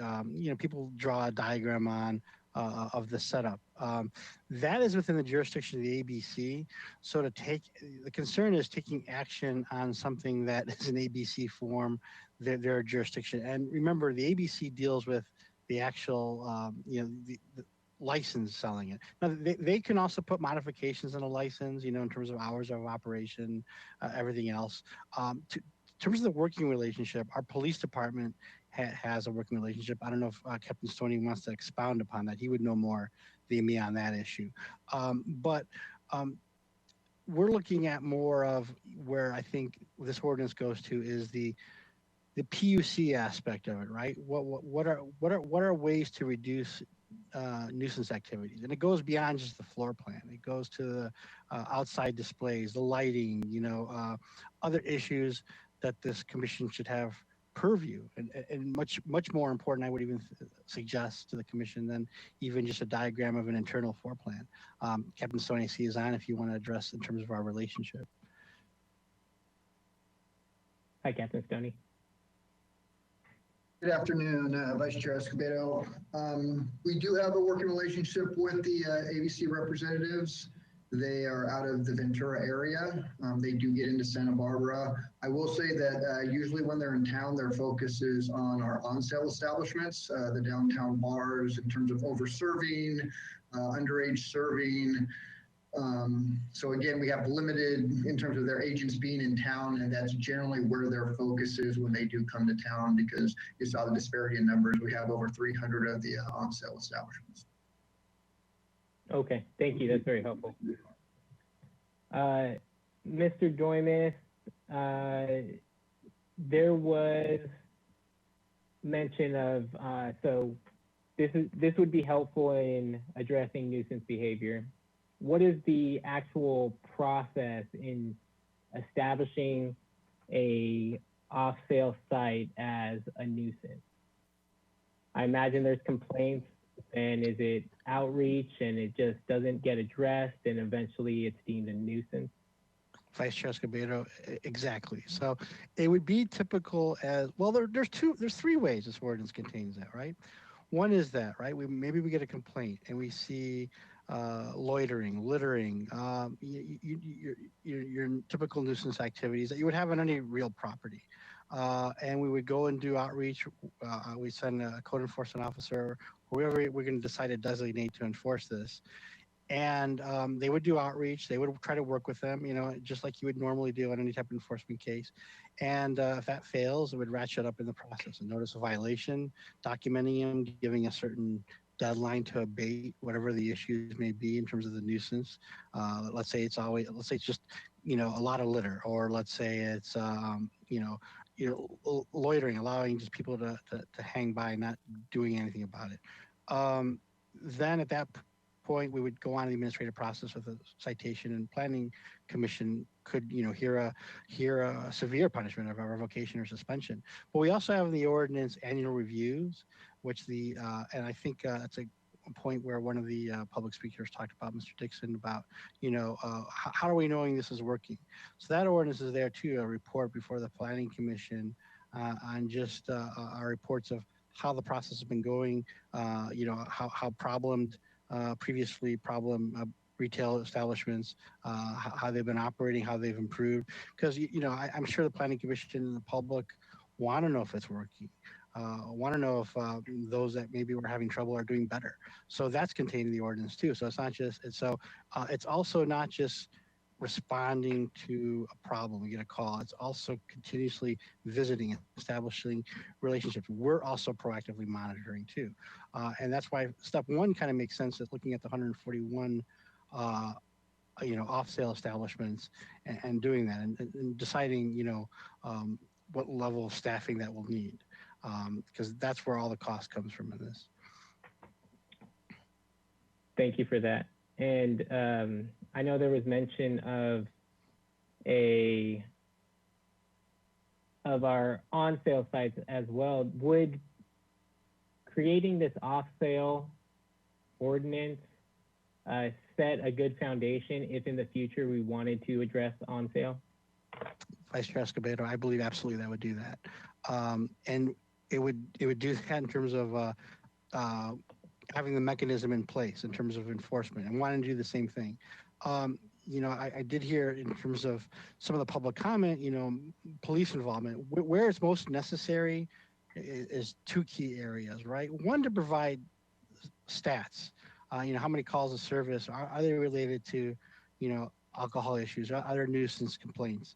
people draw a diagram on of the setup. That is within the jurisdiction of the ABC. So the concern is taking action on something that is an ABC form, their jurisdiction. And remember, the ABC deals with the actual, the license selling it. Now, they can also put modifications in a license, in terms of hours of operation, everything else. In terms of the working relationship, our police department has a working relationship. I don't know if Captain Stoney wants to expound upon that. He would know more than me on that issue. But we're looking at more of where I think this ordinance goes to is the PUC aspect of it, right? What are ways to reduce nuisance activities? And it goes beyond just the floor plan. It goes to the outside displays, the lighting, other issues that this commission should have purview, and much more important, I would even suggest to the commission than even just a diagram of an internal floor plan. Captain Stoney is on if you want to address in terms of our relationship. Hi, Captain Stoney. Good afternoon, Vice Chair Escobedo. We do have a working relationship with the ABC representatives. They are out of the Ventura area. They do get into Santa Barbara. I will say that usually when they're in town, their focus is on our on-sale establishments, the downtown bars in terms of over-serving, underage serving. So again, we have limited in terms of their agents being in town, and that's generally where their focus is when they do come to town, because you saw the disparity in numbers. We have over 300 of the on-sale establishments. Okay, thank you. That's very helpful. Mr. Doimus, there was mention of, so this would be helpful in addressing nuisance behavior. What is the actual process in establishing a off-sale site as a nuisance? I imagine there's complaints, and is it outreach and it just doesn't get addressed and eventually it's deemed a nuisance? Vice Chair Escobedo, exactly. So it would be typical as, well, there's three ways this ordinance contains that, right? One is that, right? Maybe we get a complaint and we see loitering, littering, your typical nuisance activities that you would have on any real property. And we would go and do outreach. We send a code enforcement officer, whoever we're going to decide to designate to enforce this. And they would do outreach. They would try to work with them, just like you would normally do on any type of enforcement case. And if that fails, it would ratchet up in the process. A notice of violation, documenting them, giving a certain deadline to abate whatever the issues may be in terms of the nuisance. Let's say it's just, a lot of litter, or let's say it's, loitering, allowing just people to hang by, not doing anything about it. Then at that point, we would go on the administrative process with a citation, and planning commission could, hear a severe punishment of a revocation or suspension. But we also have in the ordinance annual reviews, which and I think that's a point where one of the public speakers talked about, Mr. Dixon, about, how are we knowing this is working? So that ordinance is there too, a report before the planning commission on just our reports of how the process has been going, how previously problem retail establishments, how they've been operating, how they've improved. Because, I'm sure the planning commission and the public want to know if it's working. Want to know if those that maybe were having trouble are doing better. So that's contained in the ordinance too. So it's not just, it's also not just responding to a problem, you get a call. It's also continuously visiting, establishing relationships. We're also proactively monitoring too. And that's why step one kind of makes sense, is looking at the 141 off-sale establishments and doing that, and deciding, what level of staffing that will need. Because that's where all the cost comes from in this. Thank you for that. And I know there was mention of our on-sale sites as well. Would creating this off-sale ordinance set a good foundation if in the future we wanted to address on-sale? Vice Chair Escobedo, I believe absolutely that would do that. And it would do that in terms of having the mechanism in place in terms of enforcement, and wanting to do the same thing. I did hear in terms of some of the public comment, police involvement, where it's most necessary is two key areas, right? One, to provide stats, how many calls of service, are they related to, alcohol issues, or other nuisance complaints.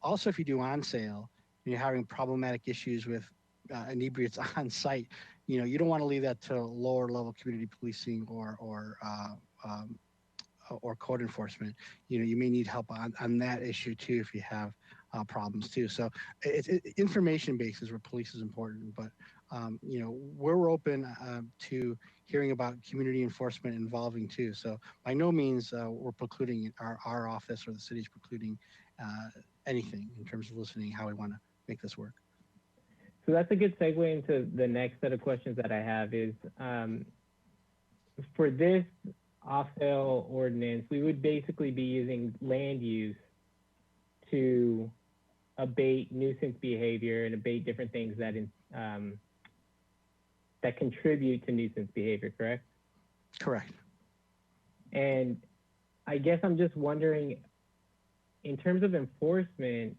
Also, if you do on sale, and you're having problematic issues with inebriates on site, you don't want to leave that to lower level community policing or code enforcement. You may need help on that issue too if you have problems too. So information based is where police is important, but we're open to hearing about community enforcement involving too. So by no means we're precluding our office or the city's precluding anything in terms of listening how we want to make this work. So that's a good segue into the next set of questions that I have is, for this off-sale ordinance, we would basically be using land use to abate nuisance behavior and abate different things that that contribute to nuisance behavior, correct? Correct. And I guess I'm just wondering, in terms of enforcement,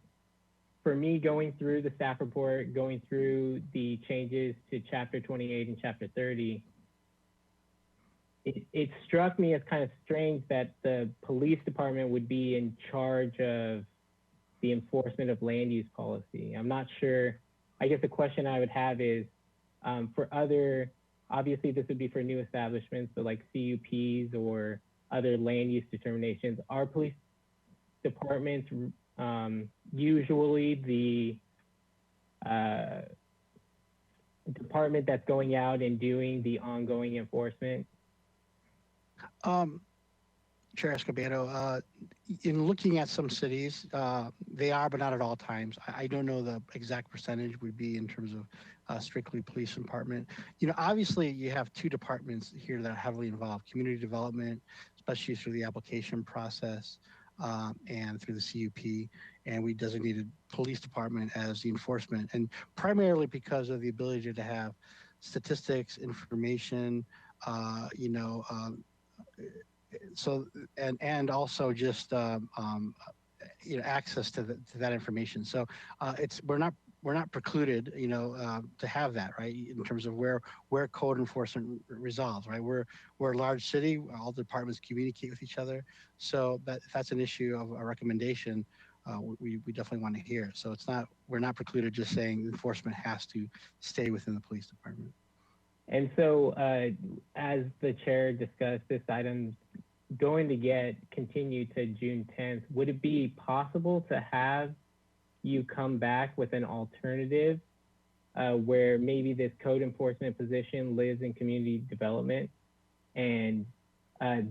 for me, going through the staff report, going through the changes to Chapter 28 and Chapter 30, it struck me as kind of strange that the police department would be in charge of the enforcement of land use policy. I'm not sure. I guess the question I would have is, for other, obviously this would be for new establishments, so like CUPs or other land use determinations. Are police departments usually the department that's going out and doing the ongoing enforcement? Chair Escobedo, in looking at some cities, they are, but not at all times. I don't know the exact percentage would be in terms of strictly police department. Obviously you have two departments here that are heavily involved: community development, especially through the application process, and through the CUP, and we designated police department as the enforcement, and primarily because of the ability to have statistics, information, so and also just access to that information. So we're not precluded, to have that, right, in terms of where code enforcement resolves, right? We're a large city, all departments communicate with each other, so if that's an issue of a recommendation, we definitely want to hear. So we're not precluded just saying enforcement has to stay within the police department. And so, as the chair discussed, this item's going to get continued to June 10th. Would it be possible to have you come back with an alternative where maybe this code enforcement position lives in community development and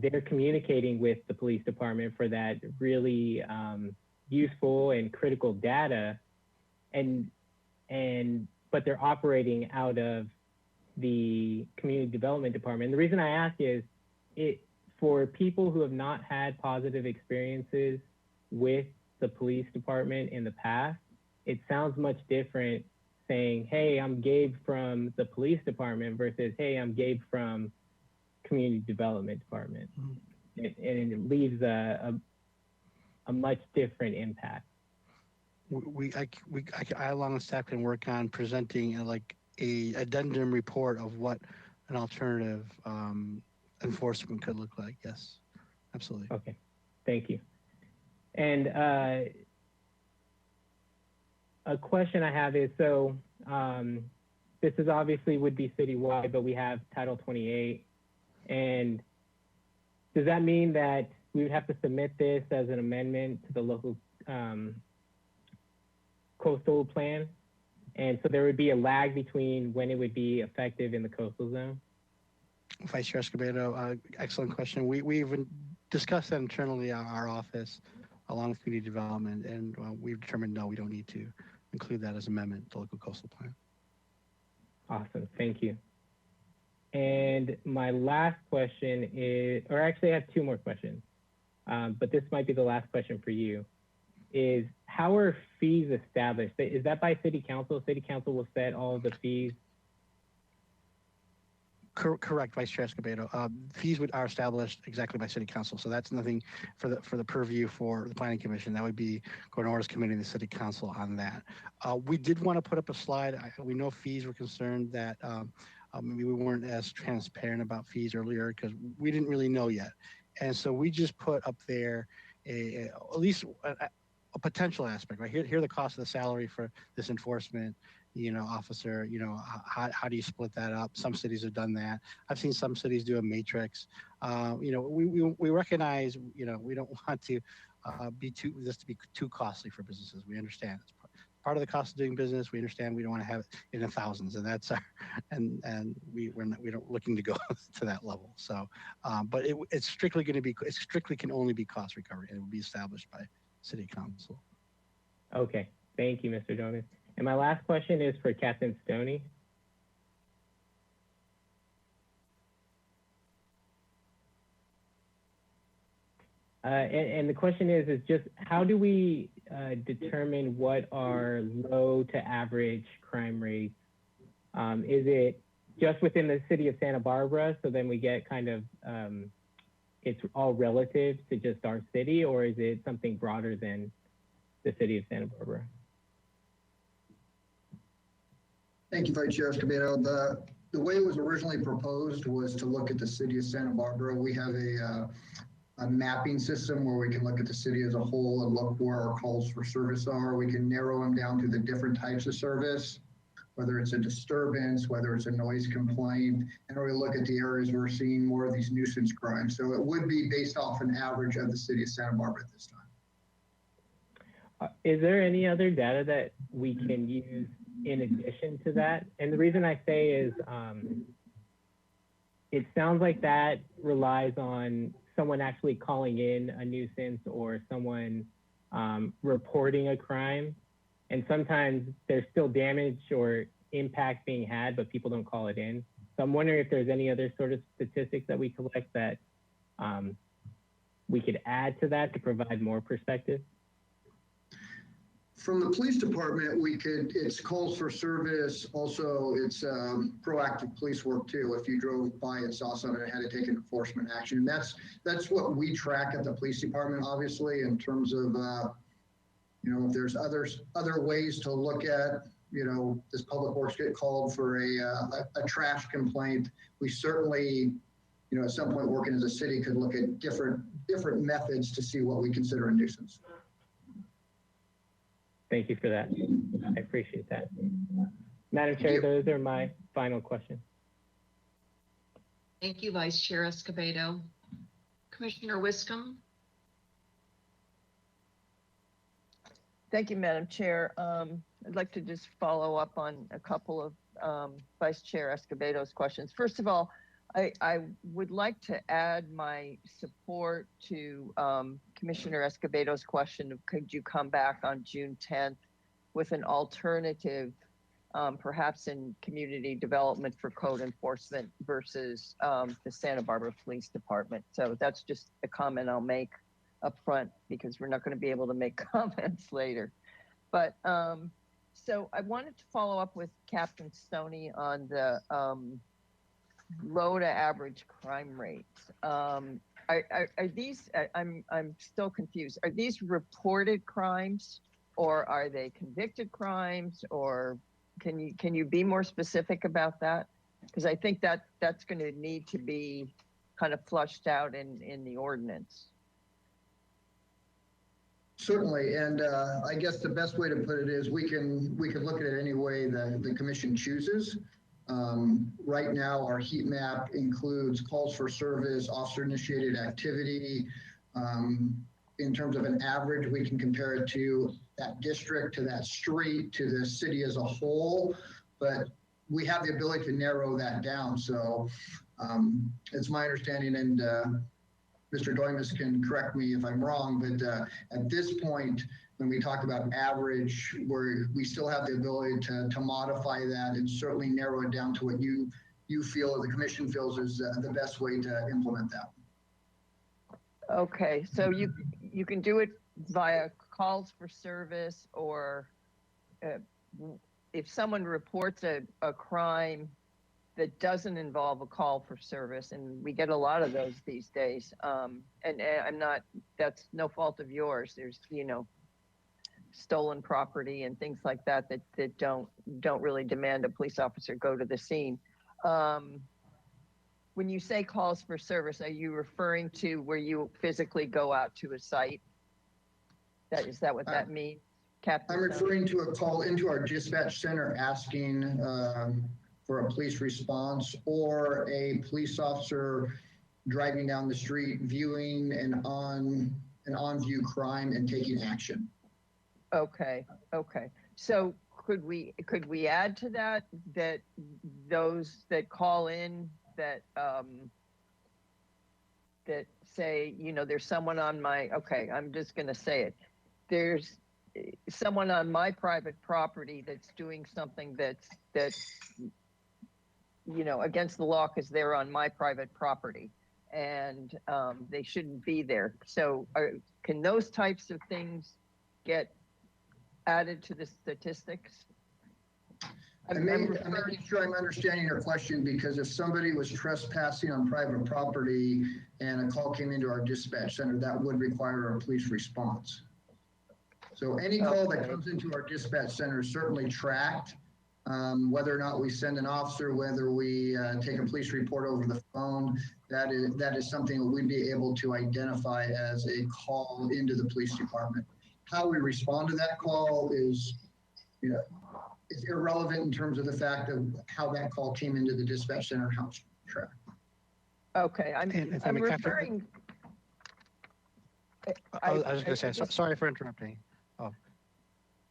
they're communicating with the police department for that really useful and critical data, but they're operating out of the community development department. And the reason I ask is for people who have not had positive experiences with the police department in the past, it sounds much different saying, hey, I'm Gabe from the police department versus, hey, I'm Gabe from community development department. And it leaves a much different impact. I along with staff can work on presenting like a addendum report of what an alternative enforcement could look like. Yes, absolutely. Okay, thank you. And a question I have is, so this is obviously would be citywide, but we have Title 28. And does that mean that we would have to submit this as an amendment to the local coastal plan? And so there would be a lag between when it would be effective in the coastal zone? Vice Chair Escobedo, excellent question. We've discussed that internally at our office along with community development, and we've determined no, we don't need to include that as amendment to local coastal plan. Awesome, thank you. And my last question is, or actually I have two more questions, but this might be the last question for you, is how are fees established? Is that by city council? City council will set all of the fees? Correct, Vice Chair Escobedo. Fees are established exactly by City Council, so that's nothing for the purview for the Planning Commission. That would be Gordon Orders Committee and the City Council on that. We did want to put up a slide. We know fees were concerned that maybe we weren't as transparent about fees earlier because we didn't really know yet, and so we just put up there at least a potential aspect. Right here, the cost of the salary for this enforcement officer, how do you split that up? Some cities have done that. I've seen some cities do a matrix. We recognize, we don't want to be too costly for businesses. We understand it's part of the cost of doing business. We understand we don't want to have it in the thousands, and that's our, and we don't looking to go to that level. So, but it's strictly going to be, it strictly can only be cost recovery, and it will be established by City Council. Okay, thank you, Mr. Jonas. And my last question is for Captain Stoney. And the question is just how do we determine what are low to average crime rates? Is it just within the city of Santa Barbara? So then we get kind of, it's all relative to just our city, or is it something broader than the city of Santa Barbara? Thank you, Vice Chair Escobedo. The way it was originally proposed was to look at the city of Santa Barbara. We have a mapping system where we can look at the city as a whole and look where our calls for service are. We can narrow them down to the different types of service, whether it's a disturbance, whether it's a noise complaint, and we look at the areas where we're seeing more of these nuisance crimes. So it would be based off an average of the city of Santa Barbara at this time. Is there any other data that we can use in addition to that? And the reason I say is it sounds like that relies on someone actually calling in a nuisance or someone reporting a crime. And sometimes there's still damage or impact being had, but people don't call it in. So I'm wondering if there's any other sort of statistics that we collect that we could add to that to provide more perspective. From the police department, it's calls for service. Also, it's proactive police work too. If you drove by and saw something and had to take an enforcement action, that's what we track at the police department, obviously, in terms of, if there's other ways to look at, does public works get called for a trash complaint? We certainly, at some point working as a city could look at different methods to see what we consider a nuisance. Thank you for that. I appreciate that. Madam Chair, those are my final questions. Thank you, Vice Chair Escobedo. Commissioner Wiscombe? Thank you, Madam Chair. I'd like to just follow up on a couple of Vice Chair Escobedo's questions. First of all, I would like to add my support to Commissioner Escobedo's question of could you come back on June 10th with an alternative, perhaps in community development for code enforcement versus the Santa Barbara Police Department. So that's just a comment I'll make up front because we're not going to be able to make comments later. But so I wanted to follow up with Captain Stoney on the low to average crime rates. Are these, I'm still confused. Are these reported crimes or are they convicted crimes, or can you be more specific about that? Because I think that's going to need to be kind of flushed out in the ordinance. Certainly, and I guess the best way to put it is we can look at it any way the commission chooses. Right now, our heat map includes calls for service, officer-initiated activity. In terms of an average, we can compare it to that district, to that street, to the city as a whole, but we have the ability to narrow that down. So it's my understanding, and Mr. Doimus can correct me if I'm wrong, but at this point, when we talk about average, we still have the ability to modify that and certainly narrow it down to what you feel or the commission feels is the best way to implement that. Okay, so you can do it via calls for service, or if someone reports a crime that doesn't involve a call for service, and we get a lot of those these days. And I'm not, that's no fault of yours. There's, stolen property and things like that don't really demand a police officer go to the scene. When you say calls for service, are you referring to where you physically go out to a site? Is that what that means, Captain? I'm referring to a call into our dispatch center asking for a police response, or a police officer driving down the street, viewing an on-view crime and taking action. Okay. So could we add to that those that call in that say, there's someone on my, I'm just going to say it. There's someone on my private property that's doing something that's against the law because they're on my private property, and they shouldn't be there. So can those types of things get added to the statistics? I'm making sure I'm understanding your question, because if somebody was trespassing on private property and a call came into our dispatch center, that would require a police response. So any call that comes into our dispatch center is certainly tracked. Whether or not we send an officer, whether we take a police report over the phone, that is something that we'd be able to identify as a call into the police department. How we respond to that call is irrelevant in terms of the fact of how that call came into the dispatch center and how it's tracked. Okay, I'm referring. I was going to say, sorry for interrupting. Oh,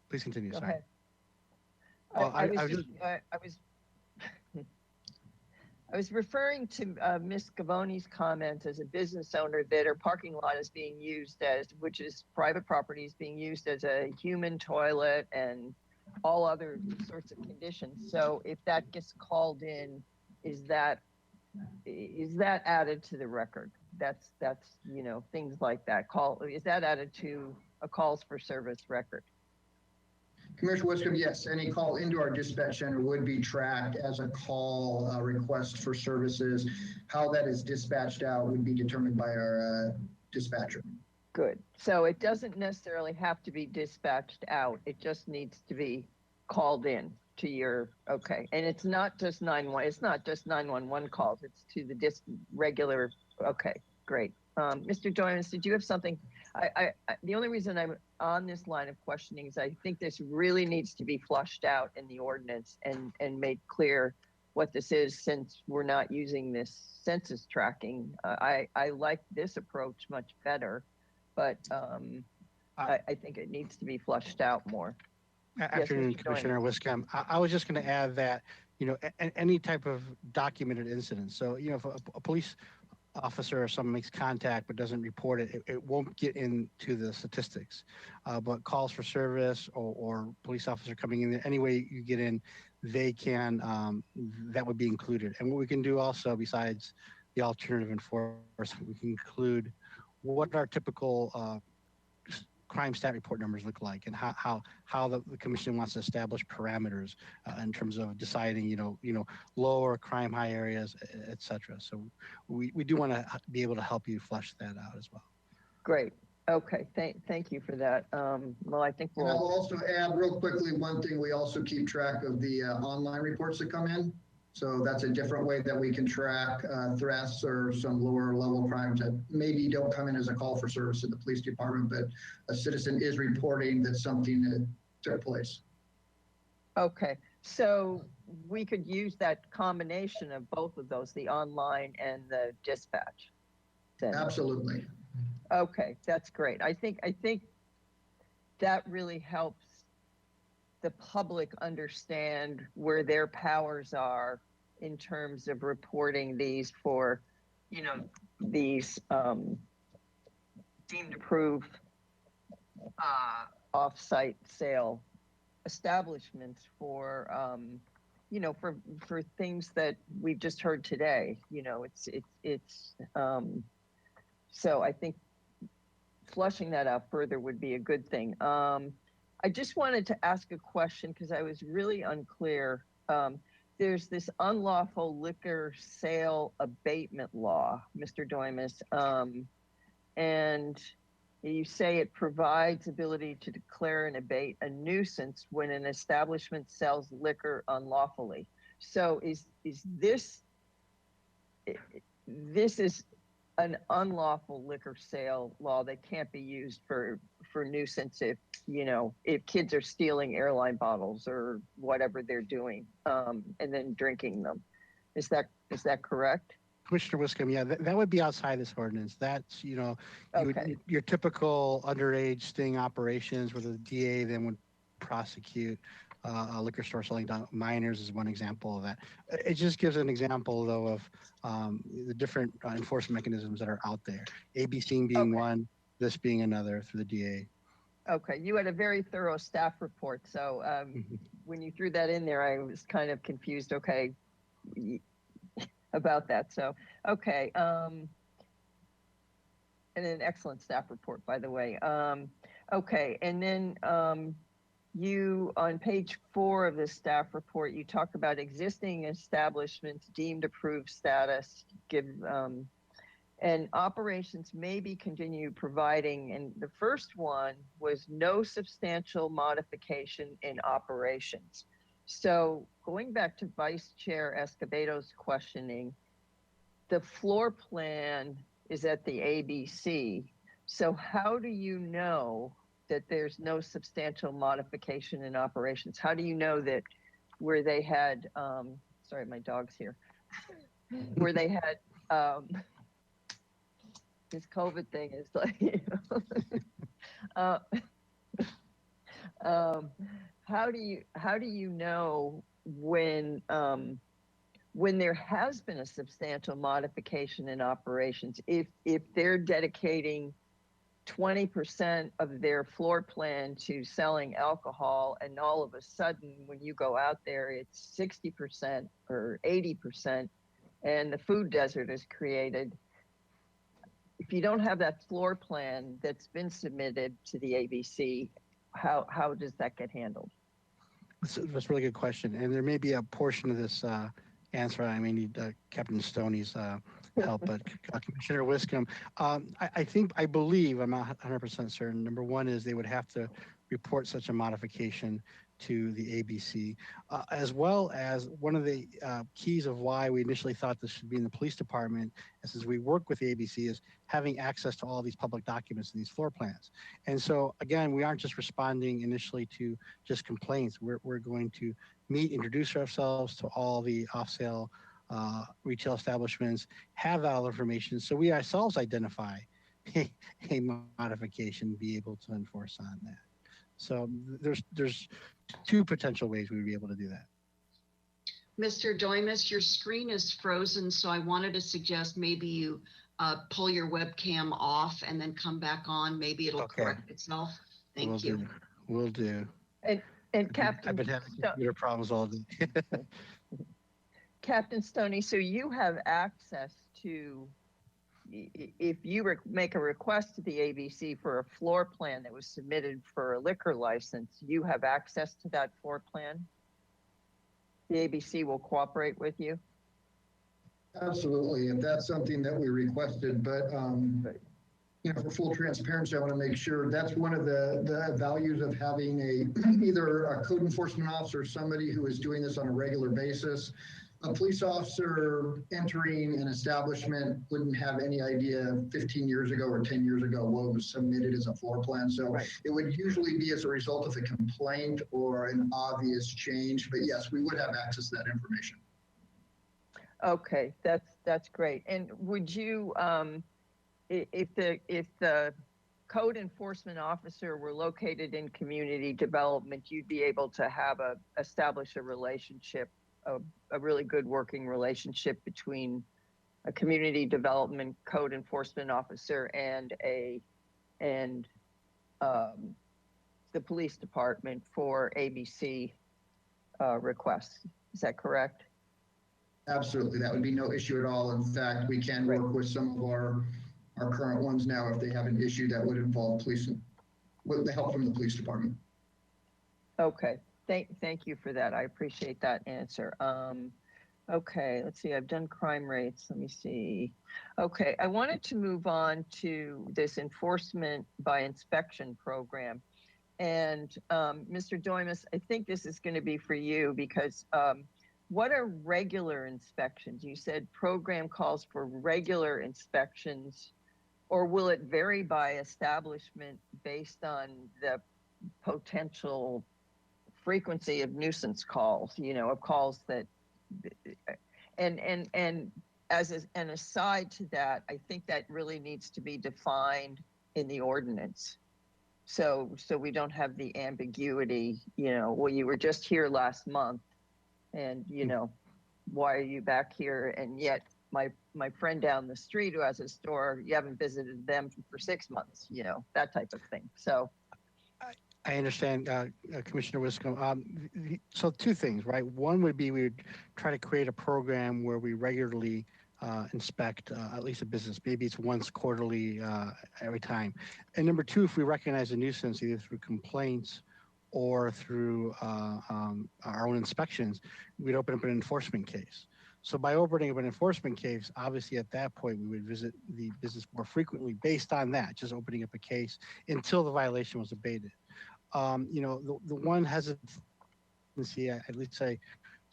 please continue. Go Sorry. ahead. I was referring to Ms. Gavoni's comment as a business owner that her parking lot is being used which is private property, is being used as a human toilet and all other sorts of conditions. So if that gets called in, is that added to the record? That's things like that. Is that added to a calls for service record? Commissioner Wiscombe, yes, any call into our dispatch center would be tracked as a call request for services. How that is dispatched out would be determined by our dispatcher. Good. So it doesn't necessarily have to be dispatched out. It just needs to be called in to your, and it's not just 911. It's not just 911 calls. It's to the regular. Okay, great. Mr. Doimus, did you have something? The only reason I'm on this line of questioning is I think this really needs to be flushed out in the ordinance and made clear what this is since we're not using this census tracking. I like this approach much better, but I think it needs to be fleshed out more. Afternoon, Mr. Commissioner Wiscombe. I was just going to add that, any type of documented incident. So, if a police officer or someone makes contact but doesn't report it, it won't get into the statistics. But calls for service or police officer coming in, any way you get in, they can, that would be included. And what we can do also, besides the alternative enforcement, we can include what our typical crime stat report numbers look like, and how the commission wants to establish parameters in terms of deciding, lower crime high areas, et cetera. So we do want to be able to help you flesh that out as well. Great. Okay. Thank you for that. Well, I think And I'll also add real quickly, one thing, we also keep track of the online reports that come in. So that's a different way that we can track threats or some lower level crimes that maybe don't come in as a call for service to the police department, but a citizen is reporting that something that took place. Okay, so we could use that combination of both of those, the online and the dispatch. Then. Absolutely. Okay, that's great. I think that really helps the public understand where their powers are in terms of reporting these for, these deemed approved off-site sale establishments for, for things that we've just heard today. So I think flushing that out further would be a good thing. I just wanted to ask a question because I was really unclear. There's this unlawful liquor sale abatement law, Mr. Doimus, and you say it provides ability to declare and abate a nuisance when an establishment sells liquor unlawfully. So is this is an unlawful liquor sale law that can't be used for nuisance if kids are stealing airline bottles or whatever they're doing and then drinking them. Is that correct? Commissioner Wiscombe, yeah, that would be outside this ordinance. That's, your typical underage sting operations where the DA then would prosecute a liquor store selling to minors is one example of that. It just gives an example, though, of the different enforcement mechanisms that are out there. ABC being one, this being another through the DA. Okay, you had a very thorough staff report. So when you threw that in there, I was kind of confused, about that. So, okay. And an excellent staff report, by the way. Okay, and then you, on page 4 of the staff report, you talk about existing establishments deemed approved status, and operations may be continued providing, and the first one was no substantial modification in operations. So going back to Vice Chair Escobedo's questioning, the floor plan is at the ABC. So how do you know that there's no substantial modification in operations? How do you know that where they had, sorry, my dog's here, where they had, this COVID thing is like, how do you know when there has been a substantial modification in operations, if they're dedicating 20% of their floor plan to selling alcohol, and all of a sudden when you go out there it's 60% or 80%, and the food desert is created? If you don't have that floor plan that's been submitted to the ABC, how does that get handled? That's a really good question, and there may be a portion of this answer I may need Captain Stoney's help, but Commissioner Wiscombe, I believe, I'm not 100% certain. Number one is they would have to report such a modification to the ABC, as well as one of the keys of why we initially thought this should be in the police department, as we work with the ABC, is having access to all these public documents and these floor plans. And so again, we aren't just responding initially to just complaints. We're going to meet, introduce ourselves to all the off-sale retail establishments, have all information, so we ourselves identify a modification, be able to enforce on that. So there's two potential ways we would be able to do that. Mr. Doimus, your screen is frozen, so I wanted to suggest maybe you pull your webcam off and then come back on. Maybe it'll correct itself. Thank you. Will do. And Captain, I've been having computer problems all day. Captain Stoney, so you have access to, if you make a request to the ABC for a floor plan that was submitted for a liquor license, you have access to that floor plan? The ABC will cooperate with you? Absolutely, if that's something that we requested, but you know, for full transparency, I want to make sure that's one of the values of having either a code enforcement officer, somebody who is doing this on a regular basis. A police officer entering an establishment wouldn't have any idea 15 years ago or 10 years ago what was submitted as a floor plan. So it would usually be as a result of a complaint or an obvious change. But yes, we would have access to that information. Okay, that's great. And would you, if the code enforcement officer were located in community development, you'd be able to establish a relationship, a really good working relationship between a community development code enforcement officer and the police department for ABC requests. Is that correct? Absolutely, that would be no issue at all. In fact, we can work with some of our current ones now if they have an issue that would involve police, with the help from the police department. Okay. Thank you for that. I appreciate that answer. Okay, let's see. I've done crime rates. Let me see. Okay, I wanted to move on to this enforcement by inspection program. And Mr. Doimus, I think this is going to be for you because what are regular inspections? You said program calls for regular inspections, or will it vary by establishment based on the potential frequency of nuisance calls, you know, of calls that, and as an aside to that, I think that really needs to be defined in the ordinance. So we don't have the ambiguity, you know, well, you were just here last month and, you know, why are you back here? And yet my friend down the street who has a store, you haven't visited them for 6 months, you know, that type of thing. So I understand, Commissioner Wiscombe. So two things, right? One would be we would try to create a program where we regularly inspect at least a business. Maybe it's once quarterly every time. And number two, if we recognize a nuisance either through complaints or through our own inspections, we'd open up an enforcement case. So by opening up an enforcement case, obviously at that point, we would visit the business more frequently based on that, just opening up a case until the violation was abated. You know, the one hesitancy, at least I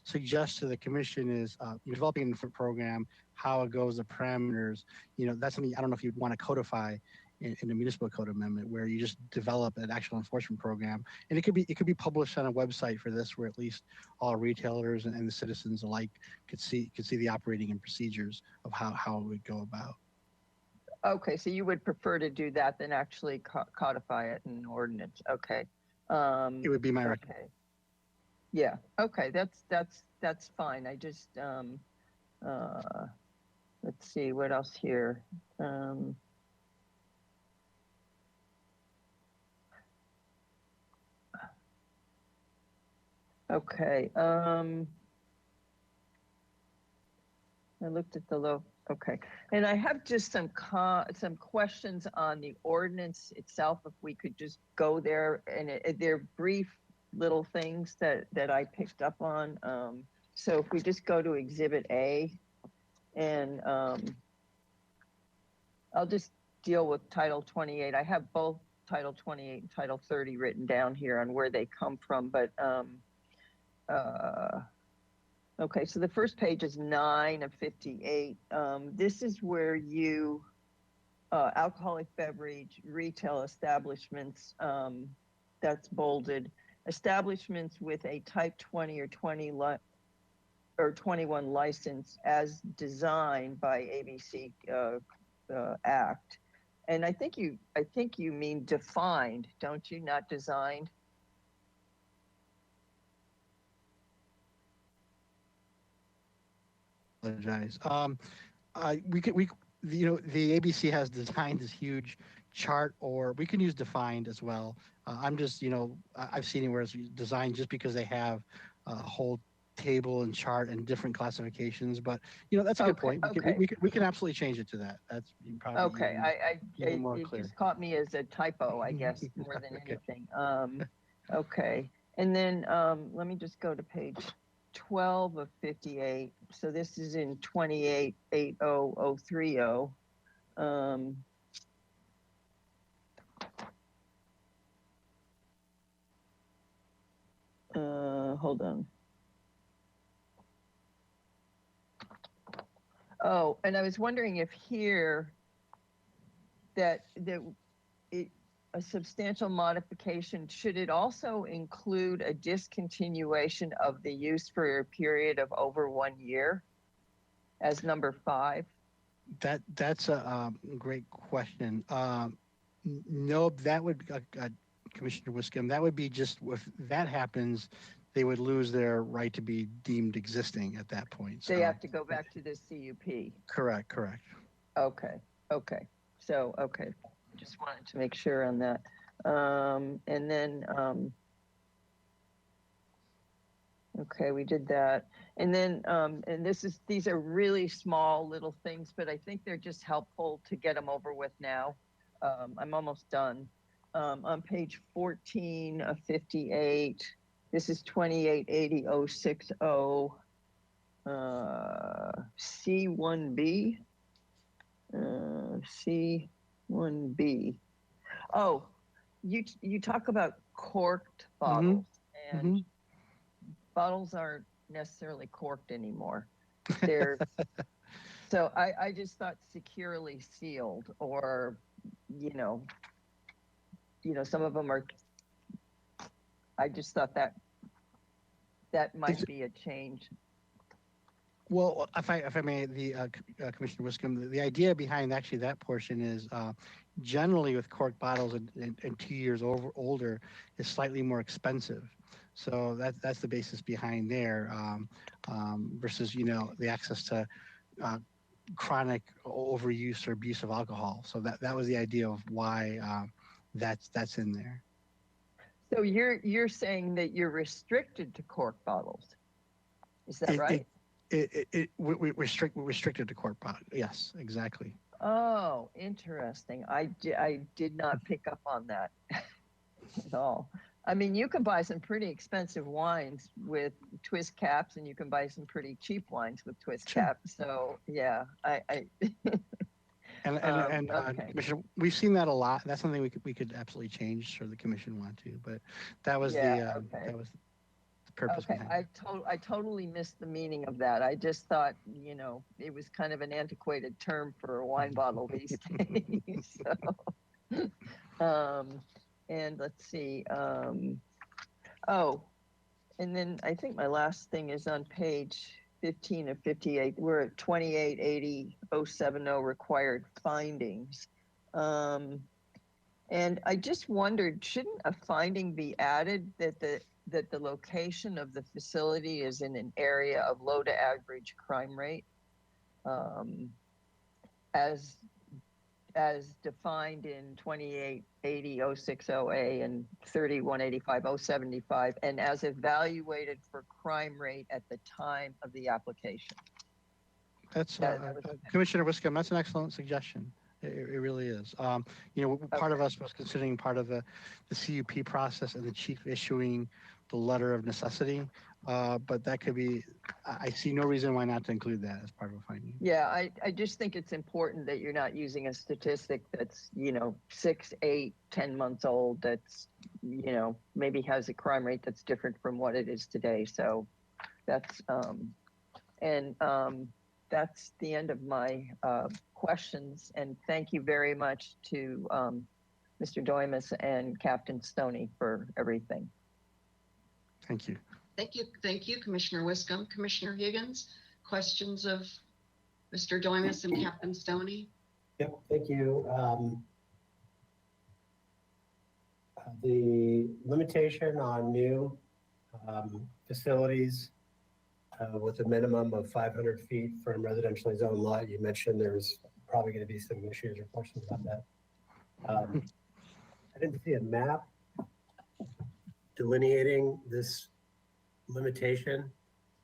suggest to the commission is you're developing a program, how it goes, the parameters, you know, that's something I don't know if you'd want to codify in a municipal code amendment where you just develop an actual enforcement program. And it could be published on a website for this where at least all retailers and the citizens alike could see the operating and procedures of how it would go about. Okay, so you would prefer to do that than actually codify it in an ordinance. Okay. It would be my recommendation. Okay. Yeah. Okay. That's fine. I just let's see what else here. Okay. I looked at the low. Okay, and I have just some questions on the ordinance itself. If we could just go there, and they're brief little things that I picked up on. So if we just go to Exhibit A, and I'll just deal with Title 28. I have both Title 28 and Title 30 written down here on where they come from, but okay, so the first page is 9 of 58. This is where you alcoholic beverage retail establishments, that's bolded, establishments with a type 20 or 21 license as designed by ABC Act. And I think you mean defined, don't you? Not designed. Apologize. The ABC has designed this huge chart, or we can use defined as well. I'm just, I've seen it where it's designed just because they have a whole table and chart and different classifications. But that's a good point. We can absolutely change it to that. That's probably okay. even more It clear. just caught me as a typo, I guess, more than anything. Okay, and then let me just go to page 12 of 58. So this is in 28-80030. Hold on. Oh, and I was wondering if here a substantial modification, should it also include a discontinuation of the use for a period of over 1 year as number 5? That's a great question. No, that would Commissioner Wiscombe, that would be just if that happens, they would lose their right to be deemed existing at that point. They have to go back to the CUP. Correct. Okay. So, okay. Just wanted to make sure on that. And then, okay, we did that. And then, and these are really small little things, but I think they're just helpful to get them over with now. I'm almost done. On page 14 of 58, this is 28-80-060, C1B, C1B. Oh, you talk about corked bottles, and bottles aren't necessarily corked anymore. They're so I just thought securely sealed, or some of them are. I just thought that might be a change. Well, if I may, Commissioner Wiscombe, the idea behind actually that portion is generally with cork bottles and 2 years older is slightly more expensive. So that's the basis behind there versus the access to chronic overuse or abuse of alcohol. So that was the idea of why that's in there. So you're saying that you're restricted to cork bottles, is that right? We're restricted to cork bottles. Yes, exactly. Oh, interesting. I did not pick up on that at all. I mean, you can buy some pretty expensive wines with twist caps, and you can buy some pretty cheap wines with twist caps. So yeah, Okay. Commissioner, we've seen that a lot. That's something we could absolutely change, should the commission want to. But that was that was the purpose. Okay, I totally missed the meaning of that. I just thought it was kind of an antiquated term for a wine bottle these days. So, and let's see. Oh, and then I think my last thing is on page 15 of 58. We're at 28-80-070 required findings. And I just wondered, shouldn't a finding be added that the location of the facility is in an area of low to average crime rate, as defined in 28-80-060A and 31-85-075, and as evaluated for crime rate at the time of the application? That's Commissioner Wiscombe. That's an excellent suggestion. It really is. Part of us was considering part of the CUP process and the chief issuing the letter of necessity, but that could be, I see no reason why not to include that as part of a finding. Yeah, I just think it's important that you're not using a statistic that's, 6, 8, 10 months old, that's, maybe has a crime rate that's different from what it is today. So that's, that's the end of my questions. And thank you very much to Mr. Doimus and Captain Stoney for everything. Thank you. Thank you, Commissioner Wiscombe. Commissioner Higgins, questions of Mr. Doimus and Captain Stoney? Yep, thank you. The limitation on new facilities with a minimum of 500 feet from residentially zoned lot, you mentioned there's probably going to be some issues or questions about that. I didn't see a map delineating this limitation.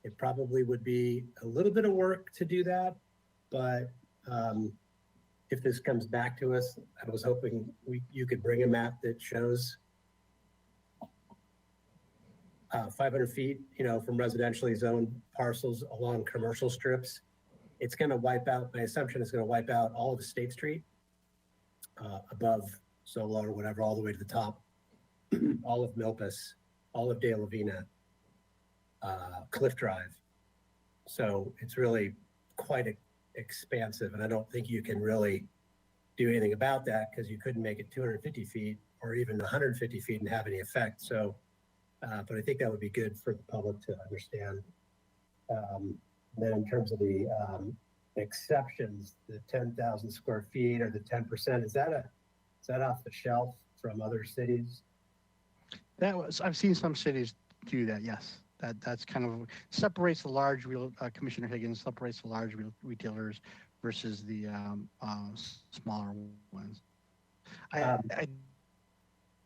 It probably would be a little bit of work to do that, but if this comes back to us, I was hoping you could bring a map that shows 500 feet, from residentially zoned parcels along commercial strips. It's going to wipe out, my assumption is going to wipe out all of State Street above Solo or whatever, all the way to the top, all of Milpas, all of De La Vina, Cliff Drive. So it's really quite expansive, and I don't think you can really do anything about that because you couldn't make it 250 feet or even 150 feet and have any effect. So, but I think that would be good for the public to understand. Then in terms of the exceptions, the 10,000 square feet or the 10%, is that off the shelf from other cities? I've seen some cities do that. Yes, that's kind of separates the large Commissioner Higgins separates the large retailers versus the smaller ones. I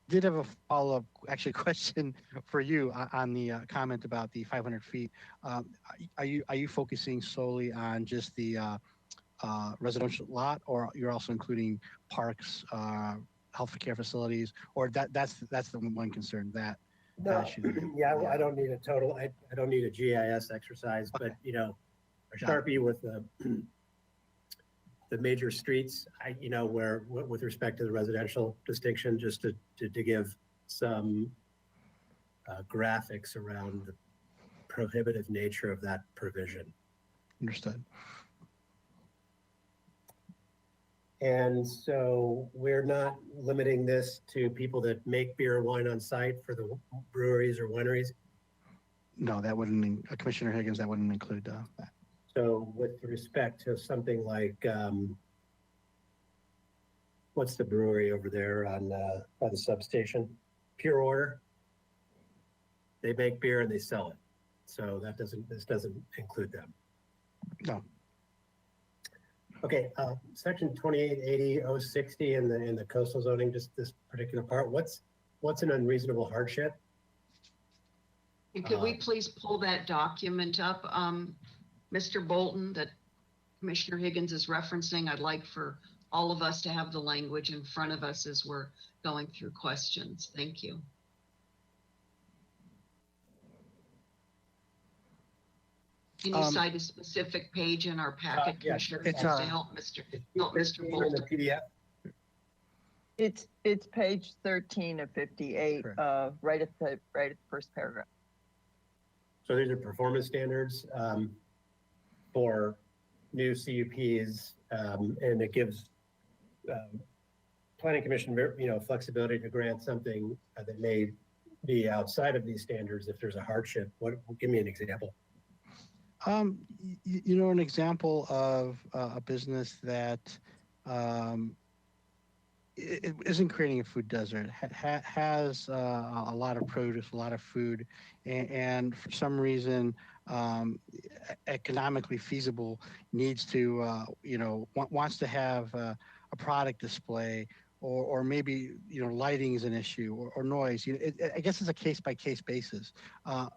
did have a follow-up, actually, question for you on the comment about the 500 feet. Are you focusing solely on just the residential lot, or you're also including parks, healthcare facilities, or that's the one concern that? No, yeah, I don't need a total. I don't need a GIS exercise, but a Sharpie with the major streets, where with respect to the residential distinction, just to give some graphics around the prohibitive nature of that provision. Understood. And so we're not limiting this to people that make beer or wine on site for the breweries or wineries? No, that wouldn't, Commissioner Higgins, that wouldn't include that. So with respect to something like, what's the brewery over there on by the substation? Pure Order. They make beer and they sell it. So this doesn't include them. No. Okay, section 2880-060 in the coastal zoning, just this particular part, what's an unreasonable hardship? Could we please pull that document up, Mr. Bolton, that Commissioner Higgins is referencing? I'd like for all of us to have the language in front of us as we're going through questions. Thank you. Can you cite a specific page in our packet, Commissioner, it's, to help Mr. Bolton? In the PDF. It's page 13 of 58, right at the first paragraph. So these are performance standards for new CUPs, and it gives Planning Commission, flexibility to grant something that may be outside of these standards if there's a hardship. Give me an example. An example of a business that it isn't creating a food desert, has a lot of produce, a lot of food, and for some reason, economically feasible, needs to, wants to have a product display, or maybe, lighting is an issue, or noise. I guess it's a case-by-case basis.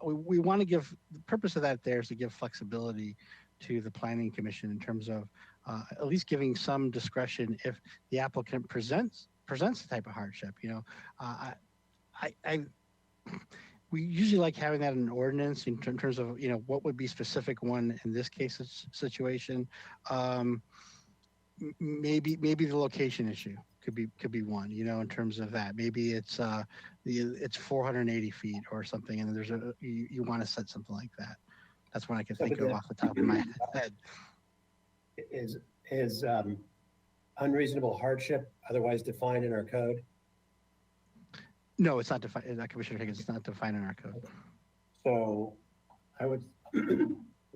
We want to give, the purpose of that there is to give flexibility to the Planning Commission in terms of at least giving some discretion if the applicant presents the type of hardship. we usually like having that in an ordinance in terms of, you know, what would be specific one in this case situation. Maybe the location issue could be one, you know, in terms of that. Maybe it's it's 480 feet or something, and there's you want to set something like that. That's what I can think of off the top of my head. Is unreasonable hardship otherwise defined in our code? No, it's not defined. Commissioner Higgins, it's not defined in our code. So I would,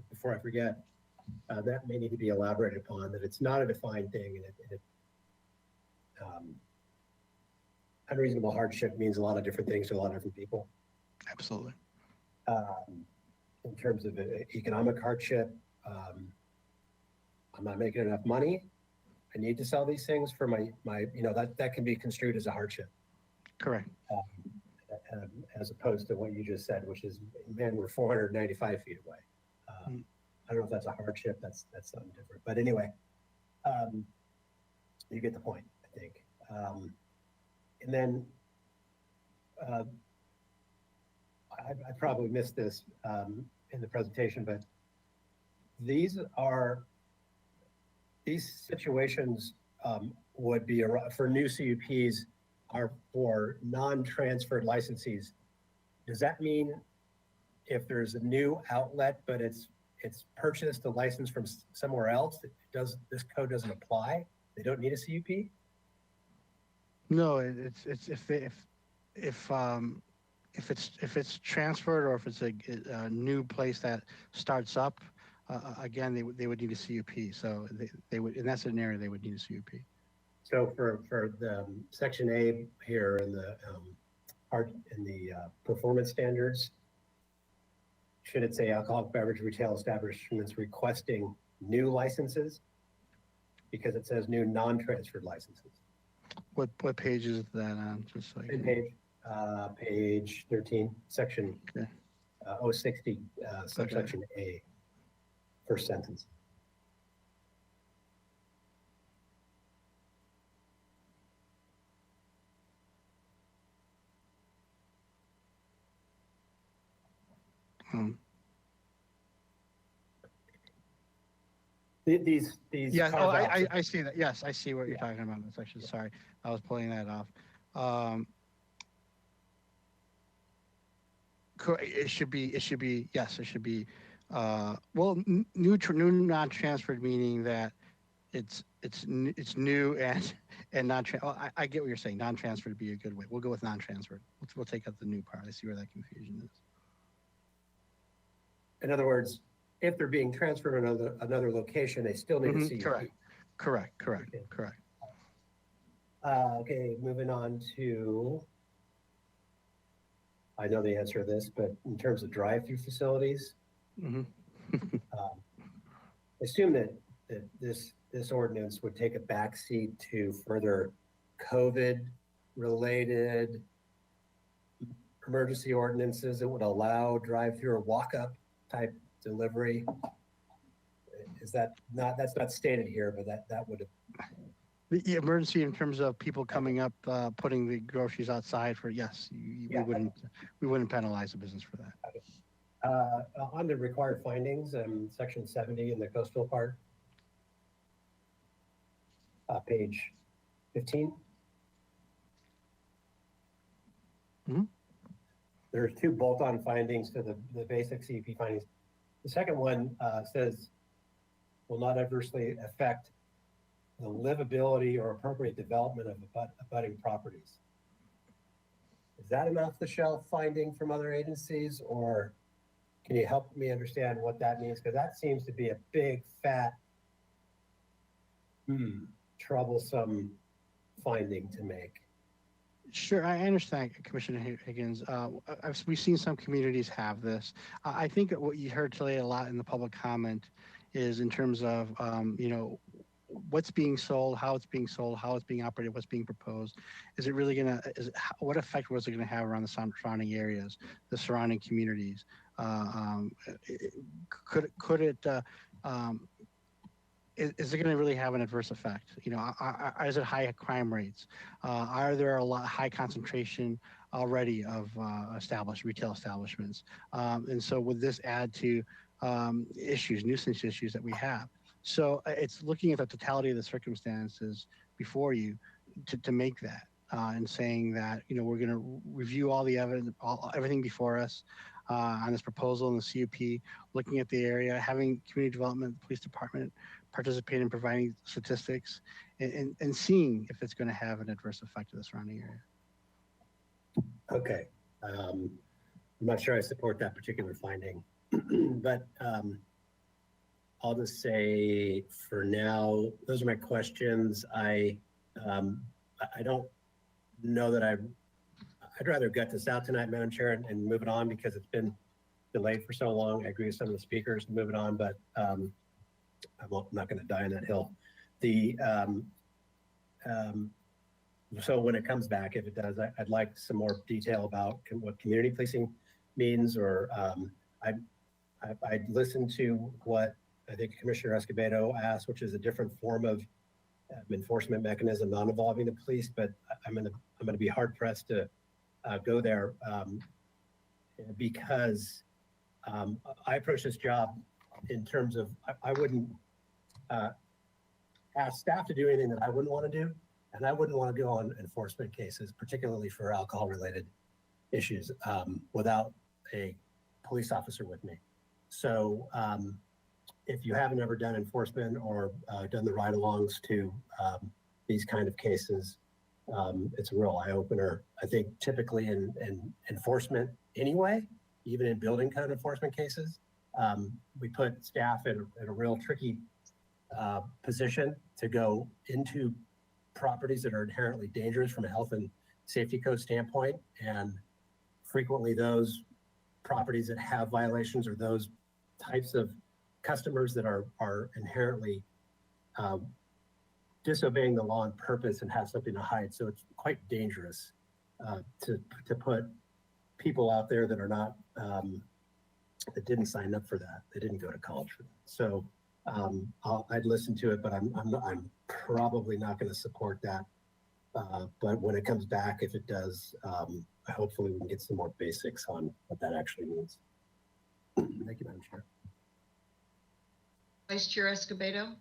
before I forget, that may need to be elaborated upon, that it's not a defined thing, and unreasonable hardship means a lot of different things to a lot of different people. Absolutely. In terms of economic hardship, I'm not making enough money. I need to sell these things for my you know, that can be construed as a hardship. Correct. As opposed to what you just said, which is, man, we're 495 feet away. I don't know if that's a hardship. That's something different. But anyway, you get the point, I think. And then I probably missed this in the presentation, but these situations would be for new CUPs are for non-transferred licensees. Does that mean if there's a new outlet, but it's purchased a license from somewhere else, this code doesn't apply? They don't need a CUP? No, it's if it's transferred or if it's a new place that starts up, again, they would need a CUP. So they would, in that scenario, they would need a CUP. So for the section A here in the performance standards, should it say alcoholic beverage retail establishments requesting new licenses? Because it says new non-transferred licenses. What page is that on? Just so Page 13, section 060, subsection A, first sentence. These yes. Oh, I see that. Yes, I see what you're talking about. That's actually, sorry, I was pulling that off. It should be yes, it should be well, new non-transferred, meaning that it's new and non-transferred. I get what you're saying. Non-transferred would be a good way. We'll go with non-transferred. We'll take out the new part. I see where that confusion is. In other words, if they're being transferred to another location, they still need a CUP. Correct. Okay, moving on to, I know the answer to this, but in terms of drive-through facilities, assume that this ordinance would take a backseat to further COVID-related emergency ordinances that would allow drive-through or walk-up type delivery. Is that not, that's not stated here, but that would have. The emergency in terms of people coming up, putting the groceries outside for, yes, we wouldn't penalize the business for that. On the required findings, section 70 in the coastal part, page 15. There are two bolt-on findings to the basic CUP findings. The second one says, will not adversely affect the livability or appropriate development of abutting properties. Is that an off-the-shelf finding from other agencies, or can you help me understand what that means? Because that seems to be a big, fat, troublesome finding to make. Sure, I understand, Commissioner Higgins. We've seen some communities have this. I think what you heard today a lot in the public comment is in terms of, you know, what's being sold, how it's being sold, how it's being operated, what's being proposed. Is it really gonna, what effect was it gonna have around the surrounding areas, the surrounding communities? Could it, is it going to really have an adverse effect? You know, is it high crime rates? Are there a lot high concentration already of retail establishments. And so would this add to nuisance issues that we have? So it's looking at the totality of the circumstances before you to make that and saying that, we're going to review all the evidence, everything before us on this proposal in the CUP, looking at the area, having community development, police department participate in providing statistics and seeing if it's going to have an adverse effect to the surrounding area. Okay. I'm not sure I support that particular finding, but I'll just say for now, those are my questions. I don't know that I'd rather gut this out tonight, Madam Chair, and move it on because it's been delayed for so long. I agree with some of the speakers to move it on, but I'm not going to die on that hill. So when it comes back, if it does, I'd like some more detail about what community policing means, or I'd listen to what I think Commissioner Escobedo asked, which is a different form of enforcement mechanism, not involving the police. But I'm gonna be hard pressed to go there because I approach this job in terms of I wouldn't ask staff to do anything that I wouldn't want to do, and I wouldn't want to go on enforcement cases, particularly for alcohol-related issues, without a police officer with me. So if you haven't ever done enforcement or done the ride-alongs to these kind of cases, it's a real eye-opener. I think typically in enforcement anyway, even in building code enforcement cases, we put staff in a real tricky position to go into properties that are inherently dangerous from a health and safety code standpoint. And frequently those properties that have violations are those types of customers that are inherently disobeying the law on purpose and have something to hide. So it's quite dangerous to put people out there that are not, that didn't sign up for that. They didn't go to college for that. So I'd listen to it, but I'm probably not going to support that. But when it comes back, if it does, hopefully we can get some more basics on what that actually means. Thank you, Madam Chair. Vice Chair Escobedo.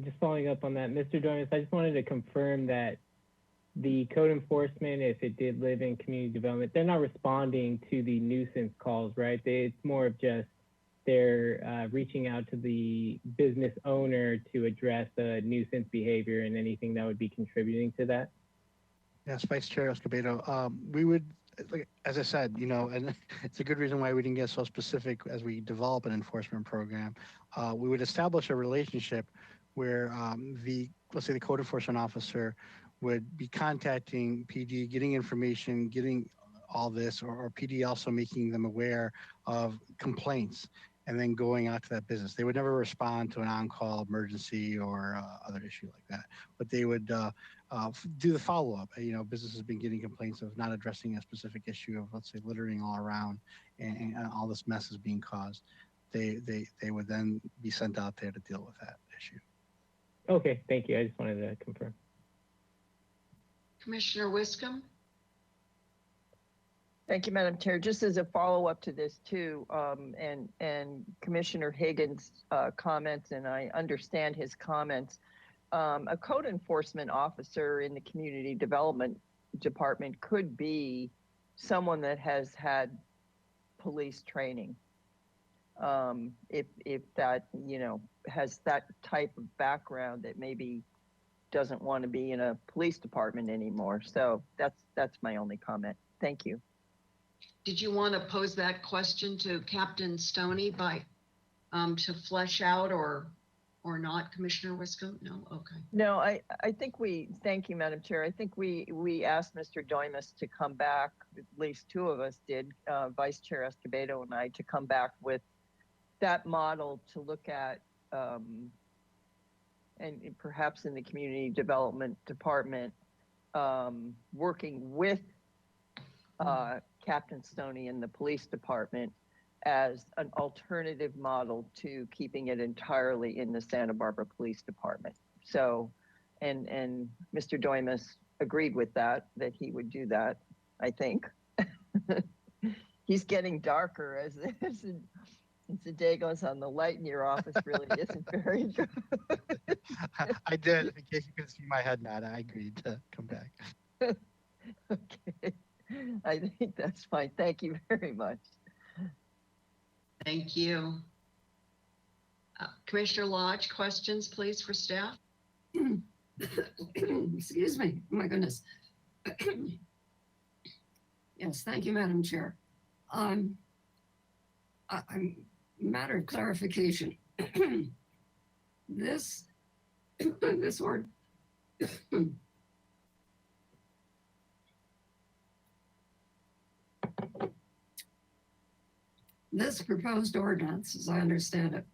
Just following up on that, Mr. Domas, I just wanted to confirm that the code enforcement, if it did live in community development, they're not responding to the nuisance calls, right? It's more of just they're reaching out to the business owner to address the nuisance behavior and anything that would be contributing to that. Yes, Vice Chair Escobedo. We would, as I said, and it's a good reason why we didn't get so specific as we develop an enforcement program. We would establish a relationship where let's say the code enforcement officer would be contacting PD, getting information, getting all this, or PD also making them aware of complaints and then going out to that business. They would never respond to an on-call emergency or other issue like that, but they would do the follow-up. Businesses have been getting complaints of not addressing a specific issue of, let's say, littering all around and all this mess is being caused. They would then be sent out there to deal with that issue. Okay, thank you. I just wanted to confirm. Commissioner Wiscombe. Thank you, Madam Chair. Just as a follow-up to this too, and Commissioner Higgins' comments, and I understand his comments, a code enforcement officer in the community development department could be someone that has had police training. If that, has that type of background that maybe doesn't want to be in a police department anymore. So that's my only comment. Thank you. Did you want to pose that question to Captain Stoney to flesh out or not, Commissioner Wiscombe? No, okay. No, I think thank you, Madam Chair. I think we asked Mr. Domas to come back, at least two of us did, Vice Chair Escobedo and I, to come back with that model to look at, and perhaps in the community development department, working with Captain Stoney in the police department as an alternative model to keeping it entirely in the Santa Barbara Police Department. So, and Mr. Domas agreed with that he would do that, I think. He's getting darker as the day goes on. The light in your office really isn't very good. I did, in case you couldn't see my head nod, I agreed to come back. Okay, I think that's fine. Thank you very much. Thank you. Commissioner Lodge, questions, please, for staff? Excuse me. Oh my goodness. Yes, thank you, Madam Chair. Matter of clarification. This word. This proposed ordinance, as I understand it,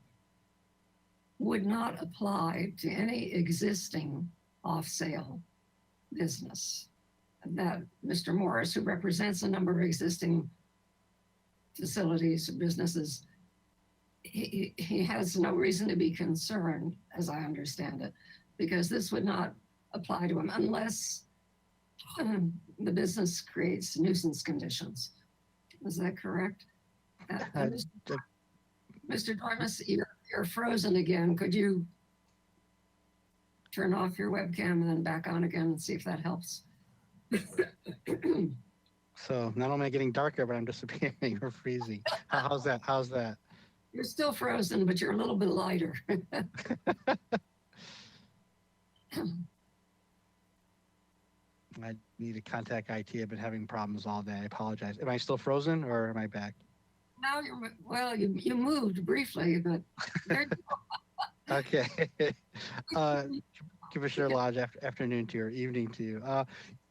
would not apply to any existing off-sale business. That Mr. Morris, who represents a number of existing facilities, businesses, he has no reason to be concerned, as I understand it, because this would not apply to him unless the business creates nuisance conditions. Is that correct? Mr. Dormus, you're frozen again. Could you turn off your webcam and then back on again and see if that helps? So not only am I getting darker, but I'm disappearing or freezing. How's that? How's that? You're still frozen, but you're a little bit lighter. I need to contact IT. I've been having problems all day. I apologize. Am I still frozen or am I back? Now you moved briefly, but there you go. Okay. Commissioner Lodge, afternoon to you or evening to you.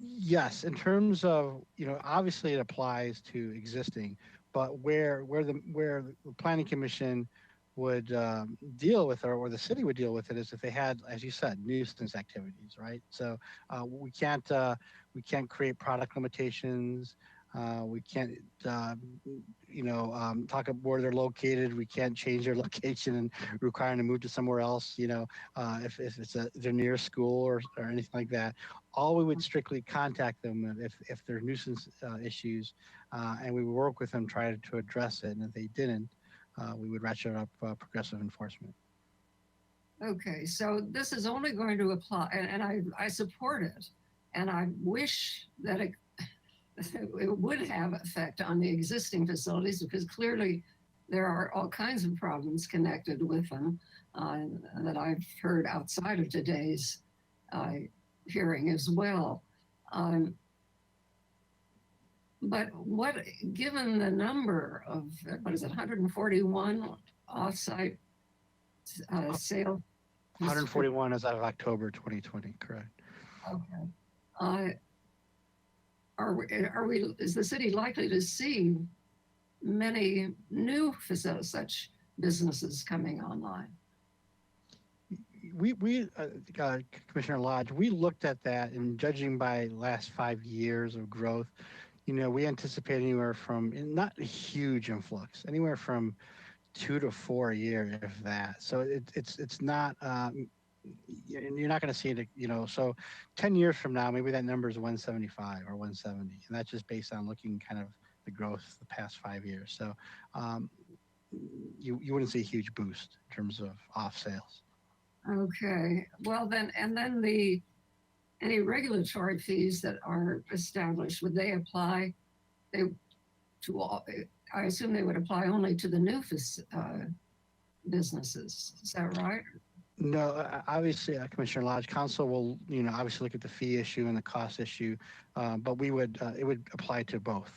Yes, in terms of, obviously it applies to existing, but where the Planning Commission would deal with it, or the city would deal with it, is if they had, as you said, nuisance activities, right? So we can't create product limitations. We can't, talk about where they're located. We can't change their location and require them to move to somewhere else. If it's they're near school or anything like that. All we would strictly contact them if there are nuisance issues, and we would work with them, try to address it. And if they didn't, we would ratchet up progressive enforcement. Okay, so this is only going to apply, and I support it, and I wish that it would have effect on the existing facilities, because clearly there are all kinds of problems connected with them that I've heard outside of today's hearing as well. But given the number of, 141 off-site sale? 141 as of October 2020, correct. Okay. Is the city likely to see many new facilities, such businesses coming online? We Commissioner Lodge, we looked at that, and judging by last 5 years of growth, we anticipate anywhere from, not a huge influx, anywhere from 2 to 4 a year, if that. So it's not, you're not going to see it, so 10 years from now, maybe that number is 175 or 170. And that's just based on looking kind of the growth the past 5 years. So you wouldn't see a huge boost in terms of off sales. Okay, well then, and then any regulatory fees that are established, would they apply to all? I assume they would apply only to the new businesses. Is that right? No, obviously, Commissioner Lodge, Council will, obviously look at the fee issue and the cost issue, but it would apply to both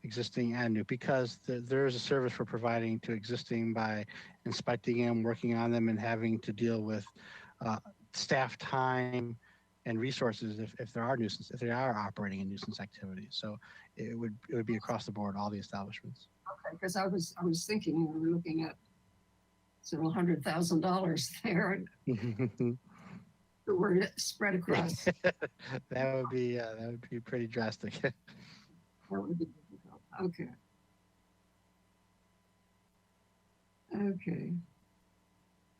existing and new, because there is a service for providing to existing by inspecting them, working on them, and having to deal with staff time and resources if there are nuisance, if they are operating in nuisance activities. So it would be across the board, all the establishments. Okay, because I was thinking we were looking at several $100,000 there. The word spread across. that would be pretty drastic. That would be difficult. Okay. Okay.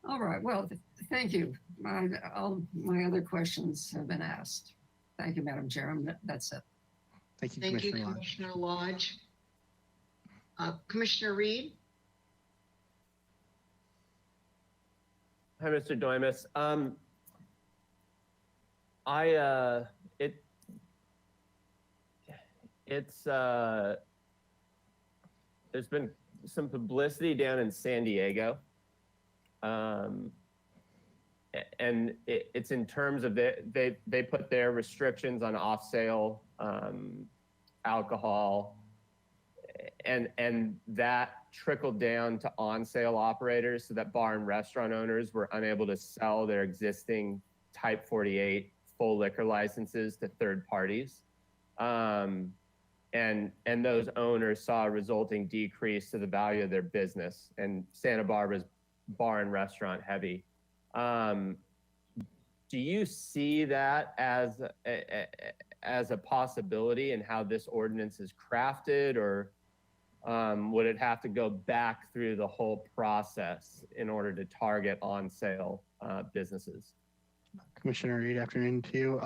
All right. Well, thank you. All my other questions have been asked. Thank you, Madam Chair. That's it. Thank you, Thank you, Commissioner Lodge. Commissioner Lodge. Commissioner Reed? Hi, Mr. Doimus. There's been some publicity down in San Diego. And it's in terms of they put their restrictions on off sale alcohol, and that trickled down to on sale operators, so that bar and restaurant owners were unable to sell their existing Type 48 full liquor licenses to third parties. And those owners saw a resulting decrease to the value of their business, and Santa Barbara's bar and restaurant heavy. Do you see that as a possibility in how this ordinance is crafted, or would it have to go back through the whole process in order to target on sale businesses? Commissioner Reed, afternoon to you.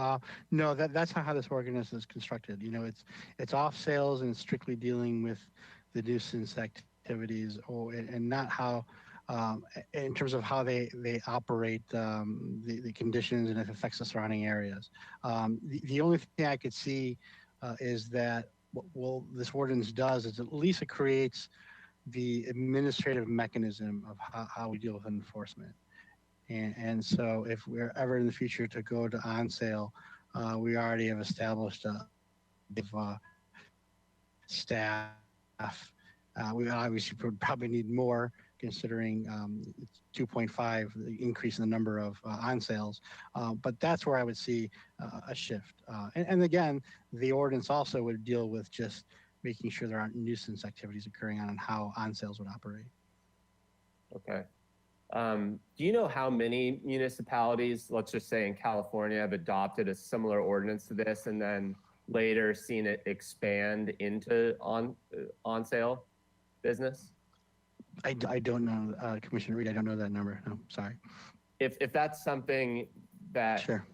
No, that's not how this ordinance is constructed. You know, it's off sales and it's strictly dealing with the nuisance activities, and not how, in terms of how they operate, the conditions and if it affects the surrounding areas. The only thing I could see is that what this ordinance does is at least it creates the administrative mechanism of how we deal with enforcement. And so if we're ever in the future to go to on sale, we already have established a staff. We obviously probably need more, considering 2.5 the increase in the number of on sales. But that's where I would see a shift. And again, the ordinance also would deal with just making sure there aren't nuisance activities occurring on how on sales would operate. Okay. Do you know how many municipalities, let's just say in California, have adopted a similar ordinance to this and then later seen it expand into on sale business? I don't know, Commissioner Reed. I don't know that number. No, sorry. If that's something that sure.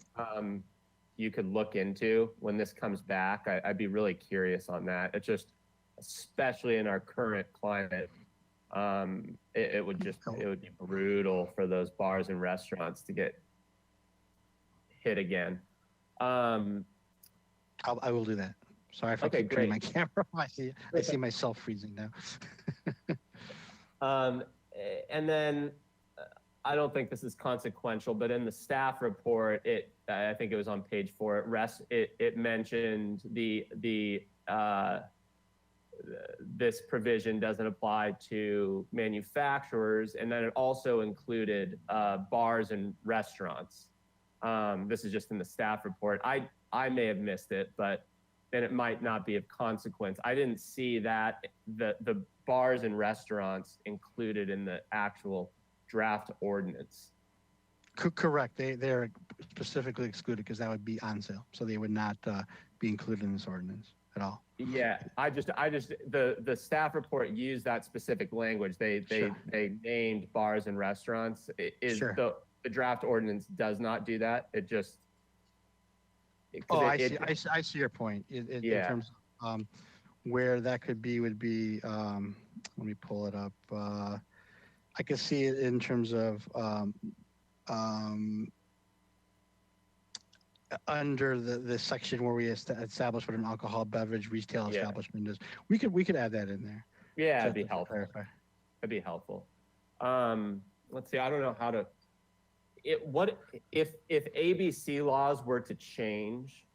You could look into when this comes back, I'd be really curious on that. It's just, especially in our current climate, it would be brutal for those bars and restaurants to get hit again. I will do that. Sorry if I keep turning my camera off. I see myself freezing now. And then I don't think this is consequential, but in the staff report, I think it was on page 4. It mentioned this provision doesn't apply to manufacturers, and then it also included bars and restaurants. This is just in the staff report. I may have missed it, but then it might not be of consequence. I didn't see that the bars and restaurants included in the actual draft ordinance. Correct. They're specifically excluded because that would be on sale, so they would not be included in this ordinance at all. Yeah, the staff report used that specific language. They named bars and restaurants. The draft ordinance does not do that. It just. I see your point. In terms of where that could be would be. Let me pull it up. I could see it in terms of under the section where we establish what an alcohol beverage retail establishment is. We could add that in there. Yeah, it'd be helpful. It'd be helpful. Let's see. I don't know how to. What if ABC laws were to change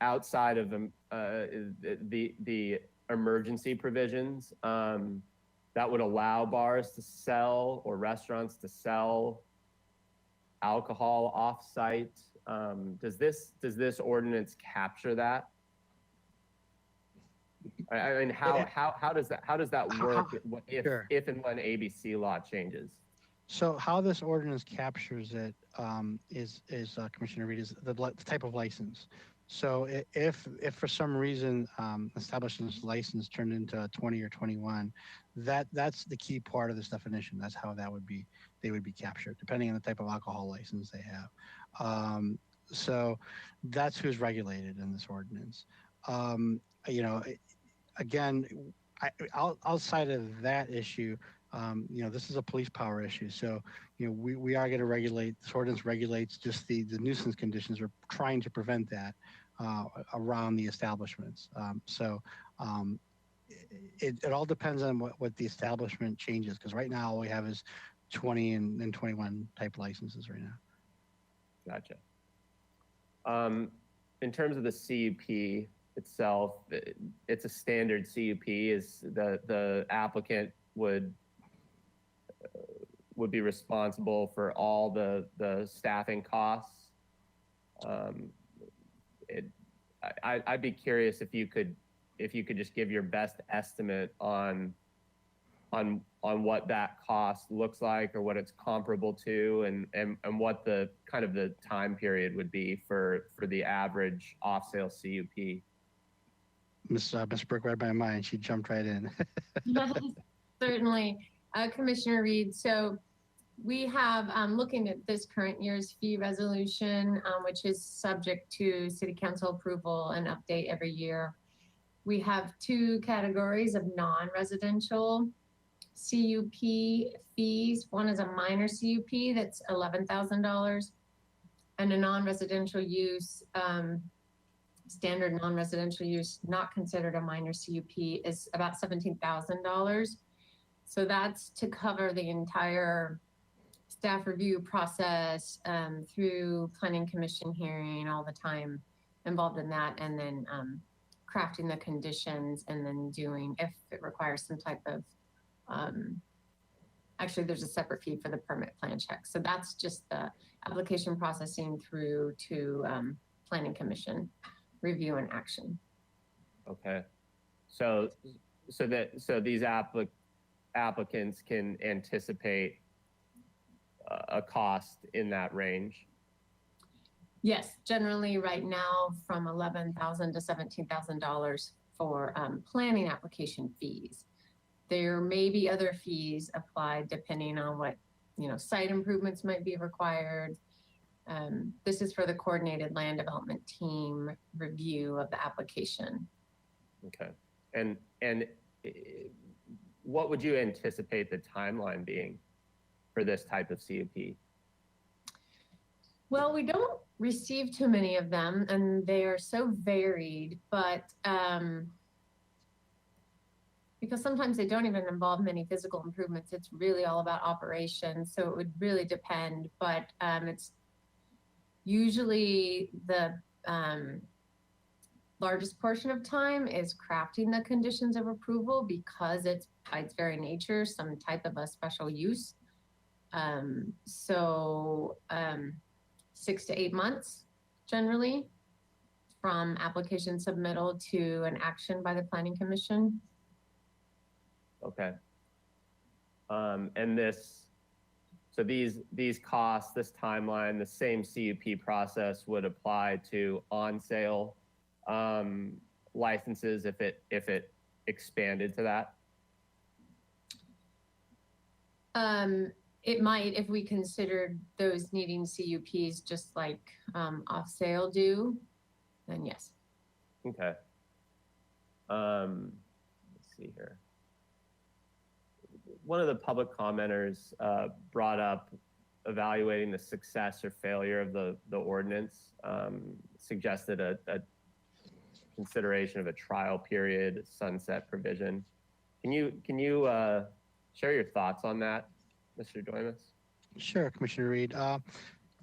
outside of the emergency provisions that would allow bars to sell or restaurants to sell alcohol off-site? Does this ordinance capture that? I mean, how does that work if and when ABC law changes? So how this ordinance captures it is Commissioner Reed, is the type of license. So if for some reason establishment's license turned into 20 or 21, that's the key part of this definition. That's how they would be captured, depending on the type of alcohol license they have. So that's who's regulated in this ordinance. You know, again, outside of that issue, you know, this is a police power issue. So, you know, we are going to regulate, this ordinance regulates just the nuisance conditions. We're trying to prevent that around the establishments. It all depends on what the establishment changes, because right now all we have is 20 and 21 type licenses right now. Gotcha. In terms of the CUP itself, it's a standard CUP. Is the applicant would be responsible for all the staffing costs? I'd be curious if you could just give your best estimate on what that cost looks like, or what it's comparable to, and what the kind of the time period would be for the average off-sale CUP. Miss Brooke read my mind. She jumped right in. Certainly, Commissioner Reed. So we have, looking at this current year's fee resolution, which is subject to City Council approval and update every year. We have two categories of non-residential CUP fees. One is a minor CUP that's $11,000, and a non-residential use, standard non-residential use, not considered a minor CUP, is about $17,000. So that's to cover the entire staff review process through planning commission hearing, all the time involved in that, and then crafting the conditions, and then doing, if it requires some type of, actually there's a separate fee for the permit plan check. So that's just the application processing through to planning commission review and action. Okay. So these applicants can anticipate a cost in that range? Yes, generally right now from $11,000 to $17,000 for planning application fees. There may be other fees applied depending on what, you know, site improvements might be required. This is for the coordinated land development team review of the application. Okay. And what would you anticipate the timeline being for this type of CUP? Well, we don't receive too many of them, and they are so varied, but because sometimes they don't even involve many physical improvements, it's really all about operations. So it would really depend, but it's usually the largest portion of time is crafting the conditions of approval, because it's by its very nature some type of a special use. 6 to 8 months generally from application submittal to an action by the planning commission. Okay. And these costs, this timeline, the same CUP process would apply to on-sale licenses if it expanded to that? It might, if we considered those needing CUPs just like off sale do, then yes. Okay. Let's see here. One of the public commenters brought up evaluating the success or failure of the ordinance, suggested a consideration of a trial period, sunset provision. Can you share your thoughts on that, Mr. Doimus? Sure, Commissioner Reed.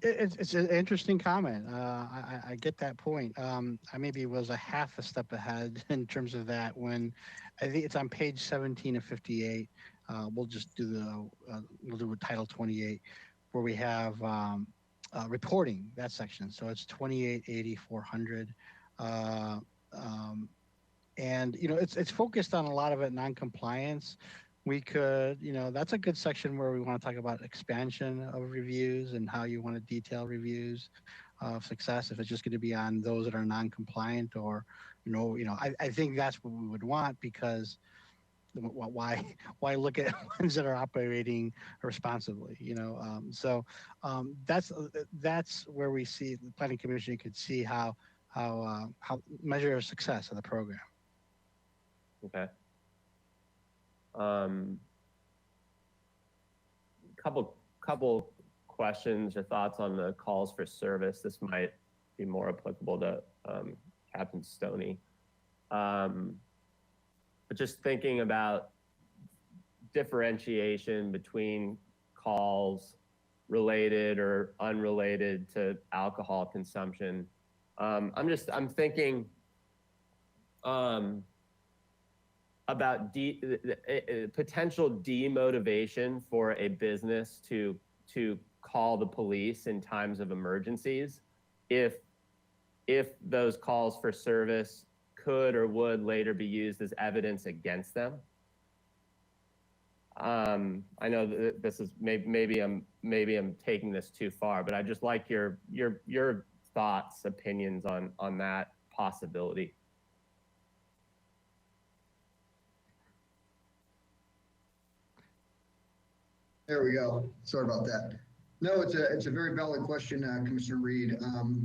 It's an interesting comment. I get that point. I maybe was a half a step ahead in terms of that when I think it's on page 17 of 58. We'll just do we'll do Title 28, where we have reporting, that section. So it's 2880-400. And, you know, it's focused on a lot of it non-compliance. We could, you know, that's a good section where we want to talk about expansion of reviews and how you want to detail reviews of success, if it's just going to be on those that are non-compliant, or, I think that's what we would want, because why look at ones that are operating responsibly? That's where we see the Planning Commission could see how measure success of the program. Okay. Couple questions or thoughts on the calls for service. This might be more applicable to Captain Stoney. But just thinking about differentiation between calls related or unrelated to alcohol consumption. I'm thinking about potential demotivation for a business to call the police in times of emergencies if those calls for service could or would later be used as evidence against them. I know that this is maybe I'm taking this too far, but I'd just like your thoughts, opinions on that possibility. There we go. Sorry about that. No, it's a very valid question, Commissioner Reed.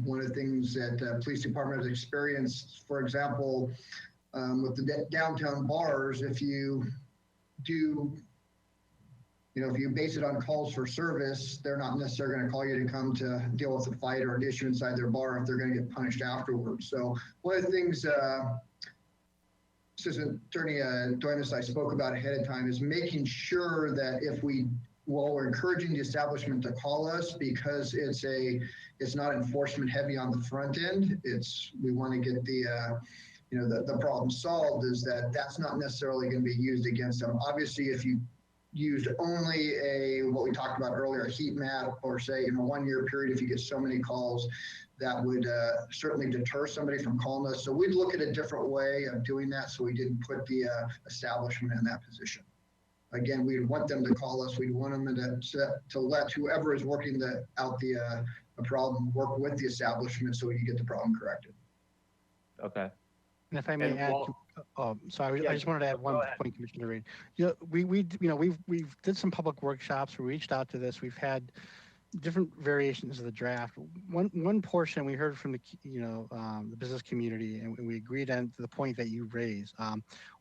One of the things that police department has experienced, for example, with the downtown bars, if you base it on calls for service, they're not necessarily going to call you to come to deal with a fight or an issue inside their bar if they're going to get punished afterwards. So one of the things Assistant Attorney Duenas I spoke about ahead of time is making sure that we're encouraging the establishment to call us because it's not enforcement heavy on the front end. We want to get the problem solved, is that's not necessarily going to be used against them. Obviously, if you used only what we talked about earlier, a heat map, or say in a 1 year period, if you get so many calls, that would certainly deter somebody from calling us. So we'd look at a different way of doing that so we didn't put the establishment in that position. Again, we'd want them to call us. We'd want them to let whoever is working out the problem work with the establishment so we can get the problem corrected. Okay. And if I may add, sorry, I just wanted to add one point, Commissioner Reed. We've did some public workshops. We reached out to this. We've had different variations of the draft. One portion we heard from the business community, and we agreed on to the point that you raised,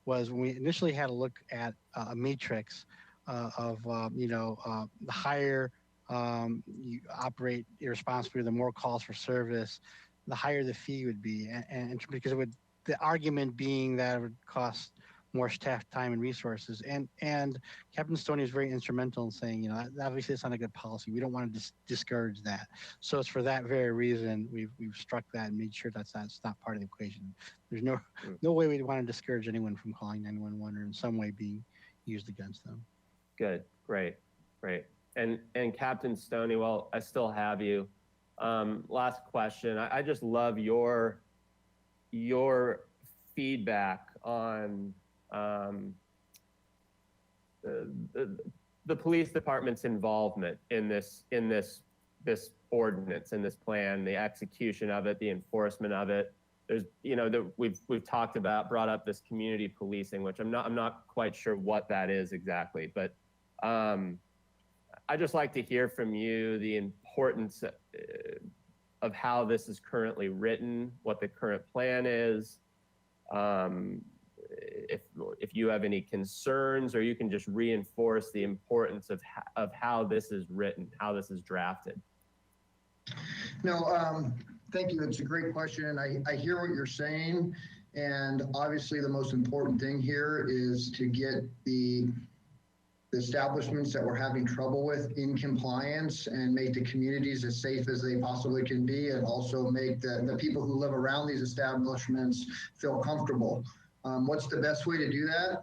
was when we initially had a look at a matrix of the higher you operate irresponsibly, the more calls for service, the higher the fee would be, and because the argument being that it would cost more staff time and resources. And Captain Stoney is very instrumental in saying, obviously it's not a good policy. We don't want to discourage that. So it's for that very reason we've struck that and made sure that's not part of the equation. There's no way we want to discourage anyone from calling 911 or in some way being used against them. Good, great. And Captain Stoney, well, I still have you. Last question. I just love your feedback on the police department's involvement in this ordinance, in this plan, the execution of it, the enforcement of it. There's, we've brought up this community policing, which I'm not quite sure what that is exactly, but I just like to hear from you the importance of how this is currently written, what the current plan is. If you have any concerns, or you can just reinforce the importance of how this is written, how this is drafted. No, thank you. It's a great question. I hear what you're saying. And obviously the most important thing here is to get the establishments that we're having trouble with in compliance and make the communities as safe as they possibly can be, and also make the people who live around these establishments feel comfortable. What's the best way to do that?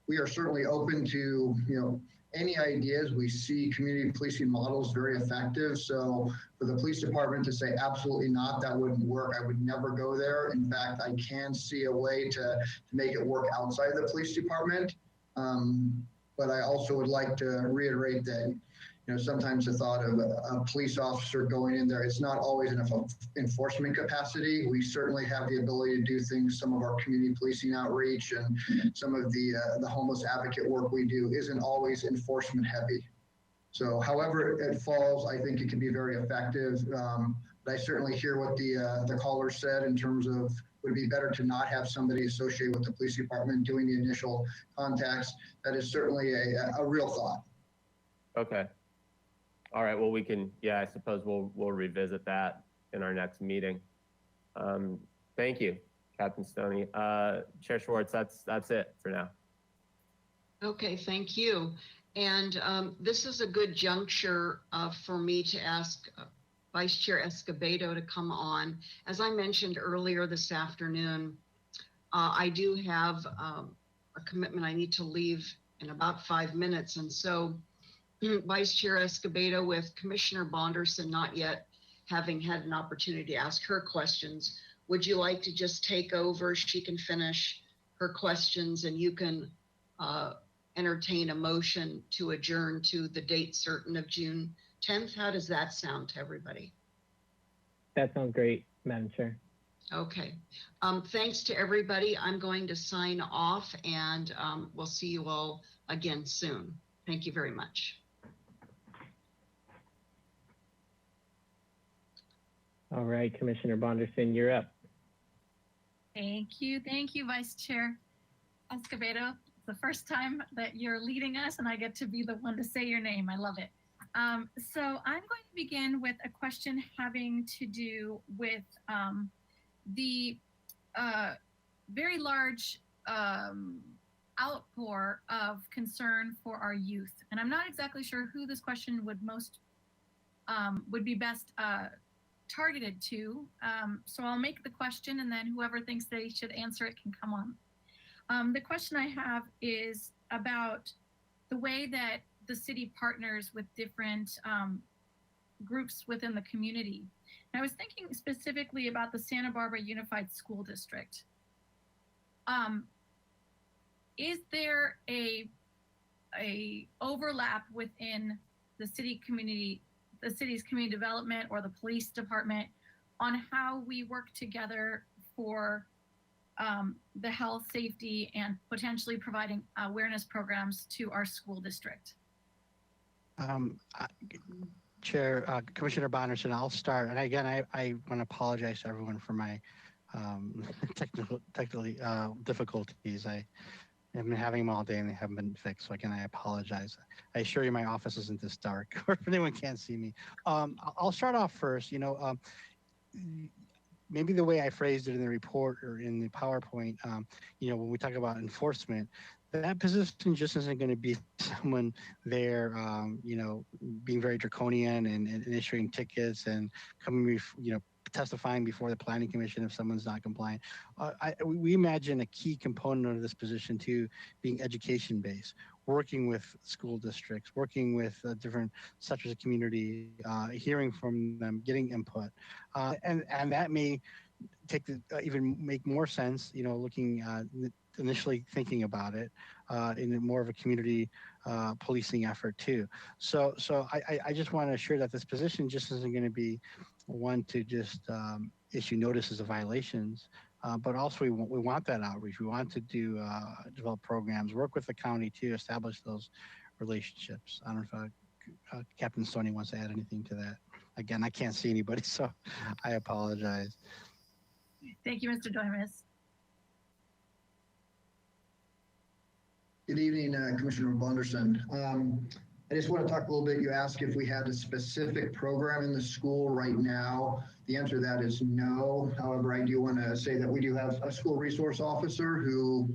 We are certainly open to any ideas. We see community policing models very effective. So for the police department to say absolutely not, that wouldn't work, I would never go there. In fact, I can see a way to make it work outside the police department. But I also would like to reiterate that sometimes the thought of a police officer going in there, it's not always in an enforcement capacity. We certainly have the ability to do things. Some of our community policing outreach and some of the homeless advocate work we do isn't always enforcement heavy. So however it falls, I think it can be very effective. But I certainly hear what the caller said in terms of would it be better to not have somebody associated with the police department doing the initial contacts. That is certainly a real thought. Okay. All right. Well, we can, yeah, I suppose we'll revisit that in our next meeting. Thank you, Captain Stoney. Chair Schwartz, that's it for now. Okay, thank you. And this is a good juncture for me to ask Vice Chair Escobedo to come on. As I mentioned earlier this afternoon, I do have a commitment I need to leave in about 5 minutes. And so Vice Chair Escobedo, with Commissioner Bonderson not yet having had an opportunity to ask her questions, would you like to just take over? She can finish her questions and you can entertain a motion to adjourn to the date certain of June 10th. How does that sound to everybody? That sounds great, Madam Chair. Okay. Thanks to everybody. I'm going to sign off and we'll see you all again soon. Thank you very much. All right, Commissioner Bonderson, you're up. Thank you, Vice Chair Escobedo. It's the first time that you're leading us and I get to be the one to say your name. I love it. So I'm going to begin with a question having to do with the very large outpour of concern for our youth. And I'm not exactly sure who this question would be best targeted to. So I'll make the question and then whoever thinks they should answer it can come on. The question I have is about the way that the city partners with different groups within the community. And I was thinking specifically about the Santa Barbara Unified School District. Is there a overlap within the city's community development or the police department on how we work together for the health, safety, and potentially providing awareness programs to our school district? Chair, Commissioner Bonderson, I'll start. And again, I want to apologize to everyone for my technical difficulties. I have been having them all day and they haven't been fixed. So again, I apologize. I assure you my office isn't this dark or anyone can't see me. I'll start off first. Maybe the way I phrased it in the report or in the PowerPoint, when we talk about enforcement, that position just isn't going to be someone there, being very draconian and issuing tickets and coming, testifying before the Planning Commission if someone's not compliant. We imagine a key component of this position too being education-based, working with school districts, working with different sectors of community, hearing from them, getting input, and that may even make more sense. Looking initially thinking about it in more of a community policing effort too. So I just want to assure that this position just isn't going to be one to just issue notices of violations, but also we want that outreach. We want to develop programs, work with the county to establish those relationships. I don't know if Captain Stoney wants to add anything to that. Again, I can't see anybody, so I apologize. Thank you, Mr. Doimus. Good evening, Commissioner Bonderson. I just want to talk a little bit. You asked if we had a specific program in the school right now. The answer to that is no. However, I do want to say that we do have a school resource officer who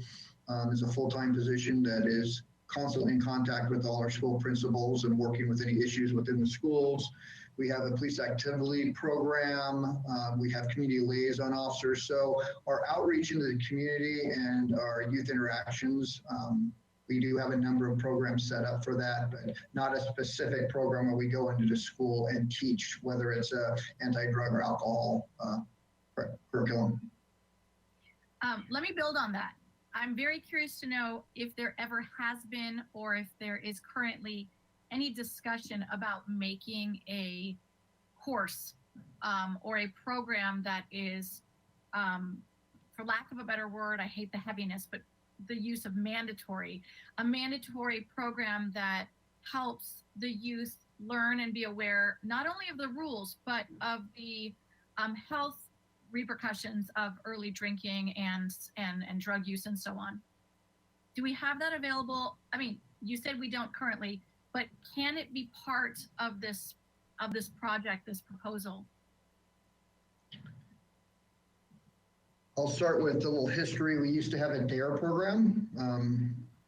is a full-time position that is constantly in contact with all our school principals and working with any issues within the schools. We have a police activity program. We have community liaison officers. So our outreach into the community and our youth interactions, we do have a number of programs set up for that, but not a specific program where we go into the school and teach, whether it's a anti-drug or alcohol curriculum. Let me build on that. I'm very curious to know if there ever has been or if there is currently any discussion about making a course or a program that is, for lack of a better word, I hate the heaviness, but the use of a mandatory program that helps the youth learn and be aware not only of the rules, but of the health repercussions of early drinking and drug use and so on. Do we have that available? I mean, you said we don't currently, but can it be part of this project, this proposal? I'll start with a little history. We used to have a DARE program.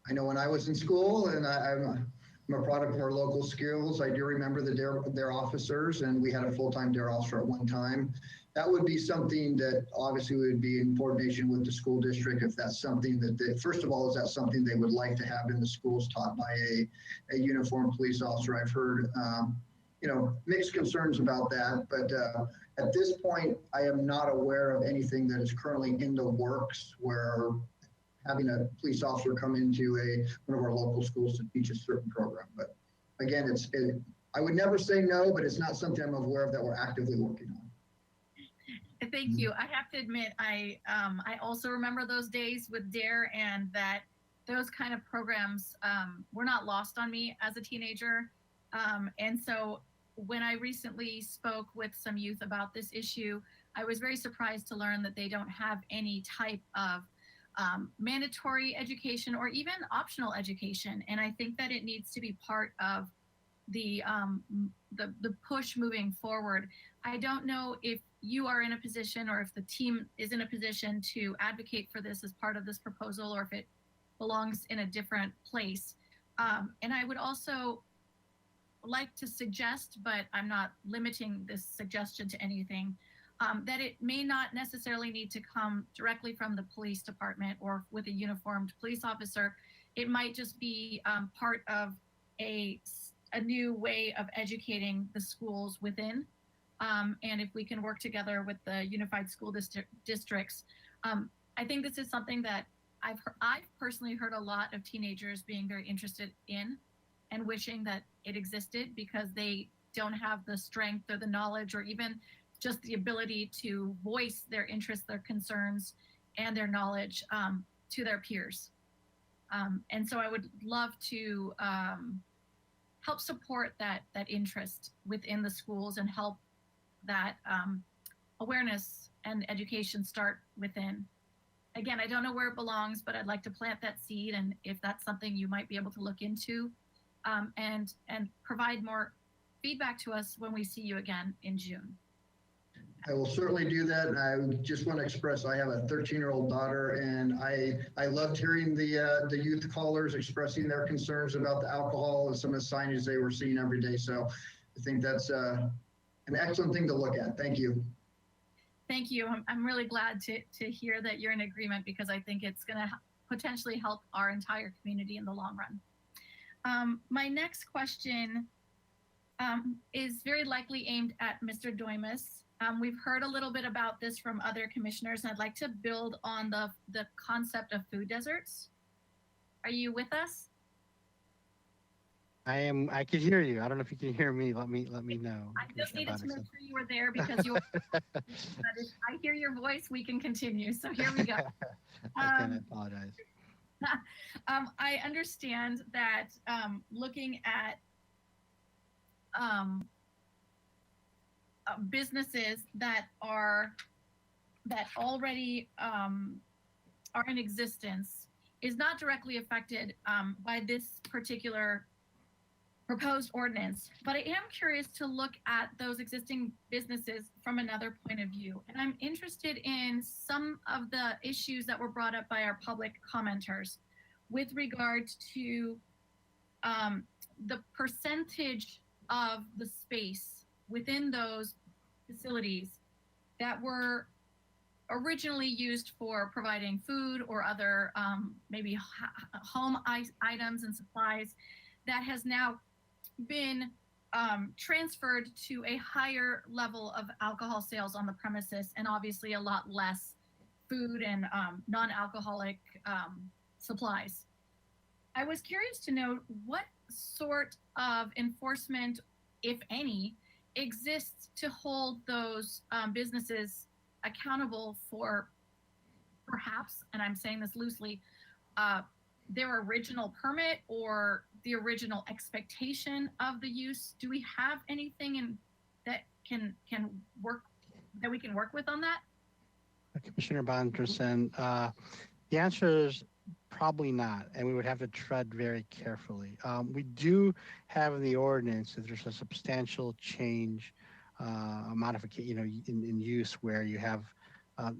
I know when I was in school, and I'm a product of our local schools, I do remember the DARE officers, and we had a full-time DARE officer at one time. That would be something that obviously would be in coordination with the school district if that's something that first of all, is that something they would like to have in the schools taught by a uniformed police officer? I've heard, mixed concerns about that, but at this point, I am not aware of anything that is currently in the works where having a police officer come into one of our local schools to teach a certain program. But again, I would never say no, but it's not something I'm aware of that we're actively working on. Thank you. I have to admit, I also remember those days with DARE, and that those kind of programs were not lost on me as a teenager. And so when I recently spoke with some youth about this issue, I was very surprised to learn that they don't have any type of mandatory education or even optional education. And I think that it needs to be part of the push moving forward. I don't know if you are in a position, or if the team is in a position to advocate for this as part of this proposal, or if it belongs in a different place. And I would also like to suggest, but I'm not limiting this suggestion to anything, that it may not necessarily need to come directly from the police department or with a uniformed police officer. It might just be part of a new way of educating the schools within. And if we can work together with the unified school districts, I think this is something that I've personally heard a lot of teenagers being very interested in and wishing that it existed, because they don't have the strength or the knowledge or even just the ability to voice their interests, their concerns, and their knowledge to their peers. And so I would love to help support that interest within the schools and help that awareness and education start within. Again, I don't know where it belongs, but I'd like to plant that seed, and if that's something you might be able to look into, and provide more feedback to us when we see you again in June. I will certainly do that. And I just want to express, I have a 13-year-old daughter, and I loved hearing the youth callers expressing their concerns about the alcohol and some of the signage they were seeing every day. So I think that's an excellent thing to look at. Thank you. Thank you. I'm really glad to hear that you're in agreement, because I think it's going to potentially help our entire community in the long run. My next question is very likely aimed at Mr. Doimus. We've heard a little bit about this from other commissioners, and I'd like to build on the concept of food deserts. Are you with us? I am. I can hear you. I don't know if you can hear me. Let me know. I just needed to make sure you were there, because you. But if I hear your voice, we can continue. So here we go. I apologize. I understand that looking at businesses that already are in existence is not directly affected by this particular proposed ordinance, but I am curious to look at those existing businesses from another point of view. And I'm interested in some of the issues that were brought up by our public commenters with regard to the percentage of the space within those facilities that were originally used for providing food or other maybe home items and supplies, that has now been transferred to a higher level of alcohol sales on the premises, and obviously a lot less food and non-alcoholic supplies. I was curious to know what sort of enforcement, if any, exists to hold those businesses accountable for perhaps, and I'm saying this loosely, their original permit or the original expectation of the use. Do we have anything that can work, that we can work with on that? Commissioner Bonderson, the answer is probably not, and we would have to tread very carefully. We do have in the ordinance that there's a substantial change, a modification, in use where you have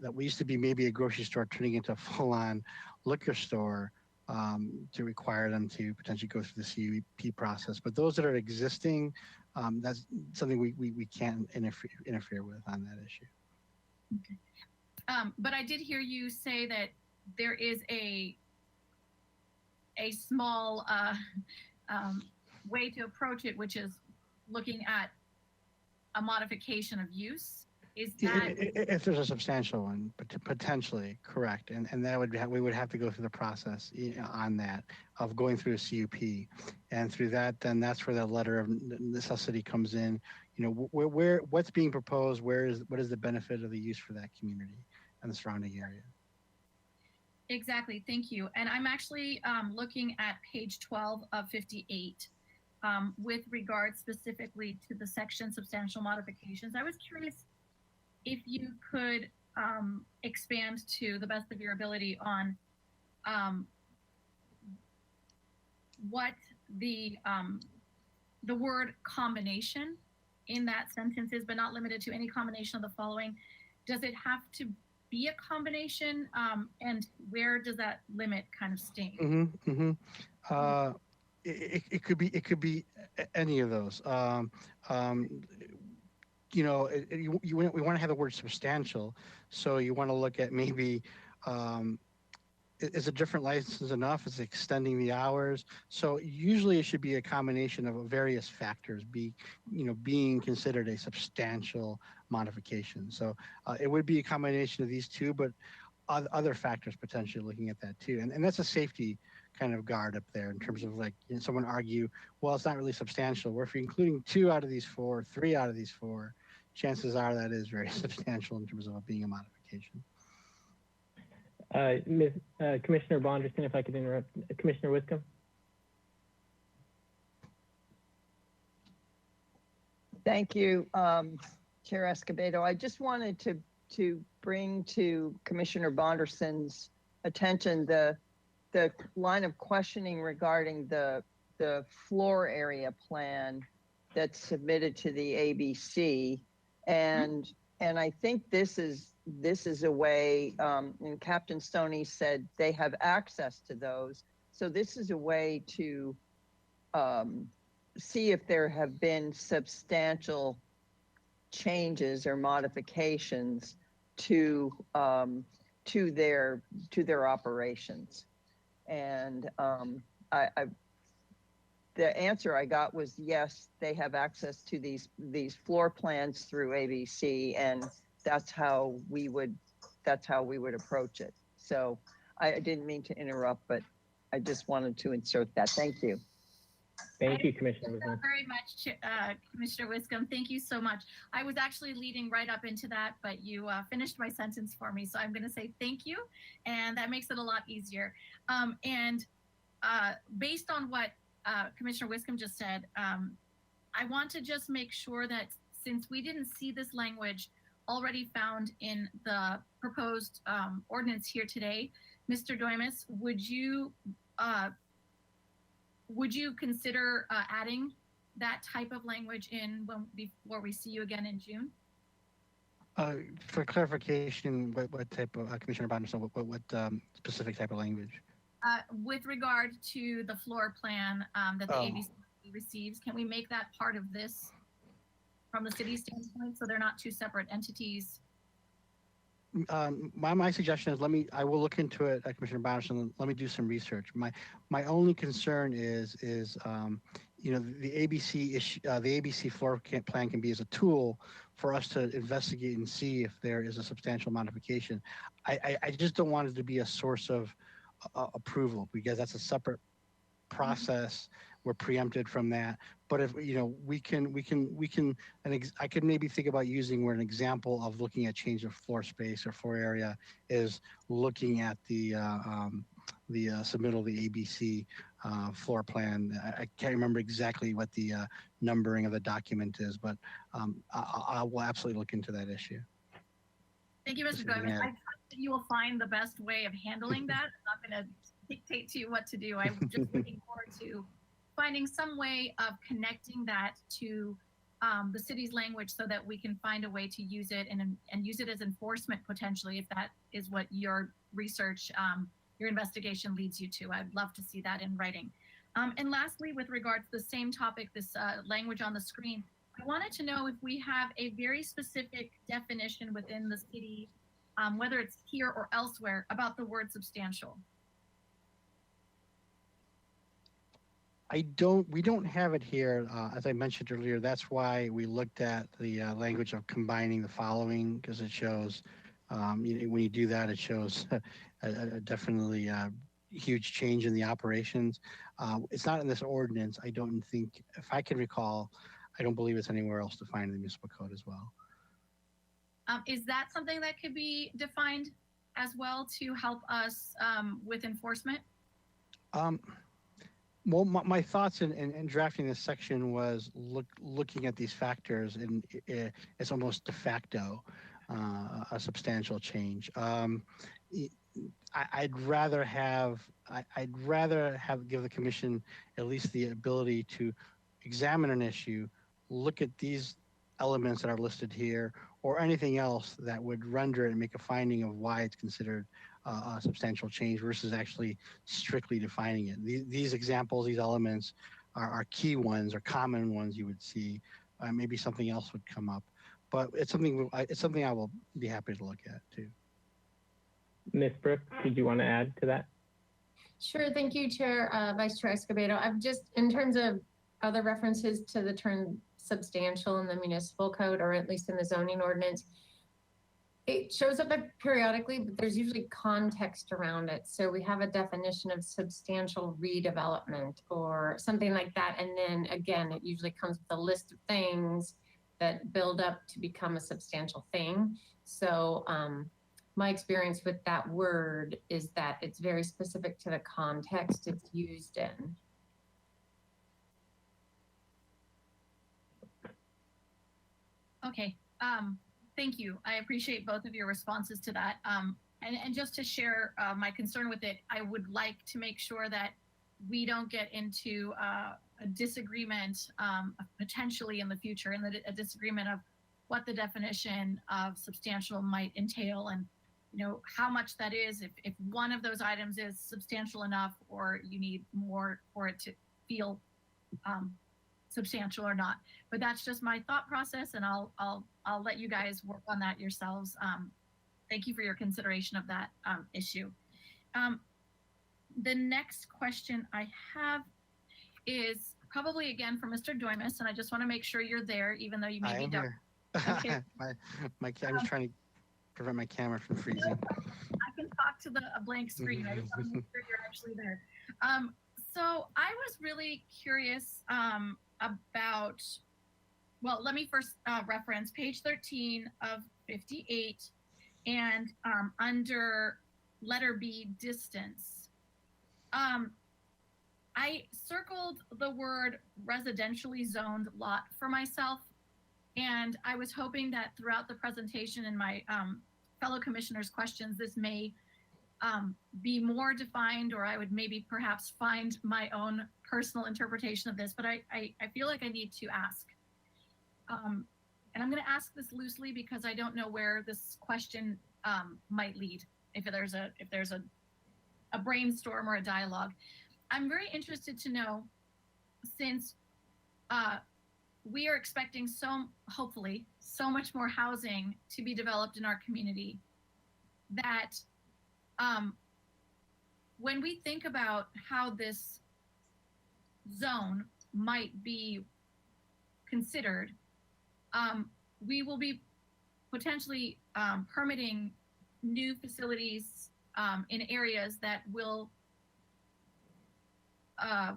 that we used to be maybe a grocery store turning into a full-on liquor store to require them to potentially go through the CUP process. But those that are existing, that's something we can't interfere with on that issue. Okay. But I did hear you say that there is a small way to approach it, which is looking at a modification of use. Is that if there's a substantial one, but potentially correct, and that would we would have to go through the process on that of going through a CUP, and through that, then that's where the letter of necessity comes in. Where what's being proposed, what is the benefit of the use for that community and the surrounding area? Exactly. Thank you. And I'm actually looking at page 12 of 58 with regard specifically to the section substantial modifications. I was curious if you could expand to the best of your ability on what the word combination in that sentence is, but not limited to any combination of the following. Does it have to be a combination, and where does that limit kind of stand? It could be any of those. We want to have the word substantial, so you want to look at maybe is a different license enough? Is it extending the hours? So usually it should be a combination of various factors being considered a substantial modification. So it would be a combination of these two, but other factors potentially looking at that too. And that's a safety kind of guard up there in terms of someone argue, well, it's not really substantial. Where if you're including 2 out of these 4, 3 out of these 4, chances are that is very substantial in terms of it being a modification. Commissioner Bonderson, if I could interrupt. Commissioner Wiscombe? Thank you, Chair Escobedo. I just wanted to bring to Commissioner Bonderson's attention the line of questioning regarding the floor area plan that's submitted to the ABC, and I think this is a way, and Captain Stoney said they have access to those, so this is a way to see if there have been substantial changes or modifications to their operations. And the answer I got was yes, they have access to these floor plans through ABC, and that's how we would approach it. So I didn't mean to interrupt, but I just wanted to insert that. Thank you. Thank you, Commissioner Wiscombe. Very much, Commissioner Wiscombe. Thank you so much. I was actually leading right up into that, but you finished my sentence for me. So I'm going to say thank you, and that makes it a lot easier. And based on what Commissioner Wiscombe just said, I want to just make sure that since we didn't see this language already found in the proposed ordinance here today, Mr. Doimus, would you consider adding that type of language in before we see you again in June? For clarification, what type of, Commissioner Bonderson, what specific type of language? With regard to the floor plan that the ABC receives, can we make that part of this from the city standpoint so they're not 2 separate entities? My suggestion is I will look into it, Commissioner Bonderson. Let me do some research. My only concern is the ABC issue, the ABC floor plan can be as a tool for us to investigate and see if there is a substantial modification. I just don't want it to be a source of approval, because that's a separate process, we're preempted from that. But if, you know, I could maybe think about using where an example of looking at change of floor space or floor area is looking at the submittal of the ABC floor plan. I can't remember exactly what the numbering of the document is, but I will absolutely look into that issue. Thank you, Mr. Goodman. I trust that you will find the best way of handling that. I'm not going to dictate to you what to do. I'm just looking forward to finding some way of connecting that to the city's language so that we can find a way to use it and use it as enforcement potentially, if that is what your research, your investigation leads you to. I'd love to see that in writing. And lastly, with regard to the same topic, this language on the screen, I wanted to know if we have a very specific definition within the city, whether it's here or elsewhere, about the word substantial. We don't have it here. As I mentioned earlier, that's why we looked at the language of combining the following, because it shows, when you do that, it shows a definitely huge change in the operations. It's not in this ordinance. I don't think, if I can recall, I don't believe it's anywhere else defined in the municipal code as well. Is that something that could be defined as well to help us with enforcement? Well, my thoughts in drafting this section was looking at these factors, and it's almost de facto a substantial change. I'd rather give the commission at least the ability to examine an issue, look at these elements that are listed here, or anything else that would render it and make a finding of why it's considered a substantial change versus actually strictly defining it. These examples, these elements are key ones or common ones you would see. Maybe something else would come up, but it's something I will be happy to look at too. Ms. Brooks, did you want to add to that? Sure, thank you, Chair, Vice Chair Escobedo. I've just, in terms of other references to the term substantial in the municipal code, or at least in the zoning ordinance, it shows up periodically, but there's usually context around it. So we have a definition of substantial redevelopment or something like that. And then again, it usually comes with a list of things that build up to become a substantial thing. So my experience with that word is that it's very specific to the context it's used in. Okay, thank you. I appreciate both of your responses to that. And just to share my concern with it, I would like to make sure that we don't get into a disagreement potentially in the future, and a disagreement of what the definition of substantial might entail, and how much that is, if one of those items is substantial enough, or you need more for it to feel substantial or not. But that's just my thought process, and I'll let you guys work on that yourselves. Thank you for your consideration of that issue. The next question I have is probably again for Mr. Doimus, and I just want to make sure you're there, even though you may be done. Okay. I'm just trying to prevent my camera from freezing. I can talk to a blank screen. I just want to make sure you're actually there. So I was really curious about, well, let me first reference page 13 of 58, and under letter B, distance. I circled the word residentially zoned lot for myself, and I was hoping that throughout the presentation and my fellow commissioners' questions, this may be more defined, or I would maybe perhaps find my own personal interpretation of this, but I feel like I need to ask. And I'm going to ask this loosely because I don't know where this question might lead, if there's a brainstorm or a dialogue. I'm very interested to know, since we are expecting hopefully so much more housing to be developed in our community, that when we think about how this zone might be considered, we will be potentially permitting new facilities in areas that will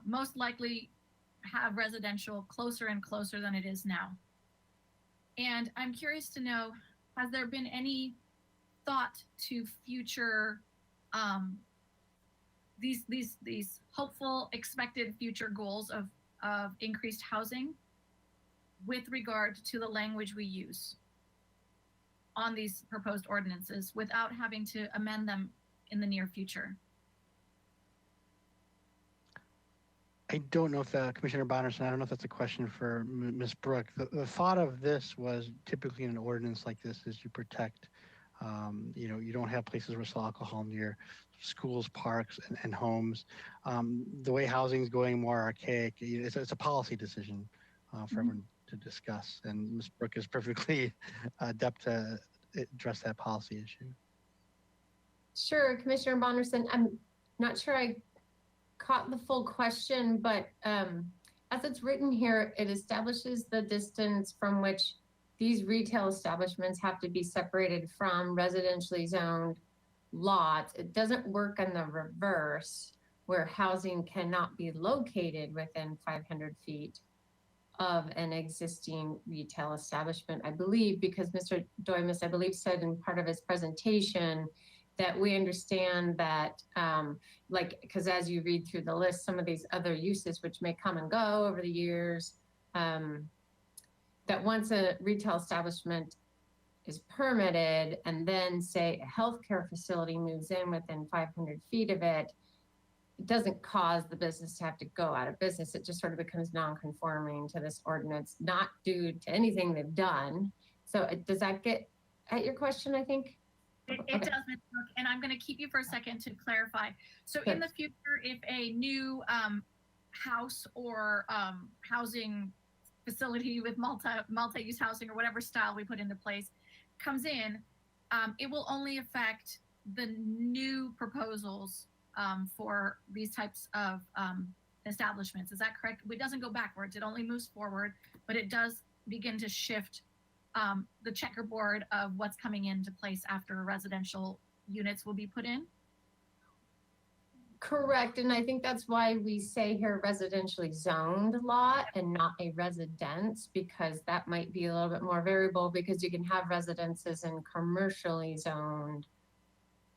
most likely have residential closer and closer than it is now. And I'm curious to know, has there been any thought to future, these hopeful expected future goals of increased housing with regard to the language we use on these proposed ordinances without having to amend them in the near future? I don't know if Commissioner Bonnerson, I don't know if that's a question for Ms. Brooke. The thought of this was typically in an ordinance like this is you protect, you don't have places where sell alcohol near schools, parks, and homes. The way housing is going more archaic, it's a policy decision for everyone to discuss. And Ms. Brooke is perfectly adept to address that policy issue. Sure, Commissioner Bonnerson, I'm not sure I caught the full question, but as it's written here, it establishes the distance from which these retail establishments have to be separated from residentially zoned lots. It doesn't work in the reverse, where housing cannot be located within 500 feet of an existing retail establishment, I believe, because Mr. Doimus, I believe, said in part of his presentation that we understand that, because as you read through the list, some of these other uses which may come and go over the years, that once a retail establishment is permitted and then say a healthcare facility moves in within 500 feet of it, it doesn't cause the business to have to go out of business. It just sort of becomes non-conforming to this ordinance, not due to anything they've done. So does that get at your question, I think? It does, Ms. Brooke, and I'm going to keep you for a second to clarify. So in the future, if a new house or housing facility with multi-use housing or whatever style we put into place comes in, it will only affect the new proposals for these types of establishments. Is that correct? It doesn't go backwards. It only moves forward, but it does begin to shift the checkerboard of what's coming into place after residential units will be put in? Correct, and I think that's why we say here residentially zoned lot and not a residence, because that might be a little bit more variable, because you can have residences in commercially zoned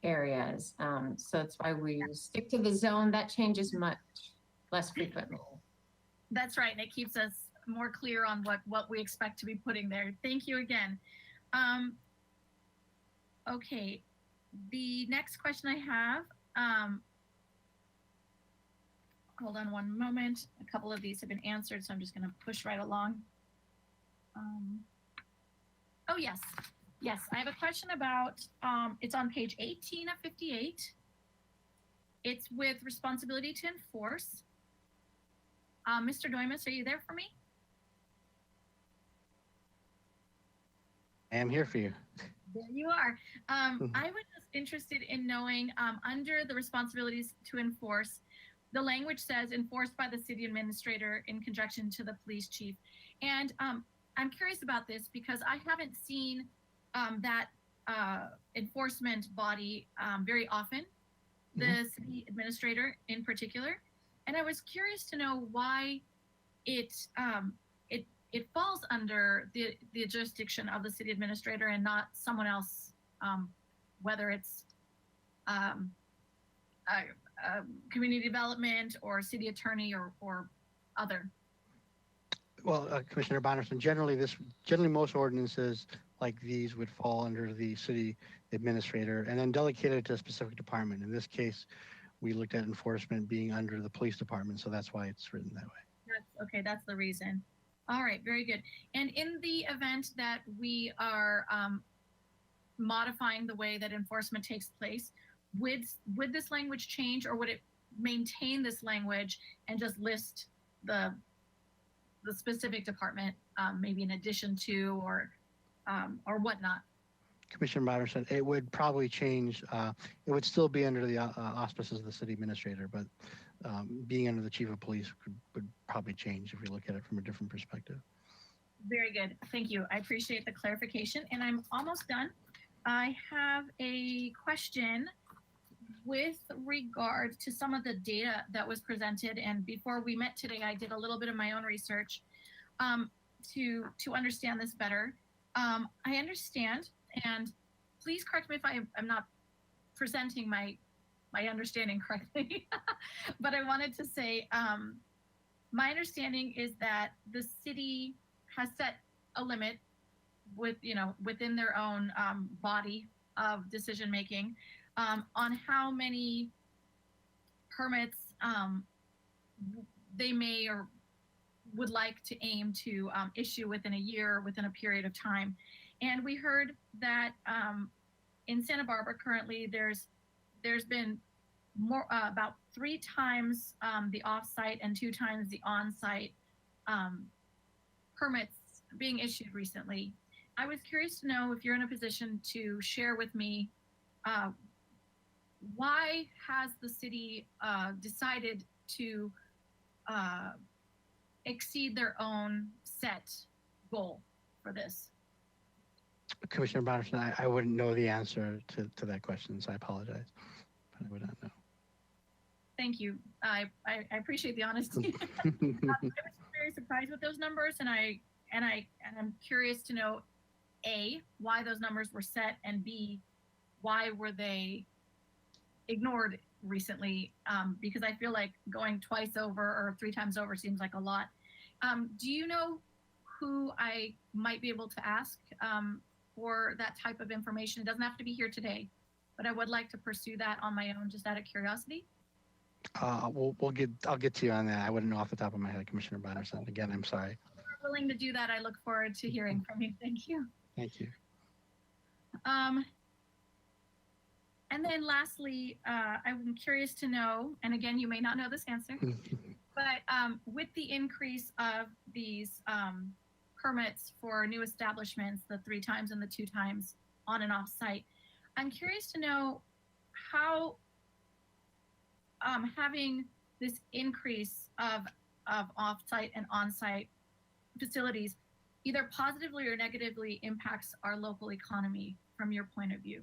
areas. So that's why we stick to the zone. That changes much less frequently. That's right, and it keeps us more clear on what we expect to be putting there. Thank you again. Okay, the next question I have, hold on one moment. A couple of these have been answered, so I'm just gonna push right along. Oh yes, I have a question about, it's on page 18 of 58. It's with responsibility to enforce. Mr. Doimus, are you there for me? I am here for you. There you are. I was just interested in knowing, under the responsibilities to enforce, the language says enforced by the city administrator in conjunction to the police chief. And I'm curious about this because I haven't seen that enforcement body very often, the city administrator in particular. And I was curious to know why it falls under the jurisdiction of the city administrator and not someone else, whether it's community development or city attorney or other. Well, Commissioner Bonnerson, generally most ordinances like these would fall under the city administrator and then delegated to a specific department. In this case, we looked at enforcement being under the police department, so that's why it's written that way. That's the reason. All right, very good. And in the event that we are modifying the way that enforcement takes place, would this language change, or would it maintain this language and just list the specific department, maybe in addition to or whatnot? Commissioner Bonnerson, it would probably change. It would still be under the auspices of the city administrator, but being under the chief of police would probably change if we look at it from a different perspective. Very good. Thank you. I appreciate the clarification, and I'm almost done. I have a question with regard to some of the data that was presented, and before we met today, I did a little bit of my own research to understand this better. I understand, and please correct me if I'm not presenting my understanding correctly, but I wanted to say my understanding is that the city has set a limit within their own body of decision making on how many permits they may or would like to aim to issue within a year, within a period of time. And we heard that in Santa Barbara currently there's been more about 3 times the off-site and 2 times the on-site permits being issued recently. I was curious to know if you're in a position to share with me why has the city decided to exceed their own set goal for this? Commissioner Bonderson, I wouldn't know the answer to that question, so I apologize, but I would not know. Thank you. I appreciate the honesty. I was very surprised with those numbers, and I'm curious to know, A, why those numbers were set, and B, why were they ignored recently? Because I feel like going twice over or 3 times over seems like a lot. Do you know who I might be able to ask for that type of information? It doesn't have to be here today, but I would like to pursue that on my own, just out of curiosity. I'll get to you on that. I wouldn't know off the top of my head, Commissioner Bonderson. Again, I'm sorry. If you're willing to do that, I look forward to hearing from you. Thank you. Thank you. And then lastly, I'm curious to know, and again, you may not know this answer, but with the increase of these permits for new establishments, the 3 times and the 2 times on and off site, I'm curious to know how having this increase of off-site and on-site facilities either positively or negatively impacts our local economy from your point of view.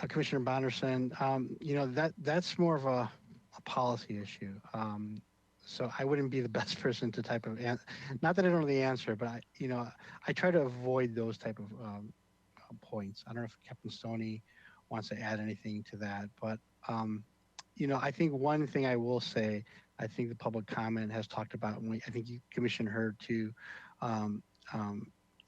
Commissioner Bonderson, that's more of a policy issue. So I wouldn't be the best person to type of not that I don't know the answer, but I try to avoid those type of points. I don't know if Captain Stoney wants to add anything to that, but I think one thing I will say, I think the public comment has talked about, and I think you, Commissioner, heard too,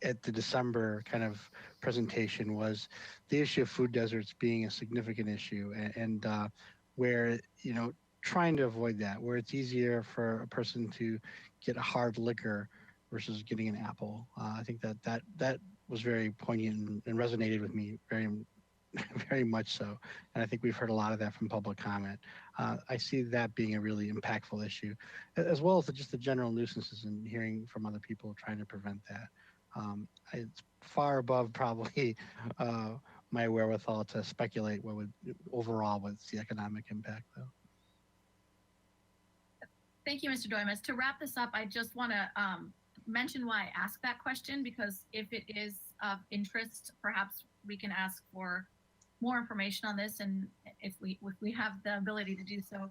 at the December kind of presentation, was the issue of food deserts being a significant issue, and where trying to avoid that, where it's easier for a person to get a hard liquor versus getting an apple. I think that was very poignant and resonated with me very much so. And I think we've heard a lot of that from public comment. I see that being a really impactful issue, as well as just the general nuisances and hearing from other people trying to prevent that. It's far above probably my wherewithal to speculate what's the economic impact, though. Thank you, Mr. Doimas. To wrap this up, I just want to mention why I asked that question, because if it is of interest, perhaps we can ask for more information on this, and if we have the ability to do so.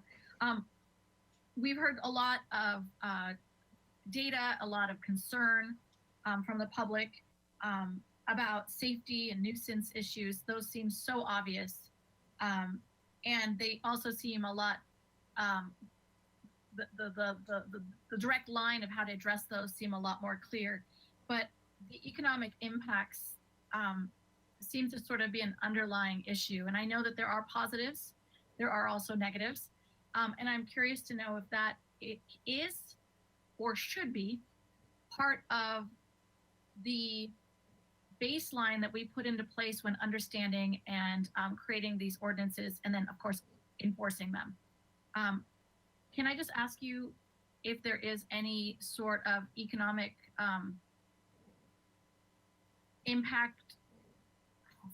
We've heard a lot of data, a lot of concern from the public about safety and nuisance issues. Those seem so obvious, and they also seem a lot. The direct line of how to address those seem a lot more clear, but the economic impacts seem to sort of be an underlying issue. And I know that there are positives, there are also negatives, and I'm curious to know if that it is or should be part of the baseline that we put into place when understanding and creating these ordinances, and then of course enforcing them. Can I just ask you if there is any sort of economic impact,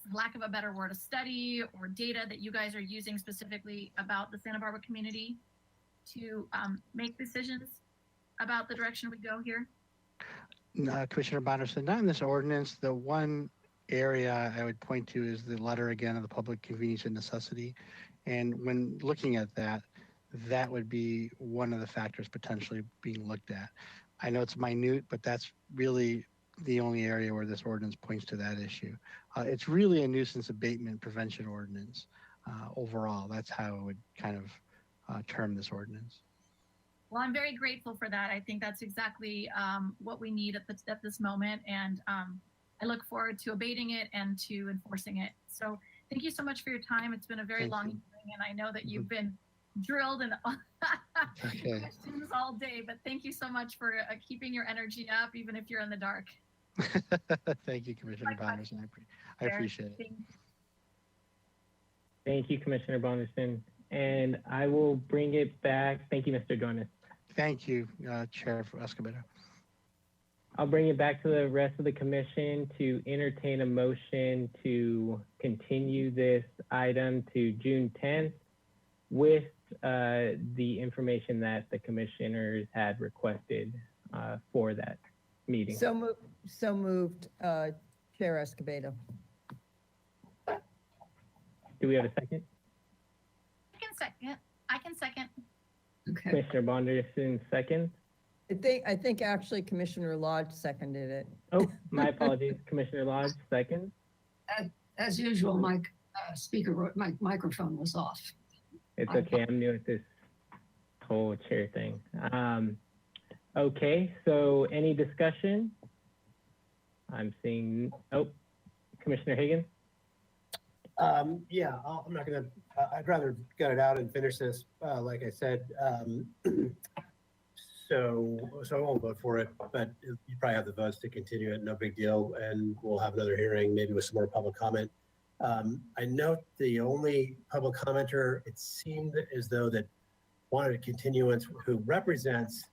for lack of a better word, a study or data that you guys are using specifically about the Santa Barbara community to make decisions about the direction we go here? Commissioner Bonderson, not in this ordinance. The one area I would point to is the letter again of the public convenience and necessity. And when looking at that, that would be one of the factors potentially being looked at. I know it's minute, but that's really the only area where this ordinance points to that issue. It's really a nuisance abatement prevention ordinance overall. That's how I would kind of term this ordinance. Well, I'm very grateful for that. I think that's exactly what we need at this moment. And I look forward to abating it and to enforcing it. So thank you so much for your time. It's been a very long hearing, and I know that you've been drilled in questions all day, but thank you so much for keeping your energy up, even if you're in the dark. Thank you, Commissioner Bonderson. I appreciate it. Thank you, Commissioner Bonderson. And I will bring it back. Thank you, Mr. Dornis. Thank you, Chair Escobedo. I'll bring it back to the rest of the commission to entertain a motion to continue this item to June 10th with the information that the commissioners had requested for that meeting. So moved, Chair Escobedo. Do we have a second? I can second. Okay. Commissioner Bonderson, second. I think actually Commissioner Lodge seconded it. Oh, my apologies. Commissioner Lodge, second. As usual, my my microphone was off. It's okay. I'm new at this whole chair thing. Okay, so any discussion? I'm seeing, Commissioner Higgins? Yeah, I'm not gonna, I'd rather get it out and finish this, like I said. So I won't vote for it, but you probably have the votes to continue it, no big deal. And we'll have another hearing, maybe with some more public comment. I note the only public commenter, it seemed as though that wanted a continuance who represents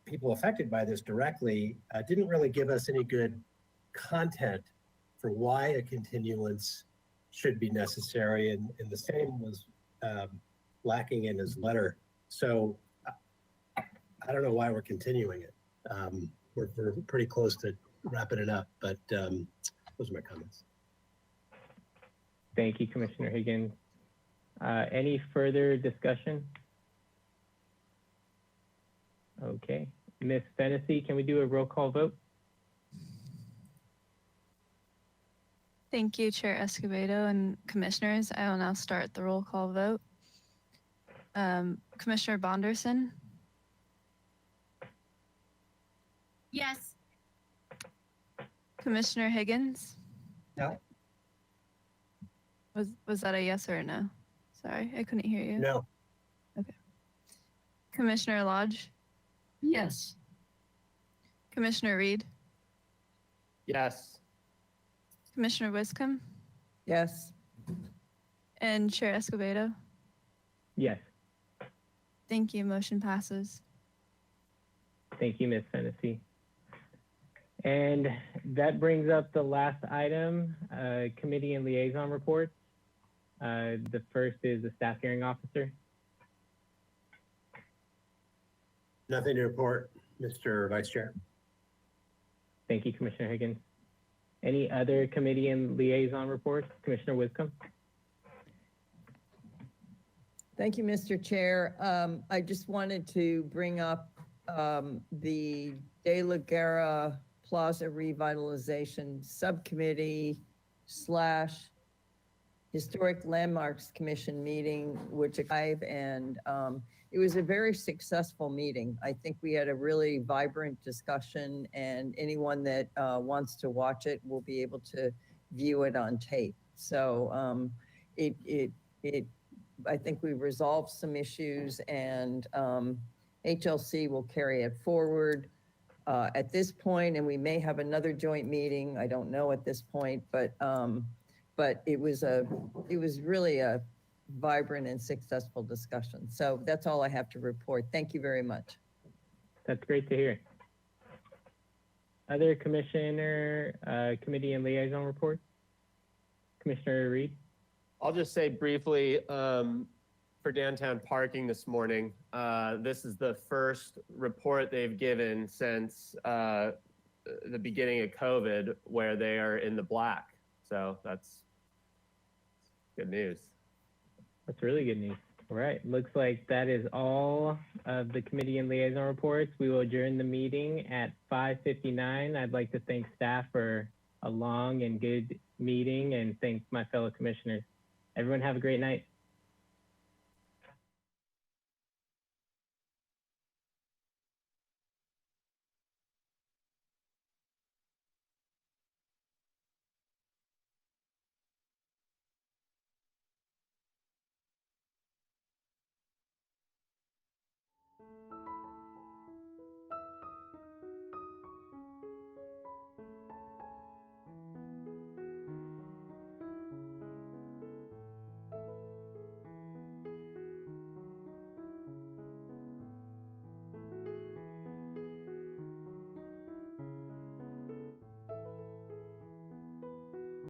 people affected by this directly, didn't really give us any good content for why a continuance should be necessary. And the same was lacking in his letter. So I don't know why we're continuing it. We're pretty close to wrapping it up, but those are my comments. Thank you, Commissioner Higgins. Any further discussion? Okay. Ms. Fennessy, can we do a roll call vote? Thank you, Chair Escobedo and commissioners. I will now start the roll call vote. Commissioner Bonderson? Yes. Commissioner Higgins? No. Was that a yes or a no? Sorry, I couldn't hear you. No. Okay. Commissioner Lodge? Yes. Commissioner Reed? Yes. Commissioner Wiscombe? Yes. And Chair Escobedo? Yes. Thank you. Motion passes. Thank you, Ms. Fennessy. And that brings up the last item, committee and liaison reports. The first is the staff hearing officer. Nothing to report, Mr. Vice Chair. Thank you, Commissioner Higgins. Any other committee and liaison reports? Commissioner Wiscombe? Thank you, Mr. Chair. I just wanted to bring up the De La Guerra Plaza Revitalization Subcommittee / Historic Landmarks Commission meeting, which it was a very successful meeting. I think we had a really vibrant discussion, and anyone that wants to watch it will be able to view it on tape. So I think we resolved some issues, and HLC will carry it forward at this point, and we may have another joint meeting. I don't know at this point, but it was really a vibrant and successful discussion. So that's all I have to report. Thank you very much. That's great to hear. Other commissioner, committee and liaison reports? Commissioner Reed? I'll just say briefly, for downtown parking this morning, this is the first report they've given since the beginning of COVID where they are in the black. So that's good news. That's really good news. All right, looks like that is all of the committee and liaison reports. We will adjourn the meeting at 5:59. I'd like to thank staff for a long and good meeting and thank my fellow commissioners. Everyone have a great night.